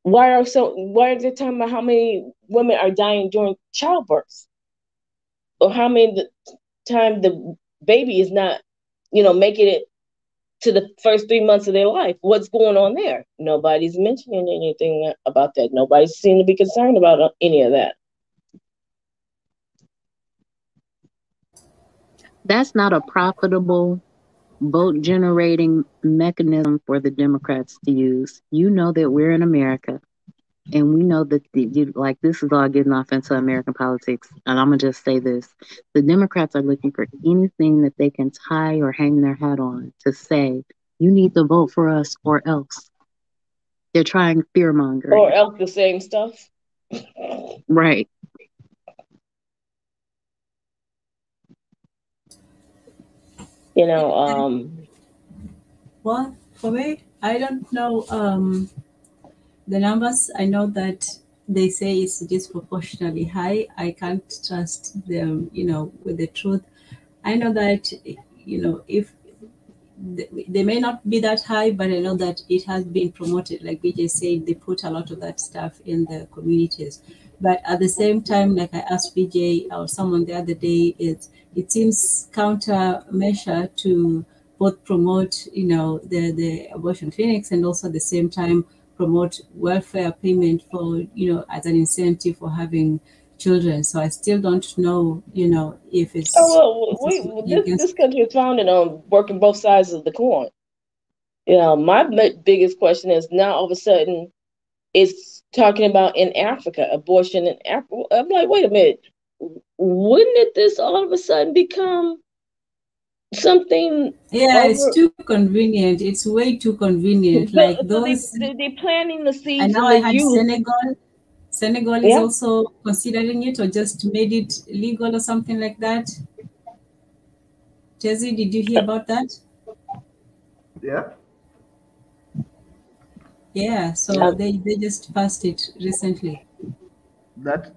Why are they talking about how many women are dying during childbirth, or how many time the baby is not, making it to the first 3 months of their life? What's going on there? Nobody's mentioning anything about that. Nobody seems to be concerned about any of that. That's not a profitable vote generating mechanism for the Democrats to use. You know that we're in America, and we know that this is all getting off into American politics. And I'm gonna just say this: the Democrats are looking for anything that they can tie or hang their hat on to say, you need to vote for us or else. They're trying fear mongering. Or else the same stuff. Right. Well, for me, I don't know the numbers. I know that they say it's disproportionately high. I can't trust them, with the truth. I know that, if they may not be that high, but I know that it has been promoted. Like BJ said, they put a lot of that stuff in the communities. But at the same time, like I asked BJ or someone the other day, it seems countermeasure to both promote, the abortion clinics and also at the same time promote welfare payment for, as an incentive for having children. So I still don't know, if it's. This country is founded on working both sides of the coin. My biggest question is now all of a sudden it's talking about in Africa, abortion in Africa. I'm like, wait a minute, wouldn't this all of a sudden become something? Yeah, it's too convenient. It's way too convenient. Like those. They're planting the seeds. And now I had Senegal. Senegal is also considering it, or just made it legal or something like that. Jesse, did you hear about that? Yeah. Yeah, so they just passed it recently. That?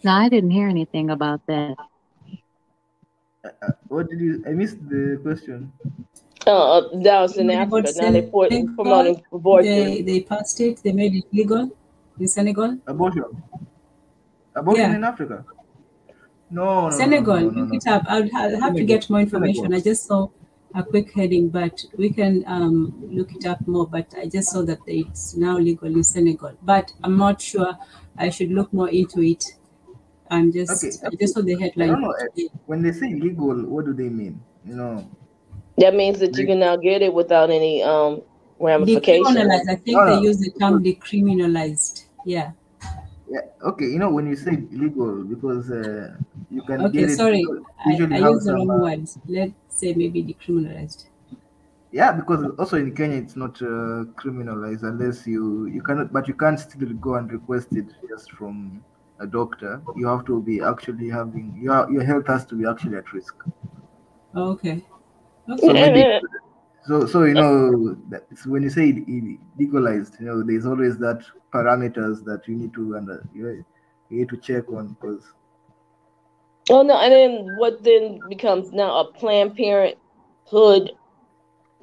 No, I didn't hear anything about that. What did you? I missed the question. That was in Africa. Now they're promoting abortion. They passed it. They made it legal in Senegal. Abortion in Africa. No. Senegal. No. Look it up. I'll have to get more information. Senegal. I just saw a quick heading, but we can look it up more. But I just saw that it's now legal in Senegal. But I'm not sure. I should look more into it. I just saw the headline. I don't know. When they say legal, what do they mean? That means that you can now get it without any ramifications. Decriminalized. I think they use the term decriminalized. Yeah. Yeah. Okay. When you say legal, because you can Okay, get it. sorry. I Usually used the wrong words. Let's say maybe decriminalized. Yeah, because also in Kenya it's not criminalized unless you cannot, but you can't still go and request it just from a doctor. You have to be actually having your health has to be actually at risk. Okay. So maybe, so that when you say legalized, there's always that parameters that you need to check on because. Oh no! And then what then becomes now a Planned Parenthood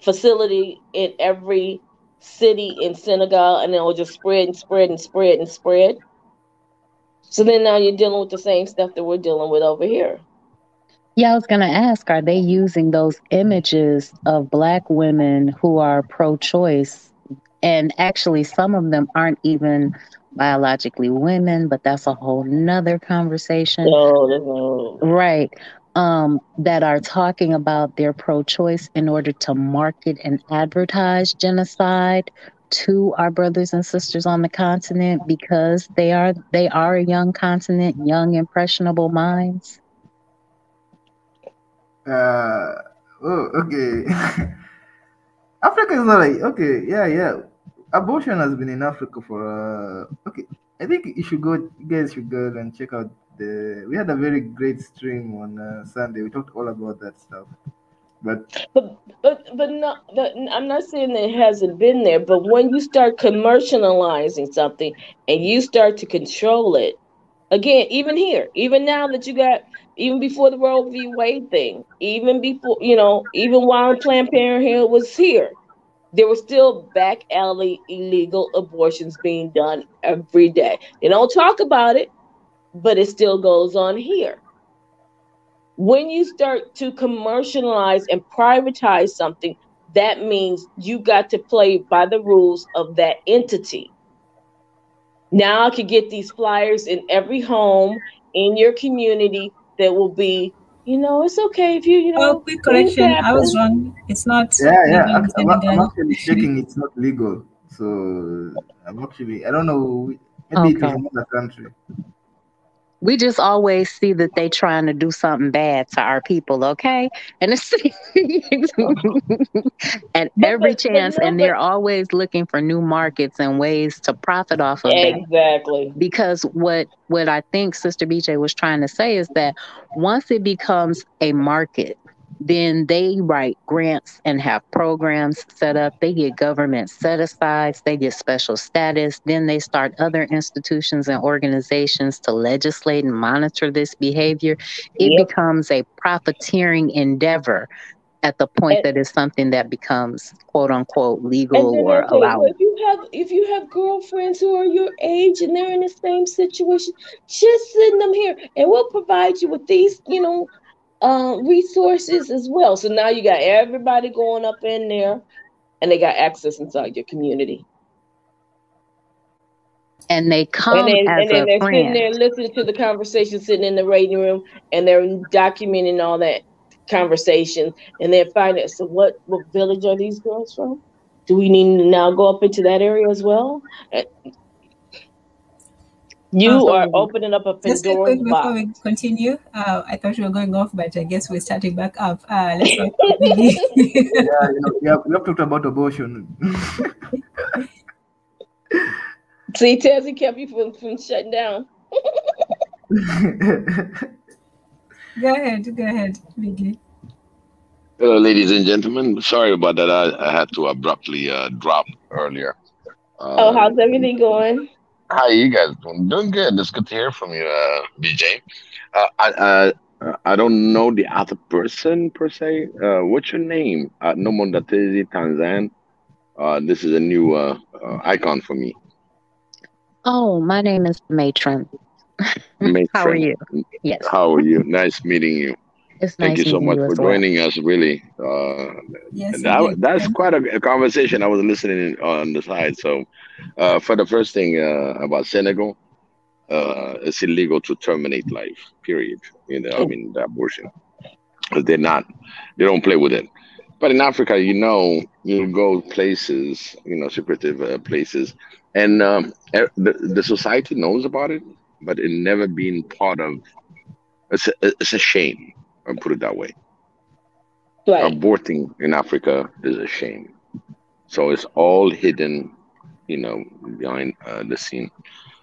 facility in every city in Senegal, and it will just spread and spread and spread and spread. So then now you're dealing with the same stuff that we're dealing with over here. Yeah, I was going to ask, are they using those images of Black women who are pro choice? And actually, some of them aren't even biologically women, but that's a whole nother conversation. Right. That are talking about their pro choice in order to market and advertise genocide to our brothers and sisters on the continent because they are a young continent, young impressionable minds. Okay. Africa is not like okay, yeah. Abortion has been in Africa for okay. I think you guys should go and check out we had a very great stream on Sunday. We talked all about that stuff. But no, I'm not saying that it hasn't been there, but when you start commercializing something and you start to control it, again, even here, even now that you got, even before the Roe v. Wade thing, even before, even while Planned Parenthood was here, there were still back alley illegal abortions being done every day. They don't talk about it, but it still goes on here. When you start to commercialize and privatize something, that means you got to play by the rules of that entity. Now I could get these flyers in every home in your community that will be, it's okay if you, Oh, quick correction. I was wrong. It's not. Yeah. I'm actually checking it's not legal. So I don't know. Maybe it was another country. We just always see that they trying to do something bad to our people, okay? And it's and every chance, and they're always looking for new markets and ways to profit off of that. Exactly. Because what I think Sister BJ was trying to say is that once it becomes a market, then they write grants and have programs set up. They get government set-asides. They get special status. Then they start other institutions and organizations to legislate and monitor this behavior. It becomes a profiteering endeavor at the point that it's something that becomes quote unquote legal or allowed. Well, if you have girlfriends who are your age and they're in the same situation, just send them here and we'll provide you with these, resources as well. So now you got everybody going up in there and they got access inside your community. And they come and then they're sitting there listening to the conversation, sitting in the waiting room, and they're documenting all that conversation, and they're finding, so what village are these girls from? Do we need to now go up into that area as well? You are opening up a Pandora's box. Before we continue, I thought we were going off, but I guess we're starting back up. Let's go. We have talked about abortion. See, Tezzy kept you from shutting down. Go ahead, Biggie. Hello, ladies and gentlemen. Sorry about that. I had to abruptly drop earlier. How's everything going? How you guys doing? Doing good. It's good to hear from you, BJ. I don't know the other person per se. What's your name? Nomondatezi Tanzan. This is a new icon for me. Oh, my name is Matron. How are you? Yes. How are you? Nice meeting you. Thank you so much for joining us. Really, yes, that's quite a conversation. I was listening on the side. So, for the first thing about Senegal, it's illegal to terminate life. Period. I mean, the abortion. They don't play with it. But in Africa, you go places, secretive places, and the society knows about it, but it never been part of. It's a shame. I'll put it that way. Right. Aborting in Africa is a shame. So it's all hidden, behind the scene.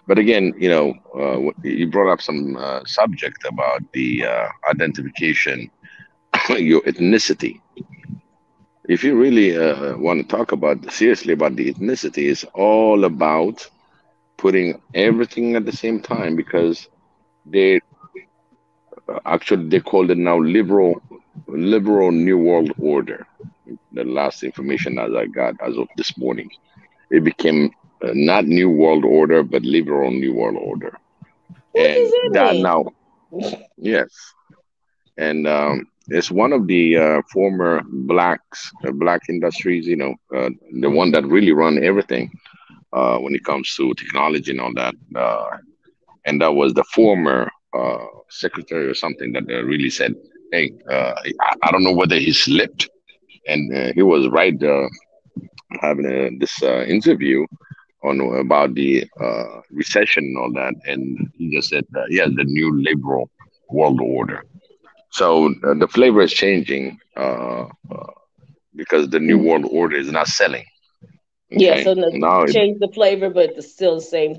But again, you brought up some subject about the identification, your ethnicity. If you really want to talk seriously about the ethnicity, it's all about putting everything at the same time, because they call it now liberal New World Order. The last information that I got as of this morning, it became not New World Order, but liberal New World Order. What does that mean? Now, yes, and it's one of the former black industries. The one that really run everything when it comes to technology and all that. And that was the former secretary or something that really said, "Hey, I don't know whether he slipped." And he was right having this interview on about the recession and all that, and he just said, "Yeah, the new liberal world order." So the flavor is changing because the new world order is not selling. Yeah, Okay, so no, now change the flavor, but it's still the same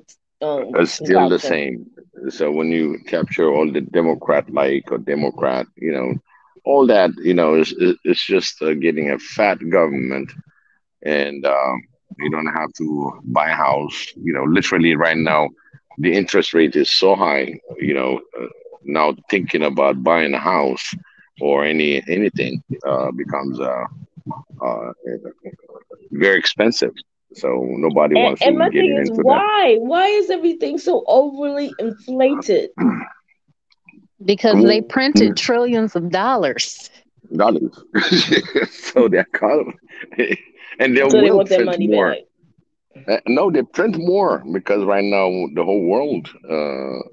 it's still the concoction. same. So when you capture all the Democrat like or Democrat, all that, it's just getting a fat government, and you don't have to buy a house. Literally right now, the interest rate is so high. Now thinking about buying a house or anything becomes uh, very expensive. So nobody wants And to my get thing is, into that. why is everything so overly inflated? Because they printed trillions of dollars. Dollars. So the economy, and they So they will want their print money more. back. No, they print more because right now the whole world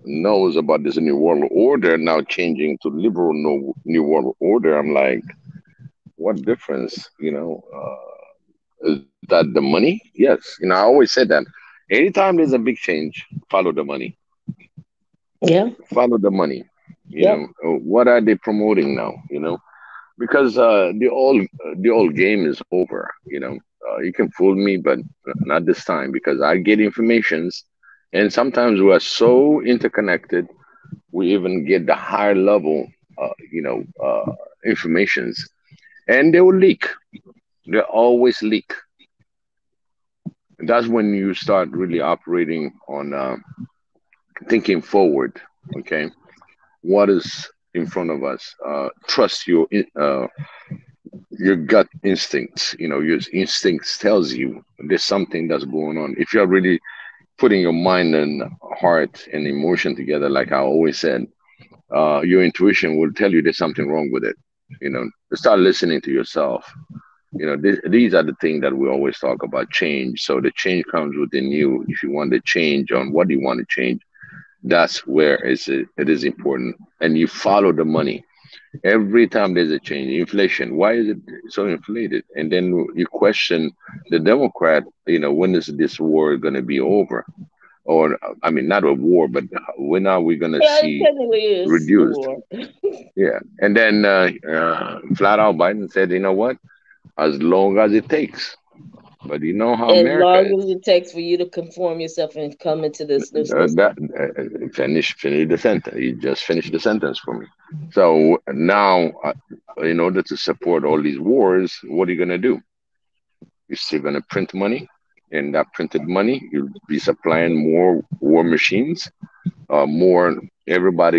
knows about this new world order now changing to liberal new world order. I'm like, what difference? Is that the money? Yes. I always said that. Anytime there's a big change, follow the money. Yeah. Follow the money. Yep. What are they promoting now? Because the old game is over. You can fool me, but not this time because I get informations, and sometimes we are so interconnected. We even get the higher level, informations, and they will leak. They always leak. That's when you start really operating on thinking forward. Okay, what is in front of us? Trust your gut instincts. Your instincts tells you there's something that's going on. If you're really putting your mind and heart and emotion together, like I always said, your intuition will tell you there's something wrong with it. Start listening to yourself. These are the things that we always talk about, change. So the change comes within you. If you want to change on what you want to change, that's where it is important. And you follow the money. Every time there's a change, inflation, why is it so inflated? And then you question the Democrat, when is this war going to be over? Or, I mean, not a war, but when are we going to Yeah, it see technically is the reduced? war. Yeah. And then flat out Biden said, you know what? As long as it takes. But you know how As America long is. as it takes for you to conform yourself and come into this new That system. finish the sentence. You just finished the sentence for me. So now, in order to support all these wars, what are you gonna do? You're still gonna print money, and that printed money, you'll be supplying more war machines, more everybody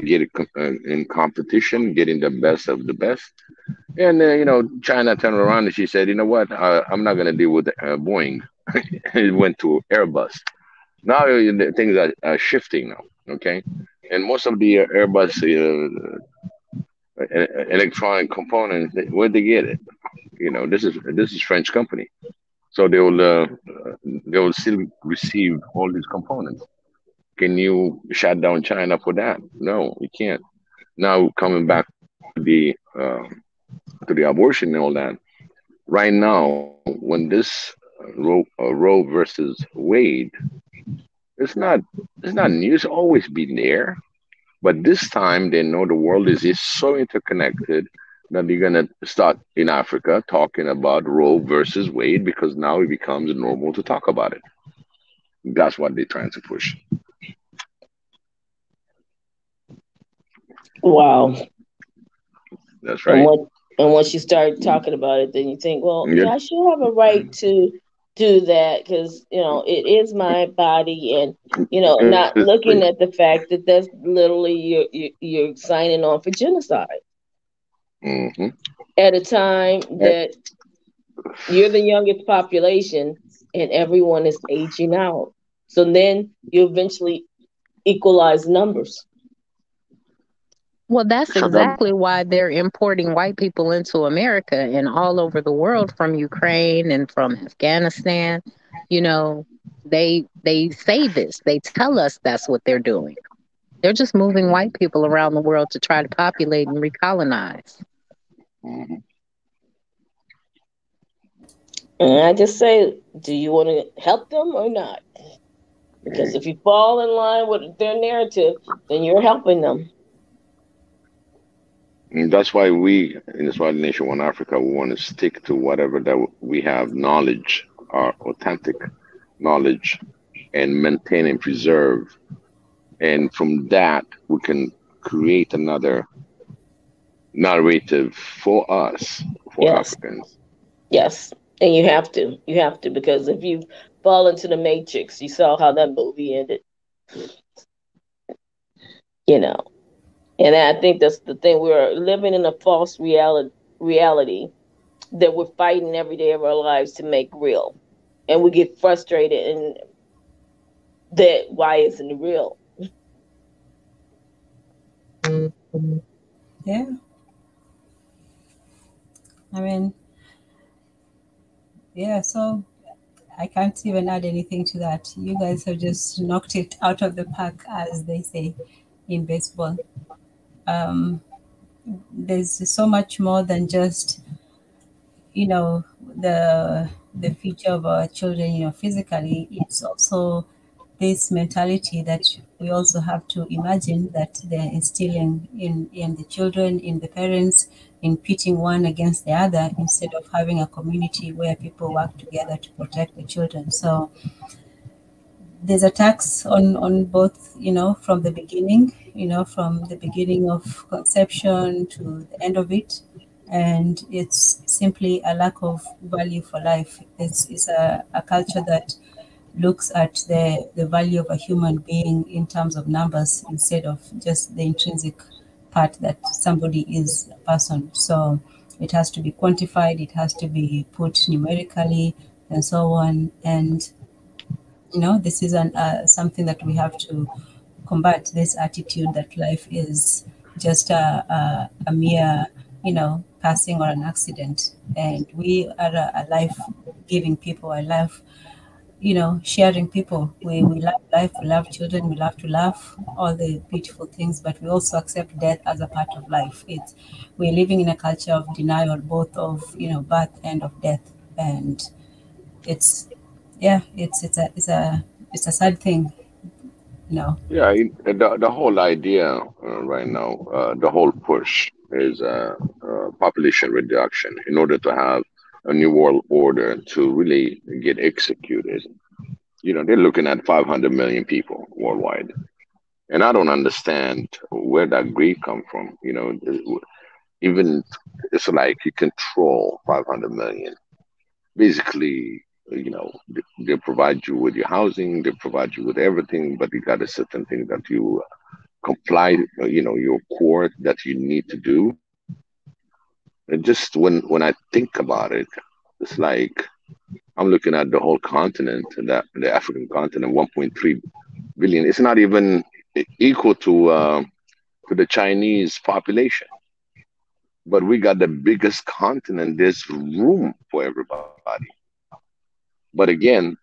in competition, getting the best of the best. And China turned around and she said, you know what? I'm not gonna deal with Boeing. It went to Airbus. Now things are shifting now. Okay, and most of the Airbus electronic components, where they get it? This is French company, so they will still receive all these components. Can you shut down China for that? No, you can't. Now coming back to the abortion and all that. Right now, when this Roe versus Wade, it's not it's not new. It's always been there. But this time they know the world is so interconnected that they're gonna start in Africa talking about Roe versus Wade because now it becomes normal to talk about it. That's what they're trying to push. Wow. That's And right. once you start talking about it, then you think, well, Yeah. yeah, I should have a right to do that because it is my body, and not looking at the fact that that's literally you're signing on for genocide Mm-hmm. at a time that you're the youngest population and everyone is aging out. So then you eventually equalize numbers. Well, that's So that exactly why they're importing white people into America and all over the world from Ukraine and from Afghanistan. You know, they say this. They tell us that's what they're doing. They're just moving white people around the world to try to populate and recolonize. mhm. And I just say, do you want to help them or not? Because if you fall in line with their narrative, then you're helping them. And that's why we in the Swahili Nation One Africa we want to stick to whatever that we have knowledge, our authentic knowledge, and maintain and preserve. And from that we can create another narrative for us, for Yes. Africans. Yes. And you have to. You have to, because if you fall into the matrix, you saw how that movie ended. You know. And I think that's the thing. We're living in a false reality that we're fighting every day of our lives to make real. And we get frustrated and that why isn't it real? Yeah. I mean, yeah, so I can't even add anything to that. You guys have just knocked it out of the park, as they say in baseball. Um, there's so much more than just, you know, the future of our children, you know, physically. It's also this mentality that we also have to imagine that they're instilling in the children, in the parents, in pitting one against the other instead of having a community where people work together to protect the children. So there's attacks on both, you know, from the beginning, you know, from the beginning of conception to the end of it. And it's simply a lack of value for life. It's a culture that looks at the value of a human being in terms of numbers instead of just the intrinsic part that somebody is a person. So it has to be quantified, it has to be put numerically, and so on. And you know, this is something that we have to combat, this attitude that life is just a mere, you know, passing or an accident. And we are a life-giving people, a life, you know, sharing people. We love life, we love children, we love to laugh, all the beautiful things, but we also accept death as a part of life. We're living in a culture of denial, both of, you know, birth and of death. And it's, yeah, it's a sad thing, you know. Yeah, the whole idea right now, the whole push is population reduction in order to have a new world order to really get executed. You know, they're looking at 500 million people worldwide, and I don't understand where that greed come from. You know, even it's like you control 500 million. Basically, you know, they provide you with your housing, they provide you with everything, but you got a certain thing that you comply, you know, your core that you need to do. And just when I think about it, it's like I'm looking at the whole continent, that the African continent, 1.3 billion. It's not even equal to the Chinese population, but we got the biggest continent. There's room for everybody. But again,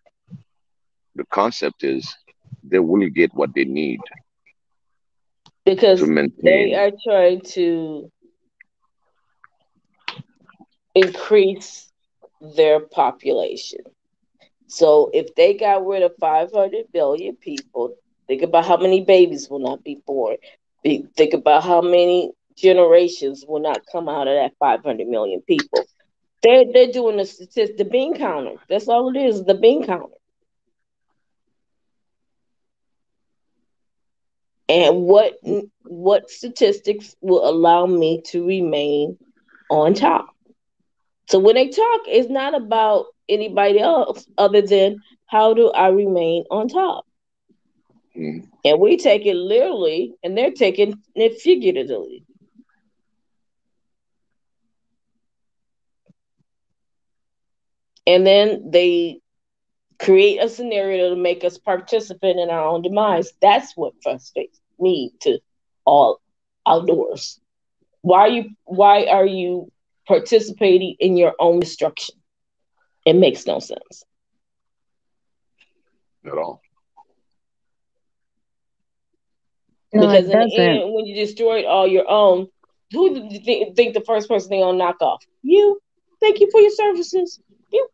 the concept is they will get what they need to Because they maintain. are trying to increase their population. So if they got rid of 500 billion people, think about how many babies will not be born. Think about how many generations will not come out of that 500 million people. They're doing the bean counter. That's all it is, the bean counter. And what statistics will allow me to remain on top? So when they talk, it's not about anybody else other than how do I remain on top? Mm. And we take it literally, and they're taking it figuratively. And then they create a scenario to make us participant in our own demise. That's what frustrates me to all outdoors? Why are you participating in your own destruction? It makes no sense at all. No, because it in the doesn't. end, when you destroyed all your own, who do you think the first person they're gonna knock off? You. Thank you for your services. You.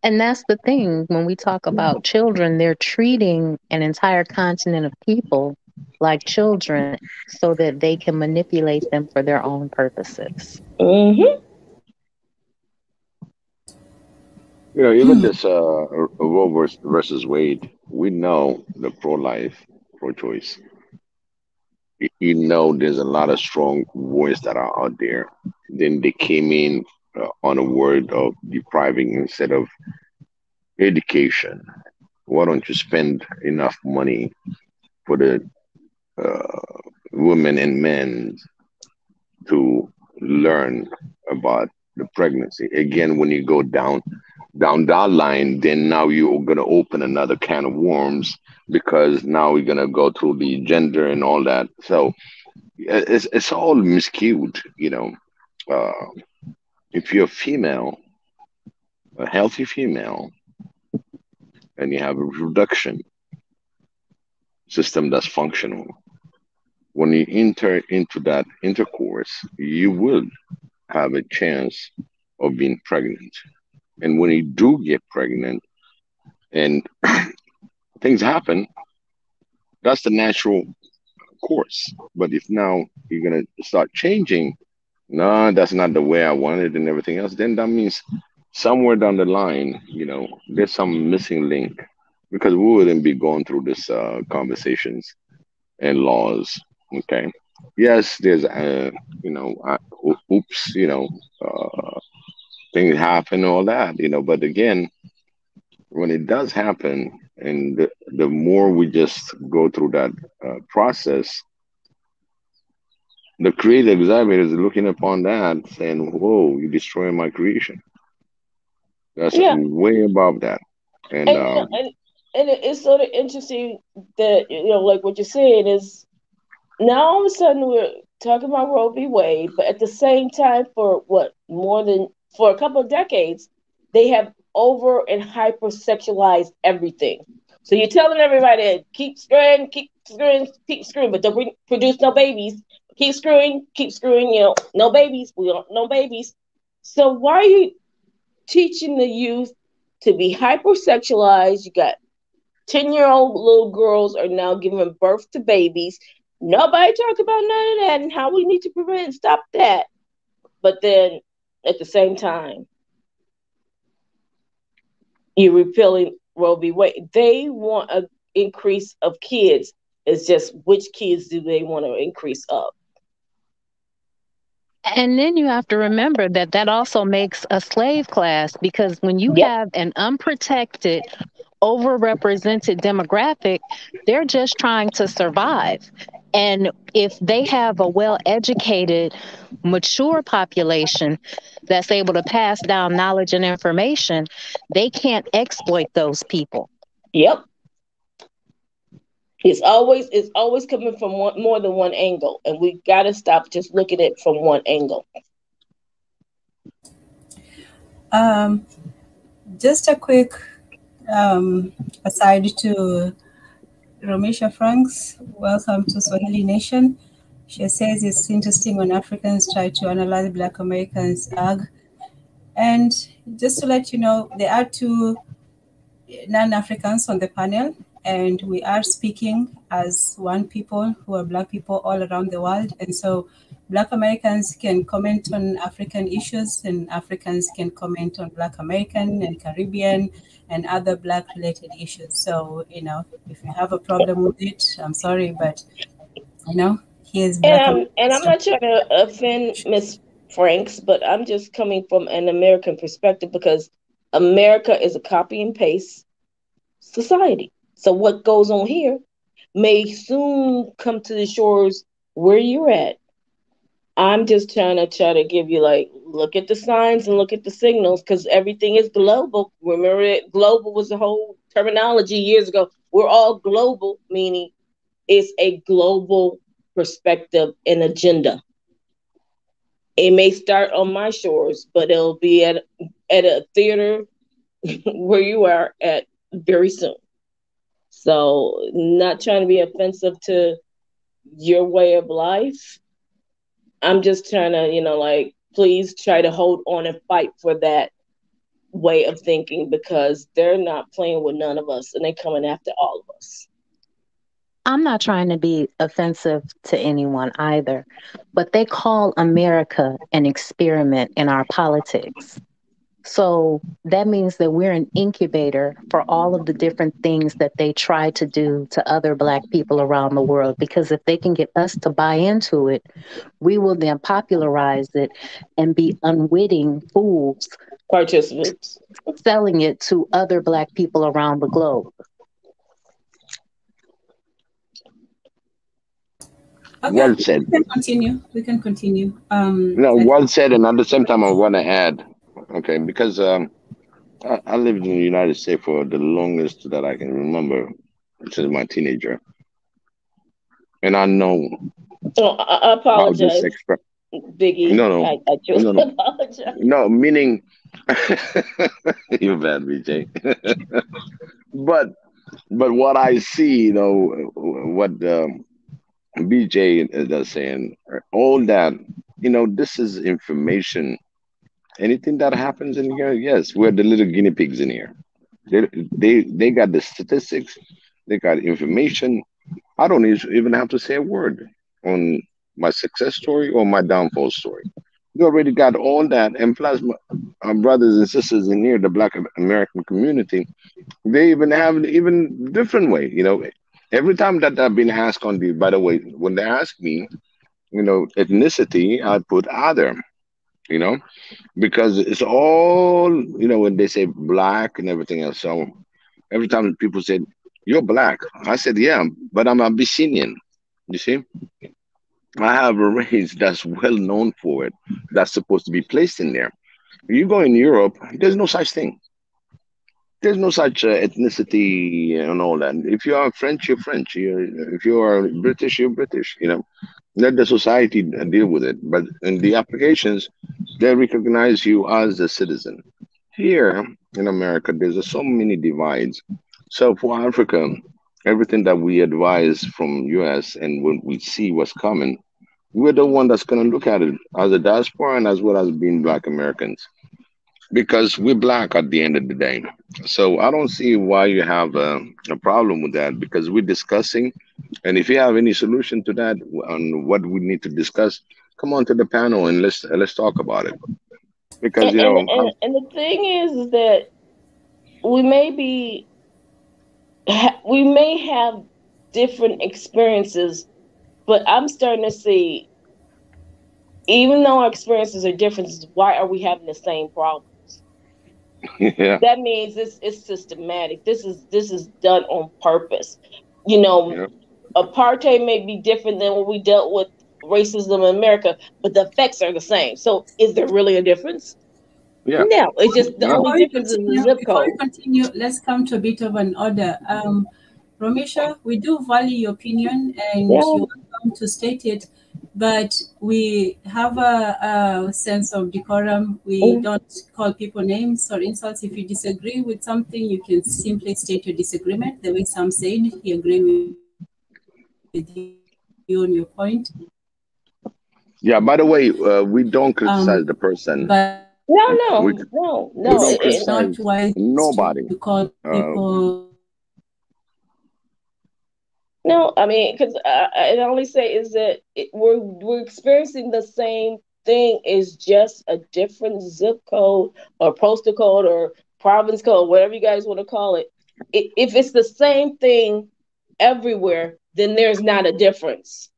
And that's the thing. When we talk about children, they're treating an entire continent of people like children so that they can manipulate them for their own purposes. Mm-hmm. You know, even this Roe versus Wade, we know the pro-life, pro-choice. You know, there's a lot of strong voices that are out there. Then they came in on a word of depriving instead of education. Why don't you spend enough money for the women and men to learn about the pregnancy? Again, when you go down that line, then now you're going to open another can of worms because now we're going to go through the gender and all that. So it's all miscued, you know. Uh, if you're a female, a healthy female, and you have a reproduction system that's functional, when you enter into that intercourse, you will have a chance of being pregnant. And when you do get pregnant and things happen, that's the natural course. But if now you're gonna start changing, no, that's not the way I want it and everything else, then that means somewhere down the line, you know, there's some missing link because we wouldn't be going through this conversations and laws. Okay. Yes, there's you know, oops, you know, things happen, all that, you know, but again, when it does happen, and the more we just go through that process, the creative examiner is looking upon that, saying, "Whoa, you're destroying my creation." That's Yeah. way above that, and And it's sort of interesting that like what you're saying is now all of a sudden we're talking about Roe v. Wade, but at the same time, for a couple of decades, they have over and hypersexualized everything. So you're telling everybody to keep screwing, but don't produce no babies. Keep screwing, no babies. We don't no babies. So why are you teaching the youth to be hypersexualized? You got 10-year-old little girls are now giving birth to babies. Nobody talk about none of that and how we need to prevent and stop that. But then at the same time, you're repealing Roe v. Wade. They want an increase of kids. It's just which kids do they want to increase of? And then you have to remember that that also makes a slave class, because when you Yep. have an unprotected, overrepresented demographic, they're just trying to survive. And if they have a well educated, mature population that's able to pass down knowledge and information, they can't exploit those people. Yep. It's always coming from more than one angle, and we got to stop just looking at it from one angle. Just a quick aside to Romisha Franks. Welcome to Swahili Nation. She says it's interesting when Africans try to analyze Black Americans' ag. And just to let you know, there are two non-Africans on the panel, and we are speaking as one people who are Black people all around the world. And so Black Americans can comment on African issues, and Africans can comment on Black American and Caribbean and other Black related issues. So, if you have a problem with it, I'm sorry, but, here's Black And I'm not trying to offend Miss Franks, but I'm just coming from an American perspective because America is a copy and paste society. So what goes on here may soon come to the shores where you're at. I'm just trying to give you look at the signs and look at the signals, because everything is global. Remember that global was the whole terminology years ago. We're all global, meaning it's a global perspective and agenda. It may start on my shores, but it'll be at a theater where you are at very soon. So, not trying to be offensive to your way of life. I'm just trying to, like, please try to hold on and fight for that way of thinking, because they're not playing with none of us and they're coming after all of us. I'm not trying to be offensive to anyone either, but they call America an experiment in our politics. So that means that we're an incubator for all of the different things that they try to do to other Black people around the world. Because if they can get us to buy into it, we will then popularize it and be unwitting fools, participants, selling it to other Black people around the globe. Okay, well said. We can continue. No, well said. And at the same time, I want to add, okay, because I lived in the United States for the longest that I can remember, since my teenager. And I know. Oh, I apologize, Biggie. No. I truly apologize. No, meaning you're bad, BJ. but what I see, what BJ is saying, all that, this is information. Anything that happens in here, yes, we're the little guinea pigs in here. They got the statistics, they got information. I don't even have to say a word on my success story or my downfall story. You already got all that, and plus, my brothers and sisters in here, the Black American community, they even have even different way. Every time that I've been asked by the way, when they ask me, ethnicity, I put other. Because it's all, when they say Black and everything else. So every time people said, "You're Black," I said, "Yeah, but I'm Abyssinian." You see, I have a race that's well known for it, that's supposed to be placed in there. You go in Europe, there's no such thing. There's no such ethnicity and all that. If you are French, you're French. If you are British, you're British. Let the society deal with it. But in the applications, they recognize you as a citizen. Here in America, there's so many divides. So for Africa, everything that we advise from US, and when we see what's coming, we're the one that's going to look at it as a diaspora and as well as being Black Americans, because we're Black at the end of the day. So I don't see why you have a problem with that, because we're discussing. And if you have any solution to that on what we need to discuss, come on to the panel and let's talk about it. Because and the thing is that we may have different experiences, but I'm starting to see, even though our experiences are different, why are we having the same problems? Yeah. That means it's systematic. This is done on purpose. Apartheid may be different than what we dealt with racism in America, but the effects are the same. So is there really a difference? Yeah. No, it's just the only difference is the zip Before code. we continue, let's come to a bit of an order. Romesha, we do value your opinion and you're welcome to state it, but we have a sense of decorum. We don't call people names or insults. If you disagree with something, you can simply state your disagreement. The way Sam said, he agreed with you on your point. Yeah, by the way, we don't criticize the person. But no. We don't criticize nobody. To call people. No, I mean, because I only say is that we're experiencing the same thing. It's just a different zip code or postal code or province code, whatever you guys want to call it. If it's the same thing everywhere, then there's not a difference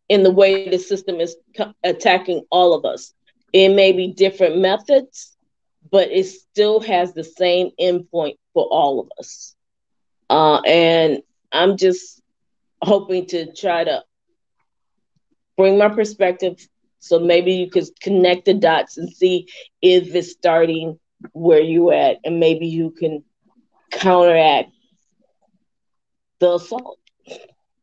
in the way the system is attacking all of us. It may be different methods, but it still has the same endpoint for all of us. And I'm just hoping to try to bring my perspective, so maybe you could connect the dots and see if it's starting where you at, and maybe you can counteract the assault.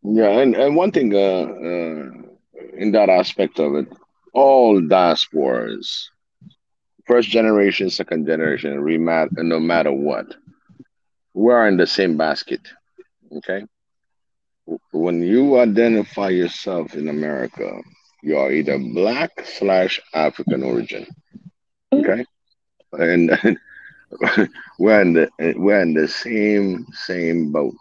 Yeah, and one thing in that aspect of it, all diasporas, first generation, second generation, no matter what, we're in the same basket. Okay, when you identify yourself in America, you are either black slash African origin. Okay, and we're in the same boat.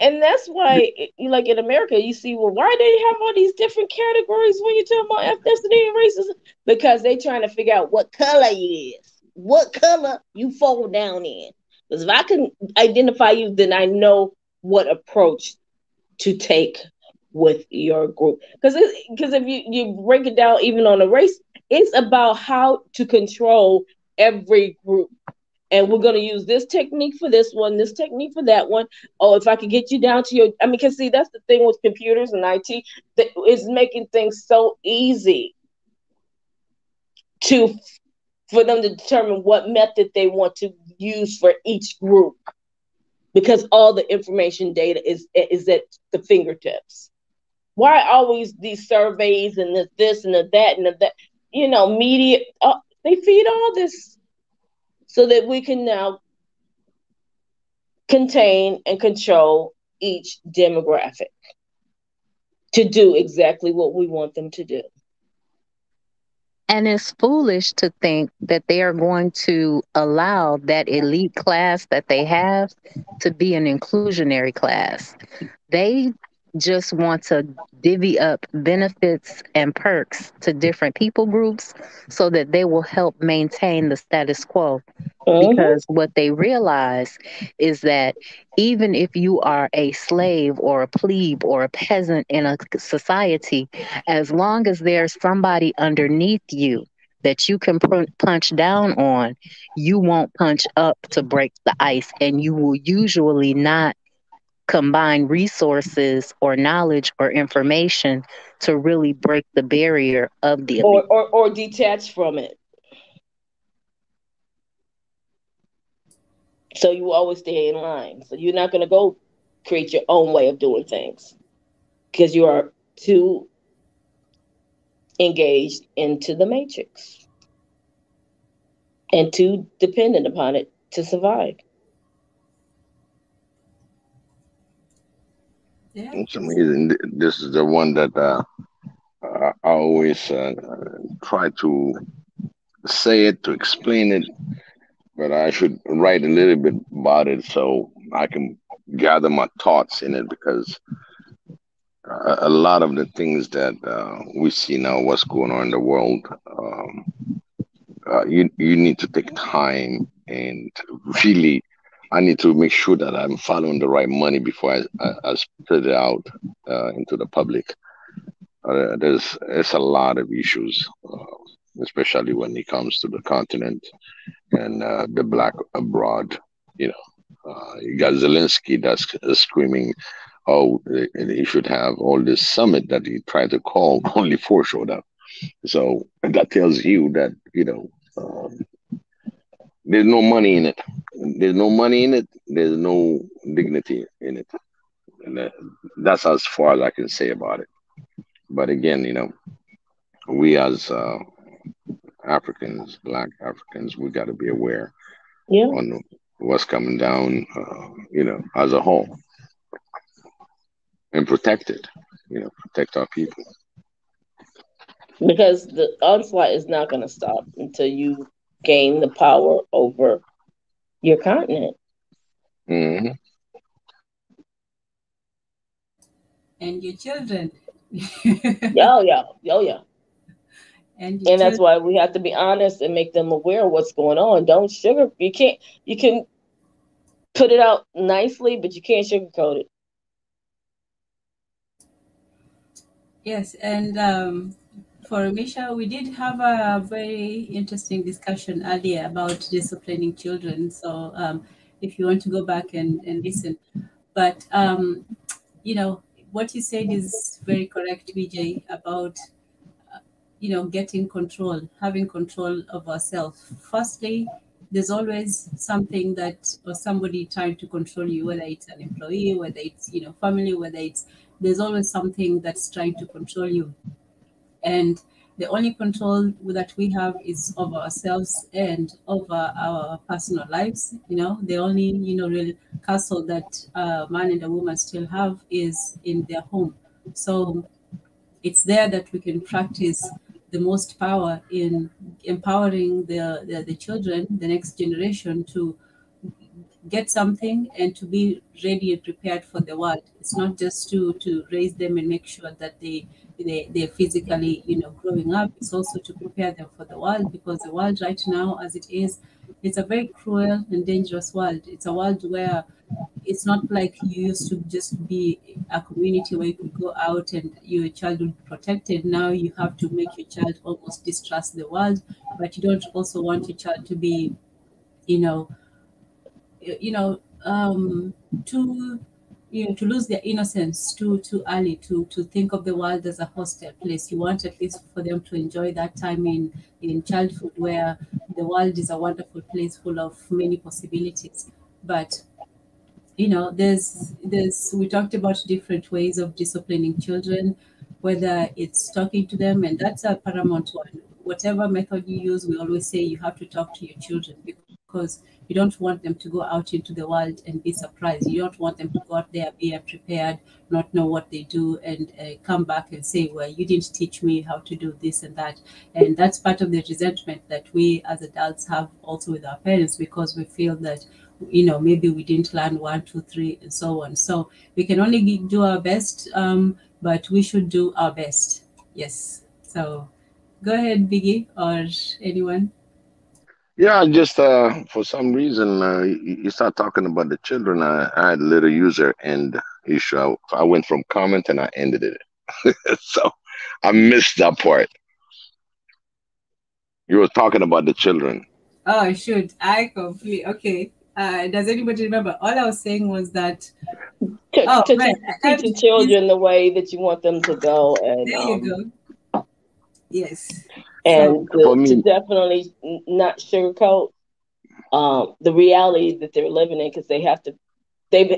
And that's why, like in America, you see, well, why they have all these different categories when you talk about ethnicity and racism? Because they trying to figure out what color you is, what color you fall down in. Because if I can identify you, then I know what approach to take with your group. Because if you break it down, even on a race, it's about how to control every group. And we're going to use this technique for this one, this technique for that one. Oh, if I could get you down to your, I mean, because see, that's the thing with computers and IT, that is making things so easy for them to determine what method they want to use for each group, because all the information data is at the fingertips. Why always these surveys and this and that and that? Media, they feed all this so that we can now contain and control each demographic to do exactly what we want them to do. And it's foolish to think that they are going to allow that elite class that they have to be an inclusionary class. They just want to divvy up benefits and perks to different people groups so that they will help maintain the status quo. Because what they realize is that even if you are a slave or a plebe or a peasant in a society, as long as there's somebody underneath you that you can punch down on, you won't punch up to break the ice, and you will usually not combine resources or knowledge or information to really break the barrier of the elite. Or detach from it. So you always stay in line. So you're not going to go create your own way of doing things because you are too engaged into the matrix and too dependent upon it to survive. Yeah. It's amazing. This is the one that I always try to say it, to explain it, but I should write a little bit about it so I can gather my thoughts in it, because a lot of the things that we see now, what's going on in the world, you need to take time and really, I need to make sure that I'm following the right money before I spread it out into the public. There's a lot of issues, especially when it comes to the continent and the black abroad. You got Zelensky that's screaming, "Oh, he should have all this summit that he tried to call." Only 4 showed up. So that tells you that there's no money in it. There's no money in it. There's no dignity in it, and that's as far as I can say about it. But again, we as Africans, black Africans, we got to be aware on what's coming down, as a whole, and protect it. Protect our people. Because the onslaught is not going to stop until you gain the power over your continent. Mm-hmm. And your children. Yeah. And that's why we have to be honest and make them aware of what's going on. Don't sugar. You can put it out nicely, but you can't sugarcoat it. Yes, and for Misha, we did have a very interesting discussion earlier about disciplining children. So if you want to go back and listen. But, what you said is very correct, Vijay, about, getting control, having control of ourselves. Firstly, there's always something that, or somebody trying to control you, whether it's an employee, whether it's, you know, family, whether it's, there's always something that's trying to control you. And the only control that we have is over ourselves and over our personal lives. You know, the only, you know, real castle that a man and a woman still have is in their home. So it's there that we can practice the most power in empowering the children, the next generation, to get something and to be ready and prepared for the world. It's not just to raise them and make sure that they're physically, you know, growing up. It's also to prepare them for the world, because the world right now, as it is, it's a very cruel and dangerous world. It's a world where it's not like you used to just be a community where you could go out and your child would be protected. Now you have to make your child almost distrust the world, but you don't also want your child to be, you know, to, you know, to lose their innocence too early, to think of the world as a hostile place. You want at least for them to enjoy that time in childhood, where the world is a wonderful place full of many possibilities. But you know, there's we talked about different ways of disciplining children, whether it's talking to them, and that's a paramount one. Whatever method you use, we always say you have to talk to your children, because you don't want them to go out into the world and be surprised. You don't want them to go out there, be unprepared, not know what they do, and come back and say, well, you didn't teach me how to do this and that. And that's part of the resentment that we as adults have also with our parents, because we feel that, you know, maybe we didn't learn 1, 2, 3, and so on. So we can only do our best, but we should do our best. Yes. So go ahead, Biggie, or anyone. Yeah, just for some reason, you start talking about the children. I had a little user end issue. I went from comment and I ended it. So I missed that part. You were talking about the children. Oh, shoot. I completely, okay. Does anybody remember? All I was saying was that, oh, right. Teach the children the way that you want them to go. And there you go. Yes. And to definitely not sugarcoat the reality that they're living in, because they have to,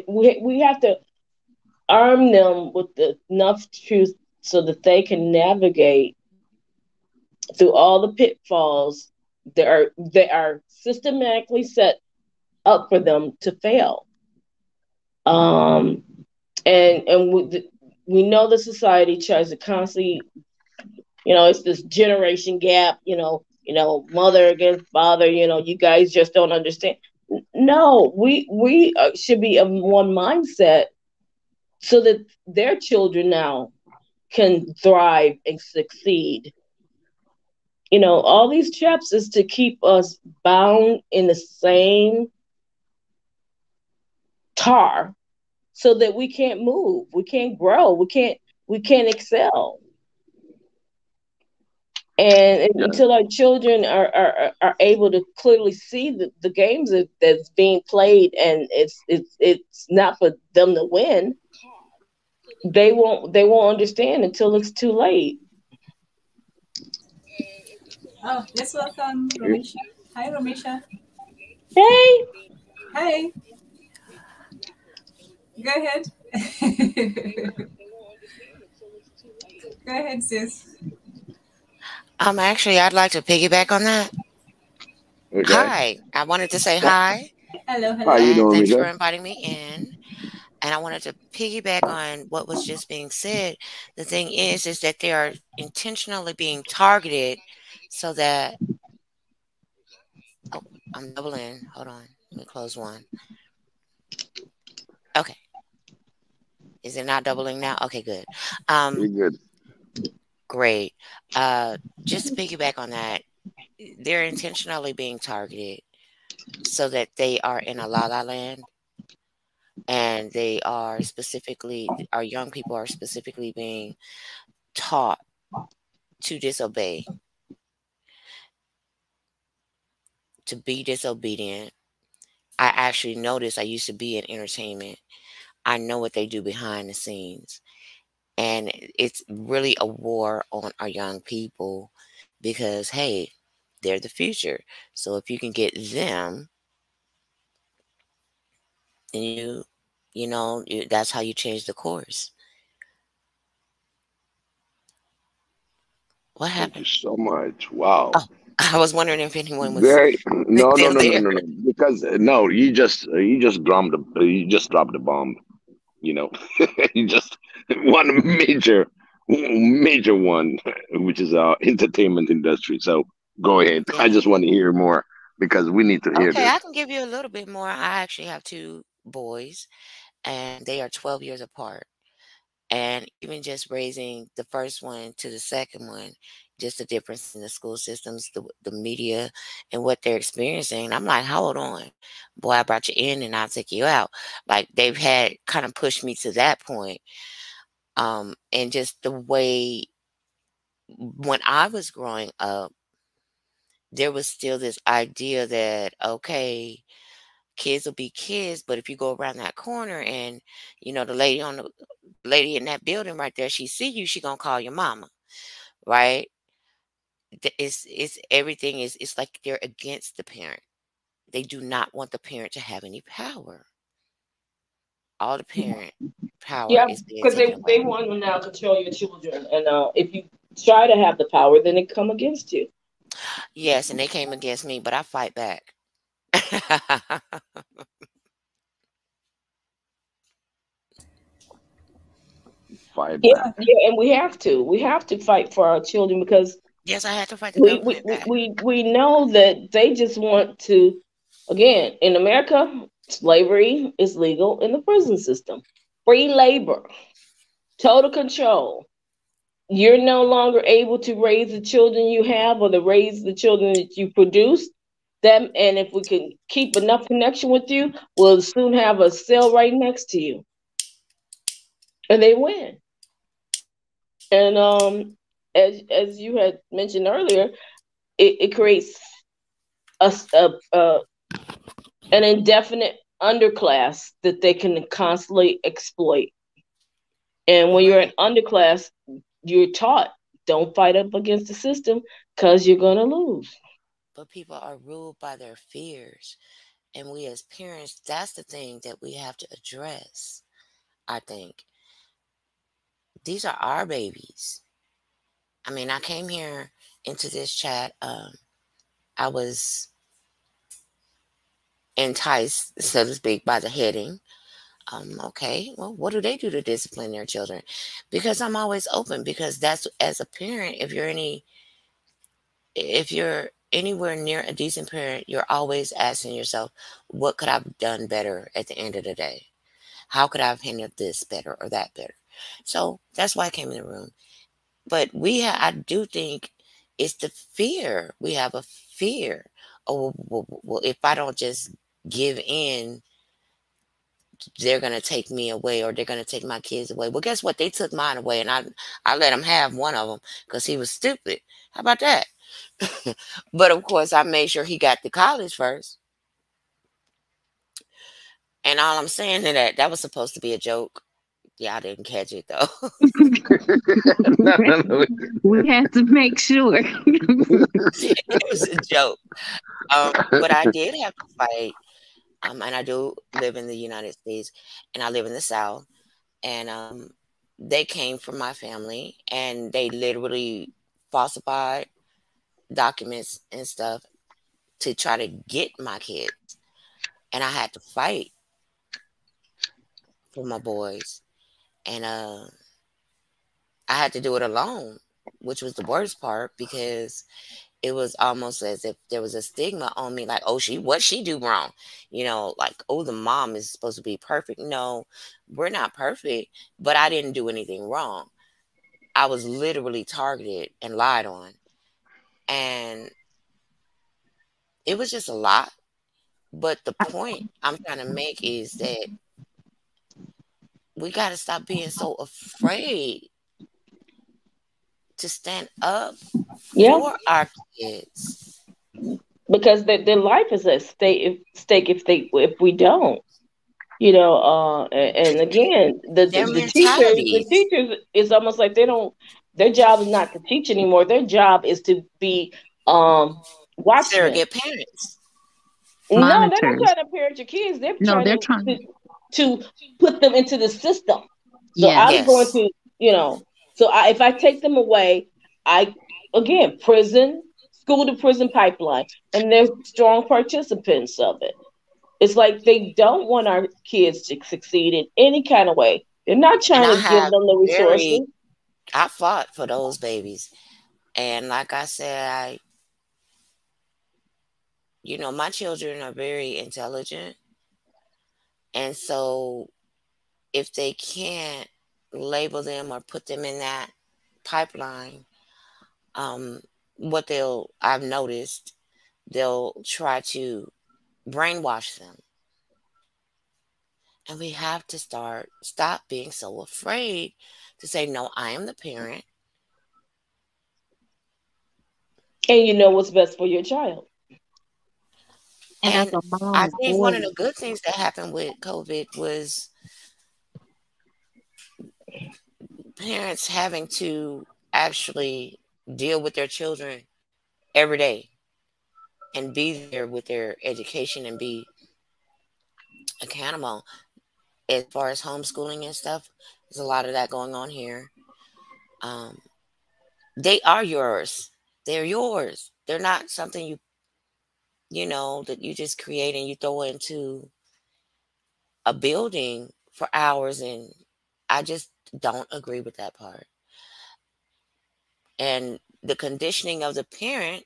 we have to arm them with enough truth so that they can navigate through all the pitfalls that are systematically set up for them to fail. And we know the society tries to constantly, you know, it's this generation gap, you know, mother against father, you know, you guys just don't understand. No, we should be of one mindset so that their children now can thrive and succeed. You know, all these traps is to keep us bound in the same tar so that we can't move, we can't grow, we can't excel. And until our children are able to clearly see the games that's being played, and it's not for them to win, they won't understand until it's too late. Oh, let's welcome Ramesha. Hi, Ramesha. Hey. Hi. Go ahead. Go ahead, sis. Actually, I'd like to piggyback on that. Okay. Hi, I wanted to say hi. Hello, hello. How you doing, Thanks Rita? for inviting me in. And I wanted to piggyback on what was just being said. The thing is that they are intentionally being targeted so that. Oh, I'm doubling. Hold on. Let me close one. Okay. Is it not doubling now? Okay, good. You're good. Great. Just to piggyback on that, they're intentionally being targeted so that they are in a la-la land, and they are specifically, our young people are specifically being taught to disobey, to be disobedient. I actually noticed, I used to be in entertainment. I know what they do behind the scenes. And it's really a war on our young people because, hey, They're the future. So if you can get them, and that's how you change the course. What happened? Thank you so much. Wow. Oh, I was wondering if anyone was Very no still there. because no, you just dropped the bomb. You just one major one, which is our entertainment industry. So go ahead. I Yeah. just want to hear more because we need to hear Okay, this. I can give you a little bit more. I actually have 2 boys, and they are 12 years apart. And even just raising the first one to the second one, just the difference in the school systems, the media, and what they're experiencing. I'm like, hold on, boy, I brought you in and I'll take you out. Like they've had kind of pushed me to that point. And just the way when I was growing up, there was still this idea that, okay, kids will be kids, but if you go around that corner and the lady in that building right there, she see you, she gonna call your mama, right? It's everything it's like they're against the parent. They do not want the parent to have any power. All the parent power Yeah, is being because taken they away. want to now control your children, and if you try to have the power, then they come against you. Yes, and they came against me, but I fight back. Fight Yeah, back. and we have to fight for our children because Yes, I had to fight the we government back. we know that they just want to. Again, in America, slavery is legal in the prison system. Free labor, total control. You're no longer able to raise the children you have or to raise the children that you produce them. And if we can keep enough connection with you, we'll soon have a cell right next to you. And they win. And as you had mentioned earlier, it creates an indefinite underclass that they can constantly exploit. And when you're an underclass, you're taught don't fight up against the system because you're gonna lose. But people are ruled by their fears. And we as parents, that's the thing that we have to address, I think. These are our babies. I mean, I came here into this chat. I was enticed, so to speak, by the heading. Okay, well, what do they do to discipline their children? Because I'm always open, because that's, as a parent, if you're anywhere near a decent parent, you're always asking yourself, what could I have done better at the end of the day? How could I have handled this better or that better? So that's why I came in the room. But I do think it's the fear. We have a fear. Oh, well, if I don't just give in, they're going to take me away, or they're going to take my kids away. Well, guess what? They took mine away, and I let them have one of them because he was stupid. How about that? But of course, I made sure he got to college first. And all I'm saying is that was supposed to be a joke. Yeah, I didn't catch it though. We had to make sure. It was a joke. But I did have to fight. And I do live in the United States, and I live in the South. And they came from my family, and they literally falsified documents and stuff to try to get my kids. And I had to fight for my boys. And I had to do it alone, which was the worst part, because it was almost as if there was a stigma on me, like, oh, what she do wrong? Like, oh, the mom is supposed to be perfect. No, we're not perfect, but I didn't do anything wrong. I was literally targeted and lied on. And it was just a lot. But the point I'm trying to make is that we got to stop being so afraid to stand up for our kids, because their life is at stake if we don't. And again, the teachers is almost like their job is not to teach anymore. Their job is to be watchmen. Surrogate parents. No, they're not Monitors. trying to parent your kids. They're No, trying they're to, trying. to put them into the system. So Yes. I'm going Yes. to, so if I take them away, again, prison, school to prison pipeline, and they're strong participants of it. It's like they don't want our kids to succeed in any kind of way. They're not And trying I to give have them the resources. I fought for those babies. And like I said, my children are very intelligent. And so if they can't label them or put them in that pipeline, I've noticed, they'll try to brainwash them. And we have to stop being so afraid to say, no, I am the parent. And you know what's best for your child. And as And a mom I of think one of boys, the good things that happened with COVID was parents having to actually deal with their children every day and be there with their education and be accountable. As far as homeschooling and stuff, there's a lot of that going on here. They are yours. They're yours. They're not something that you just create and you throw into a building for hours. And I just don't agree with that part. And the conditioning of the parent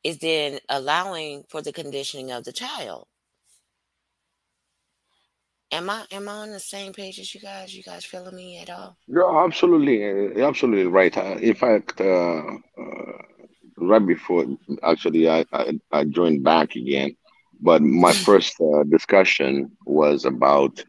is then allowing for the conditioning of the child. Am I on the same page as you guys? You guys feeling me at all? You're absolutely right. In fact, right before, actually, I joined back again, but my first discussion was about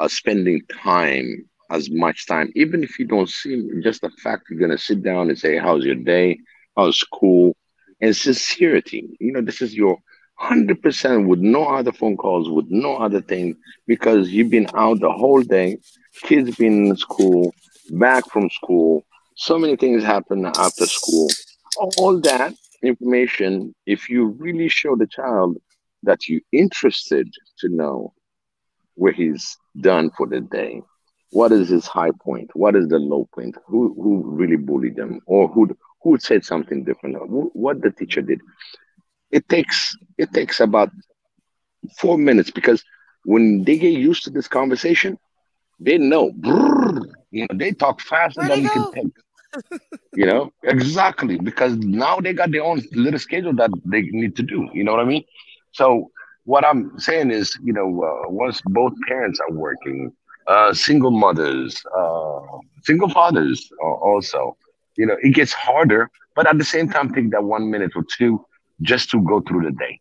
spending time, as much time, even if you don't see him, just the fact you're gonna sit down and say, "How's your day? How's school?" And sincerity. This is your 100% with no other phone calls, with no other thing, because you've been out the whole day. Kids been in school, back from school. So many things happen after school. All that information, if you really show the child that you're interested to know where he's done for the day. What is his high point? What is the low point? Who really bullied them, or who said something different? What the teacher did? It takes about 4 minutes, because when they get used to this conversation, they know. They talk faster Where'd than they you can go? think. Exactly, because now they got their own little schedule that they need to do. You know what I mean? So what I'm saying is, once both parents are working, single mothers, single fathers, also, it gets harder. But at the same time, take that 1 minute or two just to go through the day.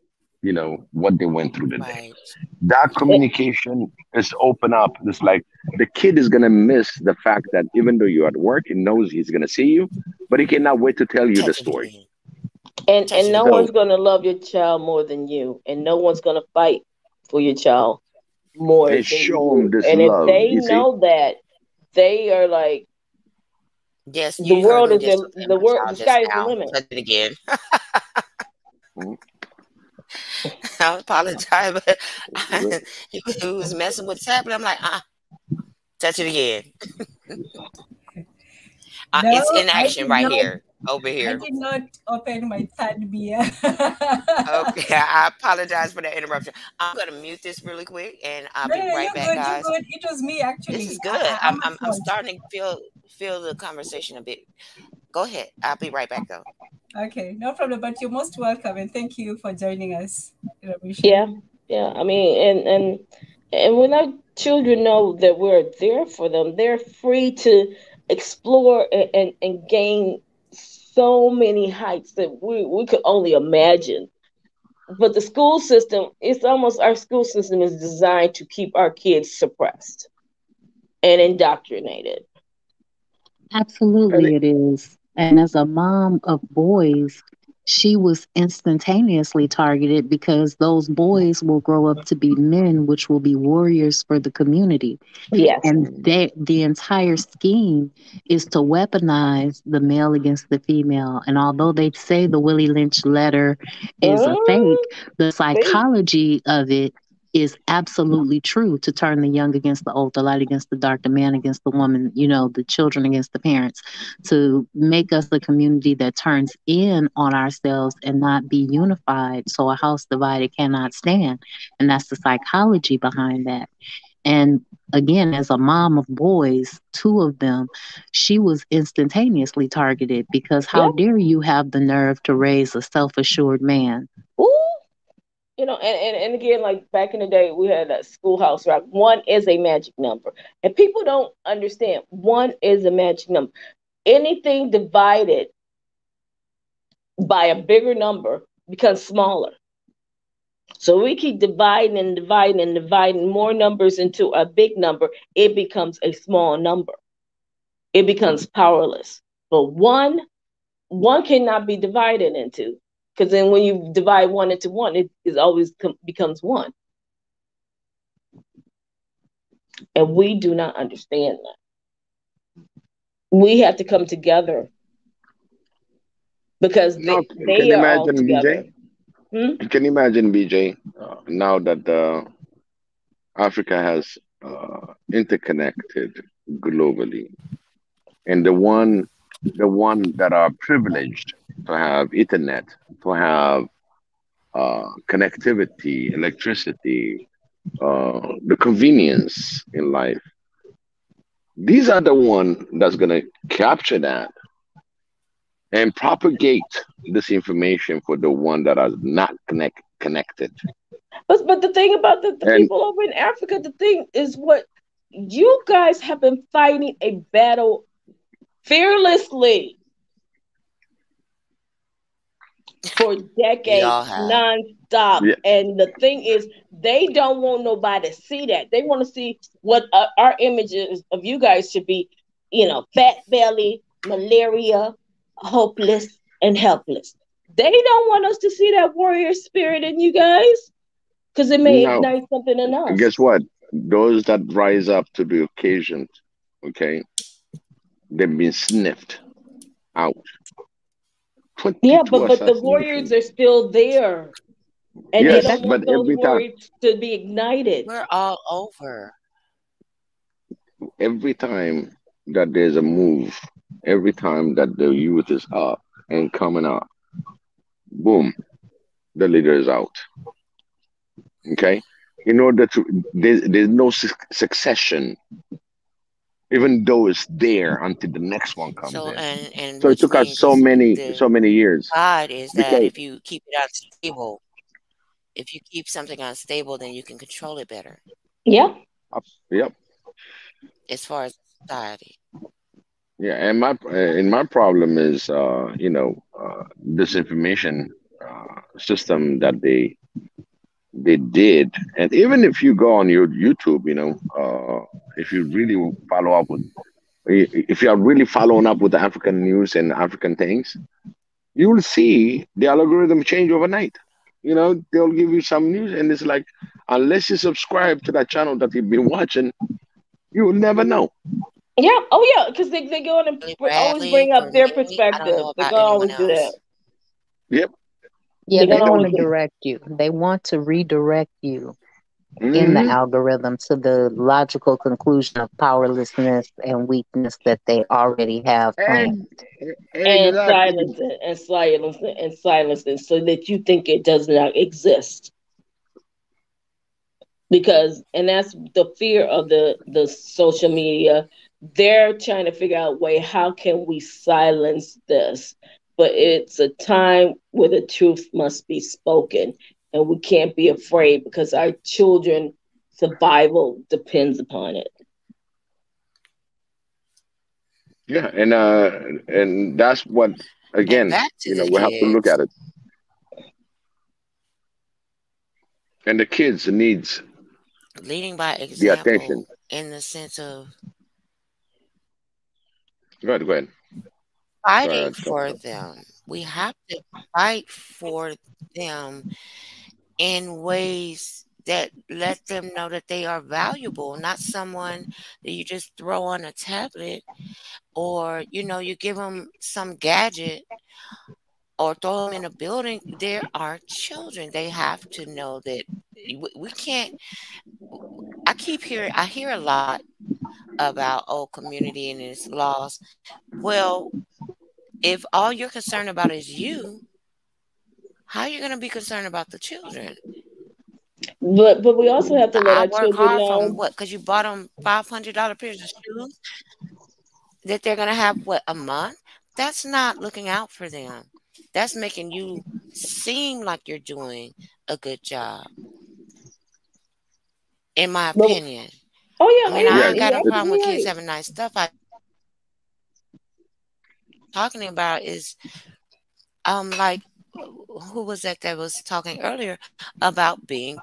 What they went through the day. Right. That communication is open up. It's like the kid is gonna miss the fact that even though you're at work, he knows he's gonna see you, but he cannot wait to tell you the Touch it story. again. And Touch it no again. one's So going to love your child more than you, and no one's going to fight for your child more and than show you him do. this And if love. they You see? know that, they are like, Yes, the you heard world him is just say the my world, the child just sky is the now. limit. Touch it again. Mhm. I apologize, but Well, he was messing with the tablet. I'm like, touch it again. No, It's in I action did right not. here, over I here. did not open my third beer. Okay, I apologize for that interruption. I'm gonna mute this really quick, and I'll No, be no, right you're back, good. You're guys. good. It was me This actually. is good. I'm at I'm fault. starting to feel the conversation a bit. Go ahead. I'll be right back though. Okay, no problem. But you're most welcome, and thank you for joining us, Rabisha. Yeah. I mean, and when our children know that we're there for them, they're free to explore and gain so many heights that we could only imagine. But the school system, our school system is designed to keep our kids suppressed and indoctrinated. and absolutely it is. And as a mom of boys, she was instantaneously targeted because those boys will grow up to be men, which will be warriors for the community. Yes. And the entire scheme is to weaponize the male against the female. And although they say the Willie Lynch letter is a fake, the psychology of it is absolutely true, to turn the young against the old, the light against the dark, the man against the woman, the children against the parents, to make us a community that turns in on ourselves and not be unified. So a house divided cannot stand. And that's the psychology behind that. And again, as a mom of boys, 2 of them, she was instantaneously targeted because how dare you have the nerve to raise a self-assured man? Ooh. And again, like back in the day, we had that schoolhouse rock. 1 is a magic number. And people don't understand 1 is a magic number. Anything divided by a bigger number becomes smaller. So we keep dividing and dividing and dividing more numbers into a big number, it becomes a small number. It becomes powerless. But one cannot be divided into. Because then when you divide 1 into 1, it is always becomes 1. And we do not understand that. We have to come together because they are all together. Can you imagine, BJ, now that Africa has interconnected globally, and the one that are privileged to have internet, to have connectivity, electricity, the convenience in life. These are the one that's going to capture that and propagate this information for the one that are not connected. But the thing about the people over in Africa, the thing is what you guys have been fighting a battle fearlessly for decades, nonstop. Yeah. And the thing is, they don't want nobody to see that. They want to see what our images of you guys should be, fat belly, malaria, hopeless, and helpless. They don't want us to see that warrior spirit in you guys because it may ignite something in us. Guess what? Those that rise up to the occasion, okay, they've been sniffed out. Yeah, but the warriors are still there. And yes, they don't want those warriors to be ignited. We're all over. Every time that there's a move, every time that the youth is up and coming up, boom, the leader is out. Okay? In order to, there's no succession, even though it's there until the next one comes in. And so it took us so many years. God is that if you keep it unstable, if you keep something unstable, then you can control it better. Yeah. Yep. As far as society. Yeah, and my problem is this information system that they did, and even if you go on your YouTube, if you really follow up with, if you are really following up with the African news and African things, you will see the algorithm change overnight. They'll give you some news, and it's like, unless you subscribe to that channel that you've been watching, you will never know. Yeah. Oh, yeah. Because they go on and always bring up their perspective. They go always do that. Yep. Yeah, they want to direct you. They want to redirect you in the algorithm to the logical conclusion of powerlessness and weakness that they already have planned. And silence it so that you think it does not exist. And that's the fear of the social media. They're trying to figure out a way, how can we silence this? But it's a time where the truth must be spoken, and we can't be afraid because our children's survival depends upon it. Yeah, and that's what, again, we have to look at it. And the kids needs leading by example, the attention, in the sense of go ahead. Fighting for them. We have to fight for them in ways that let them know that they are valuable, not someone that you just throw on a tablet or, you give them some gadget or throw them in a building. There are children. They have to know that we can't. I hear a lot about community and its laws. Well, if all you're concerned about is you, how are you going to be concerned about the children? But we also have to let I our work children hard for them. know. What? Because you bought them $500 pairs of shoes that they're going to have, a month? That's not looking out for them. That's making you seem like you're doing a good job, in my But, opinion. oh I yeah, mean, I Yes, ain't got no it, problem with kids right. having nice stuff. I talking about is like who was that was talking earlier about being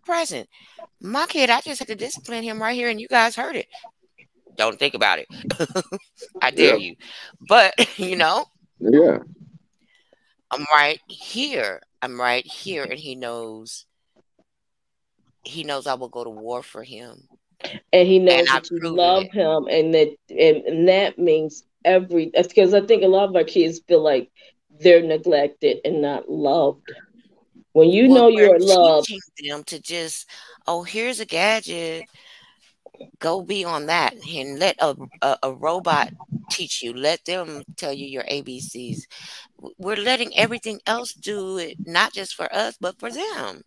present. My kid, I just had to discipline him right here, and you guys heard it. Don't think about it. I dare yeah, you. But yeah. I'm right here. I'm right here, and he knows. He knows I will go to war for him, And he and knows I've that you proven love it. him, and that means because I think a lot of our kids feel like they're neglected and not loved. When you Well, know you we're are loved, teaching them to just, here's a gadget, go be on that, and let a robot teach you. Let them tell you your ABCs. We're letting everything else do it, not just for us, but for them.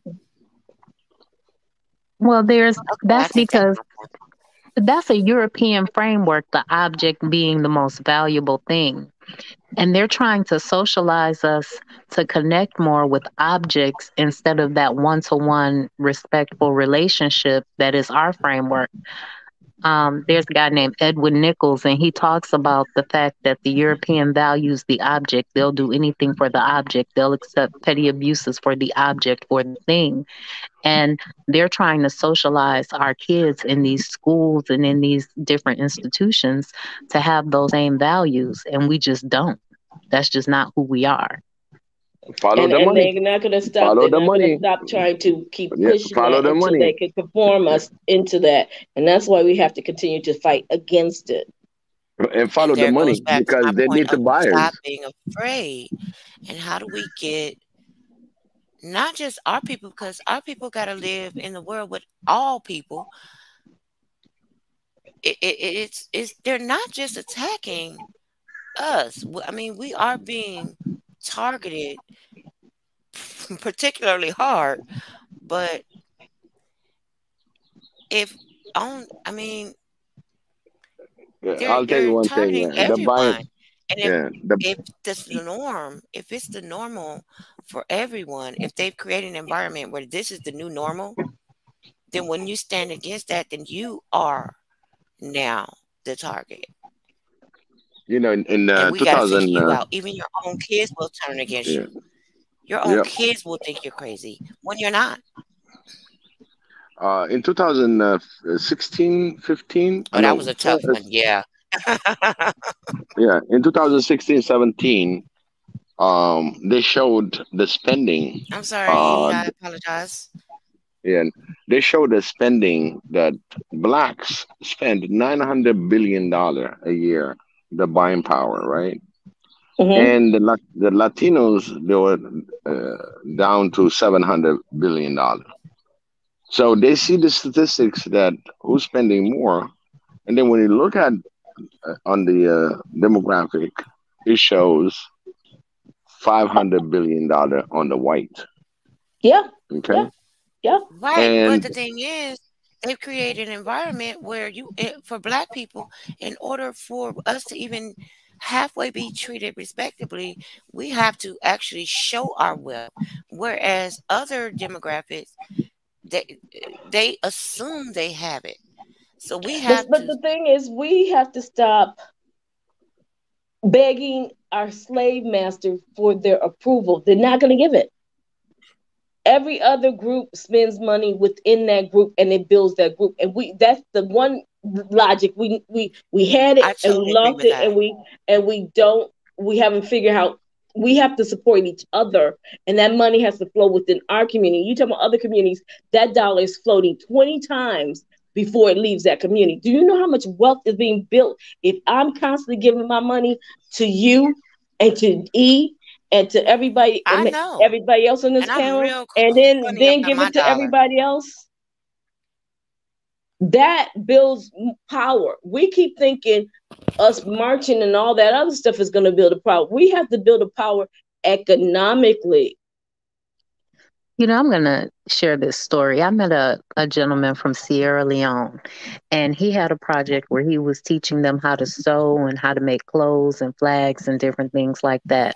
Well, Okay, I that's take that because back. that's a European framework, the object being the most valuable thing. And they're trying to socialize us to connect more with objects instead of that one to one respectful relationship that is our framework. There's a guy named Edwin Nichols, and he talks about the fact that the European values the object. They'll do anything for the object, they'll accept petty abuses for the object or the thing. And they're trying to socialize our kids in these schools and in these different institutions to have those same values. And we just don't. That's just not who we are. Follow and the and money. they're not going to stop. Follow They're the not going to money. stop trying to keep Yeah, pushing follow that the until they money. can conform us into that. And that's why we have to continue to fight against it. And And follow the there goes money back to because my they point need the of stop buyers. being afraid. And how do we get not just our people, because our people got to live in the world with all people. It's they're not just attacking us. I mean, we are being targeted particularly hard. But if I mean, I'll tell you they're one thing. targeting The buying, everyone. And yeah, the if that's the norm, if it's the normal for everyone, if they've created an environment where this is the new normal, then when you stand against that, then you are now the target. in And we got to figure 2000, you out. Even your own kids will turn against yeah, you. Your own yeah. kids will think you're crazy when you're not. In 2016, 15, Oh, that was no, a tough one. Yeah. yeah, in 2016, 17, they showed the spending. I'm sorry. Uh, I apologize. yeah, they showed the spending that blacks spend $900 billion a year, the buying power, right? Mm-hmm. And the Latinos, they were down to $700 billion. So they see the statistics that who's spending more, and then when you look at on the demographic, it shows $500 billion on the white. Yeah. Okay, Yeah. Yeah. Right. But and the thing is, they've created an environment where for black people, in order for us to even halfway be treated respectably, we have to actually show our wealth. Whereas other demographics, they assume they have it. So we have But to. the thing is, we have to stop begging our slave master for their approval. They're not going to give it. Every other group spends money within that group and it builds that group. And that's the one logic. We had it I and we totally agree lost with it that. and we haven't figured out we have to support each other, and that money has to flow within our community. You talk about other communities, that dollar is floating 20 times before it leaves that community. Do you know how much wealth is being built if I'm constantly giving my money to you and to E and to everybody, I know. everybody else on this And I'm panel, real and funny then about give my it to dollar. everybody else? That builds power. We keep thinking us marching and all that other stuff is going to build a power. We have to build a power economically. You know, I'm going to share this story. I met a gentleman from Sierra Leone, and he had a project where he was teaching them how to sew and how to make clothes and flags and different things like that.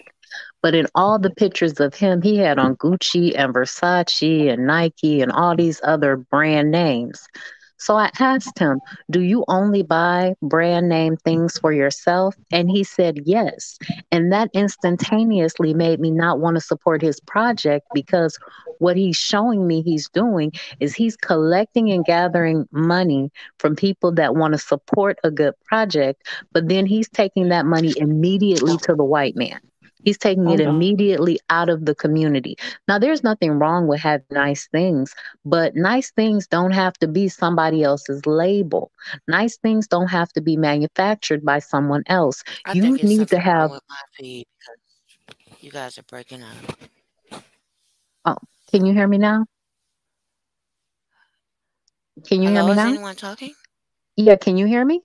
But in all the pictures of him, he had on Gucci and Versace and Nike and all these other brand names. So I asked him, do you only buy brand name things for yourself? And he said yes. And that instantaneously made me not want to support his project, because what he's showing me he's doing is he's collecting and gathering money from people that want to support a good project, but then he's taking that money immediately to the white man. He's taking it immediately out of the community. Now, there's nothing wrong with having nice things, but nice things don't have to be somebody else's label. Nice things don't have to be manufactured by someone else. I You think it's need to something wrong have. with my feed because you guys are breaking up. Oh, can you hear me now? Can you hear Hello, me is now? anyone talking? Yeah, can you hear me?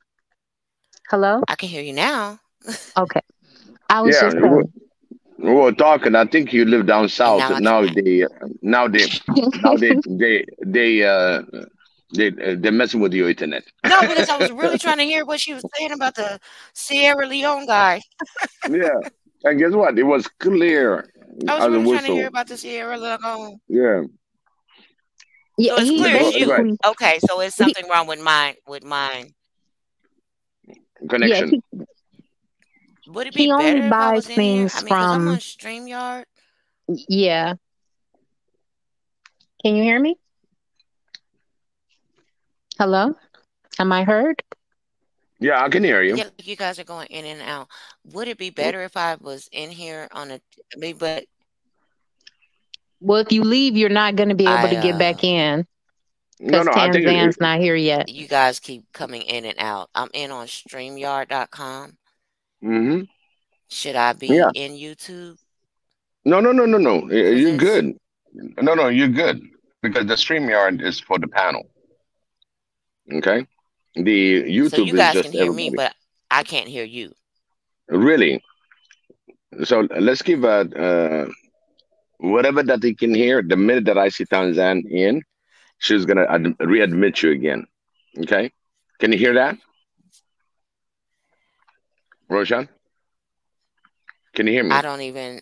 Hello? I can hear you now. Okay. I was Yeah, just saying. we were talking. I think you live down south. now I Now can't. they're messing with your internet. No, because I was really trying to hear what she was saying about the Sierra Leone guy. Yeah, and guess what? It was clear I was as a really trying to hear whistle. about the Sierra Leone. Yeah. Yeah, So it's he clear as you. basically. Okay, so it's He, something wrong with mine. yeah, Connection. Would it be he only better if I buys was in here? things I mean, because I'm on from. StreamYard. Yeah. Can you hear me? Hello? Am I heard? Yeah, I can hear you. Yeah, like you guys are going in and out. Would it be better if I was in here on a? I mean, but Well, if you leave, you're not going to be able to get back in No, because no, I think Tanzan's not here yet. you guys keep coming in and out. I'm in on StreamYard.com. Mm-hmm. Should I be Yeah. in YouTube? No. For You're this? good. No, you're good because the StreamYard is for the panel. Okay. The So YouTube you is guys just can hear me, everybody. but I can't hear you. Really. So let's give whatever that they can hear. The minute that I see Tanzan in, she's gonna readmit you again. Okay. Can you hear that, Roshan? Can you hear I me? don't even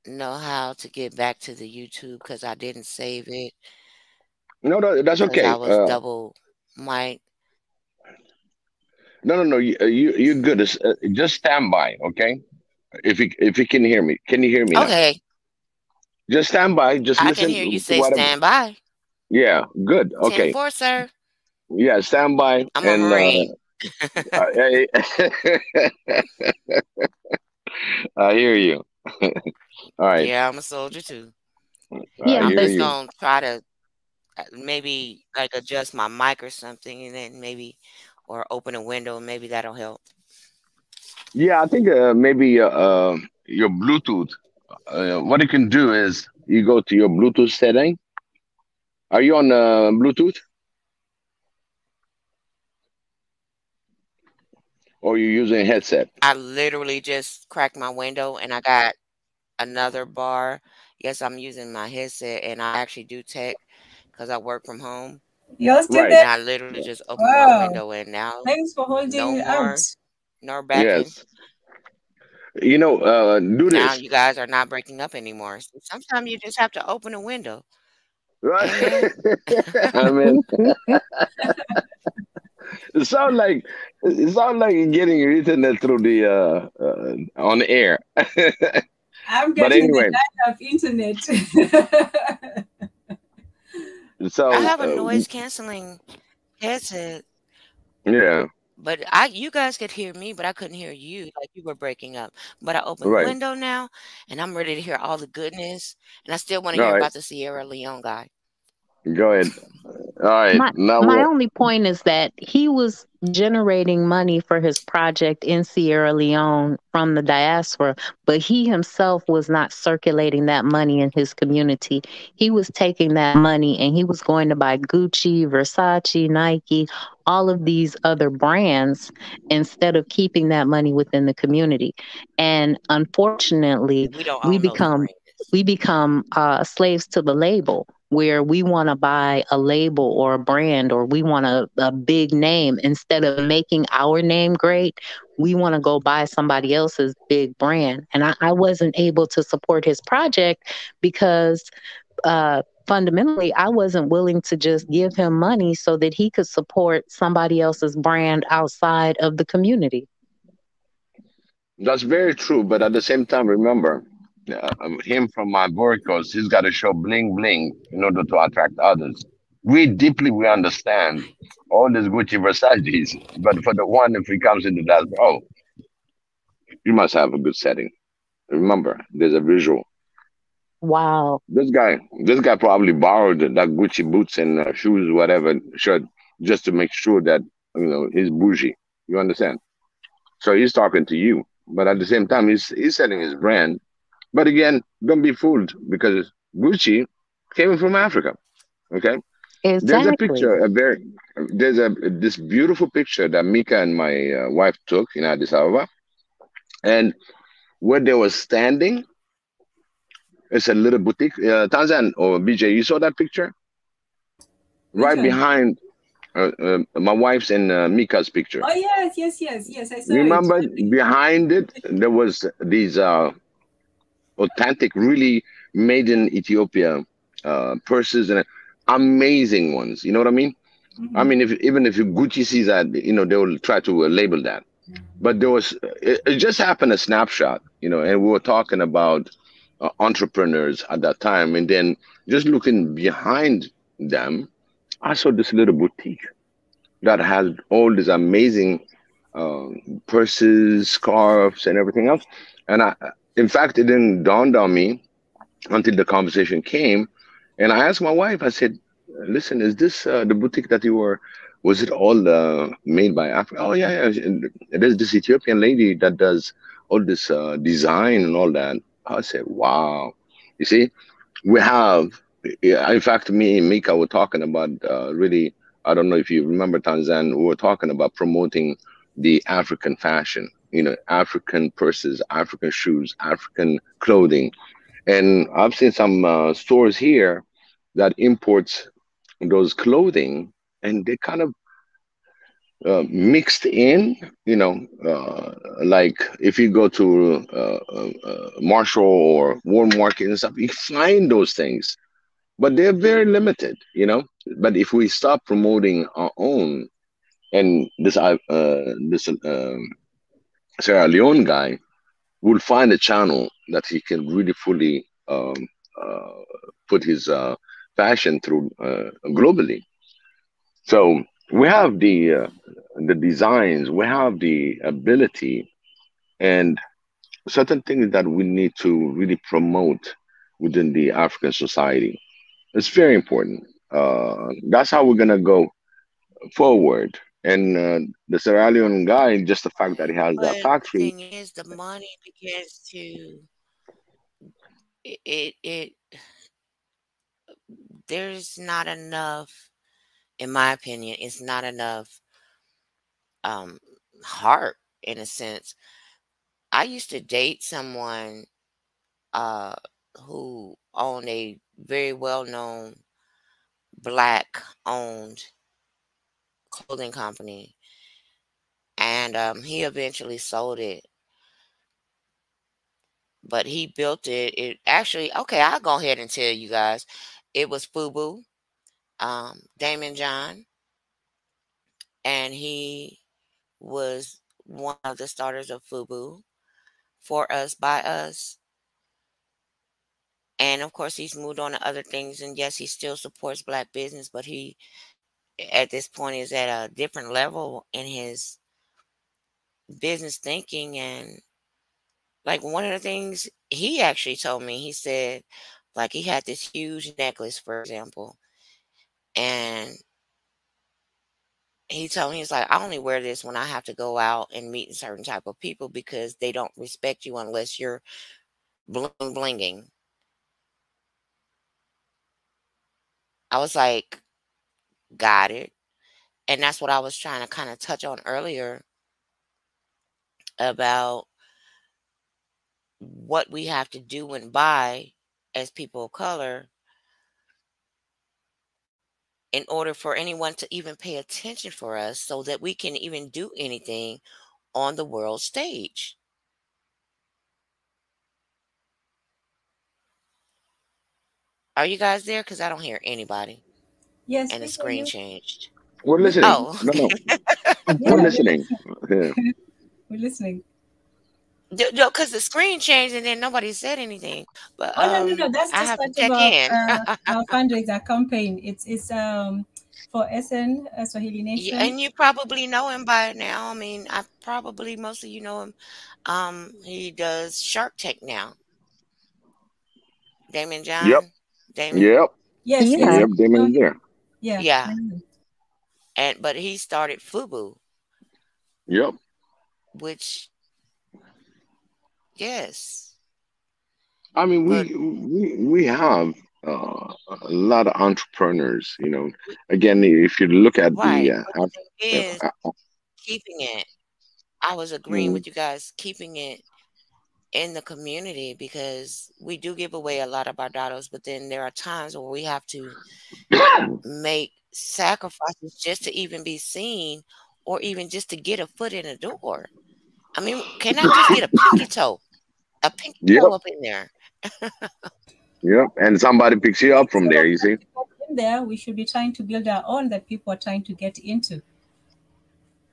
know how to get back to the YouTube because I didn't save it No, that's because I okay. was double mic. No. You're good. Just stand by, okay? If you can hear me, can you hear me now? Okay, Just stand by. Just I can listen hear you to say whatever. stand by. Yeah, good. Okay. 10-4, sir. Yeah, stand by. I'm a And Marine. I, I hear you. All right. Yeah, I'm a soldier too. Yeah, I I'm hear just you. gonna try to maybe like adjust my mic or something, and then maybe or open a window, and maybe that'll help. Yeah, I think maybe your Bluetooth. What you can do is you go to your Bluetooth setting. Are you on Bluetooth or you using a headset? I literally just cracked my window, and I got another bar. Yes, I'm using my headset, and I actually do tech because I work from home. You're still Right. there? And I literally just opened my Wow. window, and now Thanks for no holding more out. nor backing. Yes. You know, do Now this. you guys are not breaking up anymore. So sometimes you just have to open a window. Right. Amen. I mean, it sounds like you're getting your internet through the on the air. I'm But getting the anyway, kind of internet. I so have a noise canceling headset. yeah. But you guys could hear me, but I couldn't hear you. Like you were breaking up. But I opened the Right. window now, and I'm ready to hear all the goodness. And I still want to All hear right. about the Sierra Leone guy. Go ahead. All right. Now My we're only point is that he was generating money for his project in Sierra Leone from the diaspora, but he himself was not circulating that money in his community. He was taking that money and he was going to buy Gucci, Versace, Nike, all of these other brands instead of keeping that money within the community. And unfortunately, We don't we own those become brands. we become slaves to the label, where we want to buy a label or a brand, or we want a big name. Instead of making our name great, we want to go buy somebody else's big brand. And I wasn't able to support his project because fundamentally I wasn't willing to just give him money so that he could support somebody else's brand outside of the community. That's very true, but at the same time, remember, him from my Coast, he's got to show bling bling in order to attract others. We understand all these Gucci Versace's, but for the one, if he comes into that, oh, you must have a good setting. Remember, there's a visual. Wow. This guy probably borrowed that Gucci boots and shoes, whatever shirt, just to make sure that he's bougie. You understand? So he's talking to you, but at the same time, he's selling his brand. But again, don't be fooled because Gucci came from Africa. Okay, there's a Exactly. picture, there's a this beautiful picture that Mika and my wife took in Addis Ababa, and where they were standing, it's a little boutique. Tanzan or BJ, you saw that picture Which right one? behind my wife's and Mika's picture. Oh yes, I saw it. Remember, behind it there was these authentic, really made in Ethiopia purses and amazing ones. You know what I mean? I mean, even if Gucci sees that, they will try to label that. But it just happened a snapshot, and we were talking about entrepreneurs at that time, and then just looking behind them, I saw this little boutique that has all these amazing purses, scarves, and everything else. And in fact, it didn't dawn on me until the conversation came, and I asked my wife. I said, "Listen, is this the boutique that you were? Was it all made by Africa?" Oh yeah, yeah. And there's this Ethiopian lady that does all this design and all that. I said, "Wow." You see, we have. Yeah, in fact, me and Mika were talking about really. I don't know if you remember, Tanzan. We were talking about promoting the African fashion. African purses, African shoes, African clothing, and I've seen some stores here that imports those clothing, and they kind of mixed in. Like if you go to Marshall or Walmart and stuff, you find those things, but they're very limited. But if we stop promoting our own, and this Sierra Leone guy will find a channel that he can really fully uh, put his fashion through globally. So we have the designs, we have the ability, and certain things that we need to really promote within the African society. It's very important. That's how we're gonna go forward. And the Sierra Leone guy, just the fact that he has that But the factory. thing is, the money begins to it. There's not enough, in my opinion. It's not enough um heart in a sense. I used to date someone uh who owned a very well known black owned clothing company, and he eventually sold it, but he built it actually, okay, I'll go ahead and tell you guys, it was Fubu, Damon John, and he was one of the starters of Fubu, For Us By Us. And of course, he's moved on to other things. And yes, he still supports black business, but he, at this point, is at a different level in his business thinking. And like one of the things he actually told me, he said, like he had this huge necklace, for example, and he told me, he's like, I only wear this when I have to go out and meet a certain type of people because they don't respect you unless you're bling blinging. I was like, got it. And that's what I was trying to kind of touch on earlier about what we have to do and buy as people of color in order for anyone to even pay attention for us so that we can even do anything on the world stage. Are you guys there? Because I don't hear anybody. Yes, and we the hear screen you. changed. We're listening. Oh, No, no. Yeah, We're listening. Yeah. we're listening. No, because the screen changed and then nobody said anything. But Oh no, that's I just have to part check of in. our fundraiser campaign. It's for SN Swahili Yeah, Nation. and you probably know him by now. I mean, most of you know him. He does Shark Tank now. Damon Yep. John. Damon. Yep. Yes, Yeah. yes. Yep. Damon is there. Yeah. Yeah. But he started FUBU, Yep. which yes. I mean, But we have a lot of entrepreneurs. You know, again, if you look at right. the But the thing is, keeping it. I was agreeing mm, with you guys, keeping it in the community because we do give away a lot of our dollars, but then there are times where we have to make sacrifices just to even be seen or even just to get a foot in the door. I mean, can I just get a pinky toe yep. up in there? Yep. And somebody picks you up from there. You see. In there, we should be trying to build our own that people are trying to get into.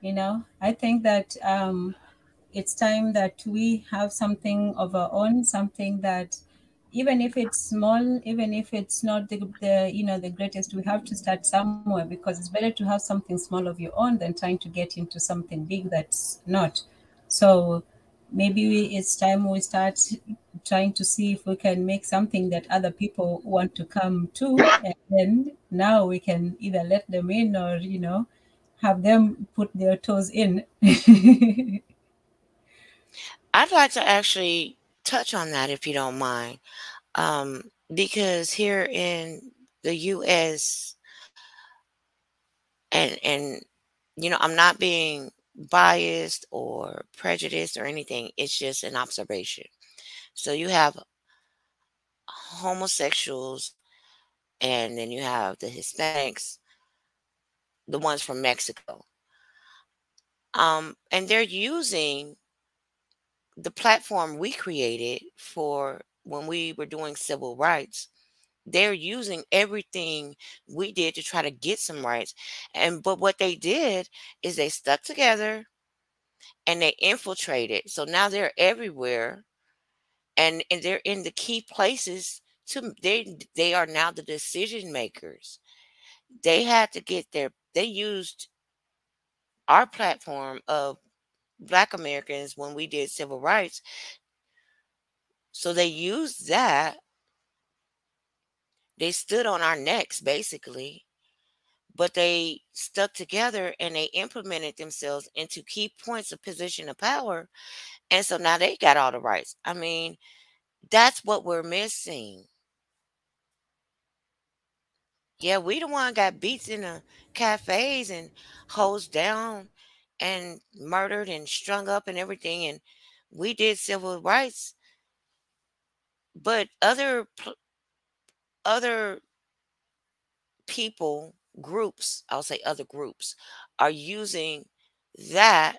You know, I think that it's time that we have something of our own, something that even if it's small, even if it's not the the greatest, we have to start somewhere because it's better to have something small of your own than trying to get into something big that's not. So maybe it's time we start trying to see if we can make something that other people want to come to, and then now we can either let them in or have them put their toes in. I'd like to actually touch on that if you don't mind. Because here in the US, and I'm not being biased or prejudiced or anything, it's just an observation. So you have homosexuals, and then you have the Hispanics, the ones from Mexico. And they're using the platform we created for when we were doing civil rights. They're using everything we did to try to get some rights. But what they did is they stuck together and they infiltrated. So now they're everywhere, and they're in the key places. They are now the decision makers. They had to get they used our platform of Black Americans when we did civil rights. So they used that. They stood on our necks, basically, but they stuck together and they implemented themselves into key points of position of power. And so now they got all the rights. I mean, that's what we're missing. Yeah, we the one got beats in the cafes and hosed down and murdered and strung up and everything. And we did civil rights. But other people, groups, I'll say other groups, are using that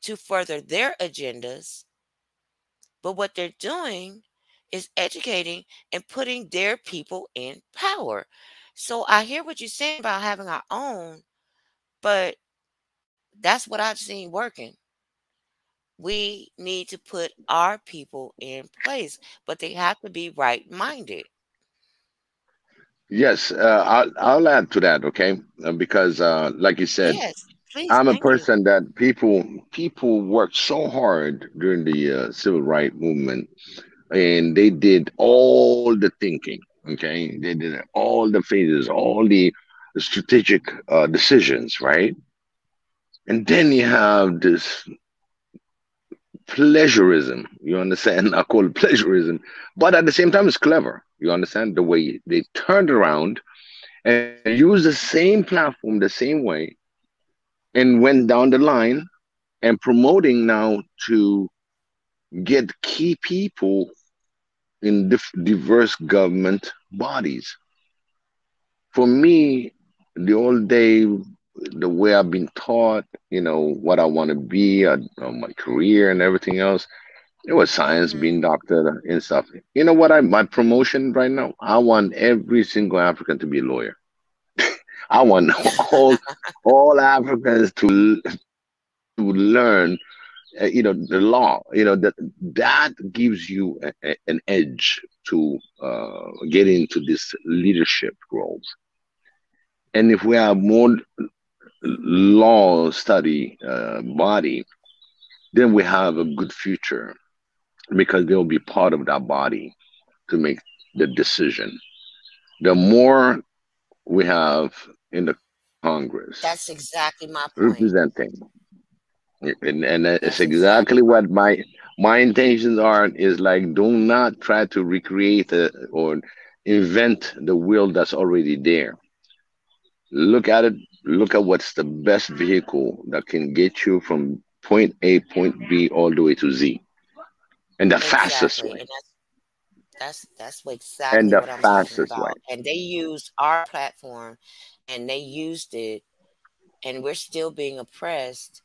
to further their agendas. But what they're doing is educating and putting their people in power. So I hear what you're saying about having our own, but that's what I've seen working. We need to put our people in place, but they have to be right-minded. Yes. I'll add to that. Okay. Because like you said, Yes. Please, I'm a thank you. person that people worked so hard during the civil rights movement, and they did all the thinking. Okay, they did all the phases, all the strategic decisions, right? And then you have this pleasurism. You understand? I call it pleasurism, but at the same time, it's clever. You understand the way they turned around and used the same platform the same way and went down the line and promoting now to get key people in diverse government bodies. For me, the old day, the way I've been taught, what I want to be, my career and everything else, it was science, Mm-hmm. being doctor and stuff. You know what? My promotion right now, I want every single African to be a lawyer. I want all Africans to learn, the law. That gives you an edge to get into this leadership roles. And if we have more law study body, then we have a good future because they'll be part of that body to make the decision. The more we have in the Congress That's exactly my point. representing, and it's That's exactly exactly what my intentions are. Is like, do not try to recreate or invent the wheel that's already there. Look at it. Look at what's the best vehicle that can get you from point A, point B, all the way to Z, and the fastest exactly, way. and that's And exactly the what I'm talking fastest way. about. And they used our platform, and they used it, and we're still being oppressed.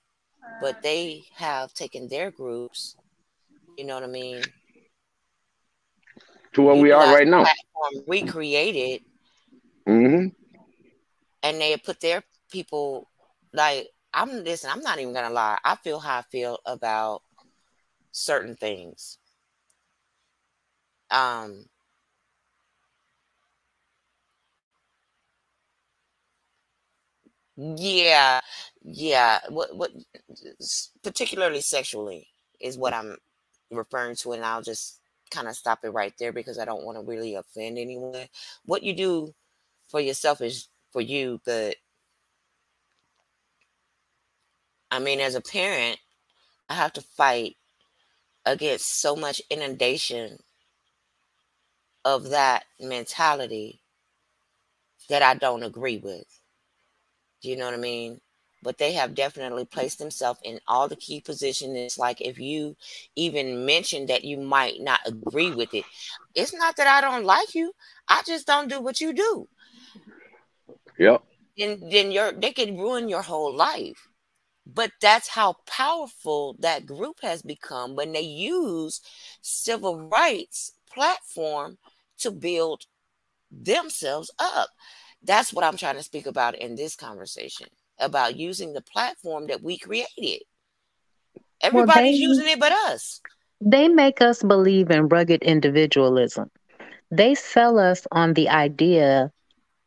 But they have taken their groups. You know what I mean? To where we are Utilize right the now. platform we created, Hmm. and they put their people. Like, I'm not even gonna lie. I feel how I feel about certain things. Um, yeah, yeah. What, particularly sexually is what I'm referring to, and I'll just kind of stop it right there because I don't want to really offend anyone. What you do for yourself is for you, but I mean, as a parent, I have to fight against so much inundation of that mentality that I don't agree with. Do you know what I mean? But they have definitely placed themselves in all the key positions. It's like if you even mention that you might not agree with it, it's not that I don't like you. I just don't do what you do. Yep. And then they can ruin your whole life. But that's how powerful that group has become when they use civil rights platform to build themselves up. That's what I'm trying to speak about in this conversation, about using the platform that we created. Well, Everybody's using it but us. they make us believe in rugged individualism. They sell us on the idea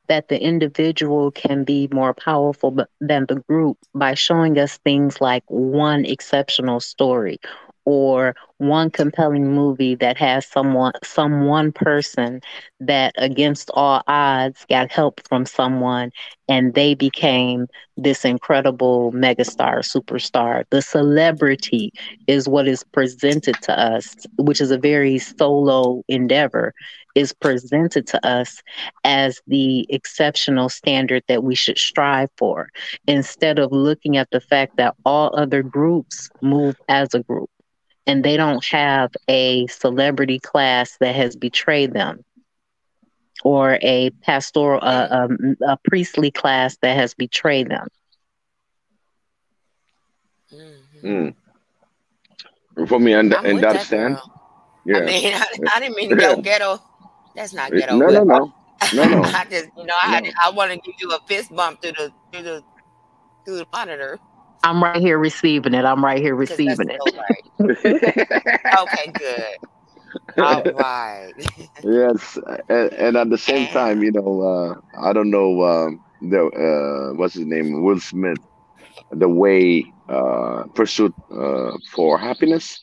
that the individual can be more powerful than the group by showing us things like one exceptional story or one compelling movie that has some one person that against all odds got help from someone and they became this incredible megastar, superstar. The celebrity is what is presented to us, which is a very solo endeavor, is presented to us as the exceptional standard that we should strive for, instead of looking at the fact that all other groups move as a group and they don't have a celebrity class that has betrayed them or a pastoral, a priestly class that has betrayed them. Mm. For me, and I'm with that that stand, girl. yeah. I mean, I didn't mean to go ghetto. That's not ghetto, No, but no. I just, No. I want to give you a fist bump through the monitor I'm right here receiving it. I'm right here because that's receiving it. so right. Okay, good. All right. Yes, and at the same time, I don't know, what's his name, Will Smith. the way Pursuit for Happiness.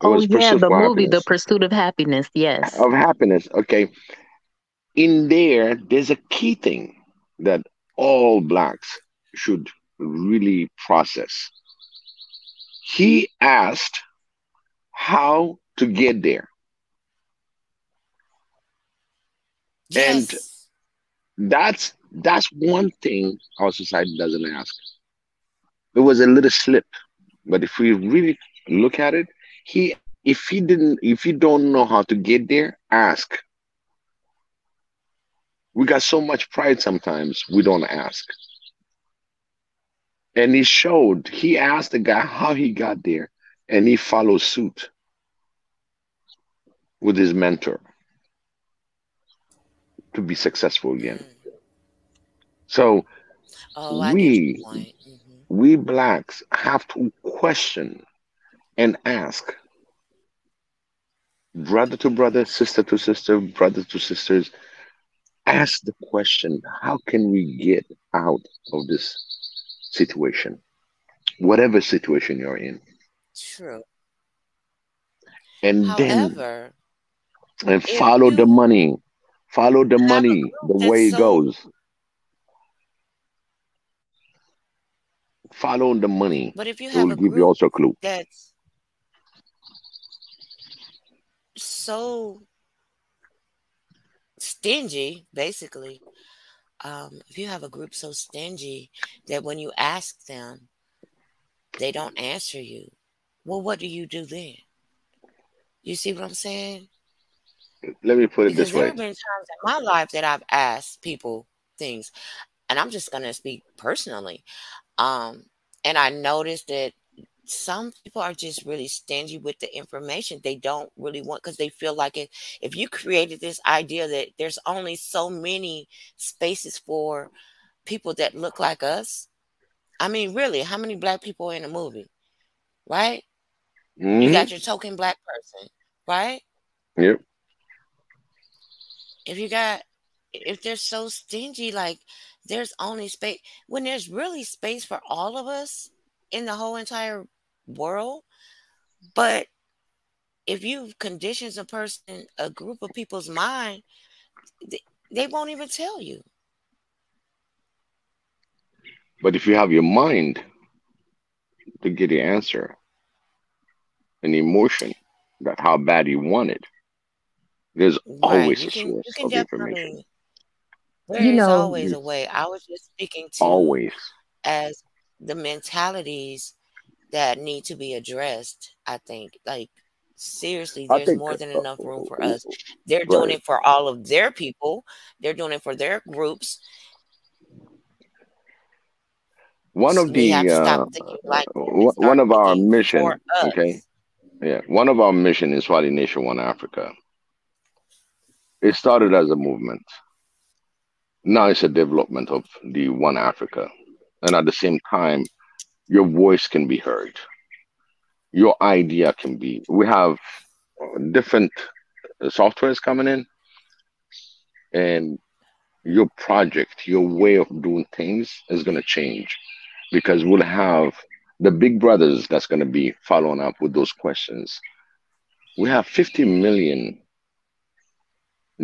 It Oh was yeah, Pursuit the for movie, The Happiness. Pursuit of Happiness. Yes. Of happiness. Okay. In there's a key thing that all blacks should really process. He asked how to get there. And Yes. that's one thing our society doesn't ask. It was a little slip, but if we really look at it, he if you don't know how to get there, ask. We got so much pride sometimes we don't ask. And he asked the guy how he got there, and he followed suit with his mentor to be successful again. Mm. So Oh, I get your we point. Hmm. we blacks have to question and ask, brother to brother, sister to sister, brother to sisters, ask the question, how can we get out of this situation, whatever situation you're in? True. And then However, and if follow the you money, follow the have a money group the that's way it so goes, follow the money. but if you It have will a give you group also a clue. that's so stingy, basically, if you have a group so stingy that when you ask them, they don't answer you, well, what do you do then? You see what I'm saying? Let me put it Because this there way. have been times in my life that I've asked people things, and I'm just gonna speak personally. Um, and I noticed that some people are just really stingy with the information. They don't really want because they feel like if you created this idea that there's only so many spaces for people that look like us. I mean, really, how many black people are in a movie, right? You Hmm. got your token black person, right? Yep. If you got, if they're so stingy, like there's only space when there's really space for all of us in the whole entire world. But if you conditions a person, a group of people's mind, they, they won't even tell you. But if you have your mind to get the answer, an emotion that how bad you want it, there's Right. always You a can source of information. definitely, there You is know, always a It's way. I was just speaking to always. as the mentalities that need to be addressed. I think, like, seriously, I there's think more than enough room for us. right. They're doing it for all of their people, they're doing it for their groups. One of We have the to stop thinking like them and one start of our thinking for mission, okay, us. yeah, one of our mission is Swahili Nation One Africa. It started as a movement. Now it's a development of the One Africa, and at the same time, your voice can be heard. Your idea can be. We have different softwares coming in, and your project, your way of doing things is going to change because we'll have the big brothers that's going to be following up with those questions. We have 50 million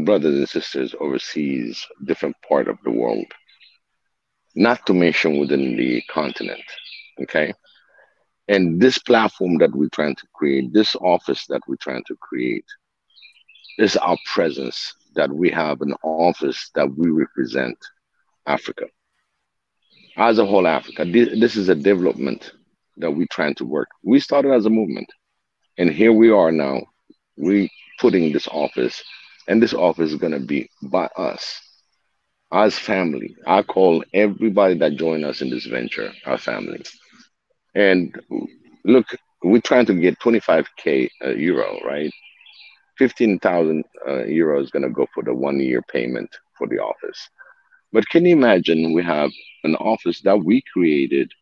brothers and sisters overseas, different part of the world, not to mention within the continent. Okay. And this platform that we're trying to create, this office that we're trying to create, is our presence that we have an office that we represent Africa as a whole Africa. This is a development that we're trying to work. We started as a movement, and here we are now. We putting this office, and this office is gonna be by us as family. I call everybody that join us in this venture our family. And look, we're trying to get 25K euro, right? 15,000 euro is gonna go for the 1 year payment for the office. But can you imagine we have an office that we created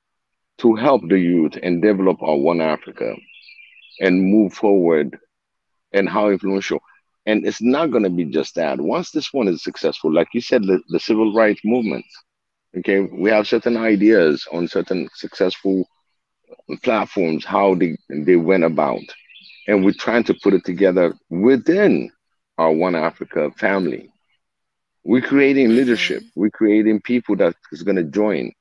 to help the youth and develop our One Africa and move forward and how influential. And it's not going to be just that. Once this one is successful, like you said, the civil rights movement, Okay, we have certain ideas on certain successful platforms how they went about, and we're trying to put it together within our One Africa family. We're creating leadership. Mm-hmm. We're creating people that is going to join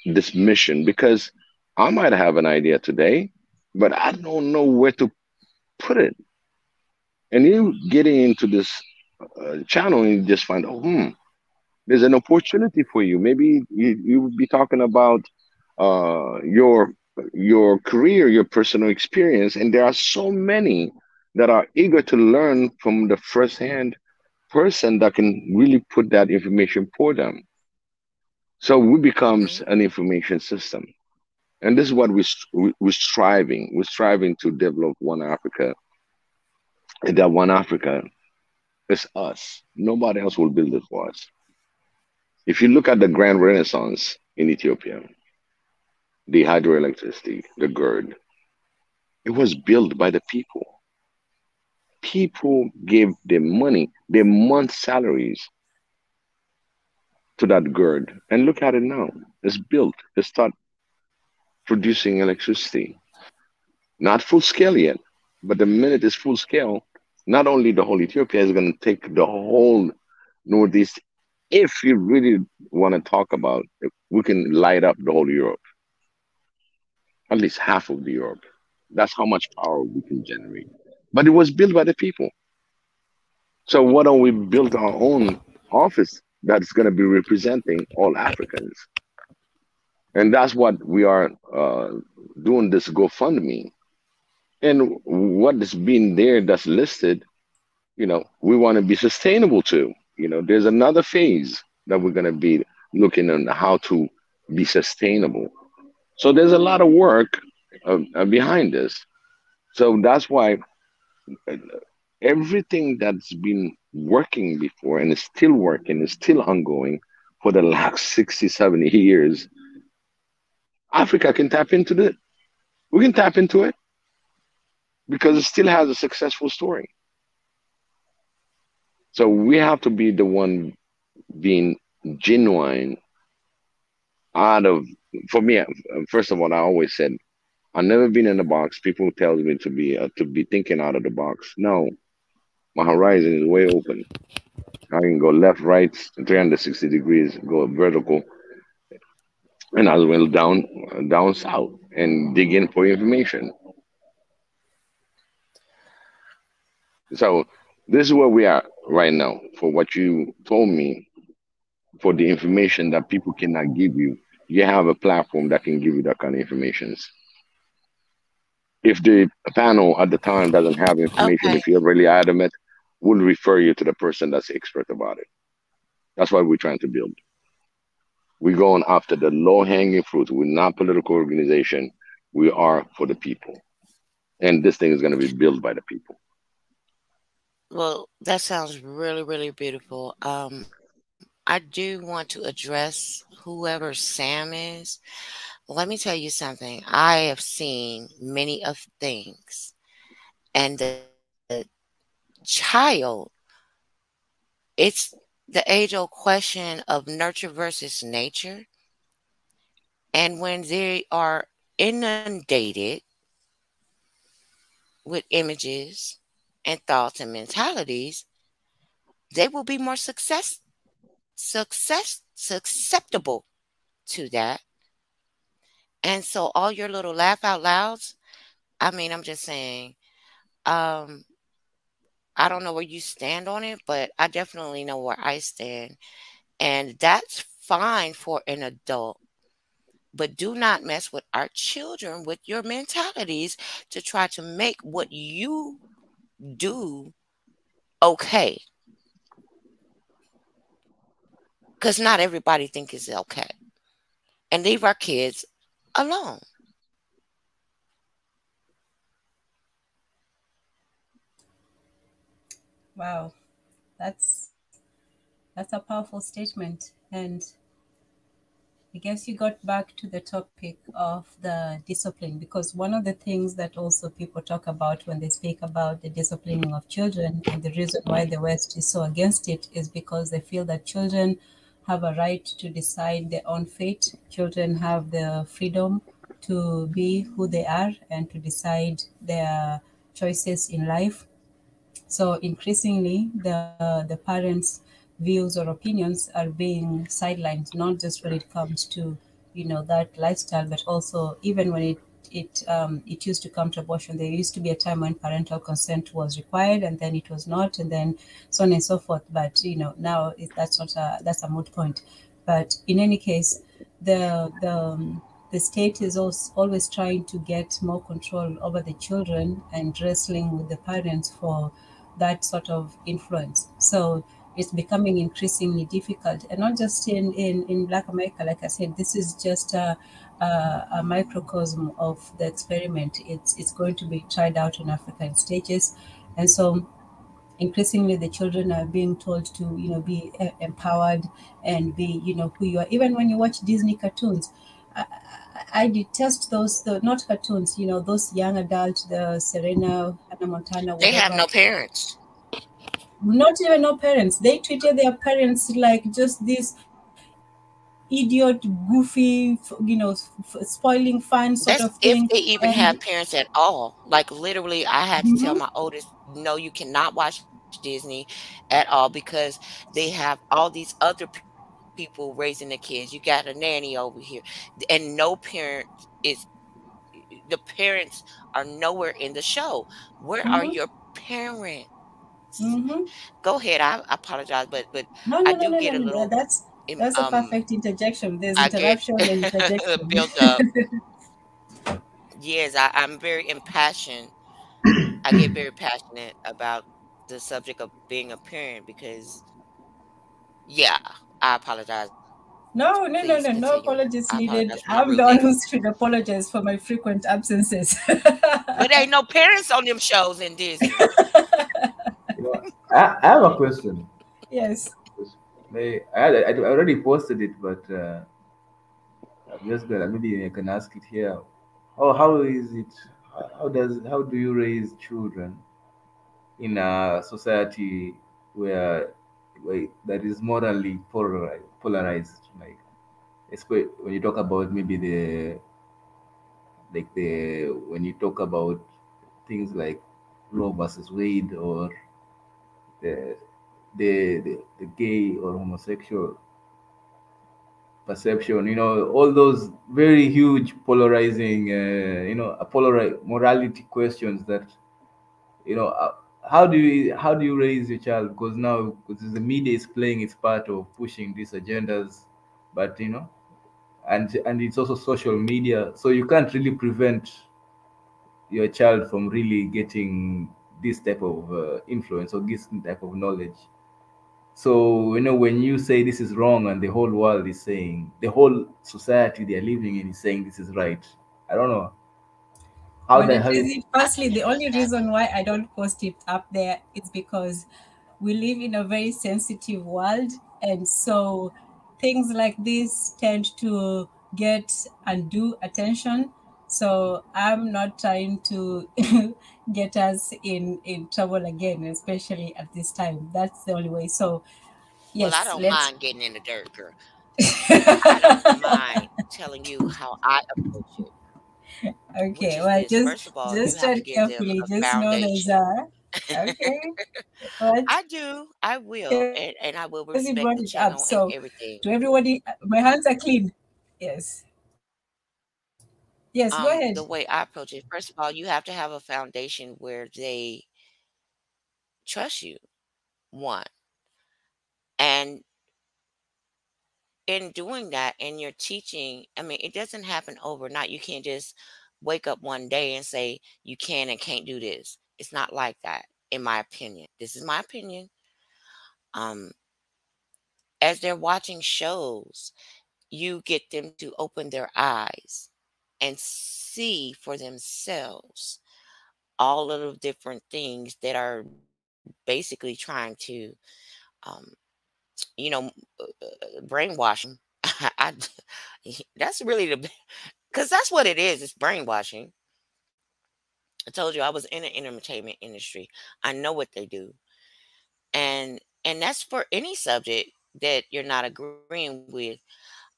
this mission because I might have an idea today, but I don't know where to put it. And you getting into this channel and you just find, oh, there's an opportunity for you. Maybe you would be talking about your career, your personal experience, and there are so many that are eager to learn from the firsthand person that can really put that information for them. So we becomes Mm-hmm. an information system, and this is what we're striving. We're striving to develop One Africa, and that One Africa is us. Nobody else will build it for us. If you look at the Grand Renaissance in Ethiopia, the hydroelectricity, the GERD, it was built by the people. People gave their money, their month salaries to that GERD. And look at it now. It's built. It start producing electricity. Not full scale yet, but the minute it's full scale, not only the whole Ethiopia is going to take the whole Northeast. If you really want to talk about it, we can light up the whole Europe, at least half of the Europe. That's how much power we can generate. But it was built by the people. So why don't we build our own office that's going to be representing all Africans? And that's what we are doing this GoFundMe. And what is being there that's listed, we want to be sustainable too. There's another phase that we're going to be looking at how to be sustainable. So there's a lot of work behind this. So that's why uh, everything that's been working before and is still working, is still ongoing for the last 60, 70 years, Africa can tap into it. We can tap into it because it still has a successful story. So we have to be the one being genuine out of, for me, first of all, I always said, I've never been in the box. People tells me to be thinking out of the box. No, my horizon is way open. I can go left, right, 360 degrees, go vertical, and as well down south and dig in for information. So this is where we are right now. For what you told me, for the information that people cannot give you, you have a platform that can give you that kind of information. If the panel at the time doesn't have information, Okay. if you're really adamant, we'll refer you to the person that's expert about it. That's what we're trying to build. We're going after the low-hanging fruit. We're not political organization. We are for the people. And this thing is going to be built by the people. Well, that sounds really, really beautiful. I do want to address whoever Sam is. Let me tell you something. I have seen many of things, and the child, it's the age-old question of nurture versus nature. And when they are inundated with images and thoughts and mentalities, they will be more susceptible to that. And so all your little laugh out louds, I'm just saying, um, I don't know where you stand on it, but I definitely know where I stand. And that's fine for an adult. But do not mess with our children with your mentalities to try to make what you do okay. Because not everybody thinks it's okay. And leave our kids alone. Wow, that's a powerful statement. And I guess you got back to the topic of the discipline, because one of the things that also people talk about when they speak about the disciplining of children, and the reason why the West is so against it is because they feel that children have a right to decide their own fate. Children have the freedom to be who they are and to decide their choices in life. So increasingly, the parents' views or opinions are being sidelined, not just when it comes to that lifestyle, but also even when it used to come to abortion. There used to be a time when parental consent was required, and then it was not, and then so on and so forth. But now that's a moot point. But in any case, the state is also always trying to get more control over the children and wrestling with the parents for that sort of influence. So it's becoming increasingly difficult, and not just in Black America. Like I said, this is just a microcosm of the experiment. It's going to be tried out in Africa in stages, and so increasingly the children are being told to be empowered and be who you are. Even when you watch Disney cartoons, I detest those, not cartoons, those young adults, the Serena, Hannah Montana, They have whatever. no parents. Not even no parents. They treated their parents like just this idiot, goofy, spoiling fun sort That's of if thing. they even And have parents at all. Like literally, I had to tell my oldest, no, you cannot watch Disney at all because they have all these other people raising the kids. You got a nanny over here, and no parent is. The parents are nowhere in the show. Where are your parents? Go ahead. I apologize, but No, I no, no, do no, get a no, no. little That's a perfect interjection. There's I get interruption and interjection. built up. Yes, I'm very impassioned. I get very passionate about the subject of being a parent because, yeah, I apologize. No, no, no, Please no, no continue. apologies I needed. apologize for my I'm the one rudeness. who should apologize for my frequent absences. But ain't no parents on them shows in Disney. I have a question. Yes. I already posted it, but I'm just gonna maybe I can ask it here. How is it? How do you raise children in a society where that is morally polarized? Like, when you talk about maybe when you talk about things like Roe versus Wade or the the gay or homosexual perception, all those very huge polarizing, morality questions that, how do you raise your child? Because now, because the media is playing its part of pushing these agendas, but and it's also social media, so you can't really prevent your child from really getting this type of influence or this type of knowledge. So, when you say this is wrong and the whole world is saying, the whole society they're living in is saying this is right, I don't know. How Well, the hell? firstly, the only reason why I don't post it up there is because we live in a very sensitive world. And so things like this tend to get undue attention. So I'm not trying to get us in trouble again, especially at this time. That's the only way. So yes, Well, I don't let's. mind getting in the dirt, girl. I don't mind telling you how I approach it. Which Okay, is well, this. First of all, you just have to tread give them carefully. a Just know there's foundation. okay. But I do. I will. And I will because you respect brought the it up, channel and so everything. to everybody, my hands are clean. Yes, yes. Go ahead. The way I approach it, first of all, you have to have a foundation where they trust you, one. And in doing that, in your teaching, I mean, it doesn't happen overnight. You can't just wake up one day and say you can and can't do this. It's not like that, in my opinion. This is my opinion. As they're watching shows, you get them to open their eyes and see for themselves all of the different things that are basically trying to, um, you know, brainwash 'em. I, that's really because that's what it is. It's brainwashing. I told you I was in the entertainment industry. I know what they do, and that's for any subject. that you're not agreeing with,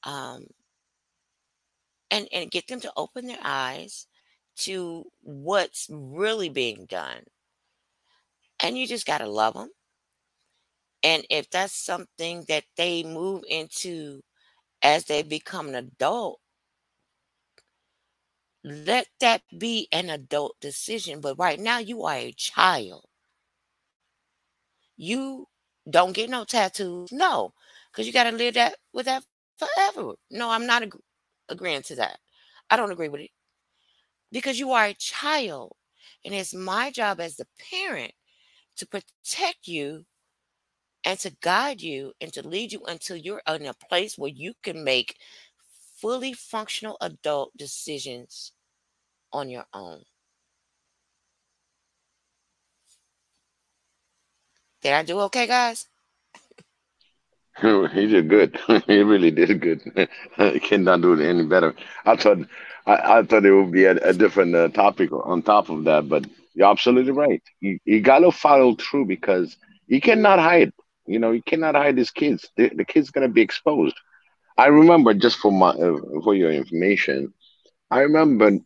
um, and get them to open their eyes to what's really being done. And you just got to love them. And if that's something that they move into as they become an adult, let that be an adult decision. But right now, you are a child. You don't get no tattoos. No, because you got to live that with that forever. No, I'm not agreeing to that. I don't agree with it because you are a child. And it's my job as the parent to protect you and to guide you and to lead you until you're in a place where you can make fully functional adult decisions on your own. Did I do okay, guys? He did good. He really did good. He cannot do it any better. I thought I thought it would be a different topic on top of that, but you're absolutely right. You got to follow through because you cannot hide. You know, you cannot hide these kids. The kids gonna be exposed. I remember just for your information. I remember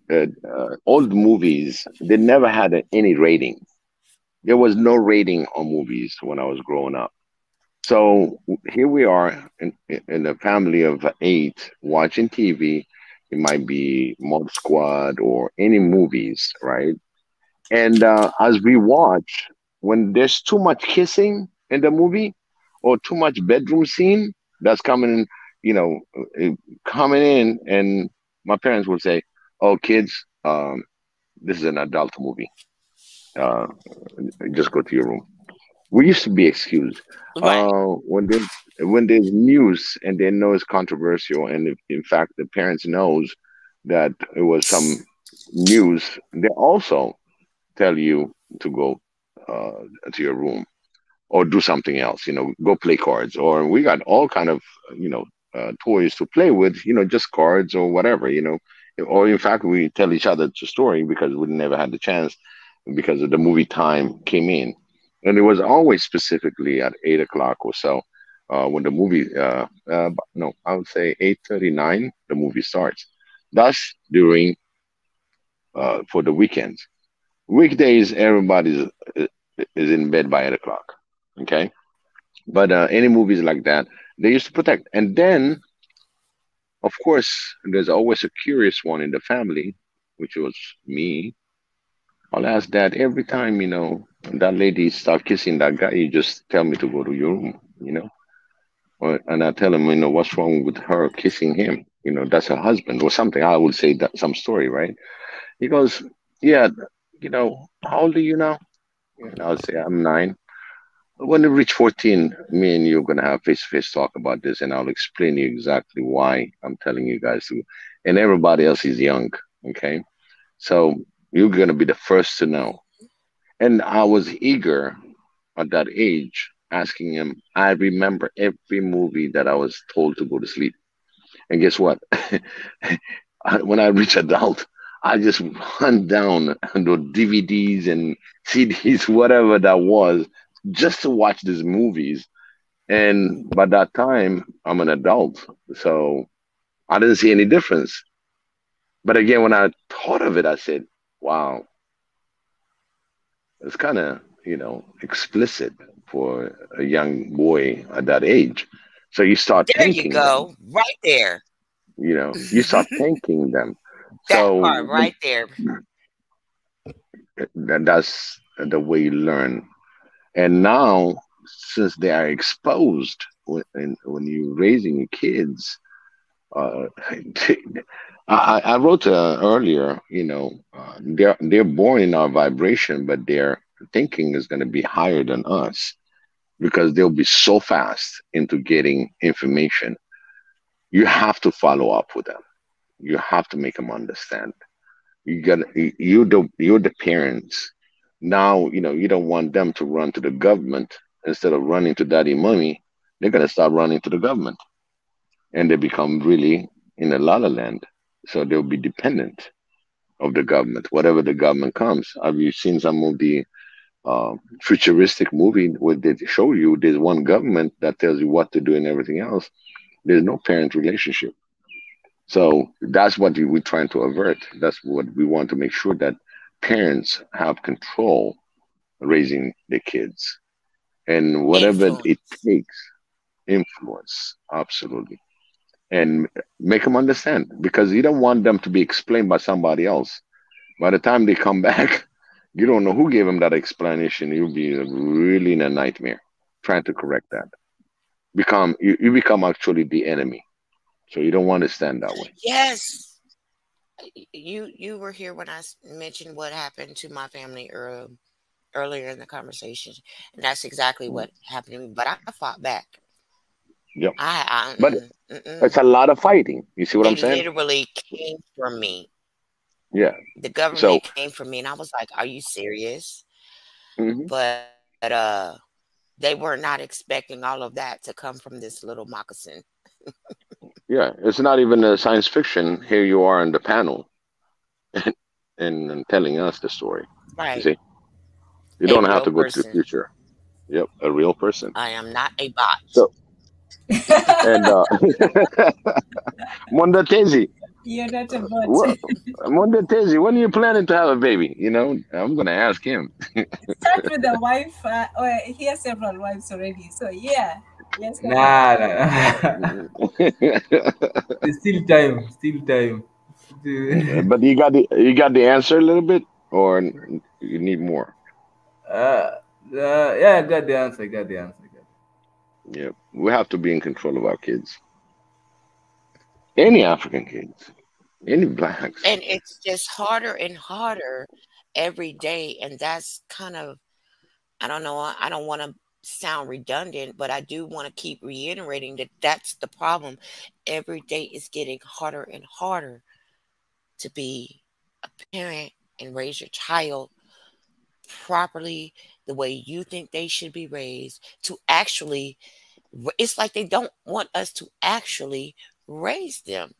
old movies. They never had any rating. There was no rating on movies when I was growing up. So here we are in a family of 8 watching TV. It might be Mod Squad or any movies, right? And as we watch, when there's too much kissing in the movie or too much bedroom scene that's coming in, you know, coming in, and my parents would say, "Oh, kids, this is an adult movie. Uh, just go to your room." We used to be excused Right. when there's news and they know it's controversial, and if, in fact the parents knows that it was some news, they also tell you to go to your room or do something else. You know, go play cards, or we got all kind of toys to play with. You know, just cards or whatever. You know, or in fact we tell each other the story because we never had the chance because of the movie time came in, and it was always specifically at 8 o'clock or so. When the movie, no, I would say 8:39, the movie starts. Thus, during for the weekends, weekdays, everybody is in bed by 8 o'clock. Okay, but any movies like that, they used to protect. And then, of course, there's always a curious one in the family, which was me. I'll ask dad every time, that lady start kissing that guy, you just tell me to go to your room, and I tell him, what's wrong with her kissing him? That's her husband or something. I would say that some story, right? He goes, yeah, how old are you now? And I'll say, I'm 9. When you reach 14, me and you are going to have face-to-face talk about this, and I'll explain you exactly why I'm telling you guys to. And everybody else is young, okay? So you're going to be the first to know. And I was eager at that age, asking him. I remember every movie that I was told to go to sleep. And guess what? When I reach adult, I just hunt down the DVDs and CDs, whatever that was, just to watch these movies. And by that time, I'm an adult, so I didn't see any difference. But again, when I thought of it, I said, wow, it's kind of, explicit for a young boy at that age. So you start There you thinking go. them, Right there. you start thinking them. That So part right there. that's the way you learn. And now, since they are exposed when you're raising your kids, uh, I wrote earlier, they're born in our vibration, but their thinking is going to be higher than us because they'll be so fast into getting information. You have to follow up with them. You have to make them understand. You're the parents. Now, you don't want them to run to the government instead of running to daddy mommy. They're going to start running to the government, and they become really in a la la land. So they'll be dependent of the government, whatever the government comes. Have you seen some of the futuristic movie where they show you there's one government that tells you what to do and everything else. There's no parent relationship. So that's what we're trying to avert. That's what we want to make sure that parents have control raising their kids and whatever it Influence. takes, influence, absolutely, and make them understand because you don't want them to be explained by somebody else. By the time they come back, you don't know who gave them that explanation. You'll be really in a nightmare trying to correct that. You become actually the enemy. So you don't want to stand that way. Yes. You were here when I mentioned what happened to my family earlier in the conversation, and that's exactly what happened to me. But I fought back. Yep. I But it's a lot of fighting. You see what They I'm saying? literally came for me. Yeah. The So government came for me, and I was like, "Are you serious?" mhm. But they were not expecting all of that to come from this little moccasin. Yeah, it's not even a science fiction. Here you are in the panel and telling us the story. You Right. see, you A don't have real to go to the person. future. Yep, a real person. I am not a bot. So and Monda Tezi, You're not a bot. what Monda Tezi, when are you planning to have a baby? You know, I'm gonna ask him. Start with the wife. Or he has several wives already. So yeah. Yes. Nah, nah. There's still time. Still time. But you got the answer a little bit, or you need more? Yeah, I got the answer. I got the answer. Yeah, we have to be in control of our kids. Any African kids, any blacks. And it's just harder and harder every day. And that's kind of, I don't know, I don't want to sound redundant, but I do want to keep reiterating that that's the problem. Every day is getting harder and harder to be a parent and raise your child properly the way you think they should be raised, to actually, it's like they don't want us to actually raise them.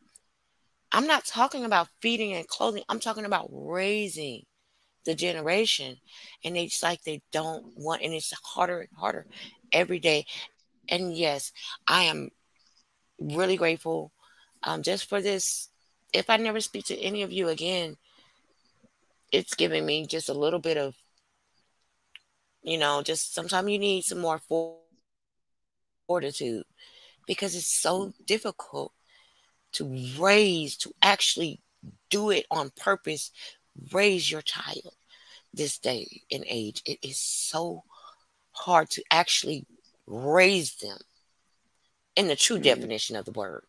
I'm not talking about feeding and clothing. I'm talking about raising the generation. And it's like they don't want, and it's harder and harder every day. And yes, I am really grateful just for this. If I never speak to any of you again, it's giving me just a little bit of, just sometimes you need some more fortitude because it's so difficult to actually do it on purpose, raise your child this day and age. It is so hard to actually raise them in the true definition of the word.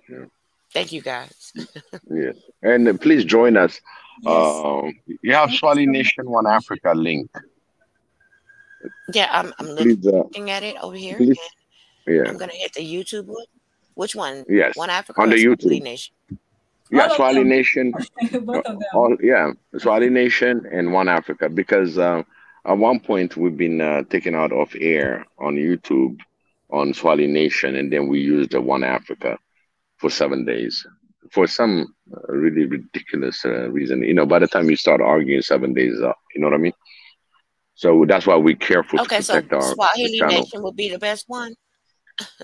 Yeah. Thank you, guys. Yes, and please join us. Yes. You have Swahili Nation One Africa link. Yeah, I'm Please, looking at it over here. please, yeah, I'm gonna hit the YouTube one. Which one? yes, One Africa on or the Swahili YouTube. Nation? Yeah, All of Swahili them. Nation. Both of them. All yeah, Swahili Nation and One Africa. Because at one point we've been taken out of air on YouTube on Swahili Nation, and then we used the One Africa for 7 days for some really ridiculous reason. By the time you start arguing, 7 days is up. You know what I mean? So that's why we're careful to Okay, so protect our Swahili channel. Nation would be the best one.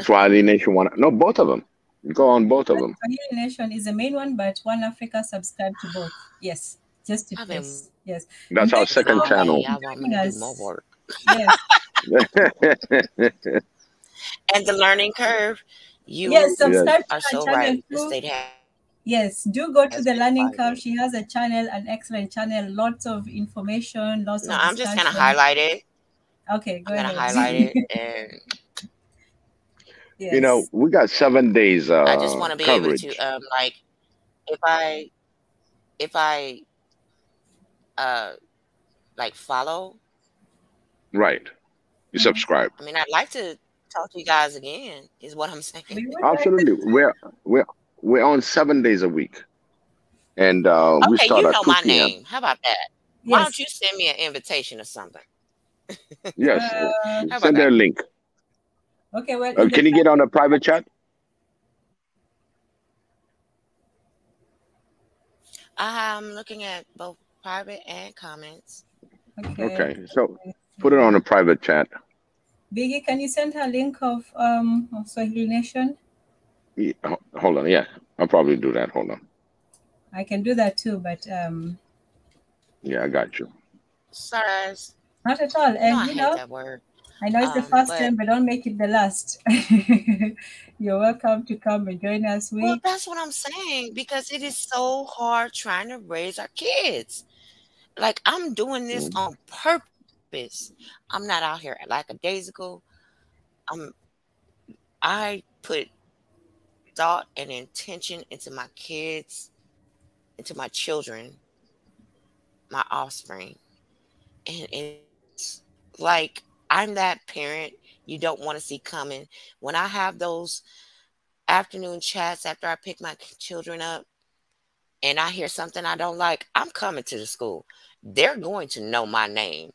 Swahili Nation One. No, both of them. You go on both of them. Swahili Nation is the main one, but One Africa subscribe to both. Yes, just to I've been test. Yes. That's And our thank you second so much channel. y'all for want me joining to do more us. work. Yes. And the learning curve, you Yes, subscribe to are her so channel right. The too. state Yes, do go to has the been learning curve. fighting. She has a channel, an excellent channel, lots of information, lots No, of I'm just gonna discussion. highlight it. Okay, go I'm gonna ahead. highlight it, and Yes. We got 7 days I just want to be able coverage. to like if I like follow. Right. You subscribe. I mean, I'd like to talk to you guys again. Is what I'm saying. We would Absolutely. We're on 7 days a week, and we Okay, start you at know 2 my p.m. name. How about that? Why Yes. don't you send me an invitation or something? Yes. How about Send her a that? link. Okay, well, in the Can you get on a private chat? I'm looking at both private and comments. Okay, so put it on a private chat. Biggie, can you send her a link of Swahili Nation? Yeah, hold on. Yeah, I'll probably do that. Hold on. I can do that too, but Yeah, I got you. Sorry, not at all. I And you hate know, that word. I know it's the first But time, but don't make it the last. You're welcome to come and join us. well, that's what I'm saying, because it is so hard trying to raise our kids. Like, I'm doing this on purpose. I'm not out here like a days ago. I put thought and intention into my kids, into my children, my offspring. And it's like, I'm that parent you don't want to see coming. When I have those afternoon chats after I pick my children up and I hear something I don't like, I'm coming to the school. They're going to know my name.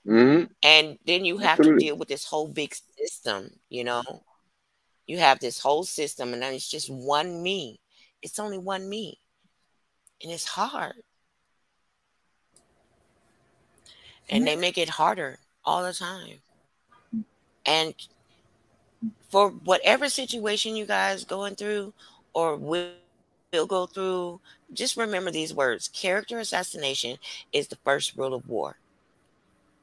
Mm-hmm. And then you have to deal with this whole big system, you know. You have this whole system, and then it's just one me. It's only one me. And it's hard. And they make it harder all the time. And for whatever situation you guys going through or will go through, just remember these words. Character assassination is the first rule of war.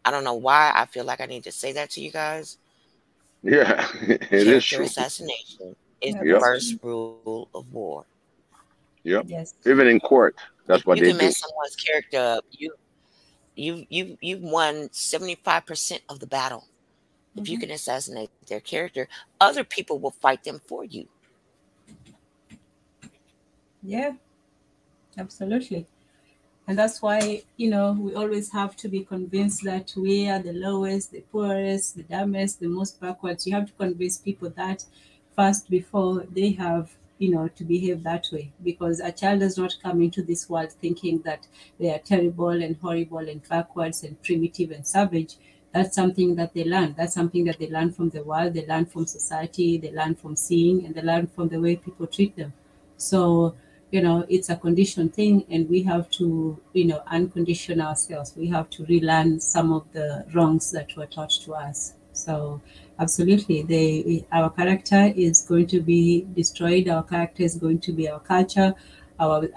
I don't know why I feel like I need to say that to you guys. Yeah, it is true. Character assassination is the first rule of war. Yep. Yes. Even in court, that's what You they can do. mess someone's character up. You've won 75% of the battle. If you can assassinate their character, other people will fight them for you. Yeah, absolutely. And that's why, you know, we always have to be convinced that we are the lowest, the poorest, the dumbest, the most backwards. You have to convince people that first before they have, you know, to behave that way. Because a child does not come into this world thinking that they are terrible and horrible and backwards and primitive and savage. That's something that they learn. That's something that they learn from the world. They learn from society. They learn from seeing, and they learn from the way people treat them. So, you know, it's a conditioned thing, and we have to, you know, uncondition ourselves. We have to relearn some of the wrongs that were taught to us. So absolutely, our character is going to be destroyed. Our character is going to be our culture. Our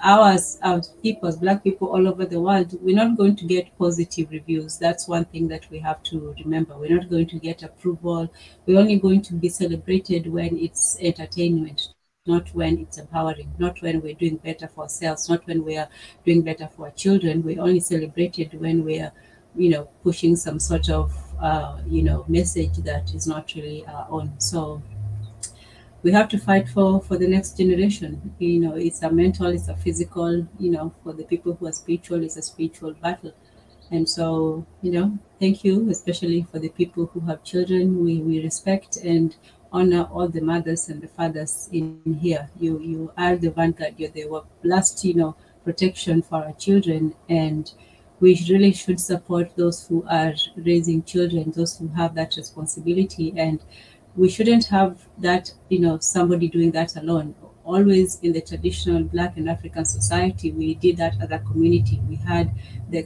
people, as Black people all over the world, we're not going to get positive reviews. That's one thing that we have to remember. We're not going to get approval. We're only going to be celebrated when it's entertainment, not when it's empowering, not when we're doing better for ourselves, not when we are doing better for our children. We're only celebrated when we are, you know, pushing some sort of, you know, message that is not really our own. So we have to fight for the next generation. You know, it's a mental, it's a physical, you know, for the people who are spiritual, it's a spiritual battle. And so, you know, thank you, especially for the people who have children. We respect and honor all the mothers and the fathers in here. You are the vanguard. You're the last, you know, protection for our children, and we really should support those who are raising children, those who have that responsibility. And we shouldn't have that, you know, somebody doing that alone. Always in the traditional Black and African society, we did that as a community. We had the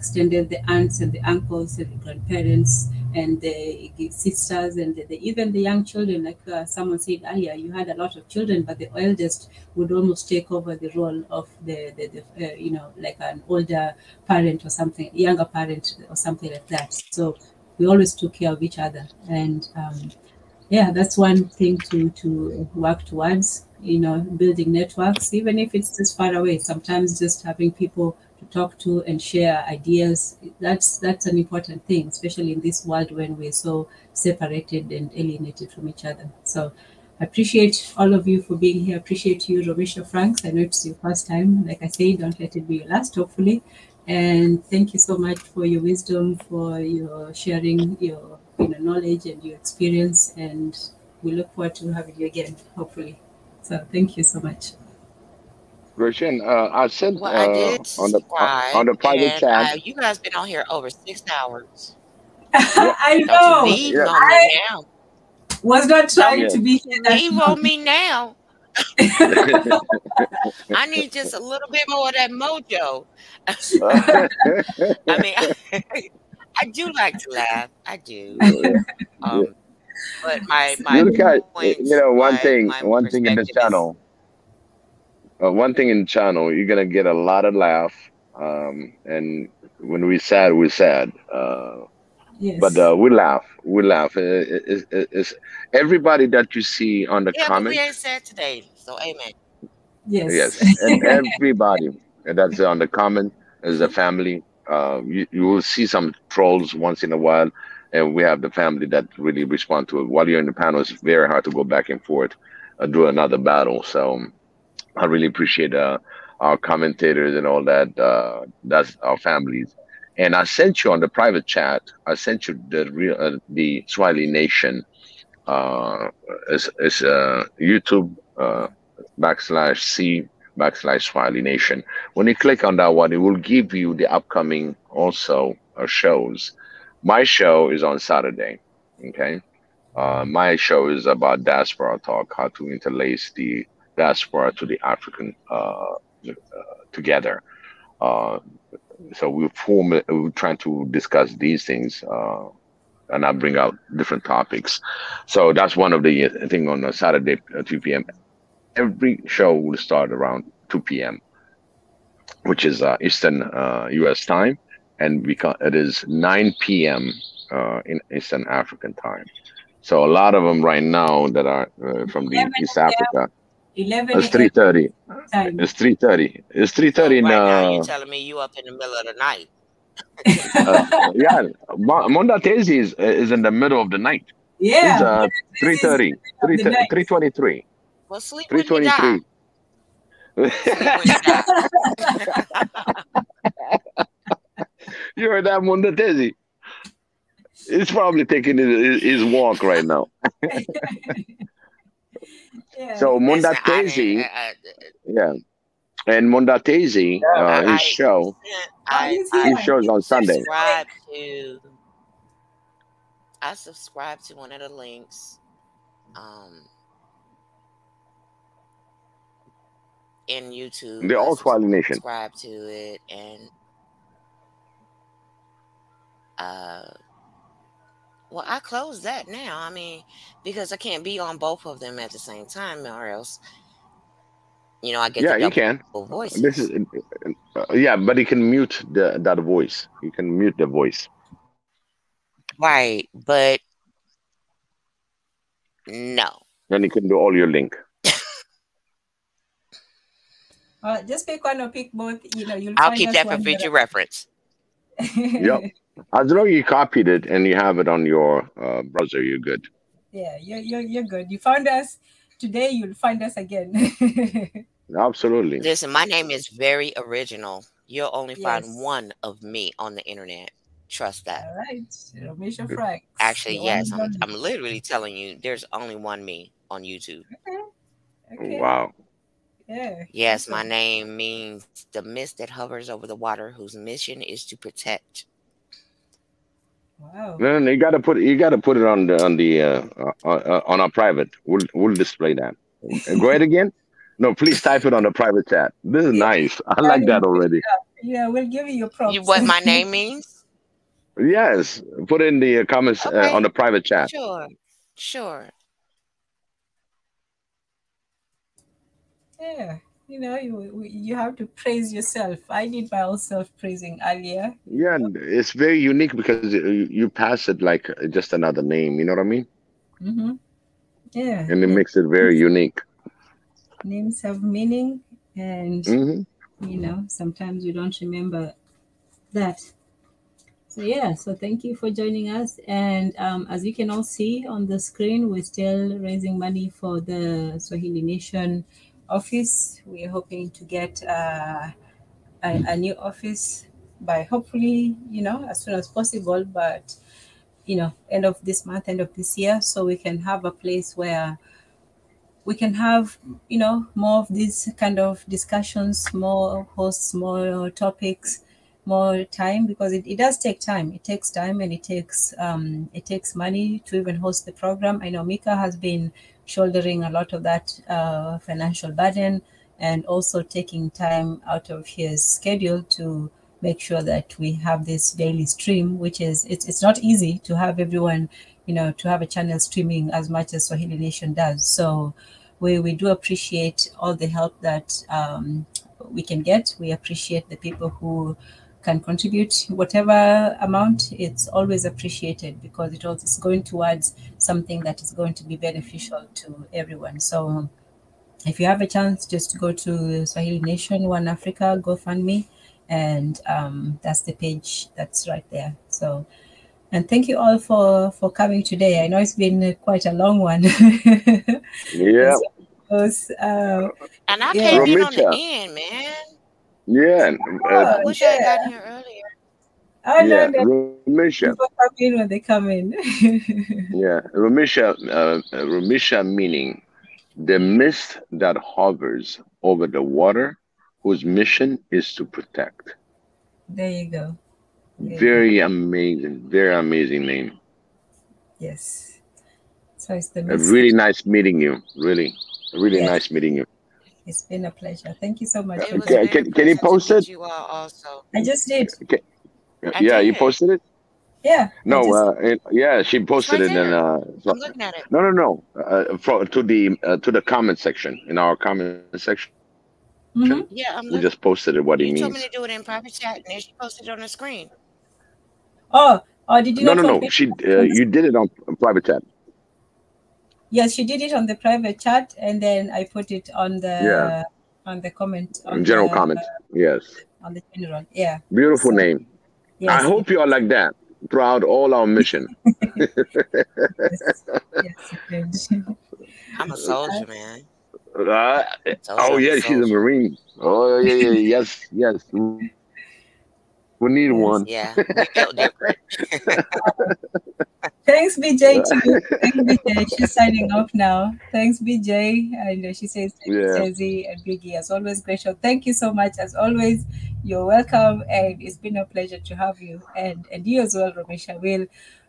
aunts and the uncles and the grandparents and the sisters and even the young children. Like someone said earlier, you had a lot of children, but the eldest would almost take over the role of the you know, like an older parent or something, younger parent or something like that. So we always took care of each other. And yeah, that's one thing to work towards, you know, building networks, even if it's just far away. Sometimes just having people to talk to and share ideas, that's an important thing, especially in this world when we're so separated and alienated from each other. So I appreciate all of you for being here. I appreciate you, Romisha Franks. I know it's your first time. Like I say, don't let it be your last, hopefully. And thank you so much for your wisdom, for your sharing your knowledge and your experience, and we look forward to having you again, hopefully. So thank you so much. Roshan, I sent Well, I did on the private and chat. you guys been on here over 6 hours. I Don't know. you leave on me now. Was not trying to be here. Leave on me now. I need just a little bit more of that mojo. I mean, I do like to laugh. I do. But my You look at, point, you know, my one thing in this perspective is channel, one thing in the channel, you're gonna get a lot of laugh. And when we sad, we're sad. But Yes. we laugh. We laugh. It's everybody that you see on the yeah, but we comment. ain't sad today. So amen. Yes. Yes, and everybody that's on the comment is a family. You will see some trolls once in a while, and we have the family that really respond to it. While you're in the panel, it's very hard to go back and forth, do another battle. So I really appreciate our commentators and all that. That's our families. And I sent you on the private chat. I sent you the Swahili Nation. It's YouTube /C/Swahili Nation. When you click on that one, it will give you the upcoming also shows. My show is on Saturday. Okay. My show is about diaspora talk, how to interlace the diaspora to the African together. So we're trying to discuss these things, and I bring out different topics. So that's one of the thing on a Saturday at 2 p.m. Every show will start around 2 p.m., which is Eastern U.S. time, and it is 9 p.m. In Eastern African time. So a lot of them right now that are from the East Africa. 11 It's 3:30. time. It's 3:30. It's 3:30 in right now you're telling me you up in the middle of the night. yeah. Monda Tezi is in the middle of the night. Yeah. It's 3:30. 3:23. Well, sleep when you die. 3:23. You heard that, Monda Tezi? He's probably taking his walk right now. So Mondatezi, yeah, and Mondatezi, his show, his show's on Sunday. I subscribe to one of the links, in YouTube. The All Swahili Nation. Subscribe to it, and well, I closed that now. I mean, because I can't be on both of them at the same time, or else, you know, I get the you can. voices. This is yeah, but you can mute that voice. You can mute the voice. Right, but no. Then you can do all your link. Just pick one or pick both. You know, I'll keep that for future reference. Yep. As long as you copied it and you have it on your browser, you're good. Yeah, you're good. You found us today, you'll find us again. Absolutely. Listen, my name is very original. You'll only find one of me on the internet. Trust that. All right. Romisha Franks. Actually, yes. I'm literally telling you, there's only one me on YouTube. Okay. Wow. Yeah. Yes, my name means the mist that hovers over the water, whose mission is to protect. Wow. No, you gotta put it on our private. We'll display that. Go ahead again. No, please type it on the private chat. This is nice. I like that already. Yeah, we'll give you your props. What my name means? Yes, put it in the comments on the private chat. Sure. Yeah, you know, you have to praise yourself. I did my own self-praising earlier. Yeah, it's very unique because you pass it like just another name. You know what I mean? Mm-hmm. Yeah. And it makes it very unique. Names have meaning, and you know, sometimes we don't remember that. So yeah, so thank you for joining us. And as you can all see on the screen, we're still raising money for the Swahili Nation office. We're hoping to get a new office by hopefully, you know, as soon as possible, but you know, end of this month, end of this year, so we can have a place where we can have, you know, more of these kind of discussions, more hosts, more topics, more time, because it does take time. It takes time, and it takes money to even host the program. I know Mika has been shouldering a lot of that financial burden, and also taking time out of his schedule to make sure that we have this daily stream, which is, it's not easy to have everyone, to have a channel streaming as much as Swahili Nation does. So we do appreciate all the help that we can get. We appreciate the people who can contribute whatever amount. It's always appreciated because it also is going towards something that is going to be beneficial to everyone. So if you have a chance, just go to Swahili Nation One Africa GoFundMe, and that's the page that's right there. So, and thank you all for coming today. I know it's been quite a long one. Yeah. And I came in on the end, man. Yeah. I wish I had gotten here earlier. Oh, yeah, no, Ramisha. people come in when they come in. Yeah, Ramisha meaning the mist that hovers over the water, whose mission is to protect. There you go. Very amazing name. Yes. So it's the Really nice meeting you. Really nice meeting you. It's been a pleasure. Thank you so much. Can you post it? You all also. I just did. Okay. Yeah, you posted it? Yeah. No, yeah, she posted it, and I'm looking at it. no, to the comment section, in our comment section. Yeah, I'm We looking. just posted it. What he You told means? me to do it in private chat, and then she posted it on the screen. Oh, did you No, not? no. want me- She you did it on private chat. Yes, she did it on the private chat, and then I put it on the comment on General the, comment. Yes. on the general. Yeah. Beautiful name. Yes, I hope you are like that throughout all our mission. I'm a soldier, man. Oh yeah, she's a Marine. Oh yeah, yes. We need one. Yeah, we felt different. Thanks, BJ. Thanks, BJ. She's signing off now. Thanks, BJ. And she says, thank you, Yeah. Cezi and Biggie. As always, Rachel, thank you so much. As always, you're welcome. And it's been a pleasure to have you. And you as well, Ramisha.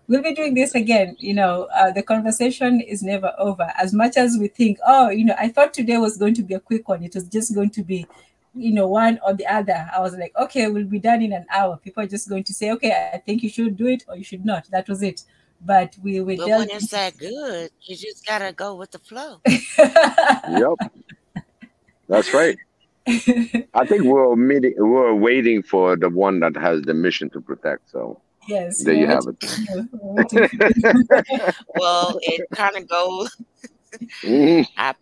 We'll be doing this again. The conversation is never over. As much as we think, I thought today was going to be a quick one. It was just going to be, one or the other. I was like, okay, we'll be done in an hour. People are just going to say, okay, I think you should do it or you should not. That was it. But we But dealt when it's that good, you just gotta go with the flow. Yep. That's right. I think we're waiting for the one that has the mission to protect. So yes, there you have it. Well, it kind of goes. Mhm. I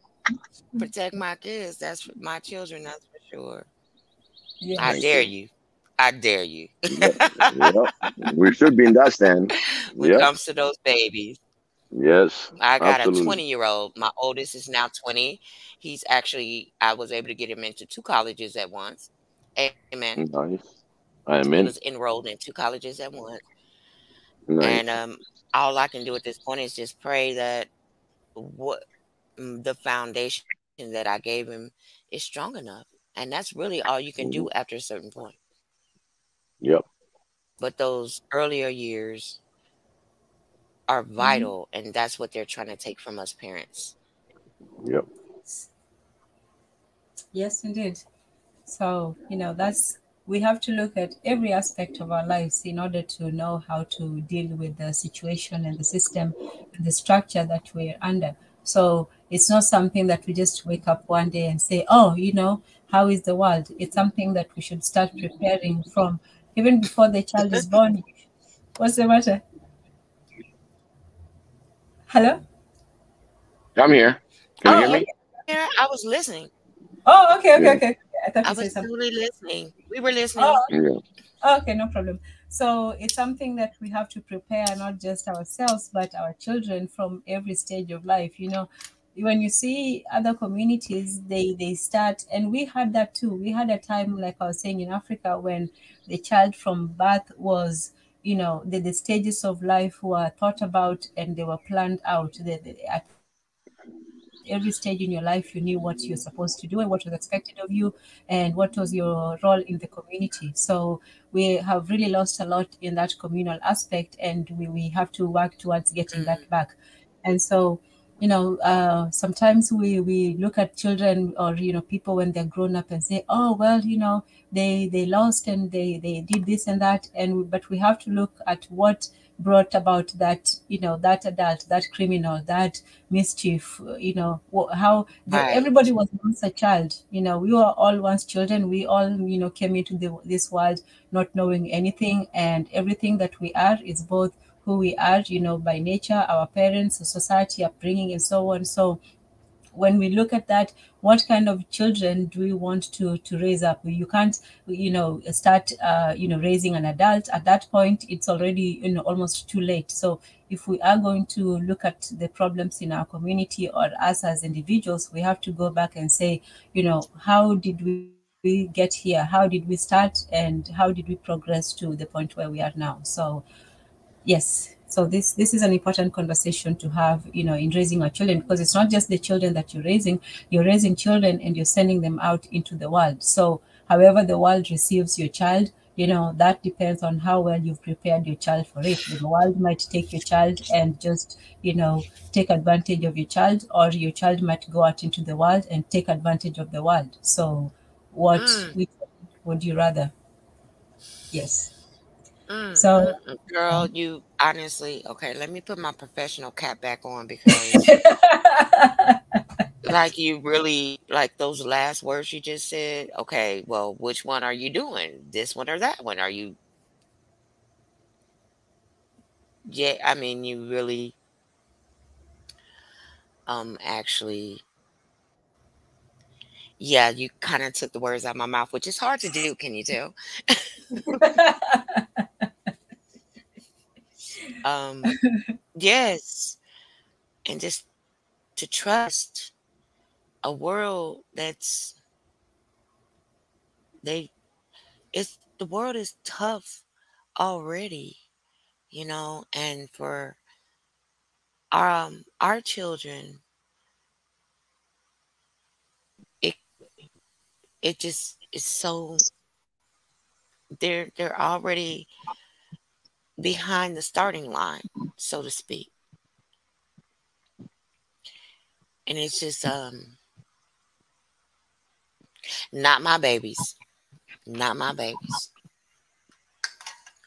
protect my kids. That's my children. That's for sure. Yeah. I dare you. I dare you. Yep. We should be in that stand. When it Yep. comes to those babies. Yes. I got Absolutely. a 20-year-old. My oldest is now 20. He's actually, I was able to get him into 2 colleges at once. Amen. Nice. He Amen. was enrolled in 2 colleges at once. Nice. And all I can do at this point is just pray that the foundation that I gave him is strong enough. And that's really all you can do after a certain point. Yep. But those earlier years are vital, and that's what they're trying to take from us parents. Yep. Yes, indeed. So, we have to look at every aspect of our lives in order to know how to deal with the situation and the system and the structure that we're under. So it's not something that we just wake up one day and say, how is the world? It's something that we should start preparing from even before the child is born. What's the matter? Hello? I'm here. Can you hear me? Yeah, I was listening. Oh, okay. Yeah. I thought I you said was something. totally listening. We were listening. Oh, Yeah. okay, no problem. So it's something that we have to prepare not just ourselves, but our children from every stage of life. When you see other communities, they start, and we had that too. We had a time, like I was saying, in Africa when the child from birth was, the stages of life were thought about and they were planned out. At every stage in your life, you knew what you're supposed to do and what was expected of you and what was your role in the community. So we have really lost a lot in that communal aspect, and we have to work towards getting that back. And so sometimes we look at children or people when they're grown up and say, oh well, they lost and they did this and that, but we have to look at what brought about that, that adult, that criminal, that mischief, how Right. everybody was once a child. We were all once children. We all came into this world not knowing anything, and everything that we are is both who we are, by nature, our parents, society, upbringing, and so on. So when we look at that, what kind of children do we want to raise up? You can't start raising an adult. At that point, it's already almost too late. So if we are going to look at the problems in our community or us as individuals, we have to go back and say, how did we get here? How did we start, and how did we progress to the point where we are now? So yes, so this is an important conversation to have, in raising our children, because it's not just the children that you're raising children and you're sending them out into the world. So however the world receives your child, that depends on how well you've prepared your child for it. The world might take your child and just take advantage of your child, or your child might go out into the world and take advantage of the world. So which would you rather? Yes. So Girl, you honestly, okay, let me put my professional cap back on, because like, you really, like, those last words you just said, okay, well, which one are you doing? This one or that one? Are you, yeah, I mean, you really actually, yeah, you kind of took the words out of my mouth, which is hard to do, can you tell? Yes, and just to trust a world that's the world is tough already, and for our children, it just is so, they're already behind the starting line, so to speak. And it's just not my babies. Not my babies.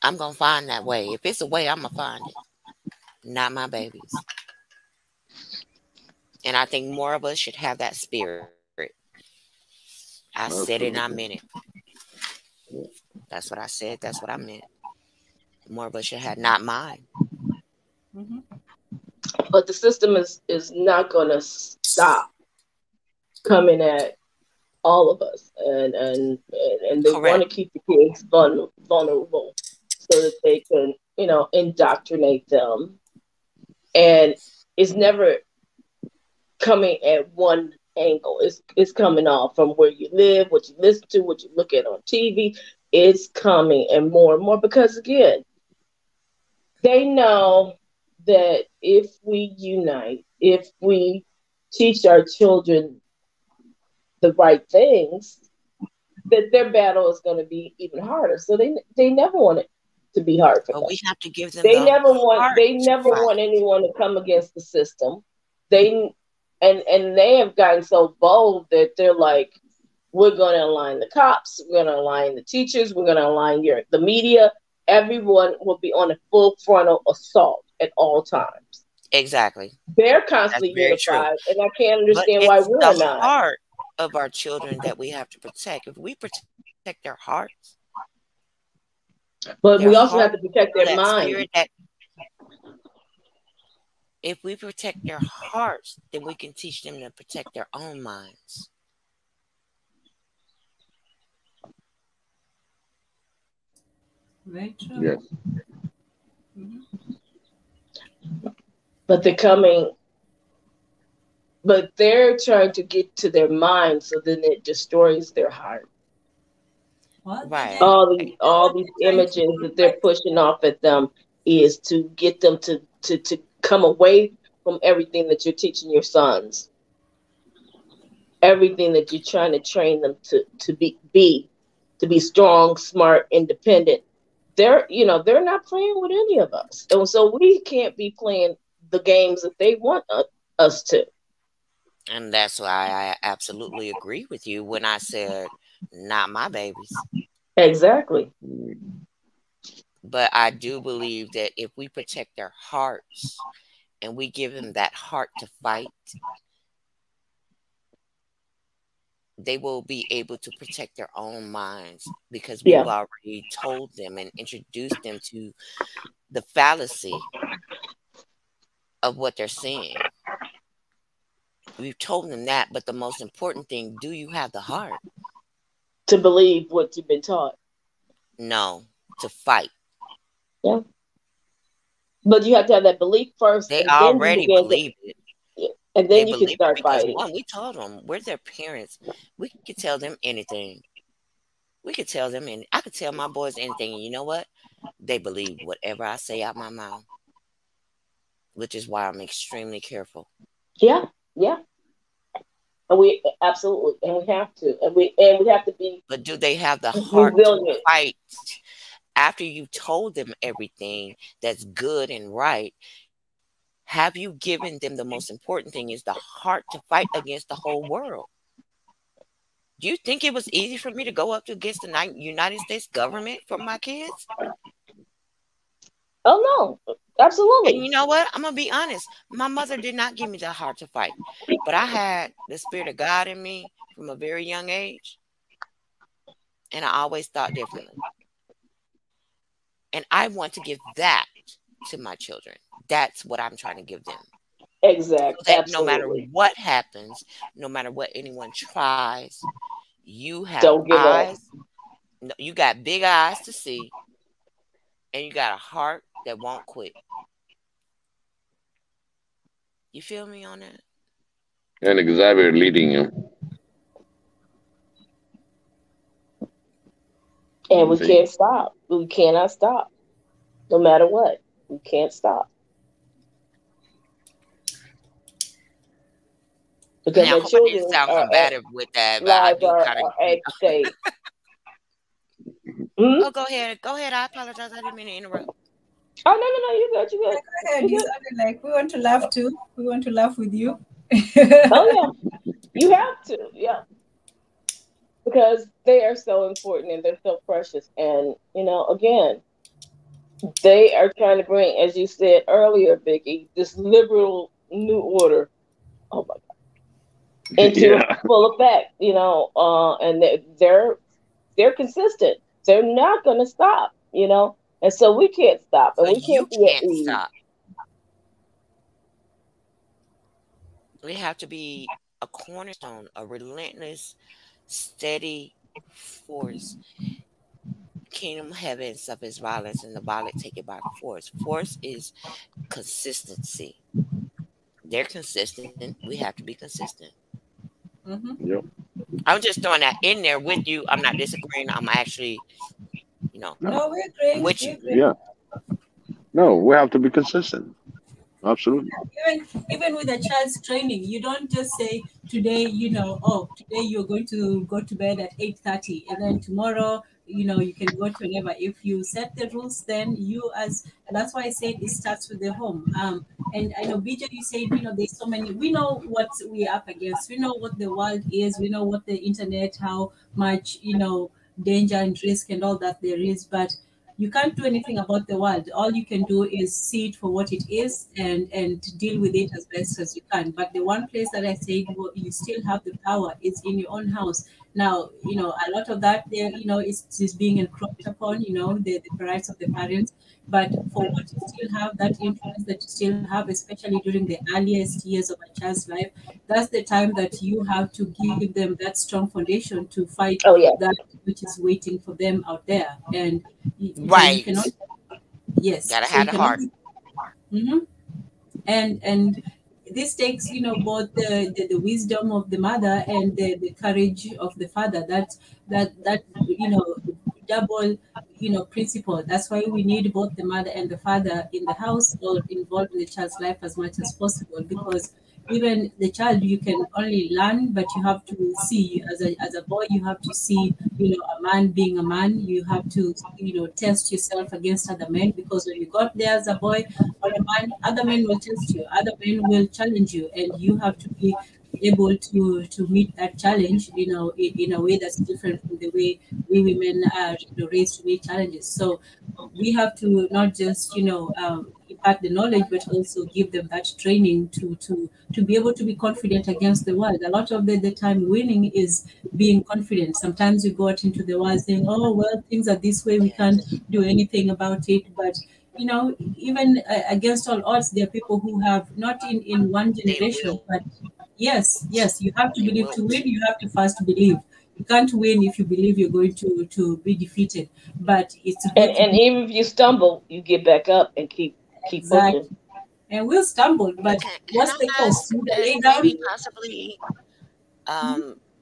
I'm gonna find that way. If it's a way, I'm gonna find it. Not my babies. And I think more of us should have that spirit. I said it and I meant it. That's what I said. That's what I meant. More of us should have, not mine. But the system is not going to stop coming at all of us, and they want to keep the kids vulnerable so that they can indoctrinate them, and it's never coming at one angle. It's coming off from where you live, what you listen to, what you look at on TV. It's coming, and more, because again, they know that if we unite, if we teach our children the right things, that their battle is going to be even harder. So they never want it to be hard for them. We have to give them. They never want anyone to come against the system. They have gotten so bold that they're like, we're going to align the cops, we're going to align the teachers, we're going to align the media. Everyone will be on a full frontal assault at all times. Exactly. They're constantly unified, and I can't understand why we're not. It's the heart of our children that we have to protect. If we protect their hearts, but we also have to protect their minds. If we protect their hearts, then we can teach them to protect their own minds. Very true. Yes. But they're trying to get to their mind, so then it destroys their heart. What? Right. All these images that they're pushing off at them is to get them to come away from everything that you're teaching your sons. Everything that you're trying to train them to be strong, smart, independent. They're not playing with any of us, and so we can't be playing the games that they want us to. And that's why I absolutely agree with you when I said, not my babies. Exactly. But I do believe that if we protect their hearts and we give them that heart to fight, they will be able to protect their own minds, because we've already told them and introduced them to the fallacy of what they're seeing. We've told them that, but the most important thing, do you have the heart to believe what you've been taught? No, to fight. Yeah. But you have to have that belief first. They already believe it. And then you can start fighting. One, we told them, we're their parents. We could tell them anything. We could tell them, and I could tell my boys anything. And you know what? They believe whatever I say out my mouth, which is why I'm extremely careful. Yeah, yeah. And we absolutely, and we have to, and we have to be. But do they have the heart to fight after you told them everything that's good and right? Have you given them the most important thing is the heart to fight against the whole world? Do you think it was easy for me to go up against the United States government for my kids? Oh, no, absolutely. And you know what? I'm going to be honest. My mother did not give me the heart to fight. But I had the Spirit of God in me from a very young age. And I always thought differently. And I want to give that to my children. That's what I'm trying to give them. Exactly. So that no matter what happens, no matter what anyone tries, you have eyes. You got big eyes to see, and you got a heart that won't quit. You feel me on that? And Xavier leading you. And we can't stop. We cannot stop. No matter what. We can't stop. Because now, the children sound combative with that, but I do kind of state. Oh, go ahead. Go ahead. I apologize. I didn't mean to interrupt. Oh, no. You good. You good. Go ahead. You sounded like we want to laugh too. We want to laugh with you. Oh, yeah. You have to. Yeah. Because they are so important and they're so precious. And, again, they are trying to bring, as you said earlier, Vicky, this liberal new order. Oh, my God. Into full effect, and they're consistent. They're not going to stop, and so we can't stop, and we can't stop. We have to be a cornerstone, a relentless, steady force. Kingdom of heaven suffers violence, and the violent take it by force. Force is consistency. They're consistent. We have to be consistent. Mm-hmm. Yep. I'm just throwing that in there with you. I'm not disagreeing. I'm actually, No, we're agreeing. with you. Yeah. No, we have to be consistent. Absolutely. Even with a child's training, you don't just say today, today you're going to go to bed at 8:30, and then tomorrow, you can go to whenever. If you set the rules, then that's why I said it starts with the home. And I know, BJ, you said, there's so many, we know what we're up against. We know what the world is. We know what the internet, how much, danger and risk and all that there is. But you can't do anything about the world. All you can do is see it for what it is and deal with it as best as you can. But the one place that I said you still have the power is in your own house. Now, a lot of that there, is being encroached upon, the rights of the parents. But for what you still have, that influence that you still have, especially during the earliest years of a child's life, that's the time that you have to give them that strong foundation to fight that which is waiting for them out there. And right. You cannot, yes. Gotta have the heart. Mm-hmm. And this takes, both the wisdom of the mother and the courage of the father. That double, principle. That's why we need both the mother and the father in the house or involved in the child's life as much as possible, because even the child, you can only learn, but you have to see as a boy, you have to see, a man being a man. You have to, test yourself against other men, because when you got there as a boy or a man, other men will test you, other men will challenge you, and you have to be able to meet that challenge, in a way that's different from the way we women are, raised to meet challenges. So we have to not just, impart the knowledge, but also give them that training to be able to be confident against the world. A lot of the time, winning is being confident. Sometimes you go out into the world saying, oh, well, things are this way, we can't do anything about it. But even against all odds, there are people who have, not in one generation, but yes, you have to believe. To win, you have to first believe. You can't win if you believe you're going to be defeated. But it's good and even if you stumble, you get back up and keep exactly pushing. And we'll stumble, but what's the cost? Maybe possibly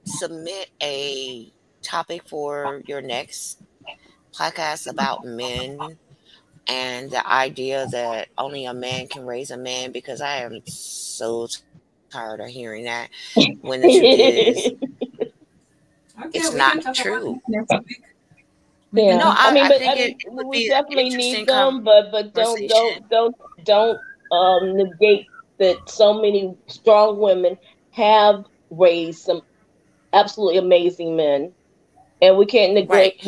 submit a topic for your next podcast about men and the idea that only a man can raise a man, because I am so tired of hearing that, when the truth is it's not true. Yeah, No, I mean, I but think it would we be an definitely interesting need them, but don't negate that so many strong women have raised some absolutely amazing men, and we can't negate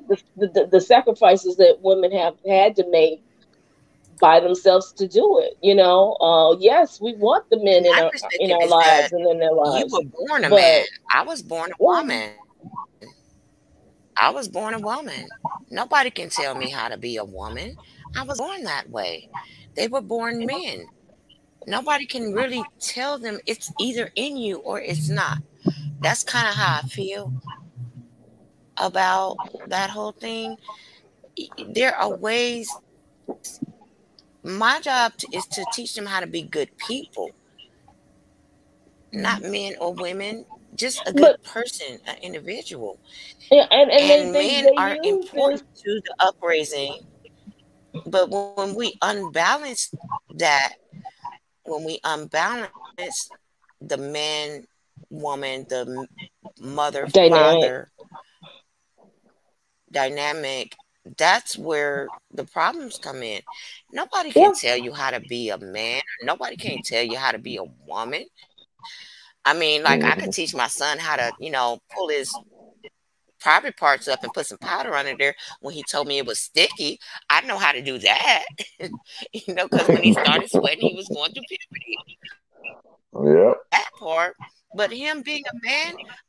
the sacrifices that women have had to make by themselves to do it. Yes, we want the men My in perspective our is that lives and in their you lives, were born a but man. I was born a woman. I was born a woman. Nobody can tell me how to be a woman. I was born that way. They were born men. Nobody can really tell them it's either in you or it's not. That's kind of how I feel about that whole thing. There are ways. My job is to teach them how to be good people, not men or women, just a good person, an individual. Yeah, and men they are use important to the upraising. But when we unbalance that, when we unbalance the man, woman, the mother, father dynamic, that's where the problems come in. Nobody can tell you how to be a man. Nobody can tell you how to be a woman. I mean, like, I could teach my son how to, pull his private parts up and put some powder under there. When he told me it was sticky, I know how to do that. Because when he started sweating, he was going through puberty. Yeah. That part. But him being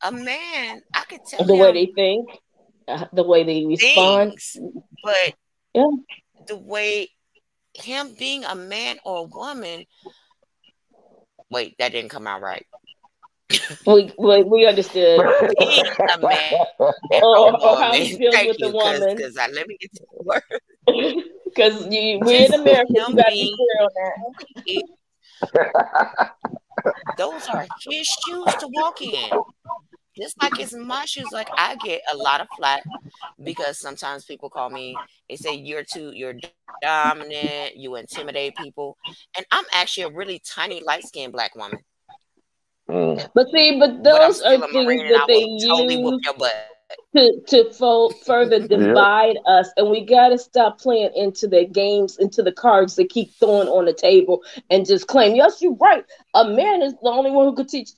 a man, I could tell the way him they think, the way they respond. things, but the way him being a man or a woman. Wait, that didn't come out right. we understood. Being a man or how he feels Thank with you, the woman. because let me get to the word. Because we're in America, you got to be clear on that. Those are his shoes to walk in. Just like it's my shoes. Like, I get a lot of flack because sometimes people call me, they say you're dominant, you intimidate people. And I'm actually a really tiny, light-skinned black woman. But those are things that they use to further divide us, and we got to stop playing into their games, into the cards they keep throwing on the table, and just claim, yes, you're right, a man is the only one who could teach.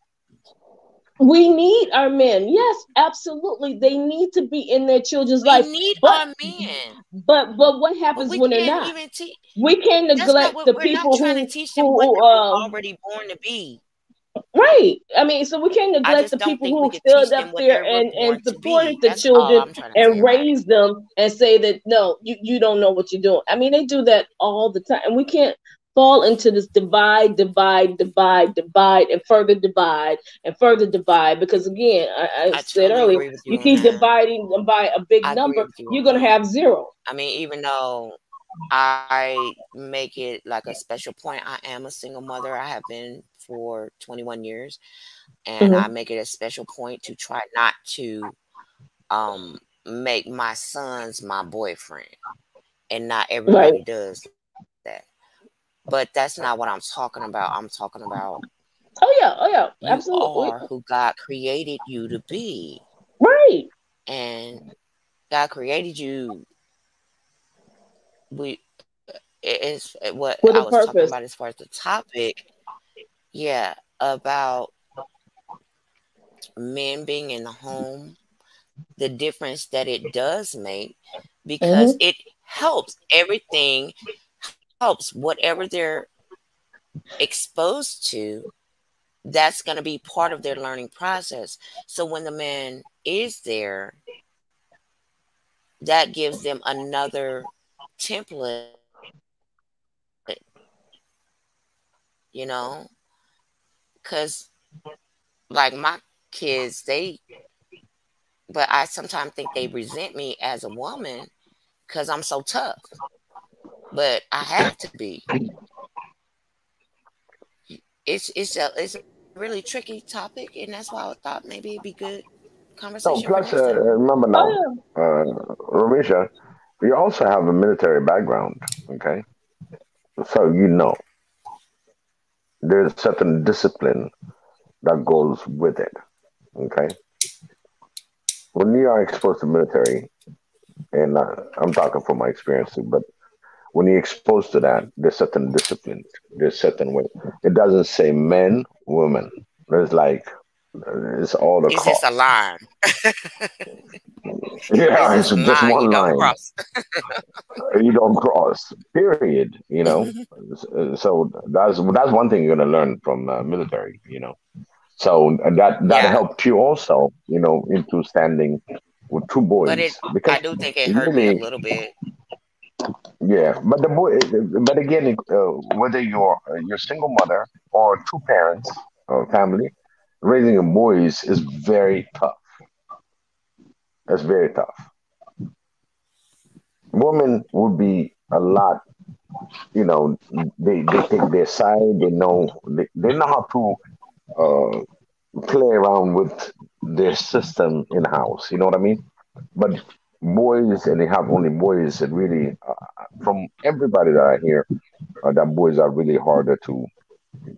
We need our men. Yes, absolutely. They need to be in their children's life. We need our men. But what happens when they're not? We can't neglect the people trying to teach them what they're already born to be. Right. I mean, so we can't neglect the people who stood up there and supported the children and raised them and say that, no, you don't know what you're doing. I mean, they do that all the time. And we can't fall into this divide, and further divide and further divide. Because again, I said earlier, you keep dividing them by a big number, you're going to have zero. I mean, even though I make it like a special point, I am a single mother. I have been for 21 years, and I make it a special point to try not to make my sons my boyfriend, and not everybody does that. But that's not what I'm talking about. I'm talking about Oh yeah, You absolutely. are who God created you to be. Right. And God created you. We is what With I a was talking purpose. about as far as the topic. Yeah, about men being in the home, the difference that it does make, because Mm-hmm. it helps everything, helps whatever they're exposed to. That's going to be part of their learning process. So when the man is there, that gives them another template, you know, because like my kids, but I sometimes think they resent me as a woman because I'm so tough, but I have to be. It's a really tricky topic, and that's why I thought maybe it'd be good No, conversation for plus, next time. remember now, Oh Ramisha, you also have a military background, okay? So you know there's certain discipline that goes with it, okay? When you are exposed to military, and I'm talking from my experience too, but when you're exposed to that, there's certain disciplines, there's certain way. It doesn't say men, women. There's like it's all It's just a across. line. It's Yeah, just it's a just line you one don't line. cross. You don't cross. Period. You know. So that's one thing you're gonna learn from military. You know. So that Yeah, helped you also. You know, into standing with two but boys I because do think it hurt me a really, little bit. yeah. But the boy, but again, whether you're single mother or two parents or family, raising a boys is very tough. It's very tough. Women would be a lot, you know, they take their side. They know how to play around with their system in house. You know what I mean? But boys, and they have only boys, and really, from everybody that I hear, that boys are really harder to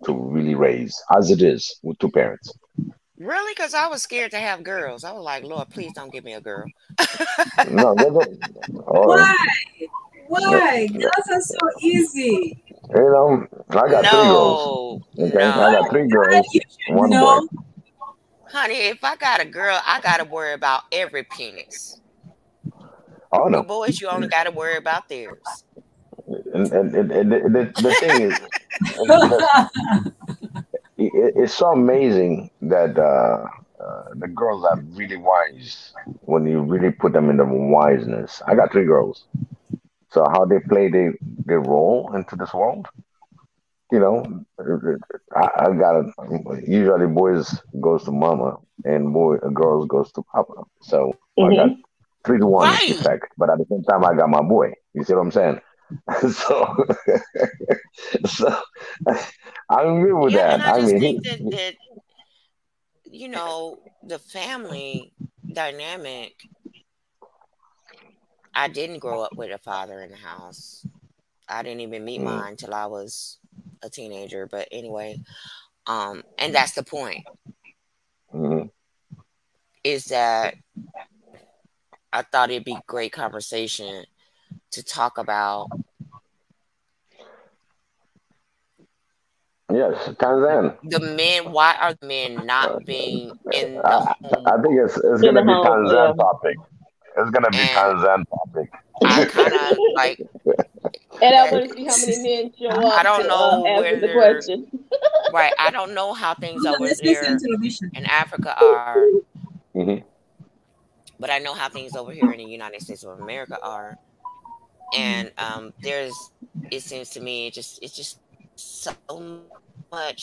really raise, as it is with two parents. Really? Because I was scared to have girls. I was like, Lord, please don't give me a girl. No, they don't. Oh, Why? Why? Girls are so easy. you know, I got three girls. No, Okay, I got no. three God, girls, you should one boy. know. Honey, if I got a girl, I got to worry about every penis. Oh You no, boys, you only got to worry about theirs. and the thing is, the, it's so amazing that the girls are really wise when you really put them in the wiseness. I got three girls, so how they play their role into this world, you know, I got it. Usually boys goes to mama and girls goes to papa. So I got Mm-hmm. 3 to 1 Right. effect, but at the same time I got my boy. You see what I'm saying? So so I agree with Yeah, and that. I I just mean, think that the family dynamic. I didn't grow up with a father in the house. I didn't even meet mm, mine till I was a teenager. But anyway, and that's the point, mhm. is that I thought it'd be great conversation to talk about Yes, Tanzan. the men. Why are the men not being in the I, home? I think it's In gonna the be home, yeah. Tanzan topic. It's gonna be And Tanzan topic. I kind of like, And I want to see how many men show I up to don't know answer the whether, question. right, I don't know how things Hold on, over let's listen there to Robisha. in Africa are, Hmm. but I know how things over here in the United States of America are. And there's, it seems to me, it's just so much.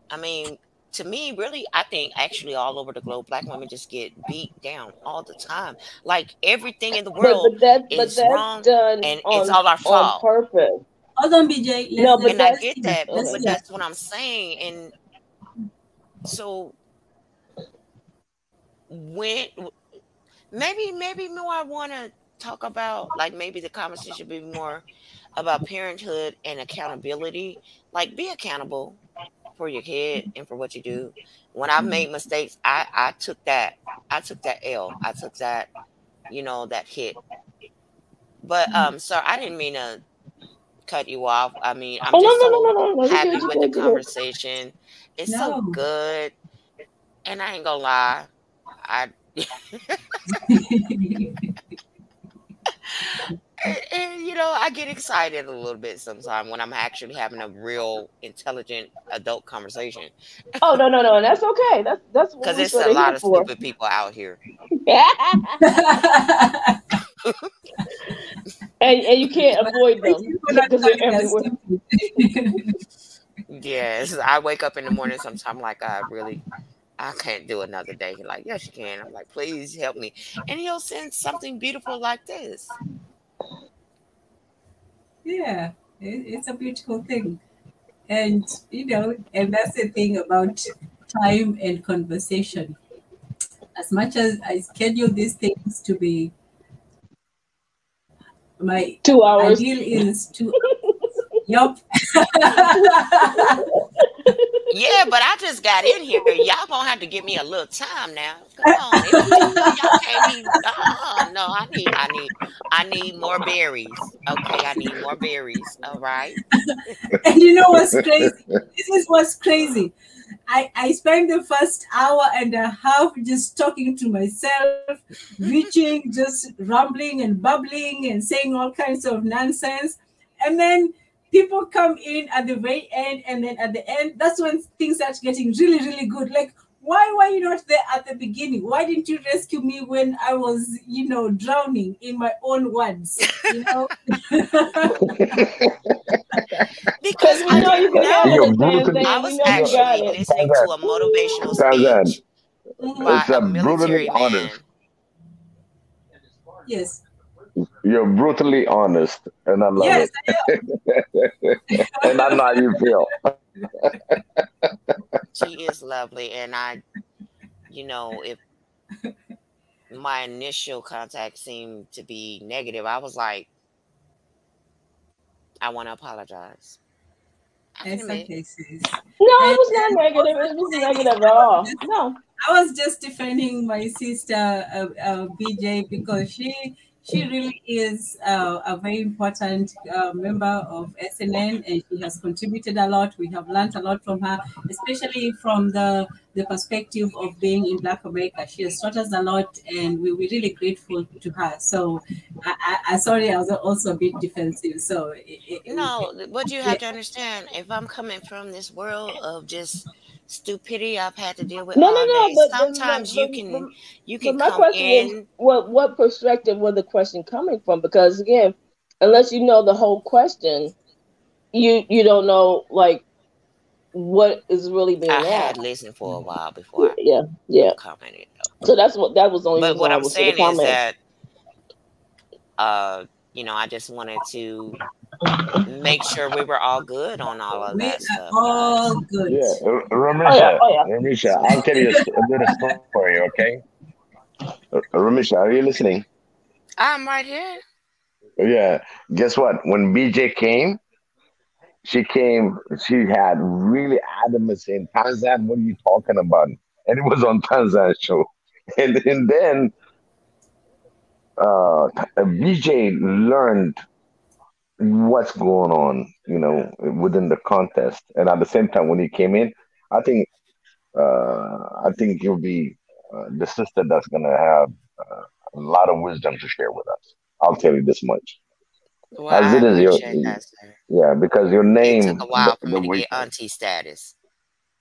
I mean, to me, really, I think actually all over the globe, black women just get beat down all the time. Like everything in the But world but is that's wrong, done and it's all our on fault. purpose. Hold on, BJ. No, but And I that's get that, go Let's but ahead. hear. that's what I'm saying. And so when maybe more I want to talk about, like, maybe the conversation should be more about parenthood and accountability. Like, be accountable. for your kid and for what you do. When I've made mistakes, I took that L. I took that, that hit. But sir, I didn't mean to cut you off. I mean, I'm just so happy with the conversation. It's so good. And I ain't gonna lie, and I get excited a little bit sometimes when I'm actually having a real intelligent adult conversation. Oh no, that's okay. That's because there's a lot of stupid people out here. and you can't avoid them because they're everywhere. Yes, I wake up in the morning sometimes like I can't do another day. He's like, yes, you can. I'm like, please help me. And he'll send something beautiful like this. Yeah, it's a beautiful thing. And, and that's the thing about time and conversation. As much as I schedule these things to be, my 2 hours. ideal is 2 hours. Yup. Yeah, but I just got in here. Y'all gonna have to give me a little time now. Come on, y'all can't be. No, I need more berries. Okay, I need more berries. All right. And you know what's crazy? This is what's crazy. I spent the first hour and a half just talking to myself, reaching, just rambling and bubbling and saying all kinds of nonsense, and then people come in at the very end, and then at the end, that's when things start getting really, really good. Like, why were you not there at the beginning? Why didn't you rescue me when I was, drowning in my own words? Because we know you can handle it, Tanzan. I was actually listening to a motivational speech by a military man. Yes. You're brutally honest, and I love it. And I know how you feel. She is lovely, and if my initial contact seemed to be negative, I was like, I want to apologize. In some cases. No, it was not negative. It wasn't negative at all. No. I was just defending my sister, BJ, because she really is a very important member of SNN, and she has contributed a lot. We have learned a lot from her, especially from the perspective of being in Black America. She has taught us a lot, and we're really grateful to her. So, I sorry, I was also a bit defensive. So, what you have to understand, if I'm coming from this world of just stupidity I've had to deal with all day, sometimes you can my come question in. Was, what perspective was the question coming from? Because again, unless you know the whole question, you don't know like what is really being asked. I had listened for a while before I commented. So that was the only But reason what I I'm was saying is comment. that I just wanted to make sure we were all good on all of that stuff. All good. Yeah, Ramisha, I'll tell you a little story, okay? Ramisha, are you listening? I'm right here. Yeah. Guess what? When BJ came, she had really adamant saying, Tanzan, what are you talking about? And it was on Tanzan show. And then BJ learned what's going on, within the contest. And at the same time, when he came in, I think he'll be the sister that's going to have a lot of wisdom to share with us. I'll tell you this much. Well, As I it is appreciate that, sir. yeah, because your name. It took a while for me to way- get auntie status.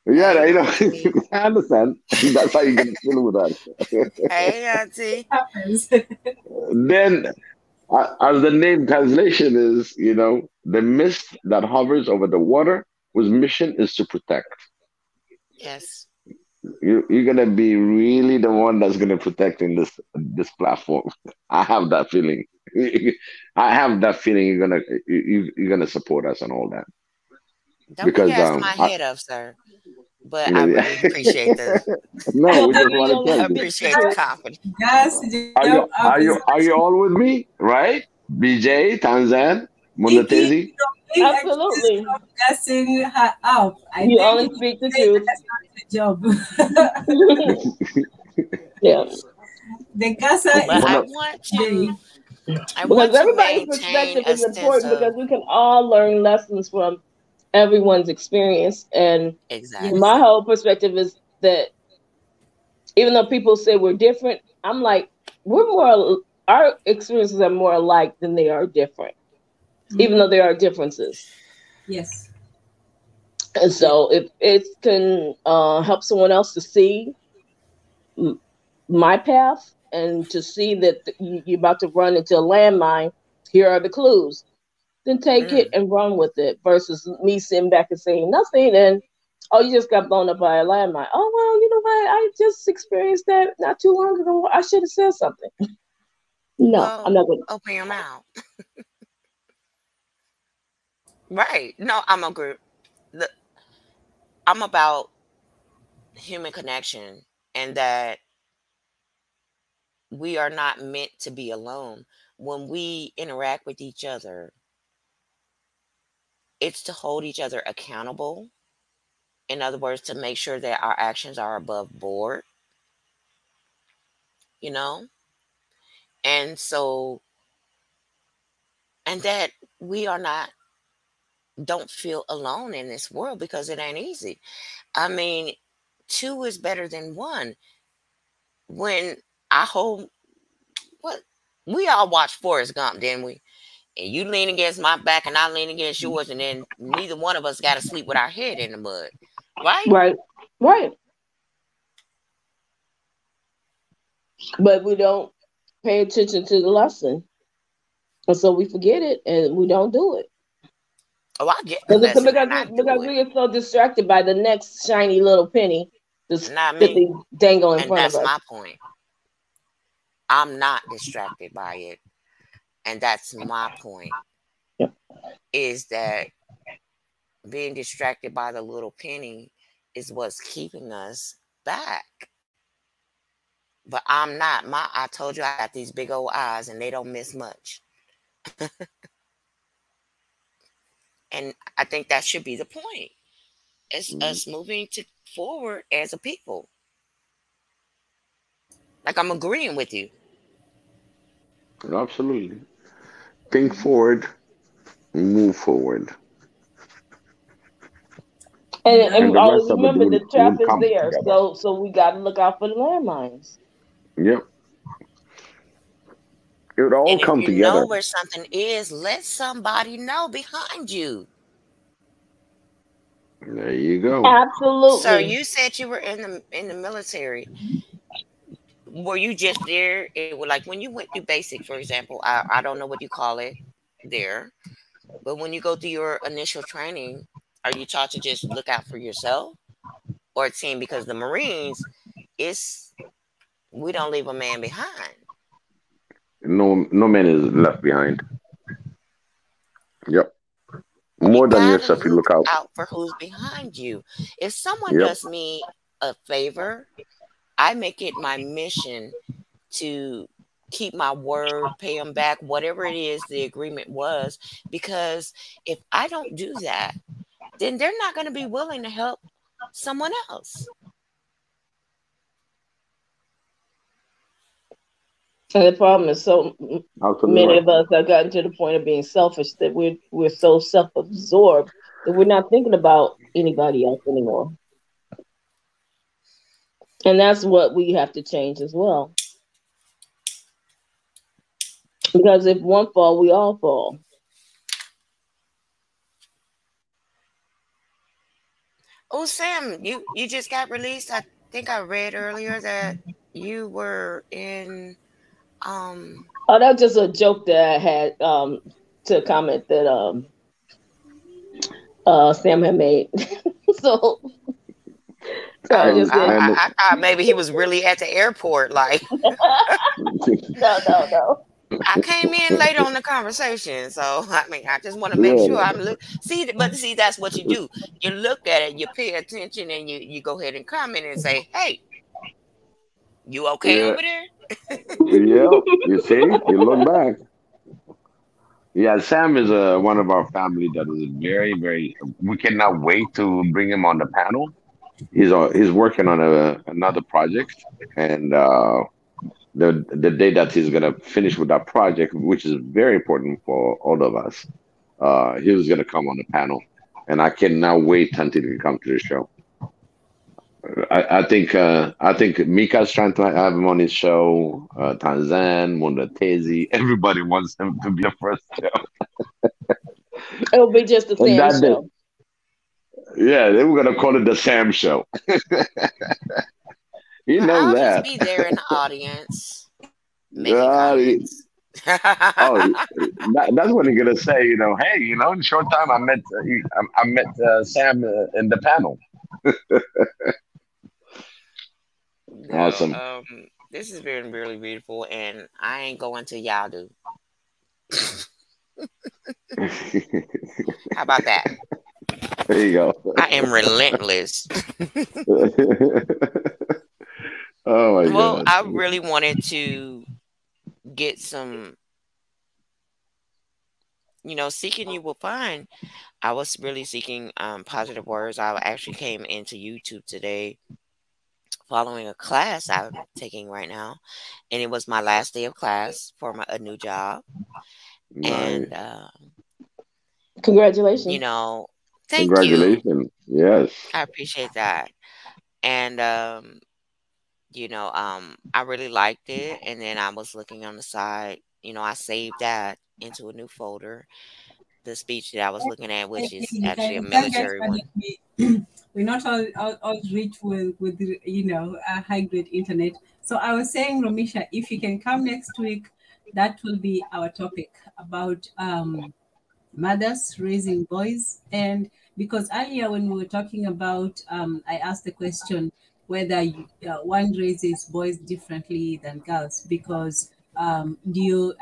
Yeah, I understand. That's how you're going to deal with us. Hey, auntie. Then, as the name translation is, the mist that hovers over the water, whose mission is to protect. Yes. You're gonna be really the one that's gonna protect in this platform. I have that feeling. I have that feeling you're gonna support us and all that. Don't be gassing my head up, sir. But I really appreciate the. No, we just want to I tell you. appreciate the confidence. Are you all with me? Right? BJ, Tanzan, Mundatezi. being Absolutely. accused of gassing her up. I You think only you speak the say truth. that's not your job. Yeah. The gasser But is I One want today. I Because want to everybody's maintain perspective a is sense important because of we can all learn lessons from everyone's experience. And exactly. my whole perspective is that even though people say we're different, I'm like, our experiences are more alike than they are different, even though there are differences. Yes. And so if it can help someone else to see my path and to see that you're about to run into a landmine, here are the clues. Then take it and run with it versus me sitting back and saying nothing and oh, you just got blown up by a landmine. Oh well, you know what? I just experienced that not too long ago. I should have said something. No, Well, I'm not going to open your mouth. Right. No, I'm agree. I'm about human connection and that we are not meant to be alone. When we interact with each other, it's to hold each other accountable. In other words, to make sure that our actions are above board, you know? And so, and that we are not, don't feel alone in this world because it ain't easy. I mean, two is better than one. When I hold, what? We all watched Forrest Gump, didn't we? And you lean against my back and I lean against yours, and then neither one of us got to sleep with our head in the mud, right? Right. But we don't pay attention to the lesson. And so we forget it and we don't do it. Oh, I get the lesson and I do Because it. we get so distracted by the next shiny little penny that's Not that me. they dangle in And front of that's us. my point. I'm not distracted by it. And that's my point. Is that being distracted by the little penny is what's keeping us back. But I'm not. I told you I got these big old eyes and they don't miss much. And I think that should be the point. It's us moving forward as a people. Like I'm agreeing with you. Absolutely. Think forward, move forward. And the always rest of it remember the trap will is come there. together. So we gotta look out for the landmines. Yep. It would all And if come you know together. where something is, let somebody know behind you. There you go. Absolutely. Sir, you said you were in the military. Were you just there? It was like when you went through basic, for example. I don't know what you call it there, but when you go through your initial training, are you taught to just look out for yourself or a team? Because the Marines, we don't leave a man behind. No man is left behind. Yep. More You than gotta yourself, you look look out. out for who's behind you. If someone Yep. does me a favor, I make it my mission to keep my word, pay them back, whatever it is the agreement was. Because if I don't do that, then they're not going to be willing to help someone else. And the problem is so Absolutely many right. of us have gotten to the point of being selfish that we're so self-absorbed that we're not thinking about anybody else anymore. And that's what we have to change as well. Because if one fall, we all fall. Oh, Sam, you just got released. I think I read earlier that you were in Oh, that's just a joke that I had to comment that Sam had made. so I just said I thought maybe he was really at the airport. Like, no. I came in later on the conversation, so I mean, I just want to make sure I'm see, that's what you do. You look at it, you pay attention, and you go ahead and comment and say, "Hey, you okay over there?" Yeah. You see, you look back. Yeah, Sam is one of our family that is very, very. We cannot wait to bring him on the panel. He's working on another project, and the day that he's gonna finish with that project, which is very important for all of us, he was gonna come on the panel, and I cannot wait until he come to the show. I think Mika's trying to have him on his show. Tanzan, Mondatezi, everybody wants him to be the first show. It'll be just the And Sam that day, show. yeah, they were gonna call it the Sam Show. He Well, knows I'll just that. be there in the audience making Uh, comments. oh, that's what he's gonna say. Hey, in short time I met Sam in the panel. No, Awesome. this has been really beautiful, and I ain't going till y'all do. How about that? There you go. I am relentless. Oh my Well, God. I really wanted to get some, seeking you will find. I was really seeking positive words. I actually came into YouTube today following a class I'm taking right now, and it was my last day of class for a new job. Nice. And Congratulations. thank you. Congratulations. Yes. I appreciate that. And I really liked it. And then I was looking on the side, I saved that into a new folder. The speech that I was looking at, which is actually a military one. We're not all rich with a high grade internet. So I was saying, Romisha, if you can come next week, that will be our topic about mothers raising boys. And because earlier when we were talking about, I asked the question whether one raises boys differently than girls, because do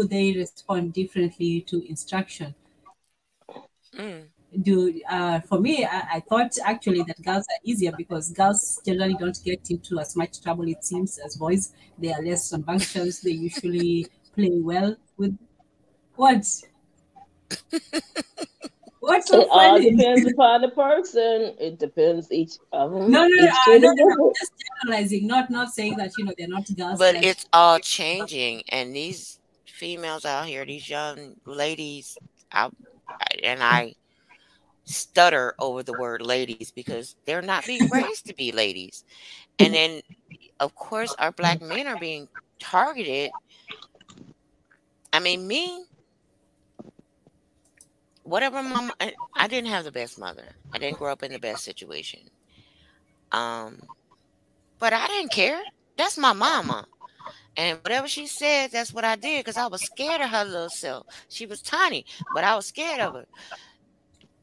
they respond differently to instruction? For me, I thought actually that girls are easier because girls generally don't get into as much trouble, it seems, as boys. They are less rambunctious. They usually play well with what? What's so It all funny? depends upon the person. It depends each of them. No, Each kid is I'm different. just generalizing, not saying that they're not girls. But that- it's all changing, and these females out here, these young ladies, I stutter over the word ladies because they're not being raised to be ladies. And then, of course, our black men are being targeted. I mean, me, whatever mama, I didn't have the best mother. I didn't grow up in the best situation. But I didn't care. That's my mama. And whatever she said, that's what I did because I was scared of her little self. She was tiny, but I was scared of her.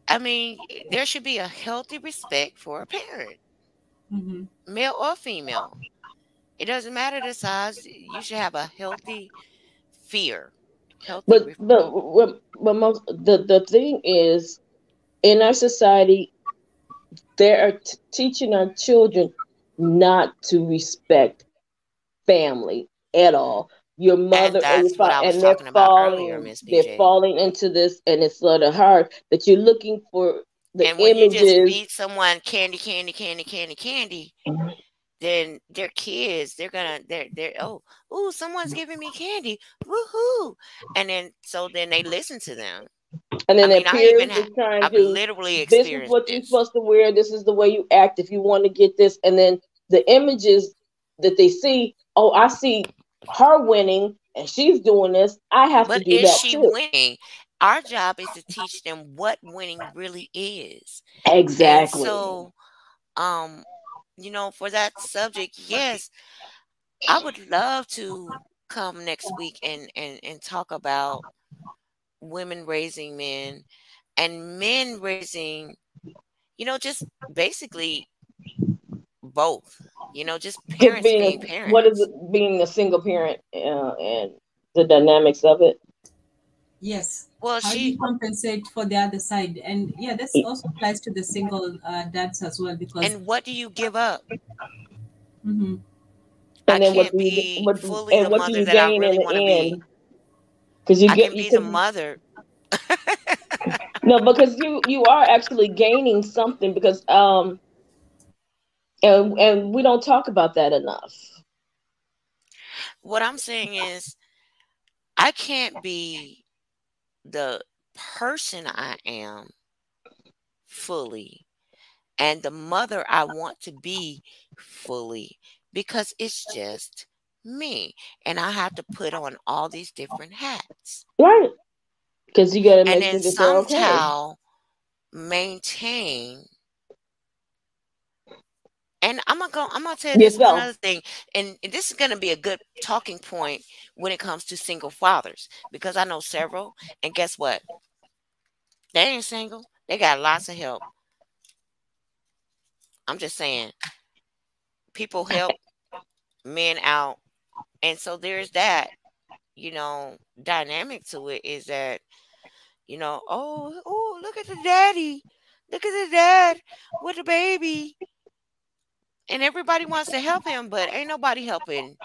I mean, there should be a healthy respect for a parent, male or female. It doesn't matter the size. You should have a healthy fear. But most the thing is, in our society, they are teaching our children not to respect family at all. Your mother or your that's what I father, was and they're talking about earlier, Miss they're BJ. falling into this, and it's sort of hard that you're looking for the And when you just images. feed someone candy, then their kids, they're someone's giving me candy, woohoo! And then they listen to them. And then I mean, their peers is trying I've to, literally this is experienced what you're this. supposed to wear, this is the way you act if you want to get this. And then the images that they see, oh, I see her winning and she's doing this, I have to But do is that she too. winning? Our job is to teach them what winning really is. Exactly. And so, for that subject, yes, I would love to come next week and talk about women raising men and men raising, just basically both, just Just parents being being, parents. what is it, being a single parent and the dynamics of it? Yes. Well, How do you compensate for the other side? And yeah, this also applies to the single dads as well, because. And what do you give up? And I then what can't do you be what, fully and the what do mother you that I gain really in want to the be. end? Because I can be the mother. No, because you are actually gaining something because and we don't talk about that enough. What I'm saying is, I can't be the person I am fully and the mother I want to be fully because it's just me. And I have to put on all these different hats. Right. Because you got to And make then sure that they're okay. somehow maintain. And I'm gonna tell you this one other thing, and this is gonna be a good talking point when it comes to single fathers, because I know several, and guess what? They ain't single. They got lots of help. I'm just saying, people help men out, and so there's that, dynamic to it. Is that, oh, look at the daddy, look at the dad with the baby. And everybody wants to help him, but ain't nobody helping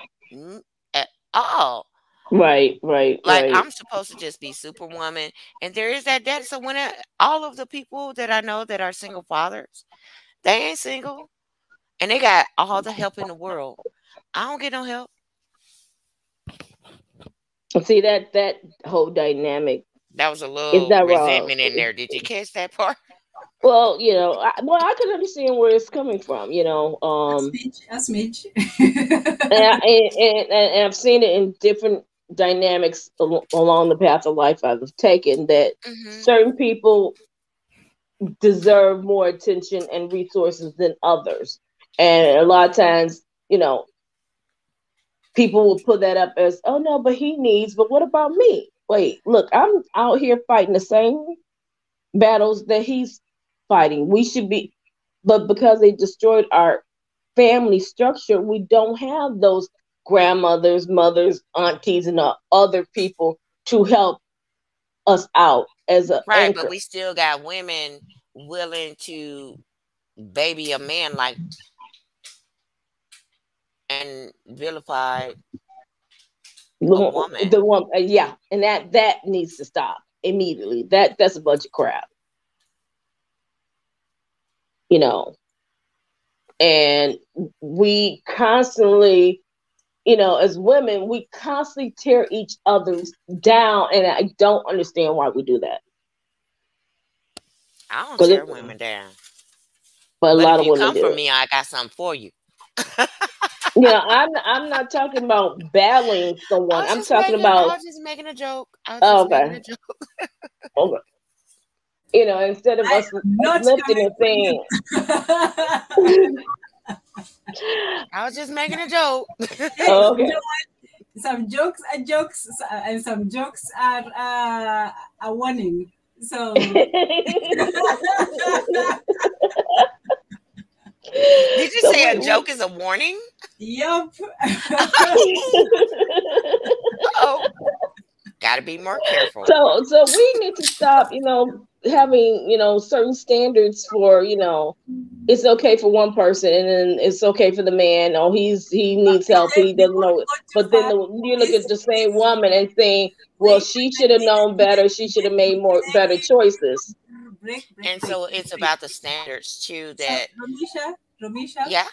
at all. Right. Like, I'm supposed to just be Superwoman. And there is that debt. So when all of the people that I know that are single fathers, they ain't single. And they got all the help in the world. I don't get no help. See, that whole dynamic. That was a little resentment in there. Did you catch that part? Well, I can understand where it's coming from, That's Mitch. and I've seen it in different dynamics along the path of life I've taken, that certain people deserve more attention and resources than others. And a lot of times, people will put that up as, oh no, but he needs, but what about me? Wait, look, I'm out here fighting the same battles that he's fighting. We should be, but because they destroyed our family structure, we don't have those grandmothers, mothers, aunties, and other people to help us out as a right. anchor. But we still got women willing to baby a man like and vilify a woman. The woman, yeah, and that needs to stop immediately. That's a bunch of crap. And we constantly, as women, we constantly tear each other down, and I don't understand why we do that. I don't tear women down, but a lot if of you women come do. for me, I got something for you. I'm not talking about battling someone. I'm talking about. I was just making a joke. Okay. Instead of us lifting and saying. I was just making a joke. Okay. Some jokes are jokes, and some jokes are a warning. So. Did you say a joke is a warning? Yup. Oh, gotta be more careful. So we need to stop, having, certain standards for, it's okay for one person and then it's okay for the man. Oh, he needs help. He doesn't know it. But then you look at the same woman and saying, well, she should have known better. She should have made better choices. And so it's about the standards too. That Romisha. Yeah.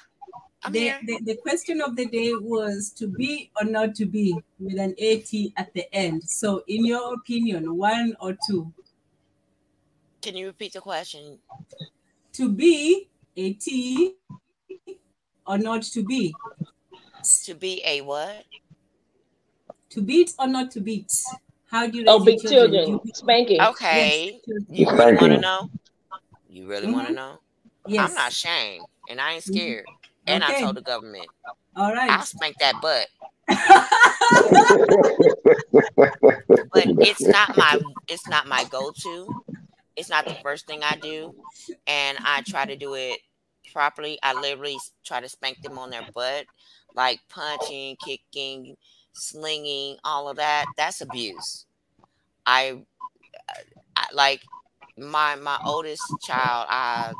The question of the day was to be or not to be, with an AT at the end. So, in your opinion, 1 or 2? Can you repeat the question? To be AT or not to be? To be a what? To beat or not to beat? How do you raise your big children? Spanking. Okay. Yes. You really want to know? You really want to know? Yes. I'm not ashamed, and I ain't scared. And I told the government. All right. I'll spank that butt. But it's not my go-to. It's not the first thing I do. And I try to do it properly. I literally try to spank them on their butt, like punching, kicking, slinging, all of that. That's abuse. I like my oldest child, I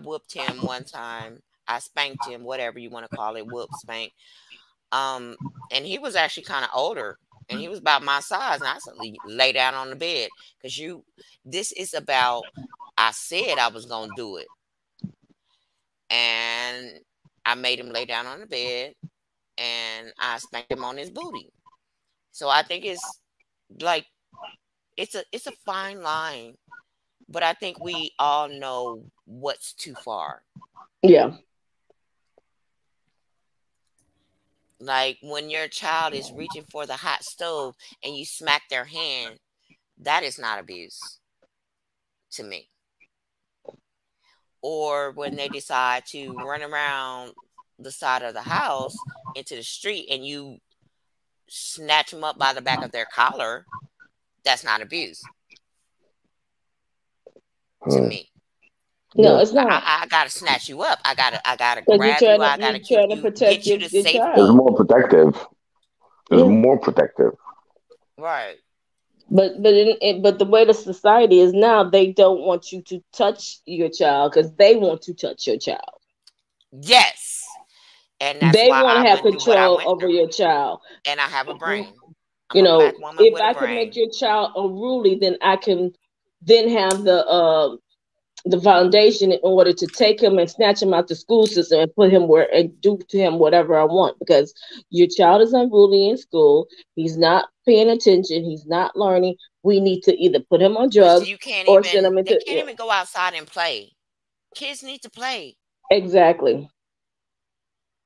whooped him one time. I spanked him, whatever you want to call it, whoop, spank. And he was actually kind of older. and he was about my size, and I said, lay down on the bed, because this is about, I said I was gonna do it, and I made him lay down on the bed, and I spanked him on his booty. So I think it's like, it's a fine line, but I think we all know what's too far. Yeah. Like when your child is reaching for the hot stove and you smack their hand, that is not abuse to me. Or when they decide to run around the side of the house into the street and you snatch them up by the back of their collar, that's not abuse to me. No, it's not. I gotta snatch you up. I gotta Because grab you're you. trying I gotta to protect get you to your safety. It's child. more protective. It's Yeah. more protective. Right. But the way the society is now, they don't want you to touch your child because they want to touch your child. Yes. And that's They why want I to have went through what I control went over through. your child. And I have a brain. I'm You a know, black woman if with I a can make brain. your child unruly, then I can then have the foundation in order to take him and snatch him out the school system and put him where and do to him whatever I want, because your child is unruly in school. He's not paying attention. He's not learning. We need to either put him on But drugs you can't or send him even, they into can't even go outside and play. Kids need to play. exactly.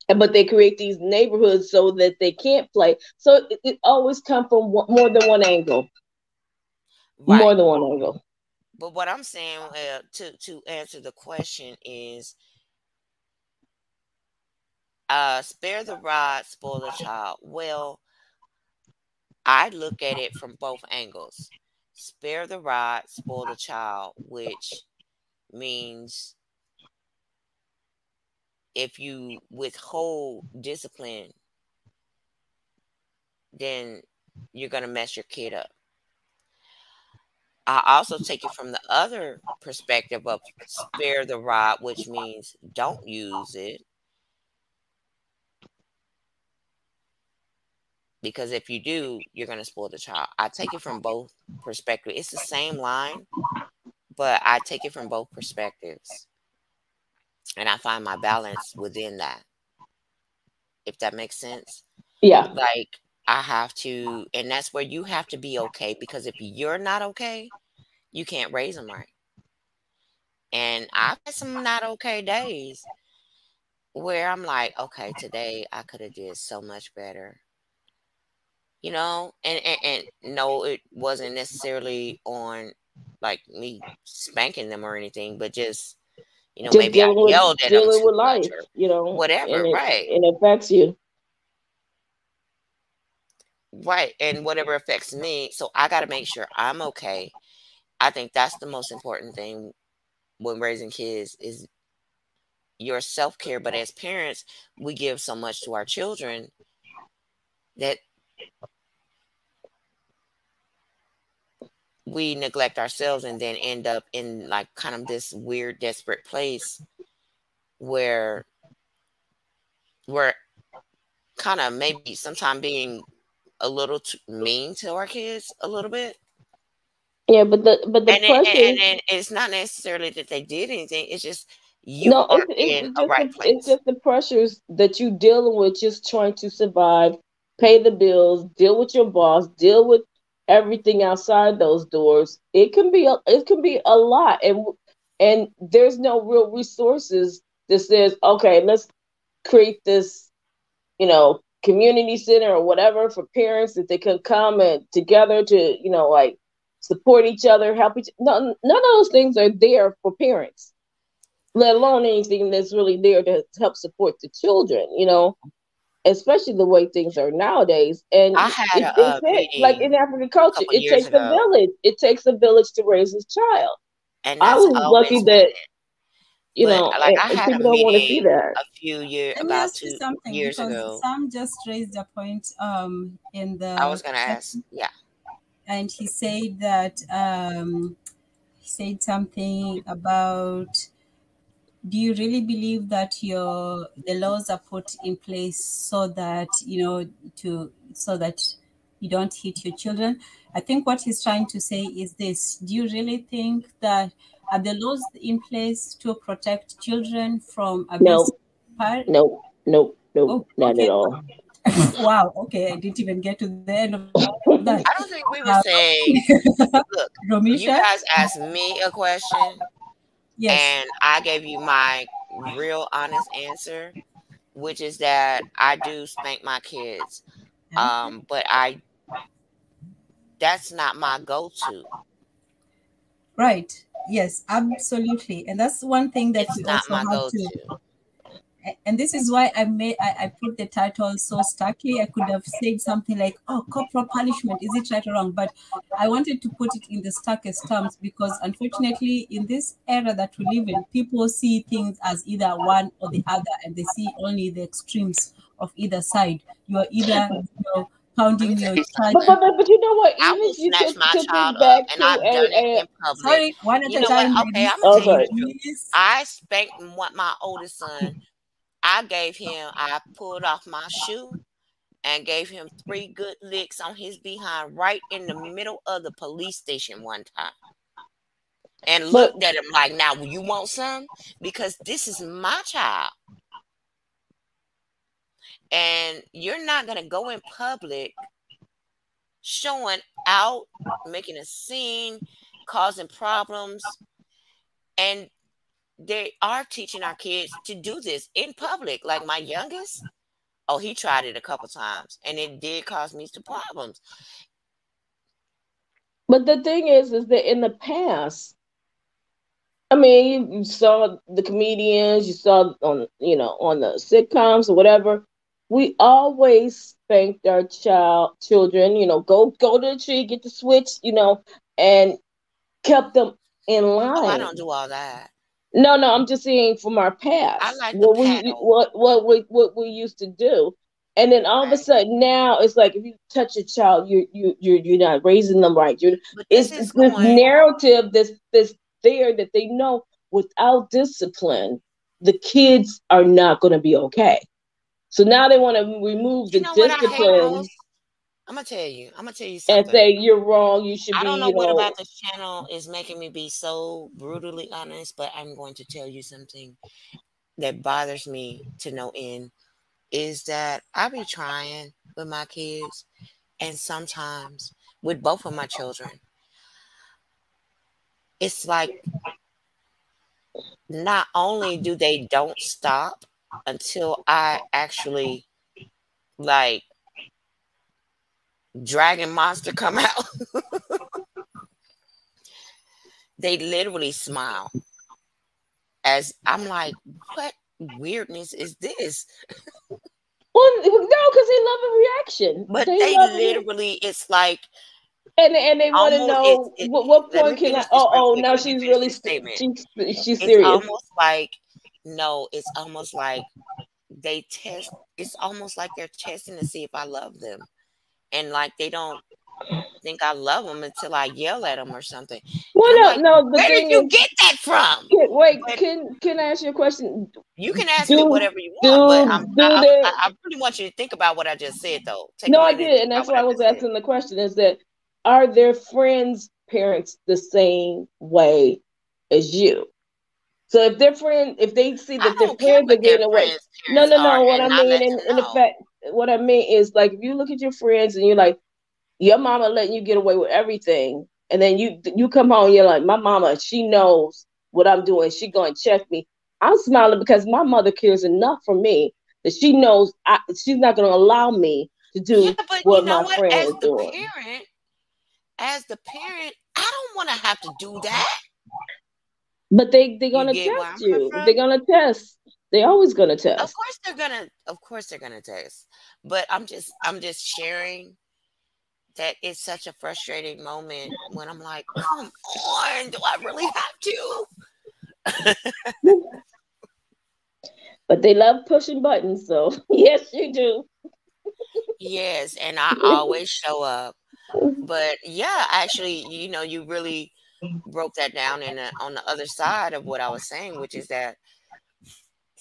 But they create these neighborhoods so that they can't play. So it always comes from more than one angle. Right. More than one angle. But what I'm saying to answer the question is, spare the rod, spoil the child. Well, I look at it from both angles. Spare the rod, spoil the child, which means if you withhold discipline, then you're going to mess your kid up. I also take it from the other perspective of spare the rod, which means don't use it. Because if you do, you're going to spoil the child. I take it from both perspectives. It's the same line, but I take it from both perspectives. And I find my balance within that. If that makes sense. Yeah. Like I have to, and that's where you have to be okay, because if you're not okay, you can't raise them right. And I've had some not okay days where I'm like, okay, today I could have did so much better. You know, and no, it wasn't necessarily on like me spanking them or anything, but just, you know, Just maybe I yelled at them dealing too with much life, or you know, whatever, and right? it affects you. Right. And whatever affects me. So I got to make sure I'm okay. I think that's the most important thing when raising kids is your self-care. But as parents, we give so much to our children that we neglect ourselves and then end up in like kind of this weird, desperate place where we're kind of maybe sometimes being a little too mean to our kids a little bit. Yeah, but the pressure. And it's not necessarily that they did anything. It's just you aren't in a right place. It's just the pressures that you dealing with, just trying to survive, pay the bills, deal with your boss, deal with everything outside those doors. It can be a lot, and there's no real resources that says, okay, let's create this, you know, community center or whatever for parents that they can come and together to, you know, like support each other, help each. None of those things are there for parents, let alone anything that's really there to help support the children, you know, especially the way things are nowadays. And I had a meeting like in African culture, it years takes a ago. village. It takes a village to raise a child. And I that's was lucky always that, been it. you But know, like I and had a people don't want to see meeting that. a few years, Let me about ask you 2 something, years because ago. Sam just raised a point in the I was gonna ask, chat, yeah. and he said that he said something about, do you really believe that the laws are put in place so that, you know, so that you don't hit your children. I think what he's trying to say is this: do you really think that are the laws in place to protect children from abuse? No, Oh, not okay. at all. Wow. Okay, I didn't even get to the end of that. I don't think we would say, look, you Romisha? guys asked me a question, Yes. and I gave you my real honest answer, which is that I do spank my kids. But that's not my go-to. Right. Yes, absolutely. And that's one thing that It's we not also my have go-to. and this is why I put the title so starkly. I could have said something like, oh, corporal punishment, is it right or wrong? But I wanted to put it in the starkest terms because unfortunately in this era that we live in, people see things as either one or the other, and they see only the extremes of either side. You're either pounding your child. But you know what? I Even will if you snatch my took child this back up, and to I've done it in public. Sorry, one at You a know time. what? Okay, ladies. I'm gonna tell you the sorry. truth. I spanked my oldest son. I pulled off my shoe and gave him 3 good licks on his behind right in the middle of the police station one time. And looked at him like, now you want some? Because this is my child. And you're not going to go in public showing out, making a scene, causing problems. And they are teaching our kids to do this in public. Like my youngest, oh, he tried it a couple times, and it did cause me some problems. But the thing is that in the past, I mean, you saw the comedians, you saw on the sitcoms or whatever. We always spanked our children. Go to the tree, get the switch, and kept them in line. Oh, I don't do all that. No, I'm just saying from our past. I like what the what we used to do, and then all of a sudden now it's like if you touch a child, you're not raising them right. It's this narrative that's there that they know without discipline, the kids are not going to be okay. So now they want to remove the discipline. I'm gonna tell you something. And say you're wrong. You should be. I don't know what about this channel is making me be so brutally honest, but I'm going to tell you something that bothers me to no end. Is that I be trying with my kids, and sometimes with both of my children, it's like not only do they don't stop until I actually like Dragon Monster come out. They literally smile as I'm like, what weirdness is this? Well, no, because they love a reaction. But they literally, it's like, and they want to know what point can I? Oh, now she's really she's serious. It's almost like it's almost like they test. It's almost like they're testing to see if I love them, and like they don't think I love them until I yell at them or something. Well, no. Where did you get that from? Can I ask you a question? You can ask me whatever you want, but I really want you to think about what I just said, though. I did, and that's why I was asking the question: is that are their friends' parents the same way as you? So if their friend, if they see that their parents are getting away, no. What I mean, in effect, what I mean is like if you look at your friends and you're like, your mama letting you get away with everything, and then you come home and you're like, my mama, she knows what I'm doing. She gonna check me. I'm smiling because my mother cares enough for me that she knows she's not gonna allow me to do what my friend is doing. As the parent, I don't want to have to do that. But they're gonna test you. They're gonna test. They're always gonna test. Of course they're gonna test. But I'm just sharing that it's such a frustrating moment when I'm like, come on, do I really have to? But they love pushing buttons, so yes, you do. Yes, and I always show up. But yeah, actually, you really broke that down on the other side of what I was saying, which is that,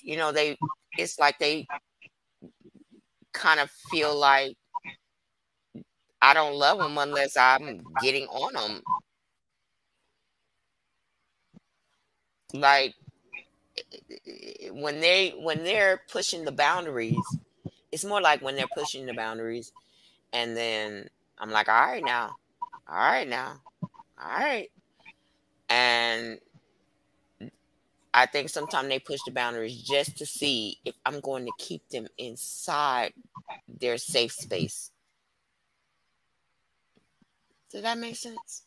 it's like they kind of feel like I don't love them unless I'm getting on them. Like when they're pushing the boundaries, it's more like when they're pushing the boundaries, and then I'm like, all right now, all right, and I think sometimes they push the boundaries just to see if I'm going to keep them inside their safe space. Does that make sense?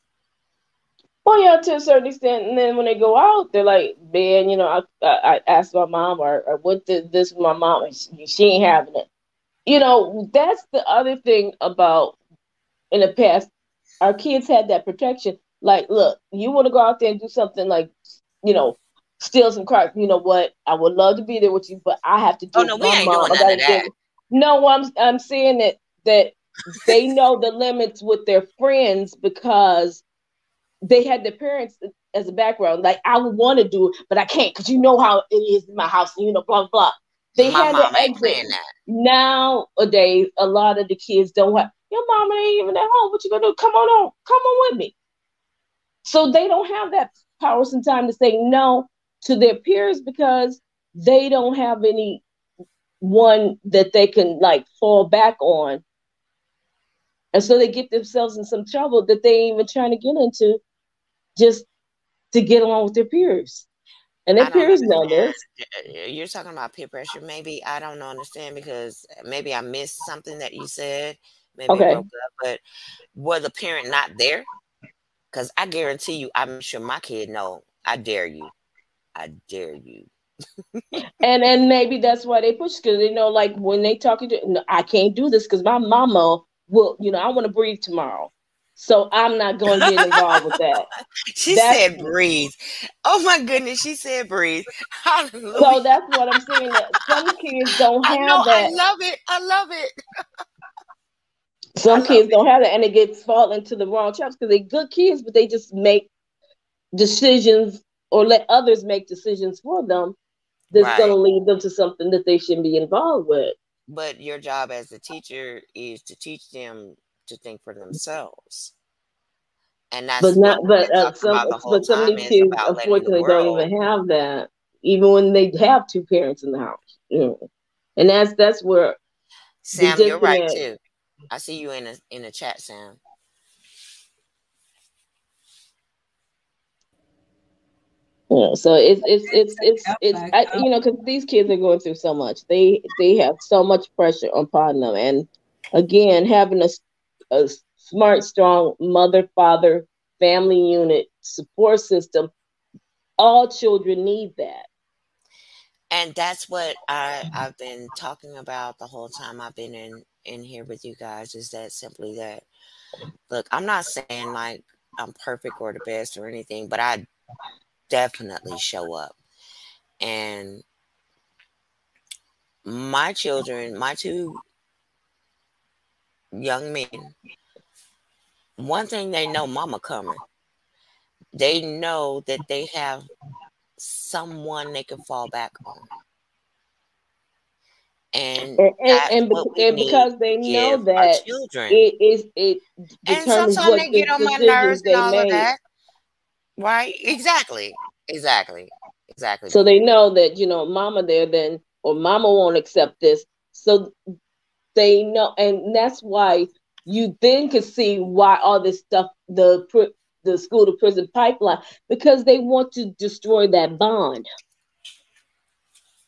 Well, yeah, to a certain extent. And then when they go out, they're like, man, you know, I asked my mom or went to this with my mom, and she ain't having it. You know, that's the other thing about in the past, our kids had that protection. Like, look, you want to go out there and do something like, you know, steal some crack. You know what? I would love to be there with you, but I have to do Oh it no, with we my ain't mom. doing I none gotta of do that. it. No, I'm saying that they know the limits with their friends because they had their parents as a background. Like, I would want to do it, but I can't because you know how it is in my house, and you know, blah, blah. They My had mom to ain't exit. playing that. Nowadays, a lot of the kids don't have, your mama ain't even at home. What you gonna do? Come on with me. So they don't have that power sometimes to say no to their peers because they don't have any one that they can like fall back on. And so they get themselves in some trouble that they ain't even trying to get into just to get along with their peers. And their I don't peers know understand. this. You're talking about peer pressure. Maybe I don't understand because maybe I missed something that you said. Maybe it Okay. broke up. But was the parent not there? Because I guarantee you, I'm sure my kid know. I dare you. I dare you. And maybe that's why they push, because they know, like, when they talking to, no, I can't do this because my mama will, you know, I want to breathe tomorrow, so I'm not going to get involved with that. She That's said breathe. Oh my goodness, she said breathe. Hallelujah. so that's what I'm saying, that some kids don't I know, have I that. love it. I love it. Some kids don't have that, and they get fall into the wrong traps because they're good kids, but they just make decisions or let others make decisions for them that's going Right. to lead them to something that they shouldn't be involved with. But your job as a teacher is to teach them to think for themselves. And But that's what not, we've been talking some, about the whole but some of time these is kids about letting the unfortunately don't world. even have that, even when they have two parents in the house. You know? And that's where the Sam, you're right disconnect. too. I see you in a chat, Sam. Yeah, so you know, because these kids are going through so much. They have so much pressure upon them, and again, having a smart, strong mother, father, family unit support system, all children need that. And that's what I've been talking about the whole time I've been in here with you guys, is that simply that, look, I'm not saying like I'm perfect or the best or anything, but I definitely show up. And my children, my two young men, one thing they know, mama coming. They know that they have someone they can fall back on. And that's what we need because they to know give our that children. it And determines sometimes what they get on my decisions nerves and they all of make. that. Right? Exactly. So they know that, you know, mama there then, or mama won't accept this. So they know, and that's why you then can see why all this stuff, the school to prison pipeline, because they want to destroy that bond.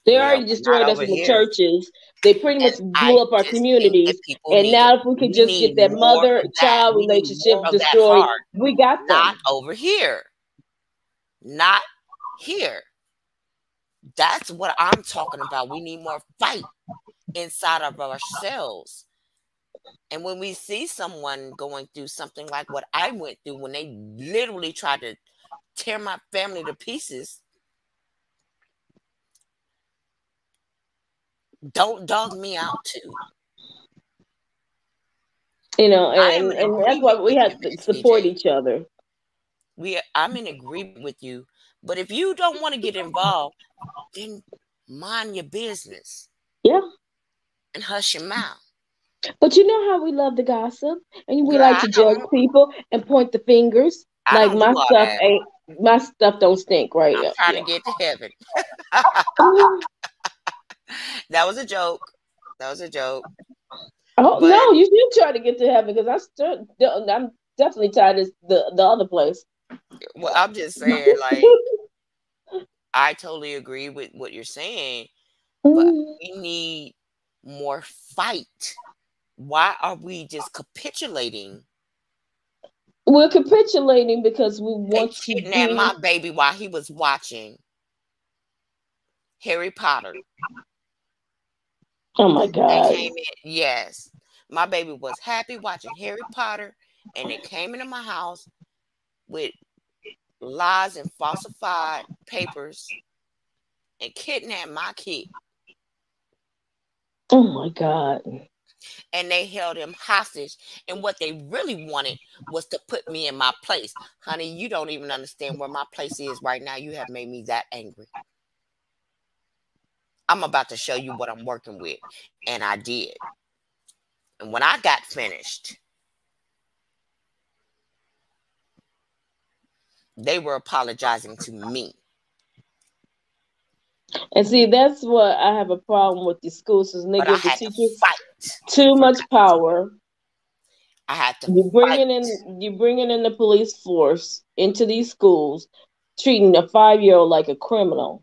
They already destroyed us in the churches. They pretty much blew up our communities. And now if we could just get that mother-child relationship destroyed, we got them. Not over here. Not here. That's what I'm talking about. We need more fight inside of ourselves. And when we see someone going through something like what I went through, when they literally tried to tear my family to pieces, don't dog me out too. You know, and that's why we have to support each other. I'm in agreement with you, but if you don't want to get involved, then mind your business. Yeah. And hush your mouth. But you know how we love to gossip and we Girl, like I to judge don't. people and point the fingers. I Like don't do all that. my stuff don't stink, right? I'm Yeah. trying to get to heaven. That was a joke. That was a joke. Oh But no, you should try to get to heaven because I'm definitely tired of the other place. well, I'm just saying, like, I totally agree with what you're saying, but we need more fight. Why are we just capitulating We're capitulating because we and want to kidnapped be. my baby while he was watching Harry Potter? Oh my They God. came in, yes. My baby was happy watching Harry Potter, and they came into my house with lies and falsified papers and kidnapped my kid. Oh my God. And they held him hostage. And what they really wanted was to put me in my place. Honey, you don't even understand where my place is right now. You have made me that angry. I'm about to show you what I'm working with. And I did. And when I got finished, they were apologizing to me. And see, that's what I have a problem with these schools is they But I give the had to teachers fight. too much power. I had to You fight. bringing in the police force into these schools, treating a 5-year-old like a criminal.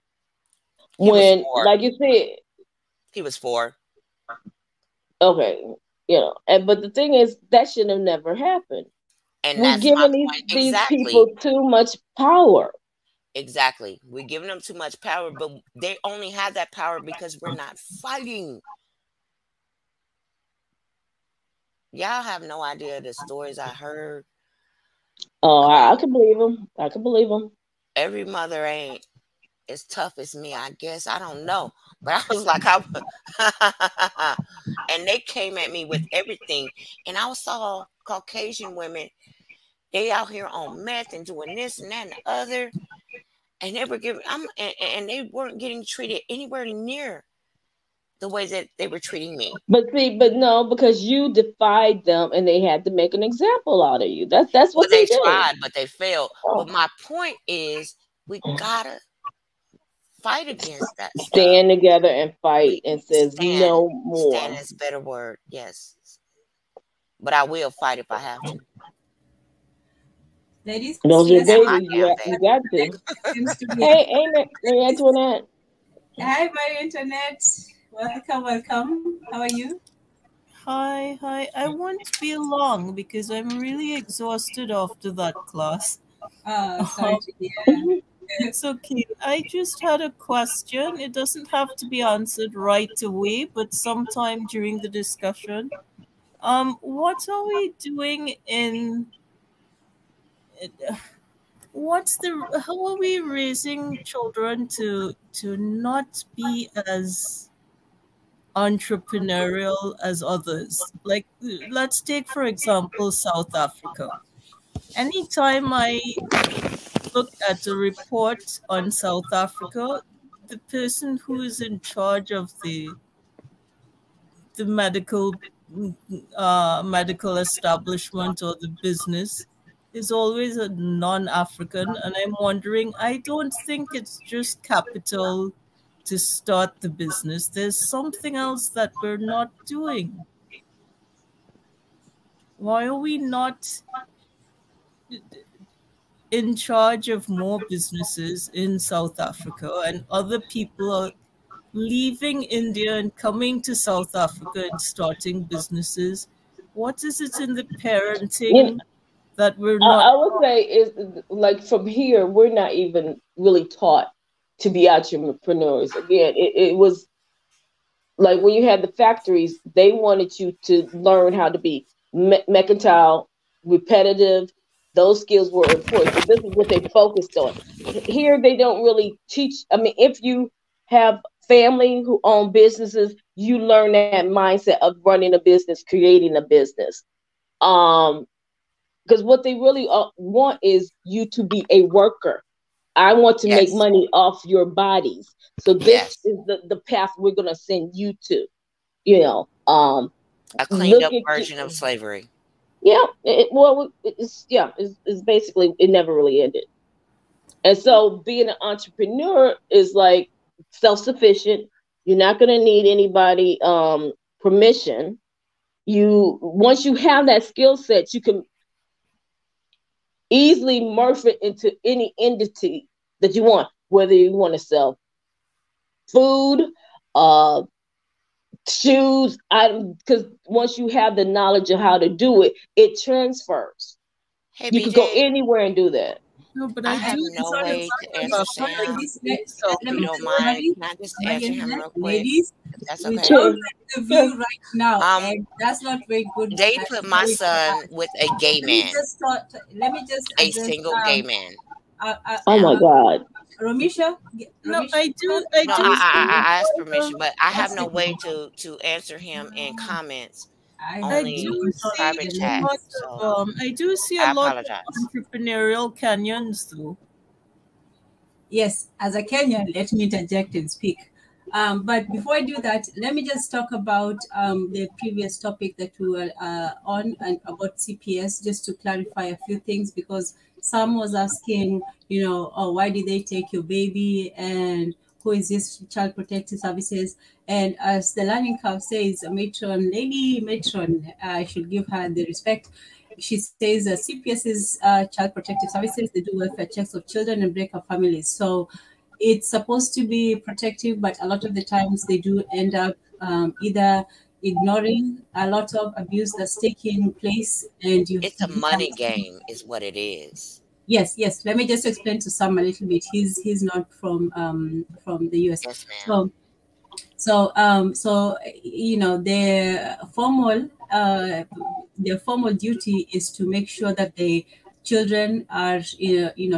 He was When, 4. like you said, He was 4. okay, but the thing is, that should have never happened. And We're that's my giving point. these Exactly. people too much power. Exactly. We're giving them too much power, but they only have that power because we're not fighting. Y'all have no idea the stories I heard. Oh, I can believe them. I can believe them. Every mother ain't as tough as me, I guess. I don't know. But I was like, and they came at me with everything. And I saw Caucasian women, they out here on meth and doing this and that and the other. And they were and they weren't getting treated anywhere near the way that they were treating me. But no, because you defied them and they had to make an example out of you. That's what they did. tried, but they failed. But my point is, we gotta fight against that stuff. Stand together and fight and says no more. Stand is a better word, yes. But I will fight if I have to. Ladies, those are yes, babies. You got to. Hey, Marie Antoinette. Hi, Marie Antoinette. Welcome. How are you? Hi. I won't be long because I'm really exhausted after that class. Sorry to hear. It's okay. I just had a question. It doesn't have to be answered right away, but sometime during the discussion. What are we doing how are we raising children to not be as entrepreneurial as others? Like, let's take, for example, South Africa. Anytime I look at a report on South Africa, the person who is in charge of the medical establishment or the business is always a non-African, and I'm wondering, I don't think it's just capital to start the business. There's something else that we're not doing. Why are we not in charge of more businesses in South Africa, and other people are leaving India and coming to South Africa and starting businesses? What is it in the parenting that we're not? I would say is like from here, we're not even really taught to be entrepreneurs. Again, it was like when you had the factories, they wanted you to learn how to be mercantile, repetitive. Those skills were important. So this is what they focused on. Here, they don't really teach. I mean, if you have family who own businesses, you learn that mindset of running a business, creating a business. Because what they really want is you to be a worker. I want to make money off your bodies. So this is the path we're going to send you to, A cleaned up looking version of slavery. Yeah, it's basically it never really ended. And so being an entrepreneur is like self-sufficient. You're not going to need anybody permission. Once you have that skill set, you can easily morph it into any entity that you want, whether you want to sell food, shoes, because once you have the knowledge of how to do it, it transfers. Hey, You could go BJ, anywhere and do that. No, but I I have do. no Sorry, way to answer about Sorry, Sam. this, so If let you me don't just, mind, Marie, can I just my answer him internet, real quick? ladies, If that's we okay. don't like the view right now, and that's not very good. They put my Sorry for son that. with a gay man, Let me just a address single gay man. Oh my God. Romisha. No, I do. No, I asked permission, but I have no way to answer him in comments, I only do see private a chat. lot So of, I do see a I lot apologize. of entrepreneurial Kenyans though. Yes, as a Kenyan, let me interject and speak. But before I do that, let me just talk about the previous topic that we were on and about CPS, just to clarify a few things, because Sam was asking, oh, why did they take your baby, and who is this Child Protective Services? And as the learning curve says, Lady Matron, I should give her the respect. She says CPS is Child Protective Services. They do welfare checks of children and break up families. So it's supposed to be protective, but a lot of the times they do end up either ignoring a lot of abuse that's taking place, and it's a money game, is what it is. Yes. Let me just explain to Sam a little bit. He's not from the US. Yes, ma'am. So their formal duty is to make sure that the children are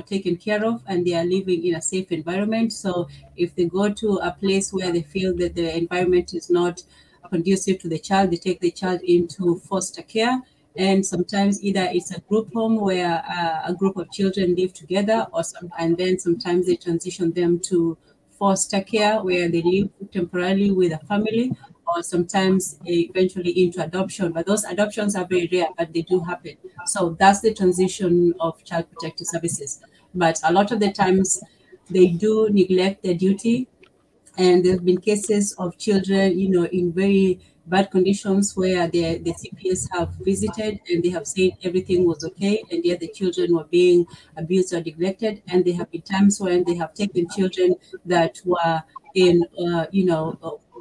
taken care of and they are living in a safe environment. So if they go to a place where they feel that the environment is not conducive to the child, they take the child into foster care. And sometimes either it's a group home where a group of children live together, and then sometimes they transition them to foster care where they live temporarily with a family, or sometimes eventually into adoption. But those adoptions are very rare, but they do happen. So that's the transition of Child Protective Services. But a lot of the times they do neglect their duty. And there have been cases of children, in very bad conditions where the CPS have visited and they have said everything was okay, and yet the children were being abused or neglected. And there have been times when they have taken children that were in,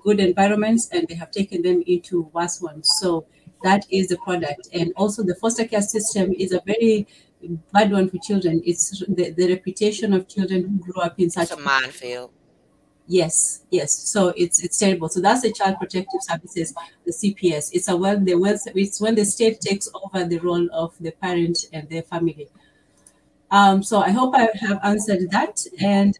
good environments, and they have taken them into worse ones. So that is the product. And also the foster care system is a very bad one for children. It's the reputation of children who grew up in such a minefield. Yes. So it's terrible. So that's the Child Protective Services, the CPS. It's when the state takes over the role of the parent and their family. So I hope I have answered that. And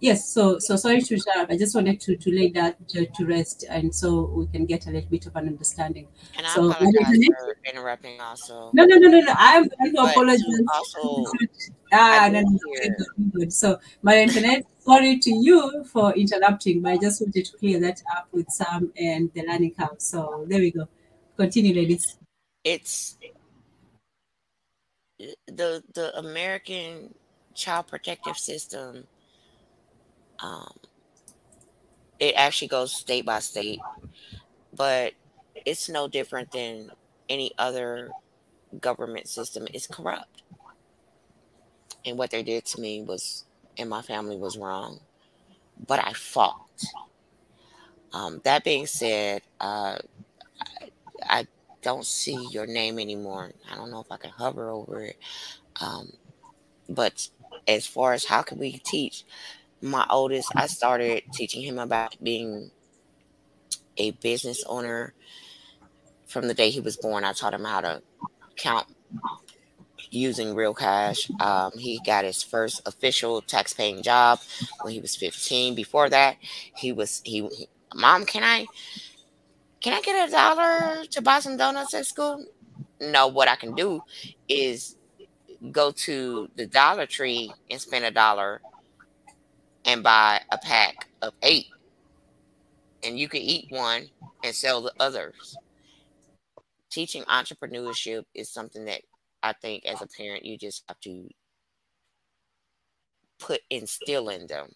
yes, so sorry to interrupt. I just wanted to lay that to rest, and so we can get a little bit of an understanding. And so, I apologize for interrupting also. No. I'm going to apologize. Also, good. So my internet, sorry to you for interrupting, but I just wanted to clear that up with Sam and the learning curve. So there we go. Continue, ladies. It's the American Child Protective System. It actually goes state by state, but it's no different than any other government system. It's corrupt, and what they did to me and my family was wrong, but I fought. That being said, I don't see your name anymore. I don't know if I can hover over it. But as far as how can we teach, my oldest, I started teaching him about being a business owner from the day he was born. I taught him how to count using real cash. He got his first official tax-paying job when he was 15. Before that, Mom, can I get $1 to buy some donuts at school? No, what I can do is go to the Dollar Tree and spend $1 and buy a pack of 8. And you can eat one and sell the others. teaching entrepreneurship is something that I think as a parent you just have to instill in them.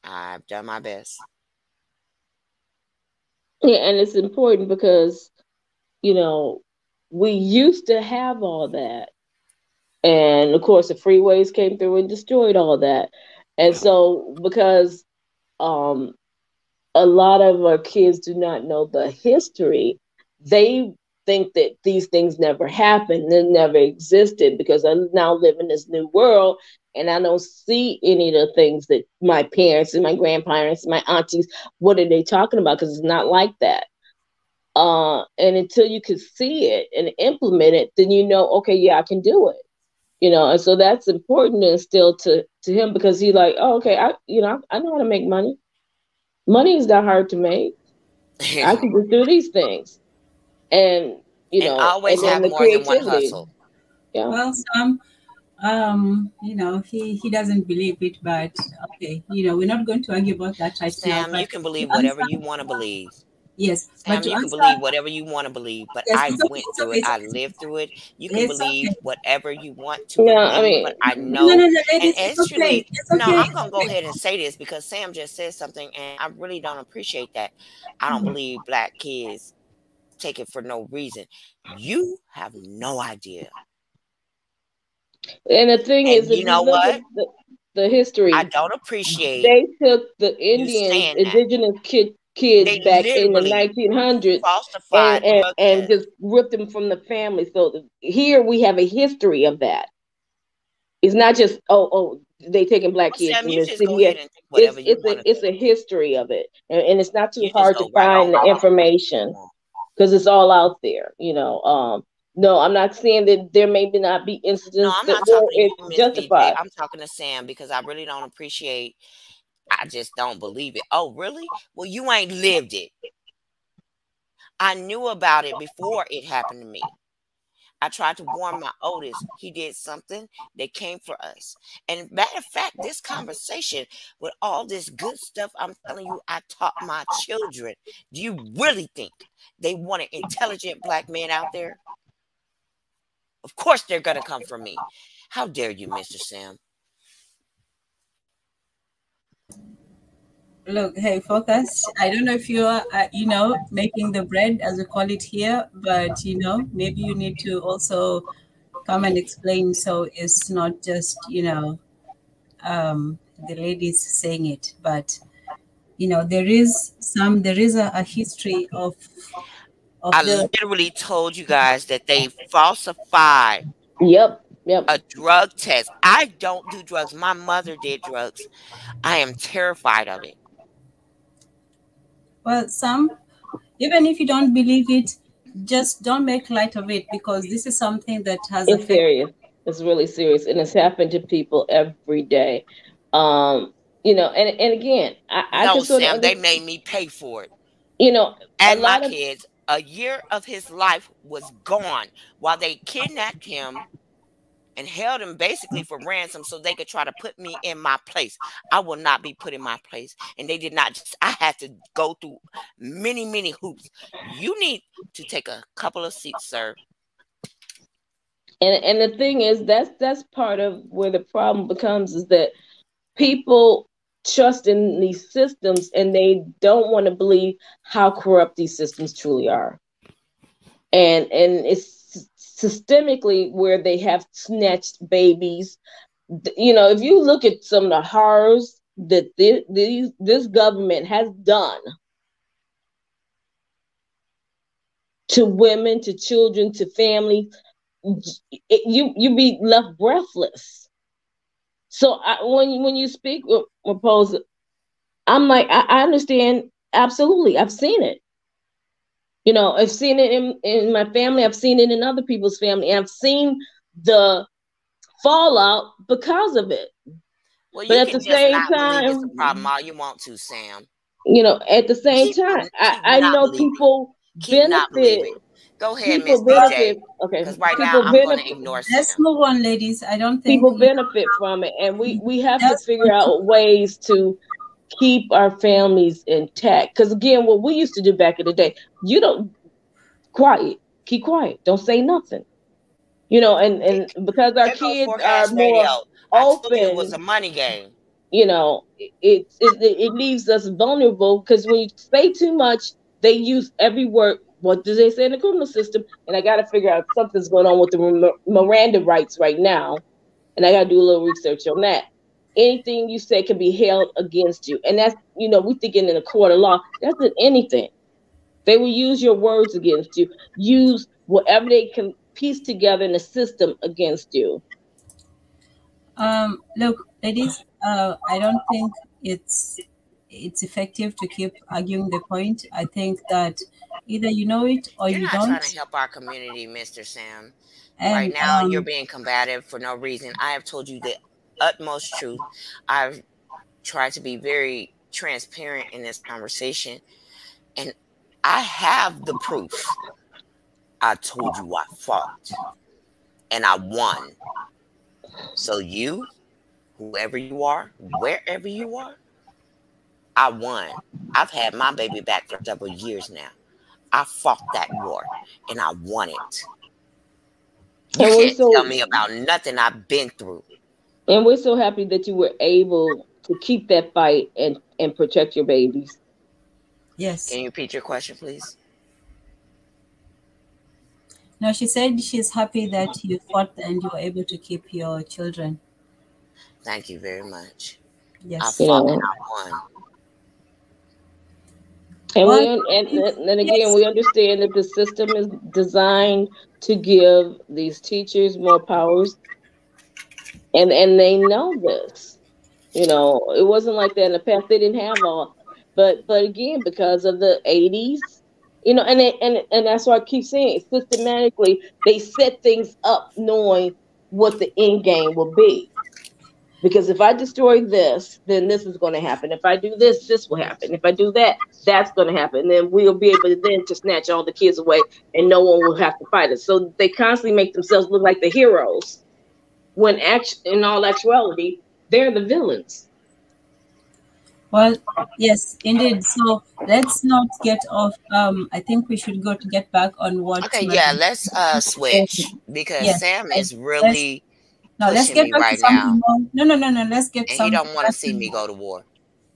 I've done my best. Yeah, and it's important because, you know, we used to have all that. And of course, the freeways came through and destroyed all that. And so, because a lot of our kids do not know the history, they think that these things never happened, they never existed, because I now live in this new world and I don't see any of the things that my parents and my grandparents and my aunties, what are they talking about? Because it's not like that. And until you can see it and implement it, then you know, okay, yeah, I can do it. You know, and so that's important to instill to him, because he's like, oh, okay, I know how to make money. Money is not hard to make. I can just do these things. And, you know, always and then have the more than one creativity. hustle. Yeah. Well, you know, he doesn't believe it, but okay, you know, we're not going to argue about that right now. Sam, you can believe whatever you want to believe. Yes, Sam, but you can believe whatever you want to believe, but yes, I it's okay, went it's through okay, it. I lived through it. You can believe whatever you want to believe, I mean, but I know. no, ladies, and it's actually, okay. It's no, okay. I'm going to go ahead and say this because Sam just said something, and I really don't appreciate that. I don't believe black kids take it for no reason. You have no idea. And the thing is, if you know look what? at the history, I don't appreciate they took the you Indians, saying that. indigenous kids They back in the literally 1900s falsified drug and tests. just ripped them from the family. So here we have a history of that. It's not just they taking black kids Sam, from you this just city. go Yeah, ahead and think whatever you want to it's a history of it, and it's not too You just hard to go right find on. the information because it's all out there. You know, no, I'm not saying that there may not be incidents No, I'm not where talking to you, it's Miss BJ. justified. I'm talking to Sam because I really don't appreciate. I just don't believe it. Oh, really? Well, you ain't lived it. I knew about it before it happened to me. I tried to warn my oldest. He did something that came for us. And matter of fact, this conversation with all this good stuff I'm telling you, I taught my children. Do you really think they want an intelligent black man out there? Of course they're going to come for me. How dare you, Mr. Sam? Look, hey, focus. I don't know if you are, you know, making the bread, as we call it here, but, you know, maybe you need to also come and explain so it's not just, you know, the ladies saying it, but, you know, there is a history of I literally told you guys that they falsified a drug test. I don't do drugs. My mother did drugs. I am terrified of it. Well, even if you don't believe it, just don't make light of it, because this is something that has It's serious. It's really serious, and it's happened to people every day. You know, and again, I no, just sort Sam, of they made me pay for it. You know, and my kids, a year of his life was gone while they kidnapped him and held him basically for ransom so they could try to put me in my place. I will not be put in my place. And they did not. I had to go through many, many hoops. You need to take a couple of seats, sir. And the thing is, that's part of where the problem becomes, is that people trust in these systems and they don't want to believe how corrupt these systems truly are. And it's systemically where they have snatched babies. You know, if you look at some of the horrors that this government has done to women, to children, to families, you be left breathless. So when you speak, Raposa, I'm like, I understand absolutely. I've seen it. You know, I've seen it in my family. I've seen it in other people's family. And I've seen the fallout because of it. Well, but you at can the just same not time, believe it's a problem all you want to, Sam. You know, at the same time, I know people benefit. Go ahead, Miss BJ. Okay. Because right now I'm going to ignore Sam. Let's move on, ladies. I don't think people benefit from it, and we have to figure out ways to keep our families intact. Because again, what we used to do back in the day, quiet, keep quiet, don't say nothing. You know, and because our kids are more open, was a money game. You know, it leaves us vulnerable, because when you say too much, they use every word. What do they say in the criminal system? And I got to figure out something's going on with the Miranda rights right now, and I got to do a little research on that. Anything you say can be held against you, and that's, you know, we thinking in a court of law. That's not anything. They will use your words against you. Use whatever they can piece together in the system against you. Look, ladies, I don't think it's effective to keep arguing the point. I think that either you know it or You're you not don't. trying to help our community, Mr. Sam. And, right now, you're being combative for no reason. I have told you the utmost truth. I've tried to be very transparent in this conversation, and I have the proof. I told you I fought, and I won. So you, whoever you are, wherever you are, I won. I've had my baby back for several years now. I fought that war, and I won it. You can't tell me about nothing I've been through. And we're so happy that you were able to keep that fight and protect your babies. Yes. Can you repeat your question, please? No, she said she's happy that you fought and you were able to keep your children. Thank you very much. Yes. I fought and I won. And again, we understand that the system is designed to give these teachers more powers, and they know this. You know, it wasn't like that in the past. They didn't have all, but again, because of the 80s, you know, and that's why I keep saying it, systematically they set things up knowing what the end game will be. Because if I destroy this, then this is going to happen. If I do this, this will happen. If I do that, that's going to happen. And then we'll be able to then to snatch all the kids away, and no one will have to fight us. So they constantly make themselves look like the heroes, when in all actuality, they're the villains. Well, yes, indeed. So let's not get off. I think we should get back on what. Okay, yeah, let's switch, because Sam is really. No, let's get back to something more. No. Let's get and he don't want to see me go to war.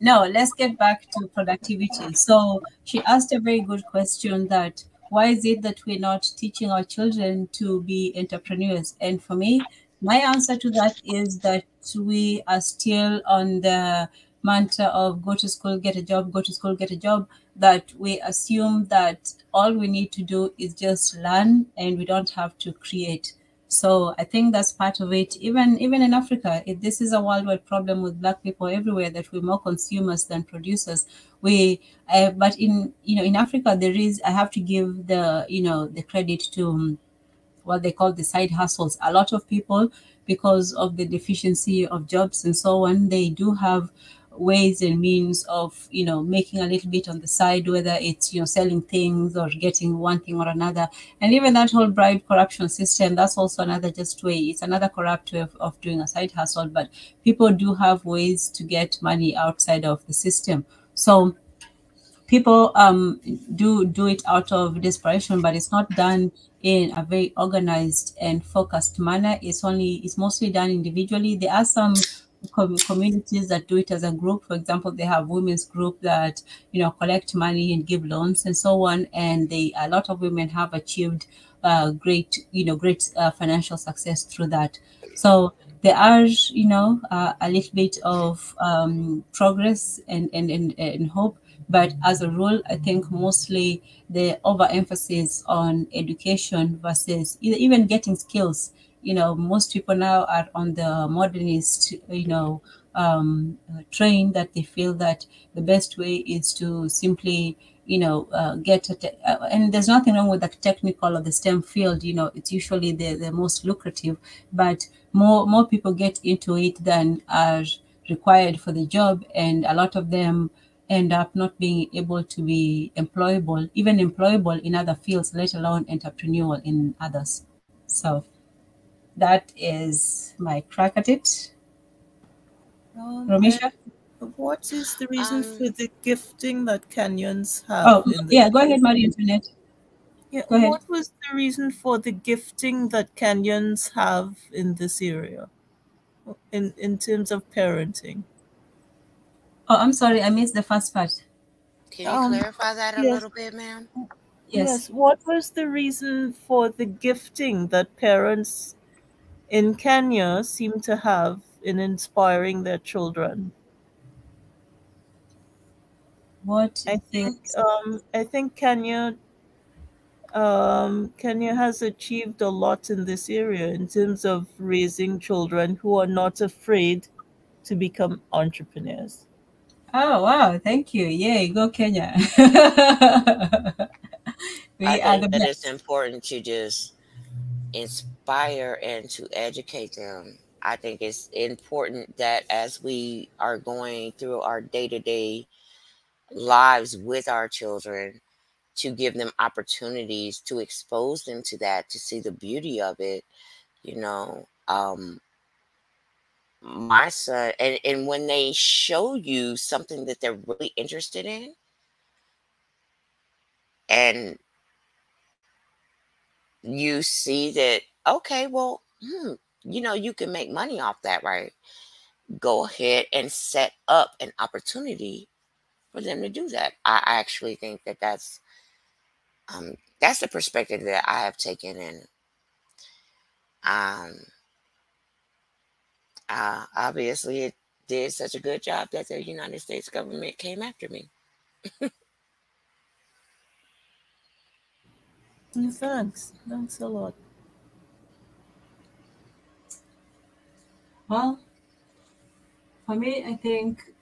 No, let's get back to productivity. So she asked a very good question, that why is it that we're not teaching our children to be entrepreneurs? And for me, my answer to that is that we are still on the mantra of go to school, get a job, go to school, get a job, that we assume that all we need to do is just learn and we don't have to create. So I think that's part of it. Even in Africa, this is a worldwide problem with Black people everywhere, that we're more consumers than producers. But in Africa, there is, I have to give the credit to what they call the side hustles. A lot of people, because of the deficiency of jobs and so on, they do have ways and means of making a little bit on the side, whether it's selling things or getting one thing or another. And even that whole bribe corruption system, that's also another just way. It's another corrupt way of doing a side hustle. But people do have ways to get money outside of the system. So people do it out of desperation, but it's not done in a very organized and focused manner. It's mostly done individually. There are some communities that do it as a group. For example, they have women's group that collect money and give loans and so on, and a lot of women have achieved great financial success through that. So there are a little bit of progress and hope, but as a rule, I think mostly the overemphasis on education versus even getting skills. Most people now are on the modernist, train, that they feel that the best way is to simply, get and there's nothing wrong with the technical or the STEM field. It's usually the most lucrative, but more people get into it than are required for the job, and a lot of them end up not being able to be employable in other fields, let alone entrepreneurial in others. So that is my crack at it. Romisha? What is the reason for the gifting that Kenyans have? Go ahead, Marie Antoinette. Yeah, Go ahead. what was the reason for the gifting that Kenyans have in this area, in terms of parenting? Oh, I'm sorry, I missed the first part. Can you clarify that a yes. little bit, ma'am? Yes. What was the reason for the gifting that parents in Kenya seem to have in inspiring their children? What I think Kenya has achieved a lot in this area in terms of raising children who are not afraid to become entrepreneurs. Oh wow, thank you. Yay, go Kenya. I We are the think that best. it's important to just inspire and to educate them. I think it's important that as we are going through our day-to-day lives with our children, to give them opportunities to expose them to that, to see the beauty of it. My son, and when they show you something that they're really interested in, and you see that, okay, well, you can make money off that, right? Go ahead and set up an opportunity for them to do that. I actually think that that's the perspective that I have taken, and obviously it did such a good job that the United States government came after me. Thanks a lot. Well, for me, I think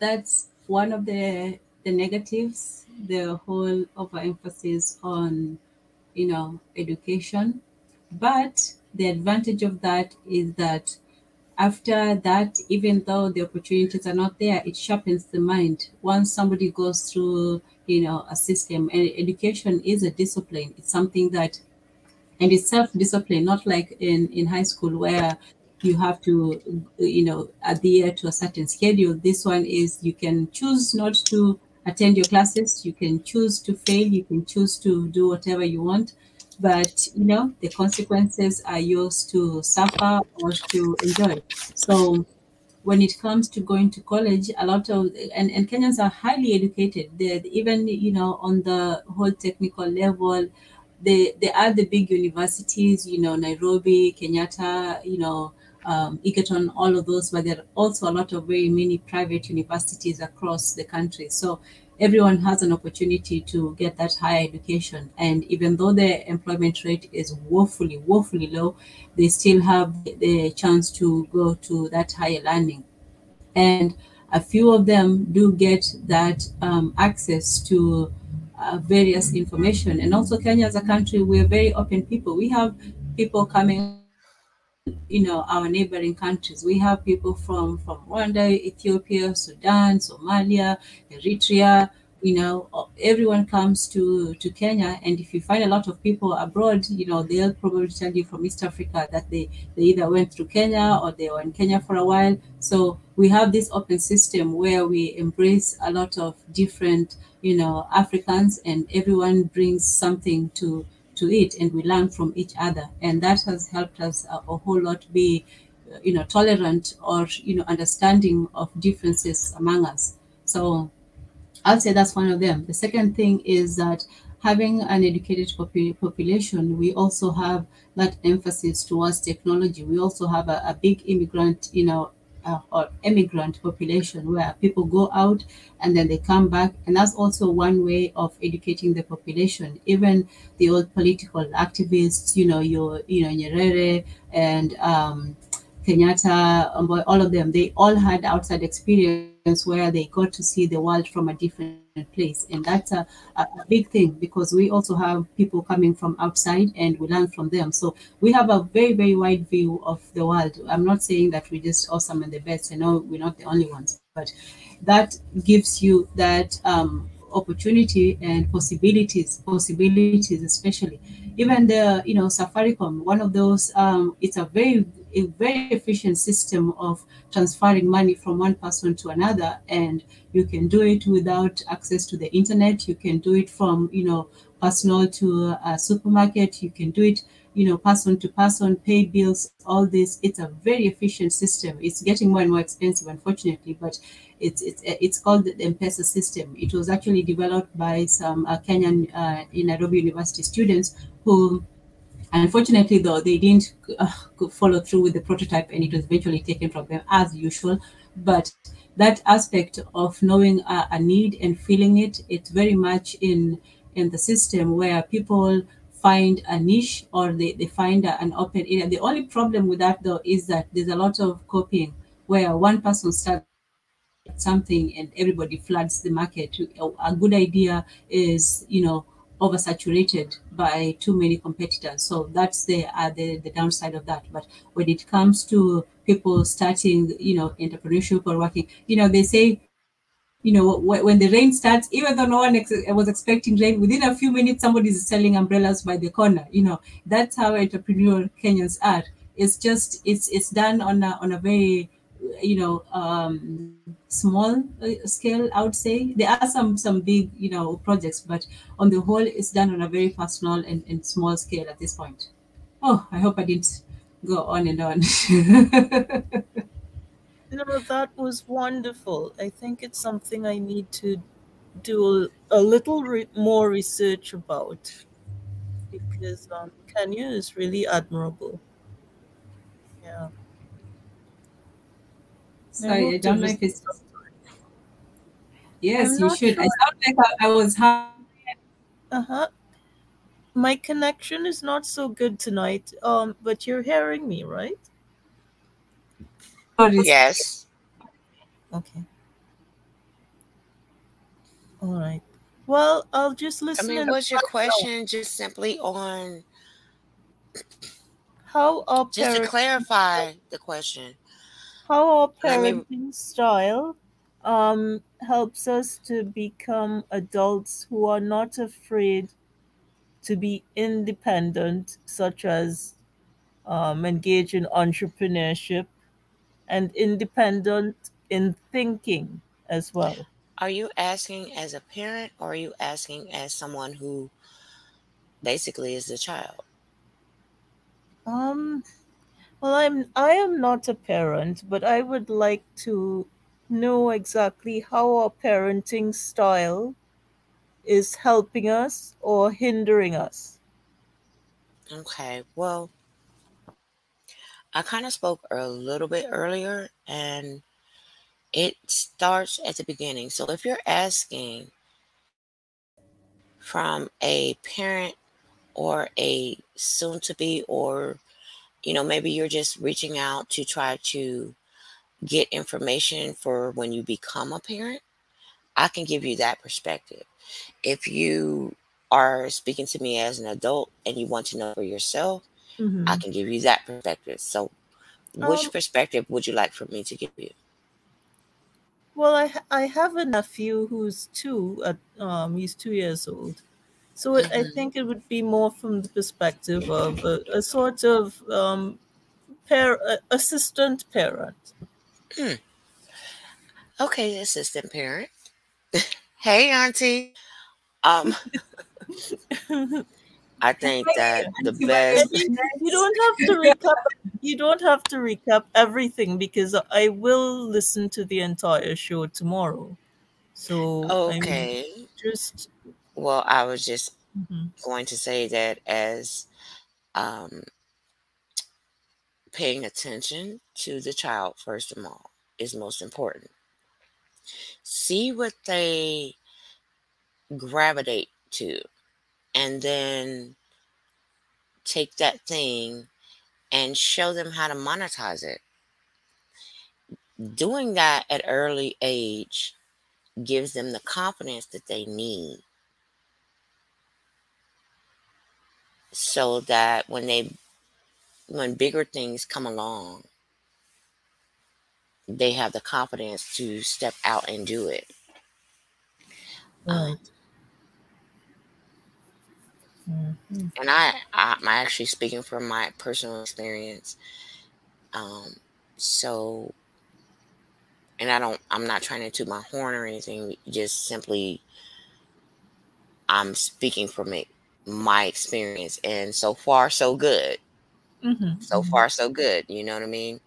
that's one of the negatives, the whole overemphasis on, education. But the advantage of that is that after that, even though the opportunities are not there, it sharpens the mind. Once somebody goes through, a system, and education is a discipline. It's something that, and it's self-discipline, not like in high school where you have to, adhere to a certain schedule. This one is you can choose not to attend your classes, you can choose to fail, you can choose to do whatever you want, but the consequences are yours to suffer or to enjoy. So when it comes to going to college, a lot of and Kenyans are highly educated. They're even on the whole technical level. They are the big universities, Nairobi, Kenyatta, Egerton, all of those, but there are also a lot of very many private universities across the country. So everyone has an opportunity to get that higher education. And even though the employment rate is woefully, woefully low, they still have the chance to go to that higher learning. And a few of them do get that access to various information. And also Kenya as a country, we're very open people. We have people coming, our neighboring countries. We have people from Rwanda, Ethiopia, Sudan, Somalia, Eritrea. Everyone comes to Kenya, and if you find a lot of people abroad, they'll probably tell you from East Africa that they either went through Kenya or they were in Kenya for a while. So we have this open system where we embrace a lot of different, Africans, and everyone brings something to it, and we learn from each other, and that has helped us a whole lot be tolerant or understanding of differences among us. So I'll say that's one of them. The second thing is that having an educated population, we also have that emphasis towards technology. We also have a big immigrant, or immigrant population where people go out and then they come back. And that's also one way of educating the population. Even the old political activists, Nyerere and Kenyatta, all of them, they all had outside experience where they got to see the world from a different place. And that's a big thing, because we also have people coming from outside and we learn from them. So we have a very, very wide view of the world. I'm not saying that we're just awesome and the best. I know we're not the only ones, but that gives you that opportunity and possibilities, especially. Even the, Safaricom, one of those, it's a very efficient system of transferring money from one person to another, and you can do it without access to the internet. You can do it from personal to a supermarket. You can do it, person to person, pay bills, all this. It's a very efficient system. It's getting more and more expensive, unfortunately, but it's called the M-Pesa system. It was actually developed by some Kenyan Nairobi University students who, unfortunately, though, they didn't follow through with the prototype, and it was eventually taken from them as usual. But that aspect of knowing a need and feeling it, it's very much in the system where people find a niche, or they find an open area. The only problem with that, though, is that there's a lot of copying where one person starts something and everybody floods the market. A good idea is, oversaturated by too many competitors. So that's the downside of that. But when it comes to people starting, entrepreneurship or working, they say, when the rain starts, even though no one was expecting rain, within a few minutes somebody is selling umbrellas by the corner. That's how entrepreneurial Kenyans are. It's just it's done on a very small scale, I would say. There are some big projects, but on the whole it's done on a very personal and small scale at this point. Oh, I hope I didn't go on and on. No, that was wonderful. I think it's something I need to do a little more research about, because Kenya is really admirable. Yeah. Sorry, I don't know if it's... Yes, I'm you not should. sure. I sound like I was... My connection is not so good tonight, but you're hearing me, right? Yes. Okay. All right. Well, I'll just listen. I mean, was your question just simply on how our just to clarify the question? How our parenting style helps us to become adults who are not afraid to be independent, such as engage in entrepreneurship, and independent in thinking as well. Are you asking as a parent, or are you asking as someone who basically is the child? Well, I am not a parent, but I would like to know exactly how our parenting style is helping us or hindering us. Okay, well, I kind of spoke a little bit earlier, and it starts at the beginning. So if you're asking from a parent or a soon to be, or maybe you're just reaching out to try to get information for when you become a parent, I can give you that perspective. If you are speaking to me as an adult and you want to know for yourself, I can give you that perspective. So which perspective would you like for me to give you? Well, I have a nephew who's 2. He's 2 years old. So I think it would be more from the perspective of a sort of assistant parent. Okay, assistant parent. Hey, Auntie. I think that the best. You don't have to recap. You don't have to recap everything, because I will listen to the entire show tomorrow. So Okay. Well, I was just going to say that as paying attention to the child, first of all, is most important. See what they gravitate to, and then take that thing and show them how to monetize it. Doing that at early age gives them the confidence that they need, so that when bigger things come along, they have the confidence to step out and do it. Right. And I'm actually speaking from my personal experience. So, and I'm not trying to toot my horn or anything, just simply I'm speaking from my experience, and so far so good. So far so good. You know what I mean?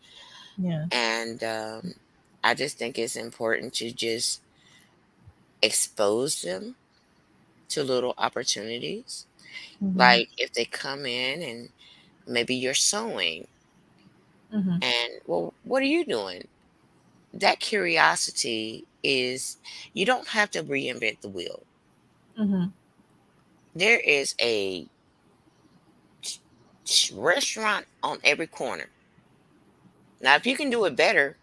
Yeah. And I just think it's important to just expose them to little opportunities. Like if they come in and maybe you're sewing, and well, what are you doing? That curiosity is, you don't have to reinvent the wheel. There is a restaurant on every corner. Now, if you can do it better,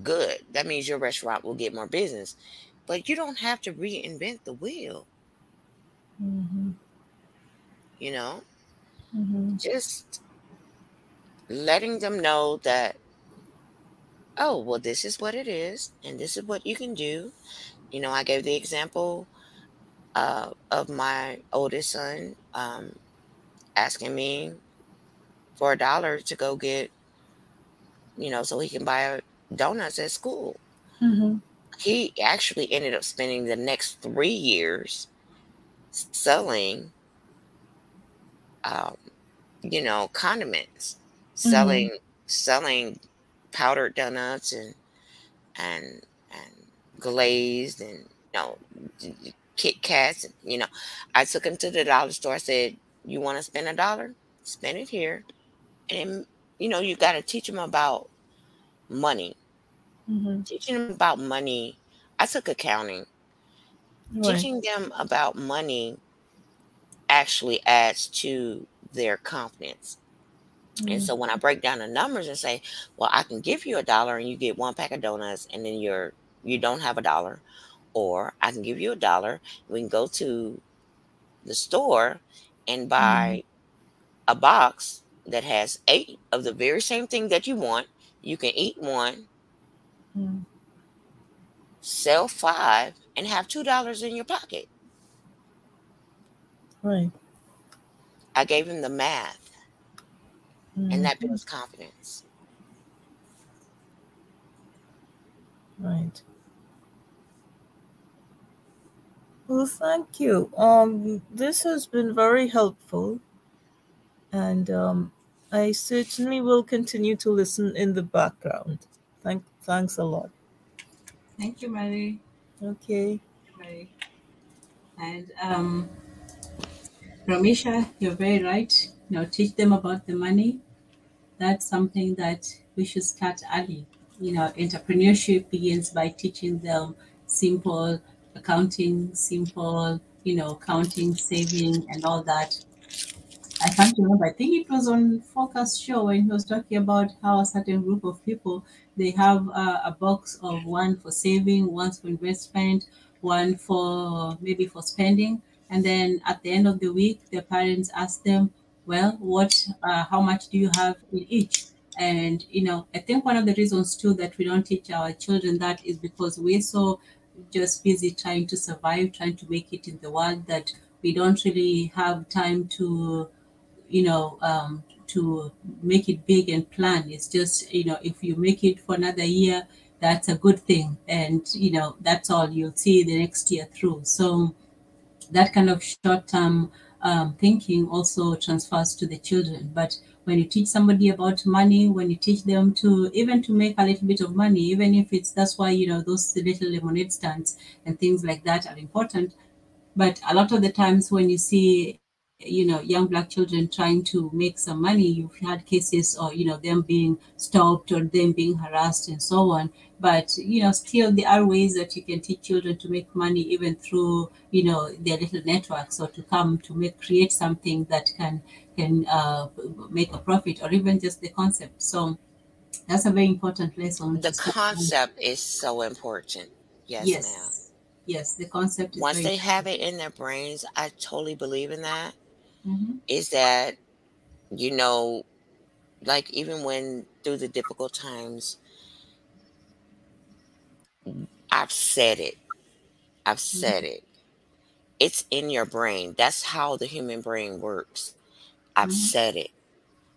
good. That means your restaurant will get more business. But you don't have to reinvent the wheel. You know, just letting them know that, oh, well, this is what it is, and this is what you can do. You know, I gave the example of my oldest son asking me for $1 to go get, you know, so he can buy donuts at school. He actually ended up spending the next 3 years selling, you know, condiments, selling powdered donuts and and glazed, and you know, Kit Kats. You know, I took him to the dollar store. I said, "You want to spend $1? Spend it here." And you know, you got to teach them about money. Teaching them about money. I took accounting. Teaching them about money actually adds to their confidence. And so when I break down the numbers and say, well, I can give you $1 and you get 1 pack of donuts, and then you don't have $1, or I can give you $1. We can go to the store and buy a box that has 8 of the very same thing that you want. You can eat 1, sell 5, and have $2 in your pocket. Right. I gave him the math, and that builds confidence. Right. Well, thank you. This has been very helpful, and I certainly will continue to listen in the background. Thanks a lot. Thank you, Mary. Okay. Mary. And Ramisha, you're very right. You know, teach them about the money. That's something that we should start early. You know, entrepreneurship begins by teaching them simple accounting, simple, you know, counting, saving, and all that. I can't remember. I think it was on Focus show when he was talking about how a certain group of people, they have a box of one for saving, one for investment, one for maybe for spending, and then at the end of the week, their parents ask them, "Well, how much do you have in each?" And you know, I think one of the reasons too that we don't teach our children that is because we're so just busy trying to survive, trying to make it in the world, that we don't really have time to, you know, to make it big and plan. It's just, you know, if you make it for another year, that's a good thing. And, you know, that's all you'll see the next year through. So that kind of short-term thinking also transfers to the children. But when you teach somebody about money, when you teach them to even to make a little bit of money, even if it's, that's why, you know, those little lemonade stands and things like that are important. But a lot of the times when you see, you know, young Black children trying to make some money, you've had cases, or you know, them being stopped or them being harassed and so on. But you know, still there are ways that you can teach children to make money even through, you know, their little networks, or to come to create something that can make a profit, or even just the concept. So that's a very important lesson. The concept is so important. Yes, ma'am. Yes, the concept is once they have it in their brains, I totally believe in that. Mm-hmm. Is that, you know, like even when through the difficult times, I've said it. It's in your brain. That's how the human brain works. I've said it.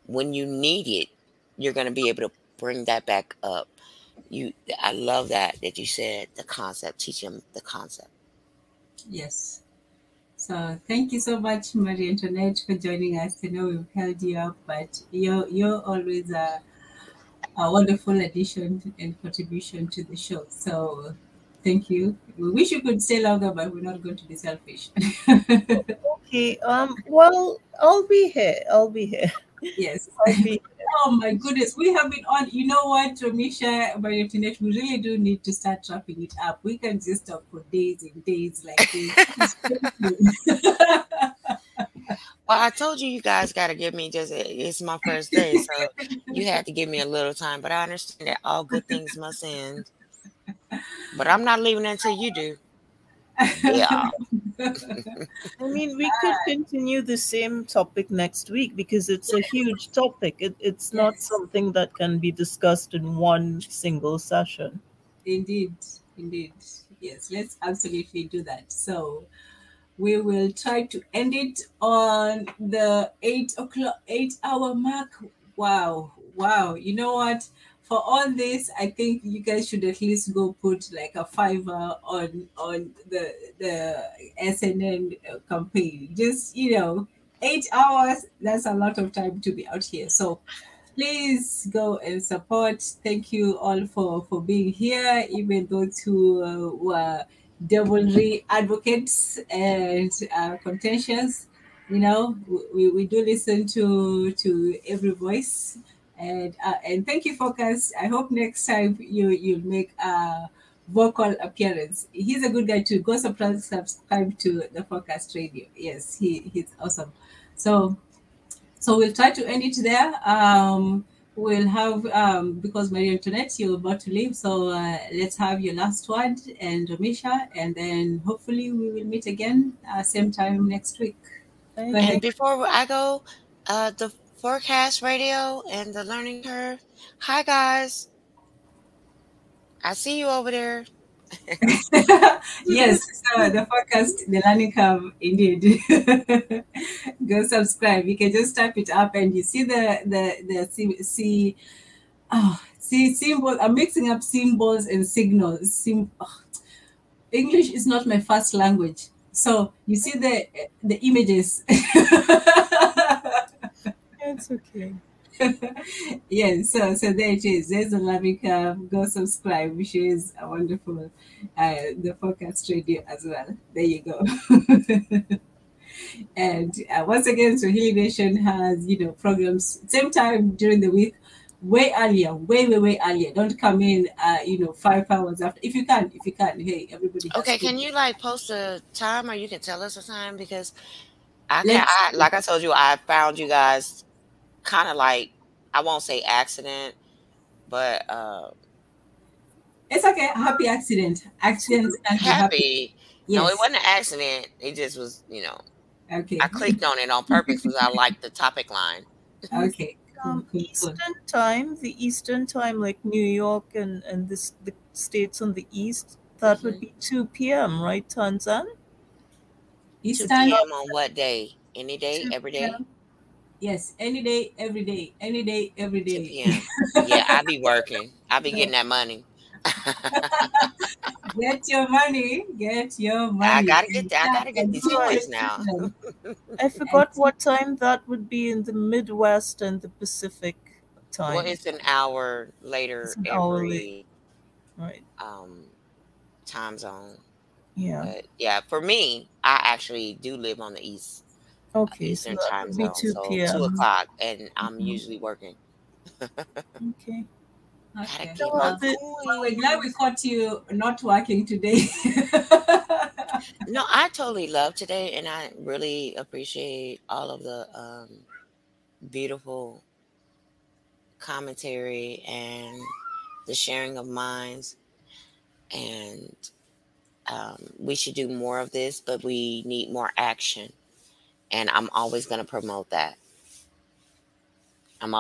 When you need it, you're going to be able to bring that back up. I love that you said the concept. Teach them the concept. Yes. So thank you so much, Marie Antoinette, for joining us. I know we've held you up, but you're always a wonderful addition and contribution to the show. So thank you. We wish you could stay longer, but we're not going to be selfish. Okay. Well, I'll be here. I'll be here. Yes. I'll be here. Oh my goodness, we have been on. You know what, Romisha, Marie Antoinette, we really do need to start wrapping it up. We can just talk for days and days like this. Well, I told you, you guys got to give me it's my first day, so you had to give me a little time. But I understand that all good things must end. But I'm not leaving until you do. Yeah. I mean, we could continue the same topic next week because it's a huge topic. It's not something that can be discussed in one single session. Indeed. Yes, let's absolutely do that. So we will try to end it on the 8-hour mark. Wow. You know what? For all this, I think you guys should at least go put like a $5 on the SNN campaign. Just 8 hours. That's a lot of time to be out here. So please go and support. Thank you all for being here, even those who were devilry advocates and contentious. We do listen to every voice. And thank you, Focus. I hope next time you'll make a vocal appearance. He's a good guy too. Go subscribe to the Focus Radio. Yes, he's awesome. So we'll try to end it there. We'll have because Marie Antoinette, you're about to leave, so let's have your last word and Romisha, and then hopefully we will meet again same time next week. And before I go, the Forecast Radio and the Learning Curve. Hi guys, I see you over there. Yes, so the Forecast, the Learning Curve, indeed. Go subscribe. You can just type it up, and you see see symbols. I'm mixing up symbols and signals. English is not my first language, so you see the images. It's okay. Yes, so there it is. There's a Learning Curve. Go subscribe, which is a wonderful the Forecast Radio as well. There you go. And once again, Swahili Nation has programs same time during the week, way earlier, way earlier. Don't come in 5 hours after. If you can, hey, everybody. Okay, can you post a time, or you can tell us a time, because like I told you, I found you guys kind of I won't say accident, but it's okay. Happy accident. Accidents can be happy. Yes. No, it wasn't an accident. It just was, Okay. I clicked on it on purpose because I liked the topic line. Okay. Eastern time, the Eastern time, like New York and the states on the East, that would be 2 p.m., right, Tanzan? Eastern 2 p.m. on what day? Any day, every day? Yes, any day, every day. Any day, every day. 2 p.m. Yeah, I be working. I be getting that money. Get your money. I gotta get these coins now. I forgot what time that would be in the Midwest and the Pacific time. Well, it's an hour later every right time zone. Yeah. But yeah, for me, I actually do live on the East. Okay, Eastern so time be zone, 2 so p.m. 2 o'clock, and I'm usually working. Okay. Okay. Well, we're glad we caught you not working today. No, I totally love today, and I really appreciate all of the beautiful commentary and the sharing of minds. And we should do more of this, but we need more action. And I'm always going to promote that. I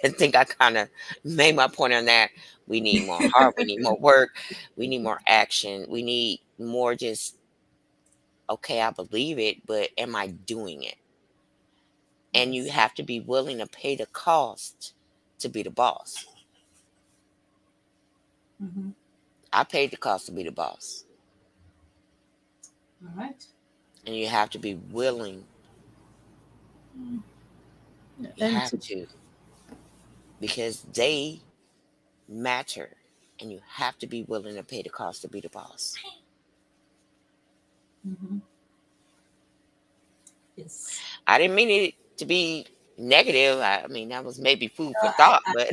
think I kind of made my point on that. We need more heart. We need more work. We need more action. We need more just, okay, I believe it, but am I doing it? And you have to be willing to pay the cost to be the boss. Mm-hmm. I paid the cost to be the boss. All right. and you have to be willing. You And have to, because they matter, and you have to be willing to pay the cost to be the boss. Yes. I didn't mean it to be negative. I mean, that was maybe food for thought, but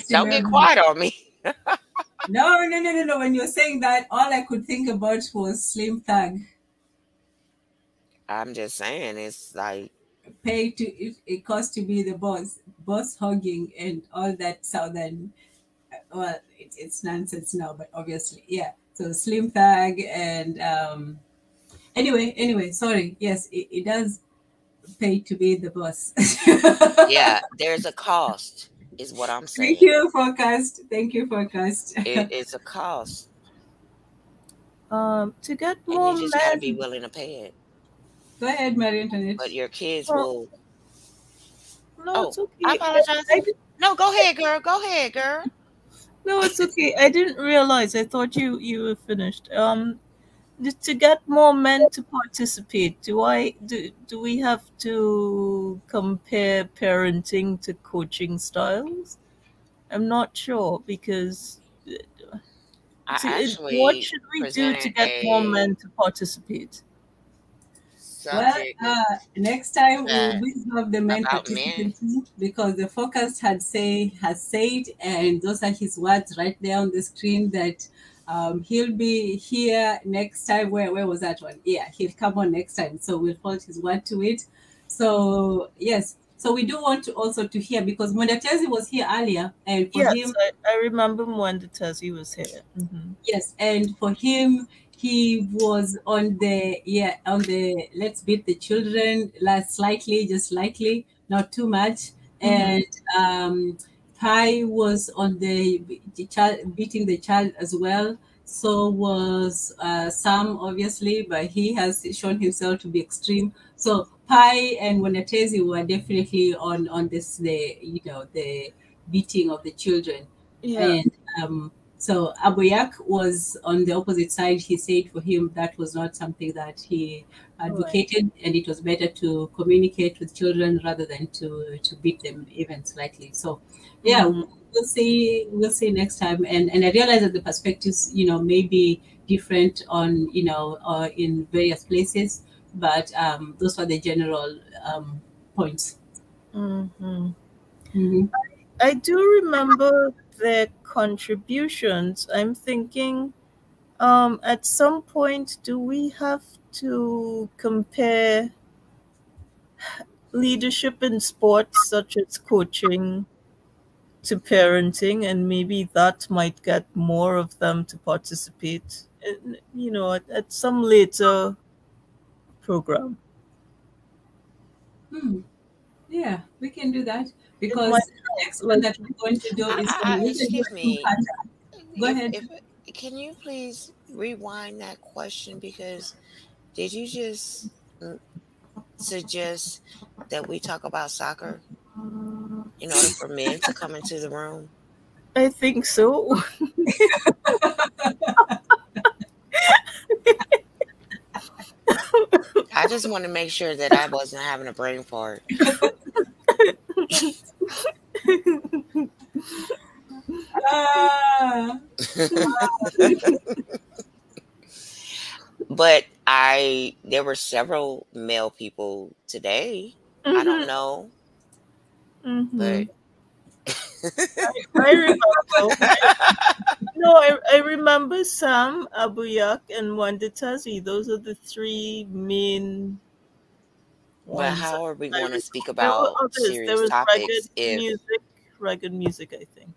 don't get quiet on me. No. When you're saying that, all I could think about was Slim Thug. I'm just saying, it's like Pay to it costs to be the boss hogging and all that southern. Well, it's nonsense now, but obviously, yeah. So Slim Thug and anyway, sorry. Yes, it does pay to be the boss. yeah, there's a cost, is what I'm saying. Thank you, Forecast. It's a cost. To get more and you just men, gotta be willing to pay it. Go ahead, Marie Antoinette. But your kids will. No, it's okay. I apologize. No, go ahead, girl. Go ahead, girl. No, it's okay. I didn't realize. I thought you were finished. To get more men to participate, do we have to compare parenting to coaching styles? I'm not sure, because what should we do to get more men to participate? Well, next time we will have the men participating, because the Focus has said, and those are his words right there on the screen, that he'll be here next time. Where was that one? Yeah, he'll come on next time. So we'll hold his word to it. So yes. So we do want to also to hear, because Mwendatezi was here earlier, and for him, I remember Mwendatezi was here. Mm-hmm. Yes, and for him, he was on the let's beat the children, slightly, not too much. And Pai was on the child, beating the child as well. So was Sam, obviously, but he has shown himself to be extreme. So Pai and Mwendatezi were definitely on this, the beating of the children. Yeah. And so Aboyak was on the opposite side. He said for him that was not something that he advocated, and it was better to communicate with children rather than to beat them even slightly. So yeah, we'll see next time. And I realize that the perspectives, may be different on, in various places, but those were the general points. I do remember their contributions. I'm thinking, at some point, do we have to compare leadership in sports, such as coaching, to parenting, and maybe that might get more of them to participate, at some later program? Yeah, we can do that, because the next one that we're going to do is excuse me. Go ahead. Can you please rewind that question? Because did you just suggest that we talk about soccer in order for men to come into the room? I think so. I just want to make sure that I wasn't having a brain fart. But there were several male people today. I don't know. But I remember. I remember Sam, Aboyak, and Mwendatezi. Those are the three main ones. But how are we going to speak about serious there was topics reggae music, I think.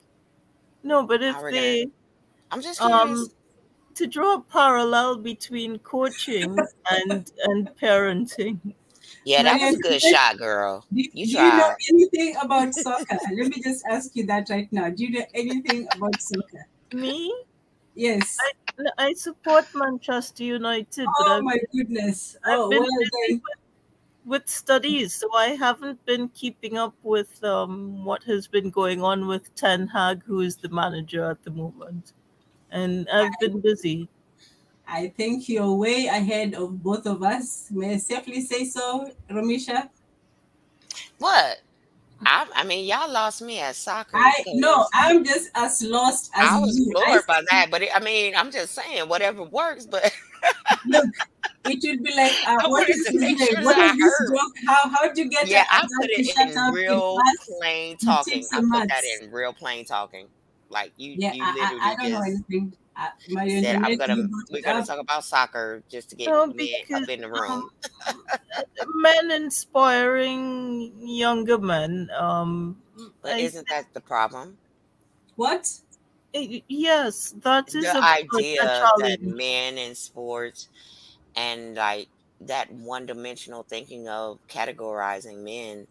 No, but if they, I'm just curious. To draw a parallel between coaching and parenting. Yeah, that was a good shot, girl. Do you know anything about soccer? Let me just ask you that right now. Do you know anything about soccer? Me? Yes. I support Manchester United. Oh, my goodness. I've been busy with studies, so I haven't been keeping up with what has been going on with Ten Hag, who is the manager at the moment. And I've been busy. I think you're way ahead of both of us. May I safely say so, Romisha? What? I mean, y'all lost me at soccer No, because I'm just as lost as I was you. floored by that. But I mean, I'm just saying, whatever works. But Look, it would be like, I what wanted is to this make game? sure What is that I this heard. joke? How do you get Yeah, a I guy put to it shut in up in real class? plain You talking. take I some put that maths. in real plain talking. Like Yeah, you I literally don't know just anything. My said, internet, you we're brought it gonna up. talk about soccer just to get No, men because up in the room. men inspiring younger men. But isn't that the problem? What? Yes, that is The a idea that challenge. men in sports and like that one-dimensional thinking of categorizing men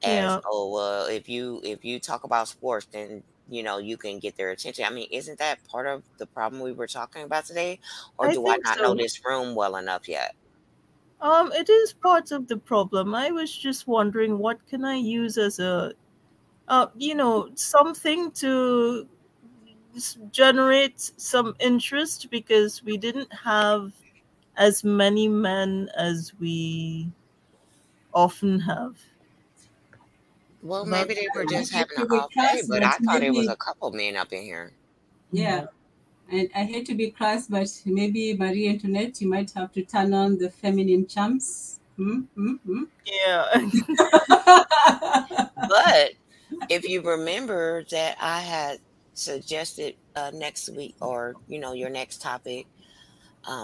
as, Yeah, oh well, if you talk about sports, then you can get their attention. I mean, isn't that part of the problem we were talking about today, or I do I think not know so. this room well enough yet? It is part of the problem. I was just wondering what can I use as a, something to generate some interest because we didn't have as many men as we often have. Well, That maybe they were I just hate having to an be off day, crass, but but I thought it was a maybe, couple men up in here. yeah. And I hate to be crass, but maybe Marie Antoinette, you might have to turn on the feminine charms. Yeah. But if you remember that I had suggested next week, or your next topic,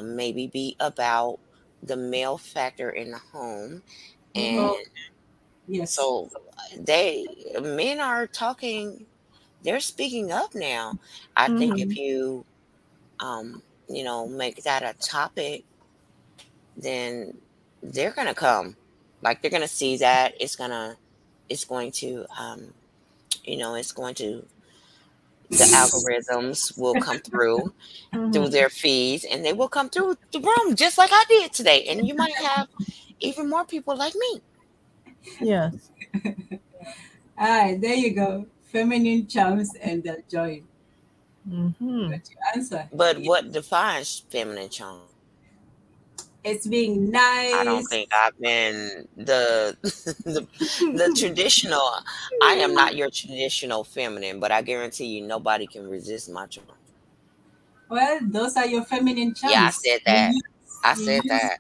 maybe be about the male factor in the home, and Yes. so men are talking, they're speaking up now. I think if you make that a topic, then they're gonna come, like they're gonna see that it's going to it's going to the algorithms will come through their feeds, and they will come through the room just like I did today, and you might have even more people like me. Yes. All right, there you go. Feminine charms and joy. Got your answer. But what defines feminine charm? It's being nice. I don't think I've been the traditional. I am not your traditional feminine, but I guarantee you nobody can resist my charm. Well, those are your feminine charms. Yeah, I said that. I said that.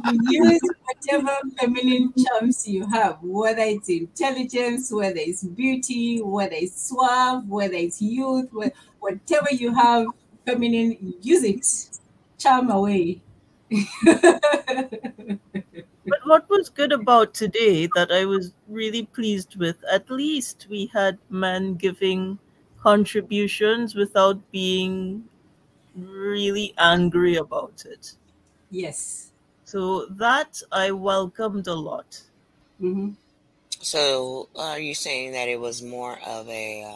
You use whatever feminine charms you have, whether it's intelligence, whether it's beauty, whether it's suave, whether it's youth, whatever you have feminine, use it. Charm away. But what was good about today that I was really pleased with, at least we had men giving contributions without being really angry about it. Yes. So that I welcomed a lot. So are you saying that it was more of a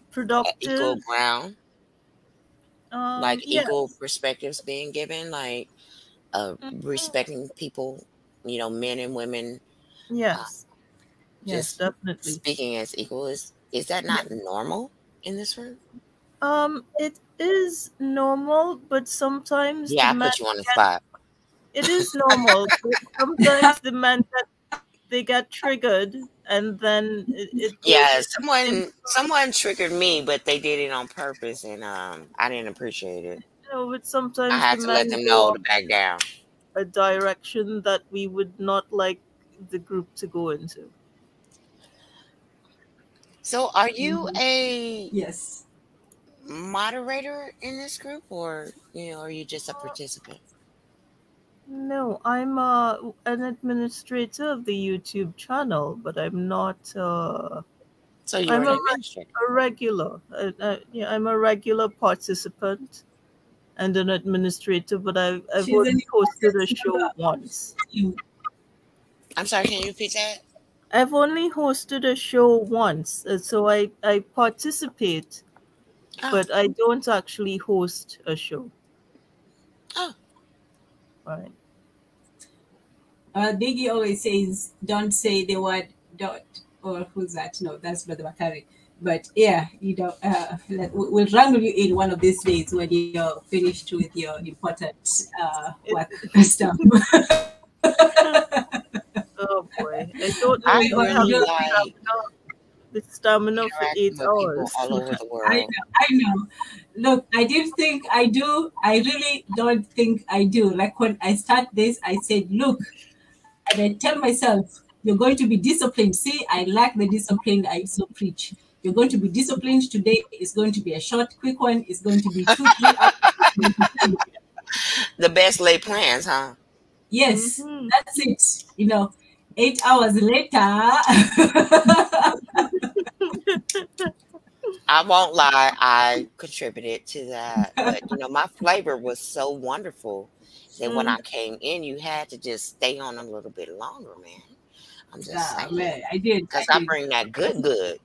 productive, equal ground? Like yes. equal perspectives being given, like respecting people, men and women. Yes. Yes, definitely. Speaking as equal, is that not normal in this room? It is normal, but sometimes I the put you on the spot. It is normal, but sometimes the men they get triggered, and then it someone triggered me, but they did it on purpose, and I didn't appreciate it. But sometimes I had to let them know to back down. A direction that we would not like the group to go into. So, are you a moderator in this group, or are you just a participant? No, I'm an administrator of the YouTube channel, but I'm not. So you're I'm an administrator. a regular. I'm a regular participant and an administrator, but I've only hosted a show once. I'm sorry, can you repeat that? I've only hosted a show once, so I participate, but I don't actually host a show. Oh. Right. Biggie always says, don't say the word dot, or who's that? No, that's Brother Bakari. But yeah, we'll wrangle you in one of these days when you're finished with your important work stuff. Oh boy, I don't know I if I have really like the stamina for 8 interacting with people hours. all over the I world. know. Look, I didn't think I do. I really don't think I do. Like when I start this, I said, look, and I tell myself, you're going to be disciplined. See, I like the discipline I so preach. You're going to be disciplined today. It's going to be a short, quick one. It's going to be 2-3 hours. The best laid plans, huh? Yes, that's it. 8 hours later. I won't lie, I contributed to that. But my flavor was so wonderful that when I came in, you had to just stay on a little bit longer, man. I'm just saying. Man, I did. Because I bring that good.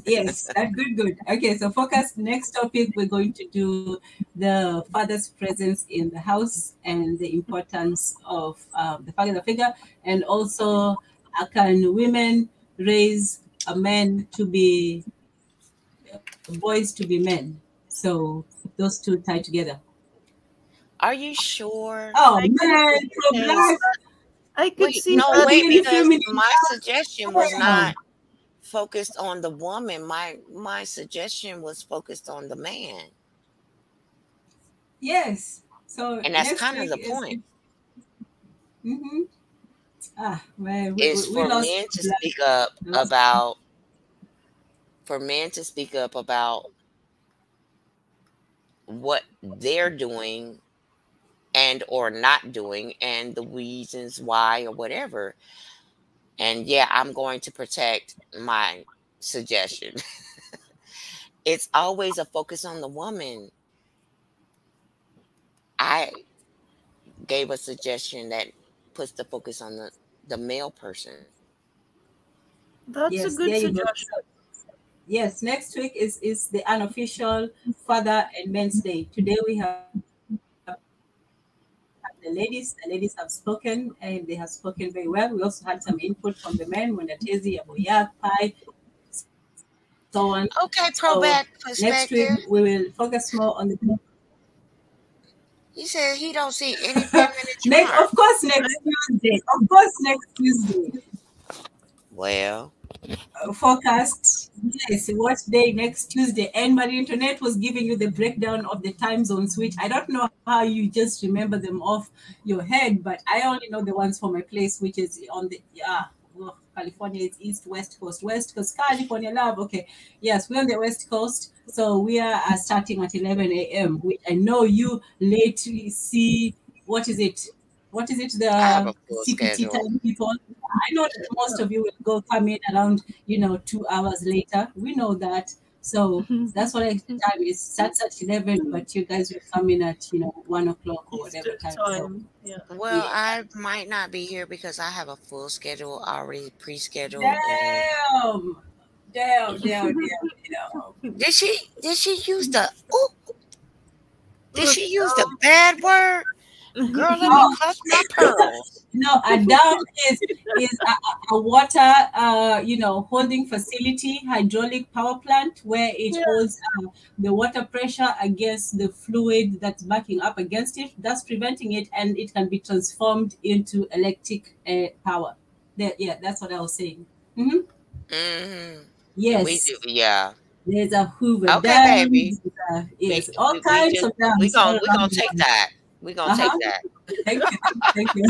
Yes, that good. Okay, so focus. Next topic, we're going to do the father's presence in the house and the importance of the father figure, and also can women raise a man to be boys to be men? So those two tie together. Are you sure? Oh man, pro-black. I could see no, that. wait, because my suggestion was not focused on the woman. My suggestion was focused on the man. Yes. So and that's kind of the point. Man, it's for men to speak up about. For men to speak up about what they're doing and or not doing and the reasons why or whatever. And yeah, I'm going to protect my suggestion. It's always a focus on the woman. I gave a suggestion that puts the focus on the male person. That's a good suggestion. Yes, next week is the unofficial Father and Men's Day. Today we have the ladies. The ladies have spoken, and they have spoken very well. We also had some input from the men, Mwendatezi, Aboyak, Pai, so on. Okay, pro-back perspective. Next week we will focus more on the. He said he don't see any feminine charm. Of course, next Tuesday. Well. Forecast. Yes, what day next Tuesday? And Marie Antoinette was giving you the breakdown of the time zones, which I don't know how you just remember them off your head, but I only know the ones for my place, which is on the California. It's East, West Coast, California love. Okay, yes, we're on the West Coast, so we are starting at 11 a.m. Which I know you lately see. What is it? The CPT time people? I know that most of you will come in around 2 hours later. We know that. So that's what time is. Starts at 11, but you guys will come in at 1 o'clock or whatever time. So, well, I might not be here because I have a full schedule already pre-scheduled. Damn. Did she use the bad word? Girl, let me clutch my pearls. No, a dam is a water, holding facility, hydraulic power plant, where it holds the water pressure against the fluid that's backing up against it, thus preventing it, and it can be transformed into electric power. That's what I was saying. Yes. We do, yeah. There's a Hoover okay, dam. Baby. Yes, all kinds of dams. We're gonna take that. We're going to take that. Thank you.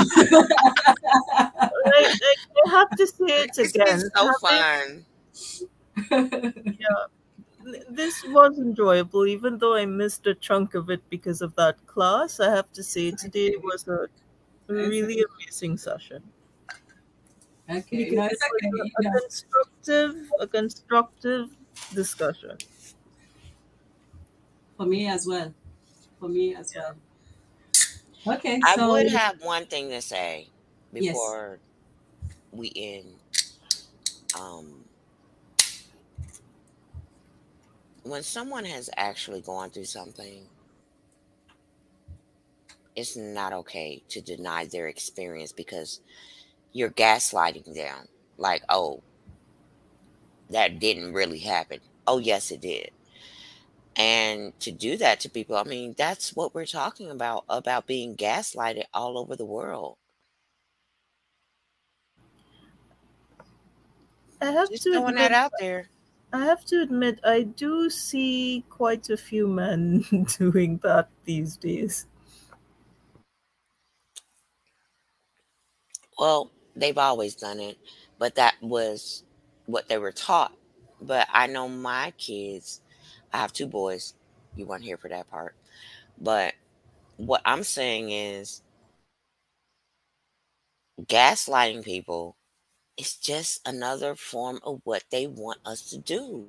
I have to say it again. It's so fun. This was enjoyable, even though I missed a chunk of it because of that class. I have to say today was a really amazing session. Okay. It's a constructive discussion. For me as well. Okay, I would have one thing to say before we end. When someone has actually gone through something, it's not okay to deny their experience because you're gaslighting them. Like, oh, that didn't really happen. Oh, yes, it did. And to do that to people, I mean, that's what we're talking about being gaslighted all over the world. I have Just to throwing that admit, out there. I do see quite a few men doing that these days. Well, they've always done it, but that was what they were taught. But I know my kids, I have 2 boys. You weren't here for that part. But what I'm saying is gaslighting people is just another form of what they want us to do.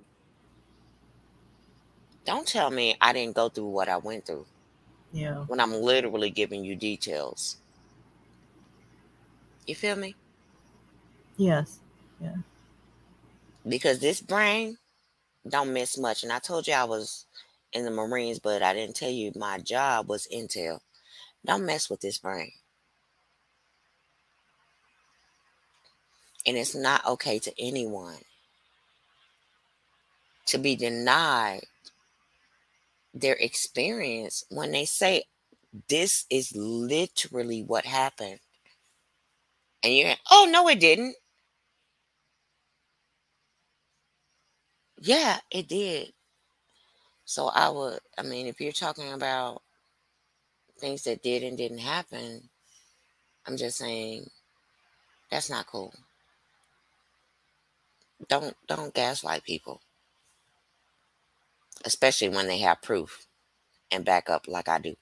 Don't tell me I didn't go through what I went through Yeah. when I'm literally giving you details. You feel me? Yes. Yeah. Because this brain don't miss much. And I told you I was in the Marines, but I didn't tell you my job was intel. Don't mess with this brain. And it's not okay to anyone to be denied their experience when they say this is literally what happened. And you're, oh, no, it didn't. Yeah, it did. So I mean, if you're talking about things that did and didn't happen, I'm just saying that's not cool. Don't gaslight people, especially when they have proof and back up like I do.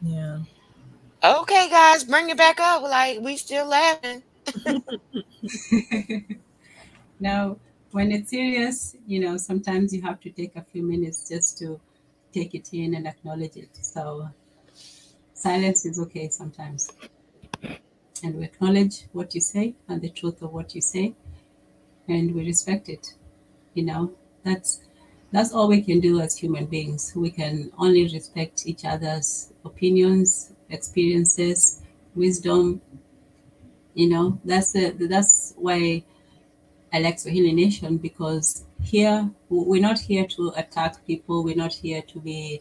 Yeah. Okay, guys, bring it back up. Like, we still laughing. Now, when it's serious, sometimes you have to take a few minutes just to take it in and acknowledge it. So silence is okay sometimes. And we acknowledge what you say and the truth of what you say, and we respect it. That's all we can do as human beings. We can only respect each other's opinions, experiences, wisdom. That's why I like Swahili Nation, because here we're not here to attack people. We're not here to be,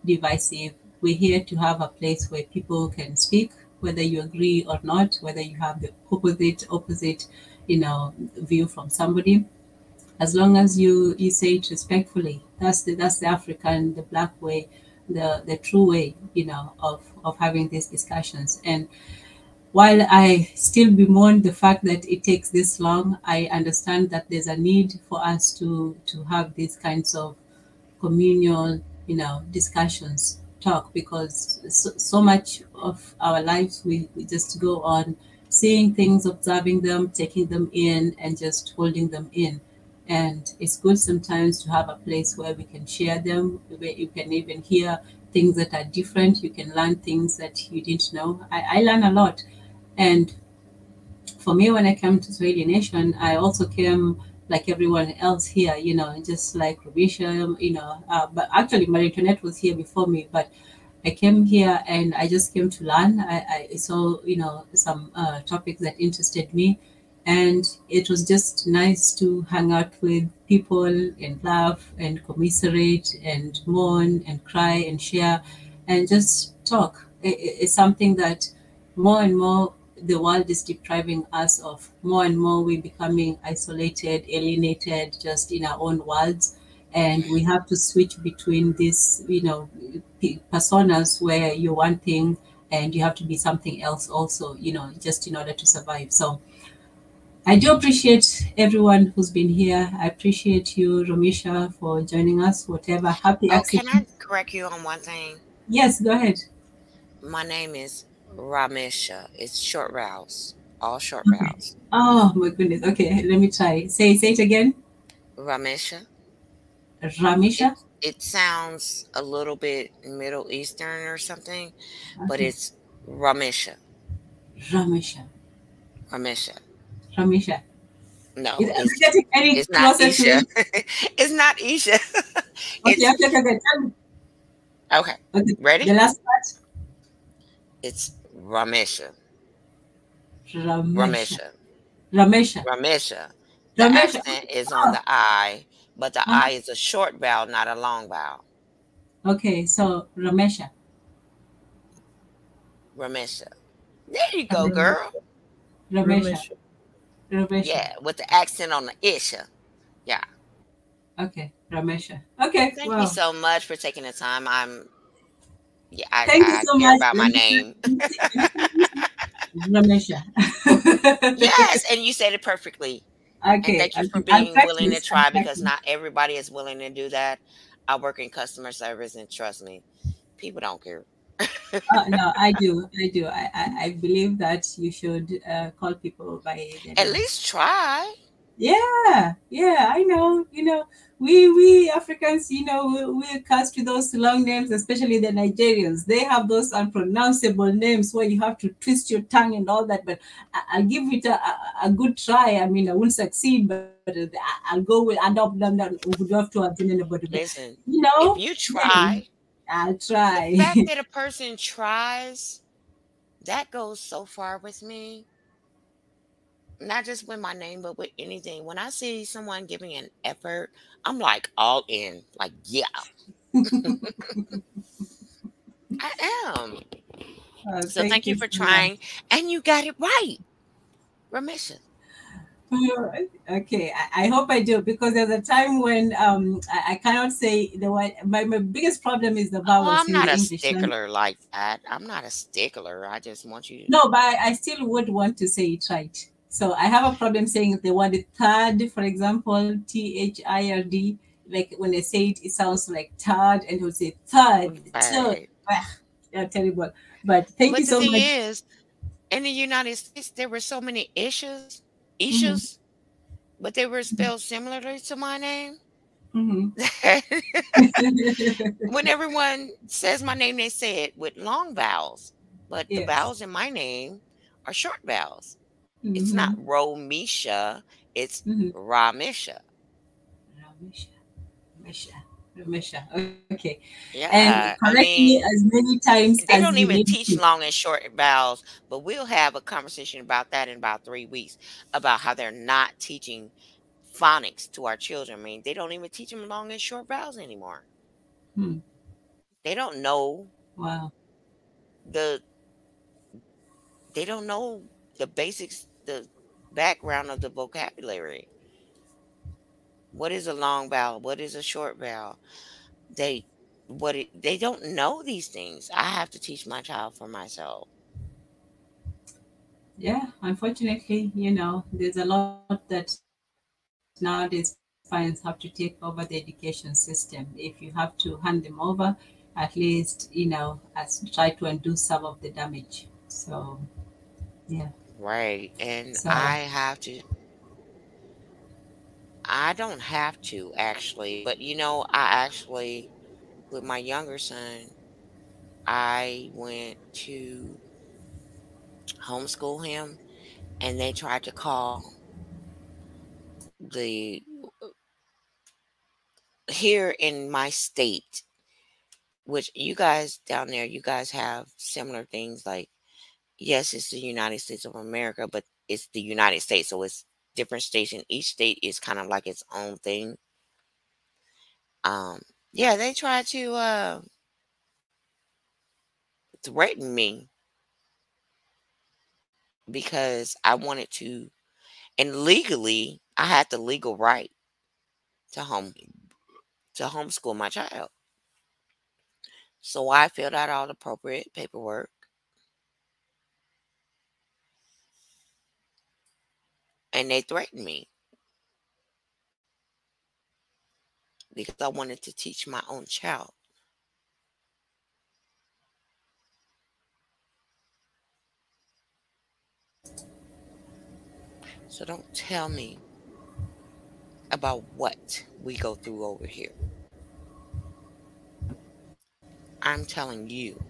divisive. We're here to have a place where people can speak, whether you agree or not, whether you have the opposite, view from somebody. As long as you say it respectfully, that's the African, the Black way, the true way, of having these discussions. And while I still bemoan the fact that it takes this long, I understand that there's a need for us to have these kinds of communal, discussions, talk, because so much of our lives we just go on seeing things, observing them, taking them in, and just holding them in. And it's good sometimes to have a place where we can share them, where you can even hear things that are different. You can learn things that you didn't know. I learn a lot. And for me, when I came to Swahili Nation, I also came like everyone else here, just like Rubisha, but actually Marie Antoinette was here before me, but I came here and I just came to learn. I saw, some topics that interested me, and it was just nice to hang out with people and laugh and commiserate and mourn and cry and share and just talk. It's something that more and more the world is depriving us of. More and more we're becoming isolated, alienated, just in our own worlds. And we have to switch between these, personas where you're one thing and you have to be something else also, just in order to survive. So I do appreciate everyone who's been here. I appreciate you, Romisha, for joining us. Whatever. Happy accident. Can I correct you on one thing? Yes, go ahead. My name is Ramesha. It's short vowels. All short Okay. vowels. Oh my goodness. Okay, let me try. Say it again. Ramesha. Ramisha. It sounds a little bit Middle Eastern or something, but Okay. it's Ramesha. Ramisha. Ramesha. Ramisha. No, Is it getting any it's not closer to Isha. it? It's not Isha. Okay, okay. Tell me. Okay. Okay. Ready? The last part. It's Ramesha. Ramesha. Ramesha. Ramesha. The Ramesha. accent is on the I, but the I is a short vowel, not a long vowel. Okay, so Ramesha. Ramesha. There you go, girl. Ramesha. Ramesha. Yeah, with the accent on the isha. Yeah. Okay, Ramesha. Okay, Thank wow. you so much for taking the time. Thank you I so care much. about my name. Ramesha. Yes, and you said it perfectly. And Okay, thank you for I'll being willing to practice. I'll try, because practice. not everybody is willing to do that. I work in customer service, and trust me, people don't care. No, I do. I believe that you should call people by their At name. least try. Yeah, I know. We Africans, we're cursed with those long names, especially the Nigerians. They have those unpronounceable names where you have to twist your tongue and all that. But I'll give it a good try. I mean, I won't succeed, but I'll go with adopt them. That would have to have been anybody. But, Listen, if you try, I'll try. the fact that a person tries, that goes so far with me. Not just with my name, but with anything. When I see someone giving an effort, I'm like all in. Like, yeah. I am. So thank you for trying. And you got it right. Remission. Okay, I hope I do, because there's a time when I cannot say the word. My biggest problem is the Oh, vowels I'm in not the a English language. stickler like that. I'm not a stickler. I just want you to. No, but I still would want to say it right. So I have a problem saying the word third, for example, THIRD. Like when I say it, it sounds like third, and it would say third. Right. Yeah, terrible. But thank you But the so thing much. is, in the United States, there were so many issues, but they were spelled similarly to my name. When everyone says my name, they say it with long vowels, but the vowels in my name are short vowels. It's not Romisha, it's Ramisha. Ramisha. Okay. Yeah, And correct me as many times they as don't you even need teach to. long and short vowels, but we'll have a conversation about that in about 3 weeks, about how they're not teaching phonics to our children. I mean, they don't even teach them long and short vowels anymore. They don't know Wow. they don't know the basics, the background of the vocabulary. What is a long vowel? What is a short vowel? They don't know these things. I have to teach my child for myself. Yeah, unfortunately, there's a lot that nowadays parents have to take over the education system. If you have to hand them over, at least, as try to undo some of the damage. So, yeah. Right. And So, I don't have to actually, but I actually, with my younger son, I went to homeschool him, and they tried to call here in my state, which you guys down there, you guys have similar things. Like, yes, it's the United States of America, but it's the United States, so it's different states, and each state is kind of like its own thing. Yeah, they tried to threaten me because I wanted to, and legally, I had the legal right to homeschool my child. So I filled out all the appropriate paperwork, and they threatened me because I wanted to teach my own child. So don't tell me about what we go through over here. I'm telling you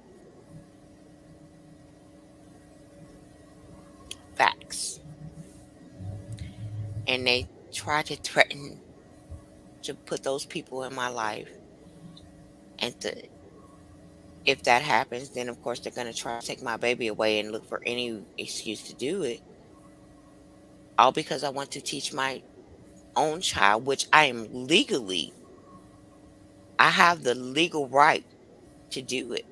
facts. And they try to threaten to put those people in my life. And if that happens, then of course they're going to try to take my baby away and look for any excuse to do it. all because I want to teach my own child, which I am legally, I have the legal right to do it.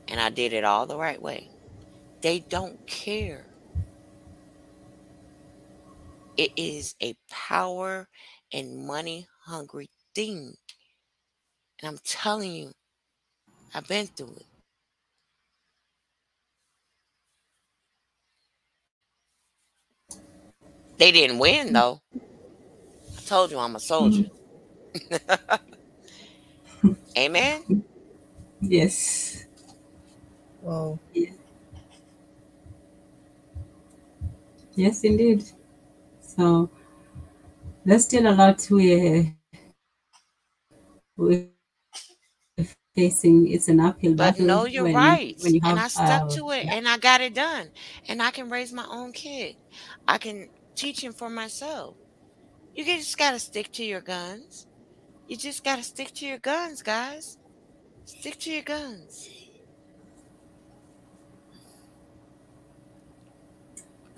And I did it all the right way. They don't care. It is a power and money hungry thing. And I'm telling you, I've been through it. They didn't win though. I told you I'm a soldier. Amen. Yes. Wow. Yes, indeed. So there's still a lot we're facing. It's an uphill But battle no, you're when right. you And have I stuck to it and I got it done. And I can raise my own kid. I can teach him for myself. You just got to stick to your guns. You just got to stick to your guns, guys. Stick to your guns.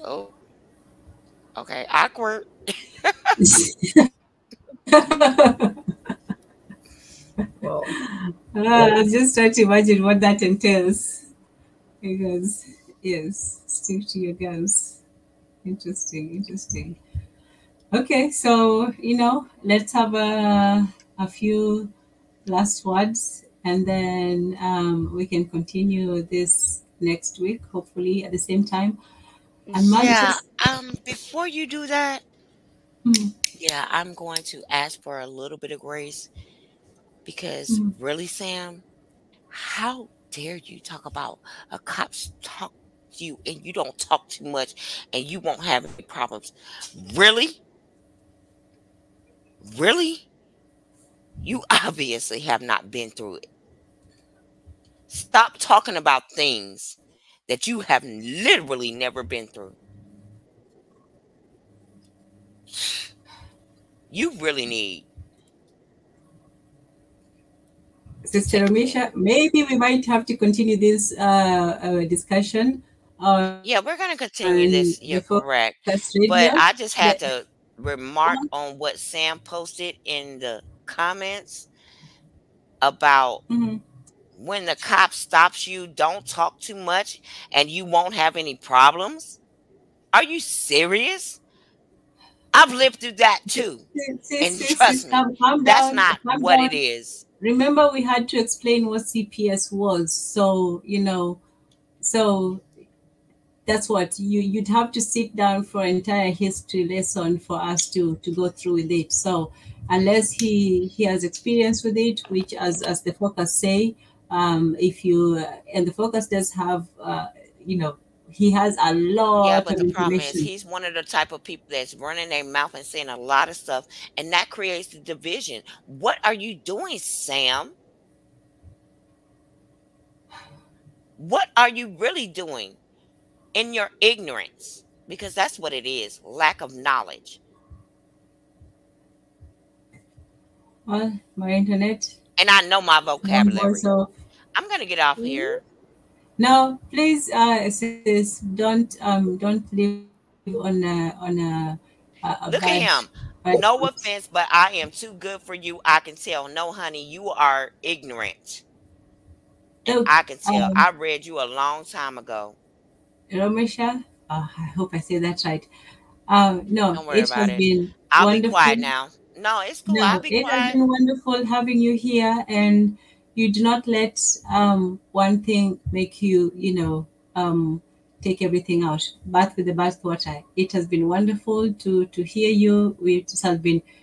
Oh. Okay, awkward. Wow. I was just trying to imagine what that entails. Because, yes, stick to your guns. Interesting. Okay, so, let's have a few last words, and then we can continue this next week, hopefully at the same time. And Yeah, before you do that, yeah, I'm going to ask for a little bit of grace because really, Sam, how dare you talk about a cop's talk to you and you don't talk too much and you won't have any problems? Really? Really? You obviously have not been through it. Stop talking about things that you have literally never been through. You really need. Sister Ramisha, maybe we might have to continue this discussion. Yeah, we're going to continue this. You're correct. But I just had to remark on what Sam posted in the comments about when the cop stops you, don't talk too much and you won't have any problems. Are you serious? I've lived through that too. And trust me, that's not what it is. Remember, we had to explain what CPS was. So, so that's what you'd have to sit down for an entire history lesson for us to go through with it. So unless he has experience with it, which as the focus say, if you, and the focus does have, he has a lot. Yeah, but of the problem is information. he's one of the type of people that's running their mouth and saying a lot of stuff, and that creates the division. What are you doing, Sam? What are you really doing in your ignorance? Because that's what it is, lack of knowledge. Well, my internet. And I know my vocabulary. So, I'm going to get off here. No, please, sis, don't live on a Look at him. No offense, but I am too good for you. I can tell. No, honey, you are ignorant. And I can tell. I read you a long time ago. Ramisha, I hope I say that right. No, don't worry about it. Been I'll wonderful. be quiet now. No, it's cool. I'll be quiet. It has been wonderful having you here, and you do not let one thing make you, take everything out. Bath with the bathwater. It has been wonderful to hear you.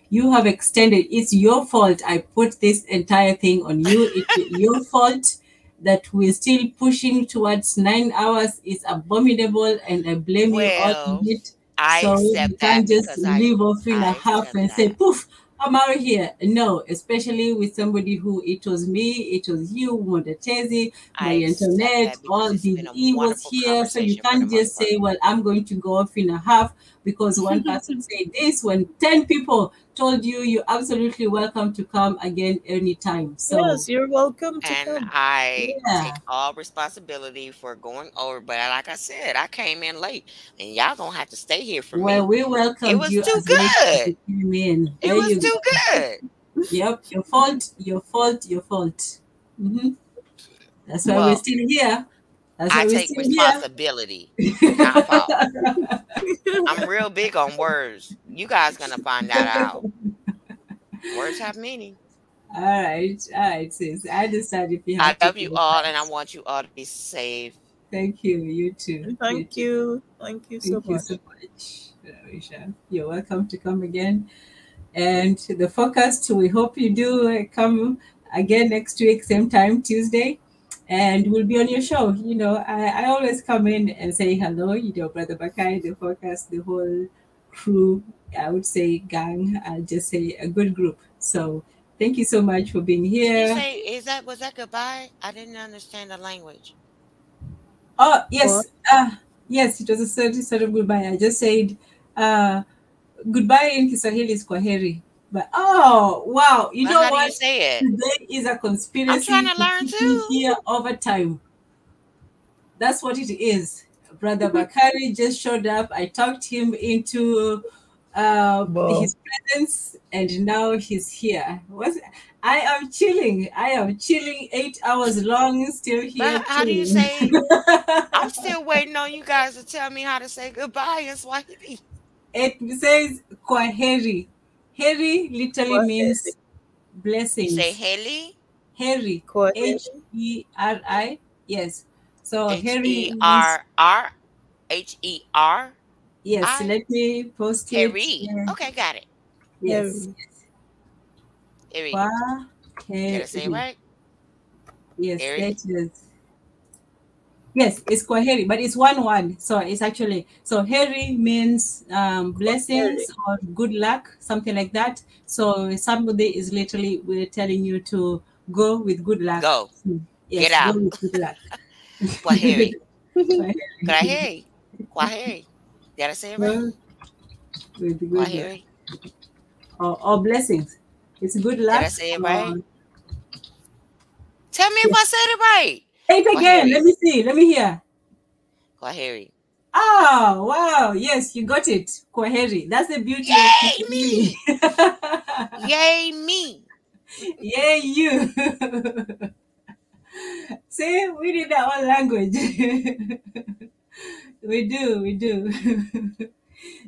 You have extended. It's your fault. I put this entire thing on you. It's your fault that we're still pushing towards 9 hours. Is abominable, and I blame you all on it. So you can't just leave off in a half and say, poof, I'm out of here. No, especially with somebody who, it was me, it was you, Modetezi, my internet, all the E was here. So you can't just say, well, I'm going to go off in a half because one person said this when 10 people told you you're absolutely welcome to come again anytime. So Yes, you're welcome to And come. I yeah, take all responsibility for going over. But like I said, I came in late, and y'all gonna have to stay here for well, me. we It welcomed was you too as late as good. you came in. It There was you too go. good. Yep, your fault, your fault, your fault. That's why we're Well, still here. That's I why we're take still here. responsibility, not fault. I'm real big on words. You guys gonna find that out. Words have meaning. All right, sis. I understand if you I have to love you go all, and I back. want you all to be safe. Thank you. You too. Thank you. Thank you so Thank you much. so much, Risha. You're welcome to come again. And the forecast, we hope you do come again next week, same time, Tuesday. And we'll be on your show. You know, I always come in and say hello, you know, Brother Bakai, the forecast, the whole crew, I would say gang, I'll just say a good group. So thank you so much for being Did you here. say was that goodbye? I didn't understand the language. Oh, yes. Yes, it was a certain sort of goodbye. I just said goodbye in Kiswahili is kwaheri. But oh wow, you But know how do you what? say it? Today is a I'm conspiracy trying to to learn keep me too. here over time. That's what it is. Brother Bakari just showed up. I talked him into his presence, and now he's here. I am chilling. I am chilling 8 hours long, still here But how do you chilling. say? I'm still waiting on you guys to tell me how to say goodbye in Swahili. It says kwaheri. Heri literally means You blessings. say heli? Heri. Kwaheri. H-E-R-I. Yes. So Heri means H-E-R-R? H-E-R? yes. Let me post it. Heri. Okay, got it. Yes. Heri. Kwaheri. Did I say it right? Yes, Heri? that is. Yes, it's kwaheri, but it's one word. So it's actually, so heri means blessings or good luck, something like that. So somebody is literally, we're telling you to go with good luck. Go. Yes, Get out. go with good luck. Kwaheri. Kwaheri. Kwaheri. Kwaheri. Did I say it right? With good luck. Kwaheri. Or blessings. It's good luck. Did I say it right? Tell me if I said it right. Say it again. Kwaheri. Let me see. Let me hear. Kwaheri. Oh, wow. Yes, you got it. Kwaheri. That's the beauty Yay, of me. Yay, me. Yay, you. See, we did our own language. We do.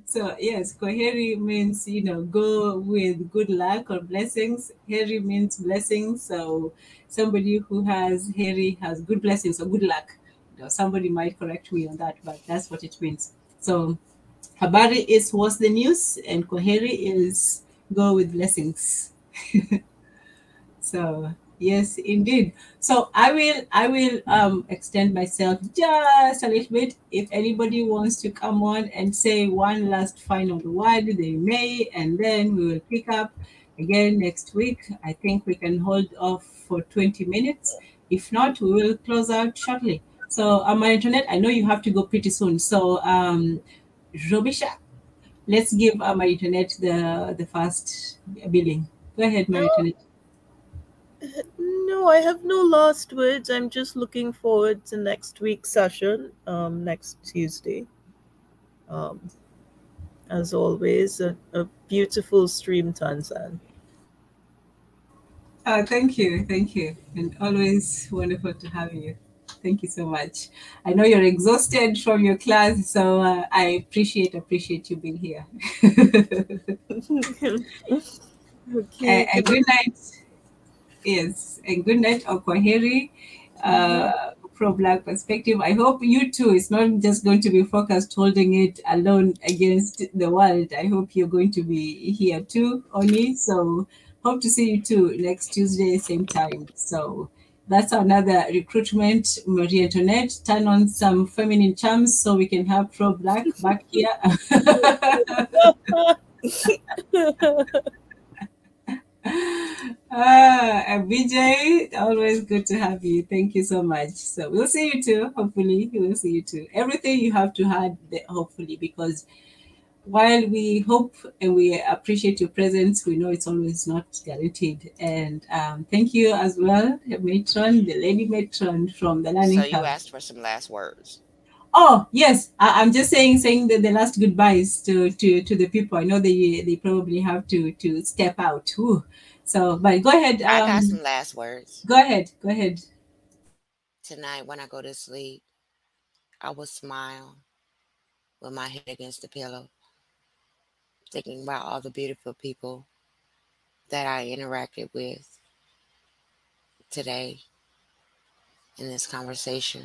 So, yes, kwaheri means, you know, go with good luck or blessings. Heri means blessings. So, somebody who has heri has good blessings or good luck. You know, somebody might correct me on that, but that's what it means. So, habari is what's the news, and kwaheri is go with blessings. So, yes, indeed. So I will extend myself just a little bit. If anybody wants to come on and say one last final word, they may, and then we will pick up again next week. I think we can hold off for 20 minutes. If not, we will close out shortly. So my internet, I know you have to go pretty soon. So Robisha, let's give my internet the first billing. Go ahead, my internet. No, I have no last words. I'm just looking forward to next week's session, next Tuesday. As always, a beautiful stream, Tanzan. Thank you, and always wonderful to have you. Thank you so much. I know you're exhausted from your class, so I appreciate you being here. Okay. And good night. Yes, and good night, Okwaheri, from Black Perspective. I hope you too, it's not just going to be focused holding it alone against the world. I hope you're going to be here too, Oni. So hope to see you too next Tuesday, same time. So that's another recruitment. Marie Antoinette, turn on some feminine charms so we can have Pro Black back here. BJ, always good to have you. Thank you so much. So we'll see you too. Hopefully, we'll see you too. Everything you have to have, hopefully, because while we hope and we appreciate your presence, we know it's always not guaranteed. And thank you as well, matron, the lady matron from the Learning So you Hub. asked for some last words. Oh yes, I'm just saying the last goodbyes to the people. I know they probably have to step out. Ooh. So, but go ahead. I got some last words. Go ahead. Go ahead. Tonight, when I go to sleep, I will smile with my head against the pillow, thinking about all the beautiful people that I interacted with today in this conversation.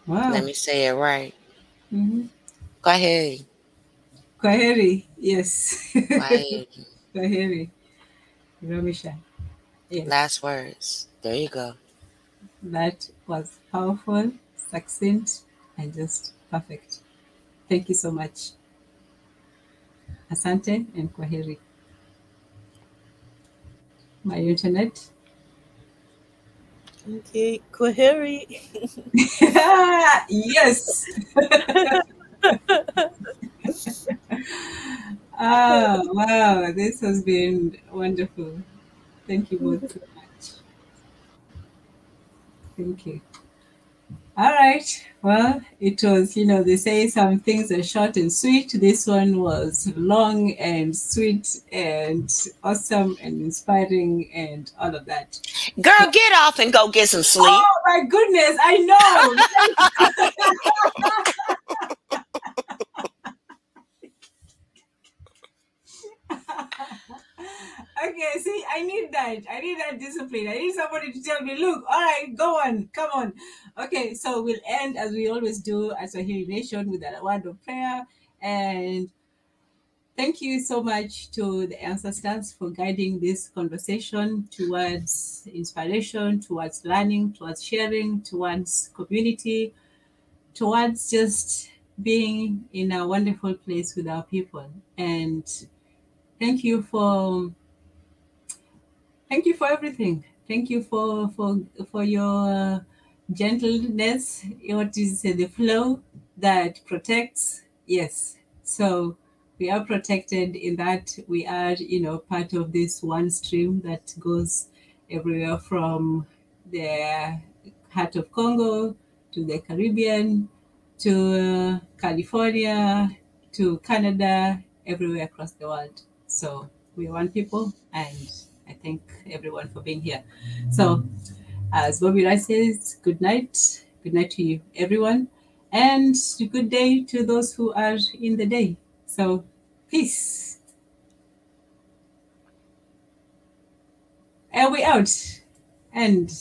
Wow. Let me say it right. Mm-hmm. Kwaheri. Kwaheri. Yes. Kwaheri. Kwaheri. Ramisha. Yes. Last words. There you go. That was powerful, succinct, and just perfect. Thank you so much. Asante and kwaheri. My internet. Okay, kwaheri. Yes. Wow, this has been wonderful. Thank you both so much. Thank you. All right. Well, it was, they say some things are short and sweet. This one was long and sweet and awesome and inspiring and all of that. Girl, get off and go get some sleep. Oh, my goodness. I know. Okay, see, I need that discipline. I need somebody to tell me, look, all right, go on, come on. Okay, so we'll end as we always do at Swahili Nation with a word of prayer. And thank you so much to the ancestors for guiding this conversation towards inspiration, towards learning, towards sharing, towards community, towards just being in a wonderful place with our people. And thank you for everything. Thank you for your gentleness. What is the flow that protects? Yes. So we are protected in that we are, part of this one stream that goes everywhere from the heart of Congo to the Caribbean to California to Canada, everywhere across the world. So we are one people, and I thank everyone for being here. So as Bobby Rice says, good night. Good night to you, everyone. And good day to those who are in the day. So peace. And we out. And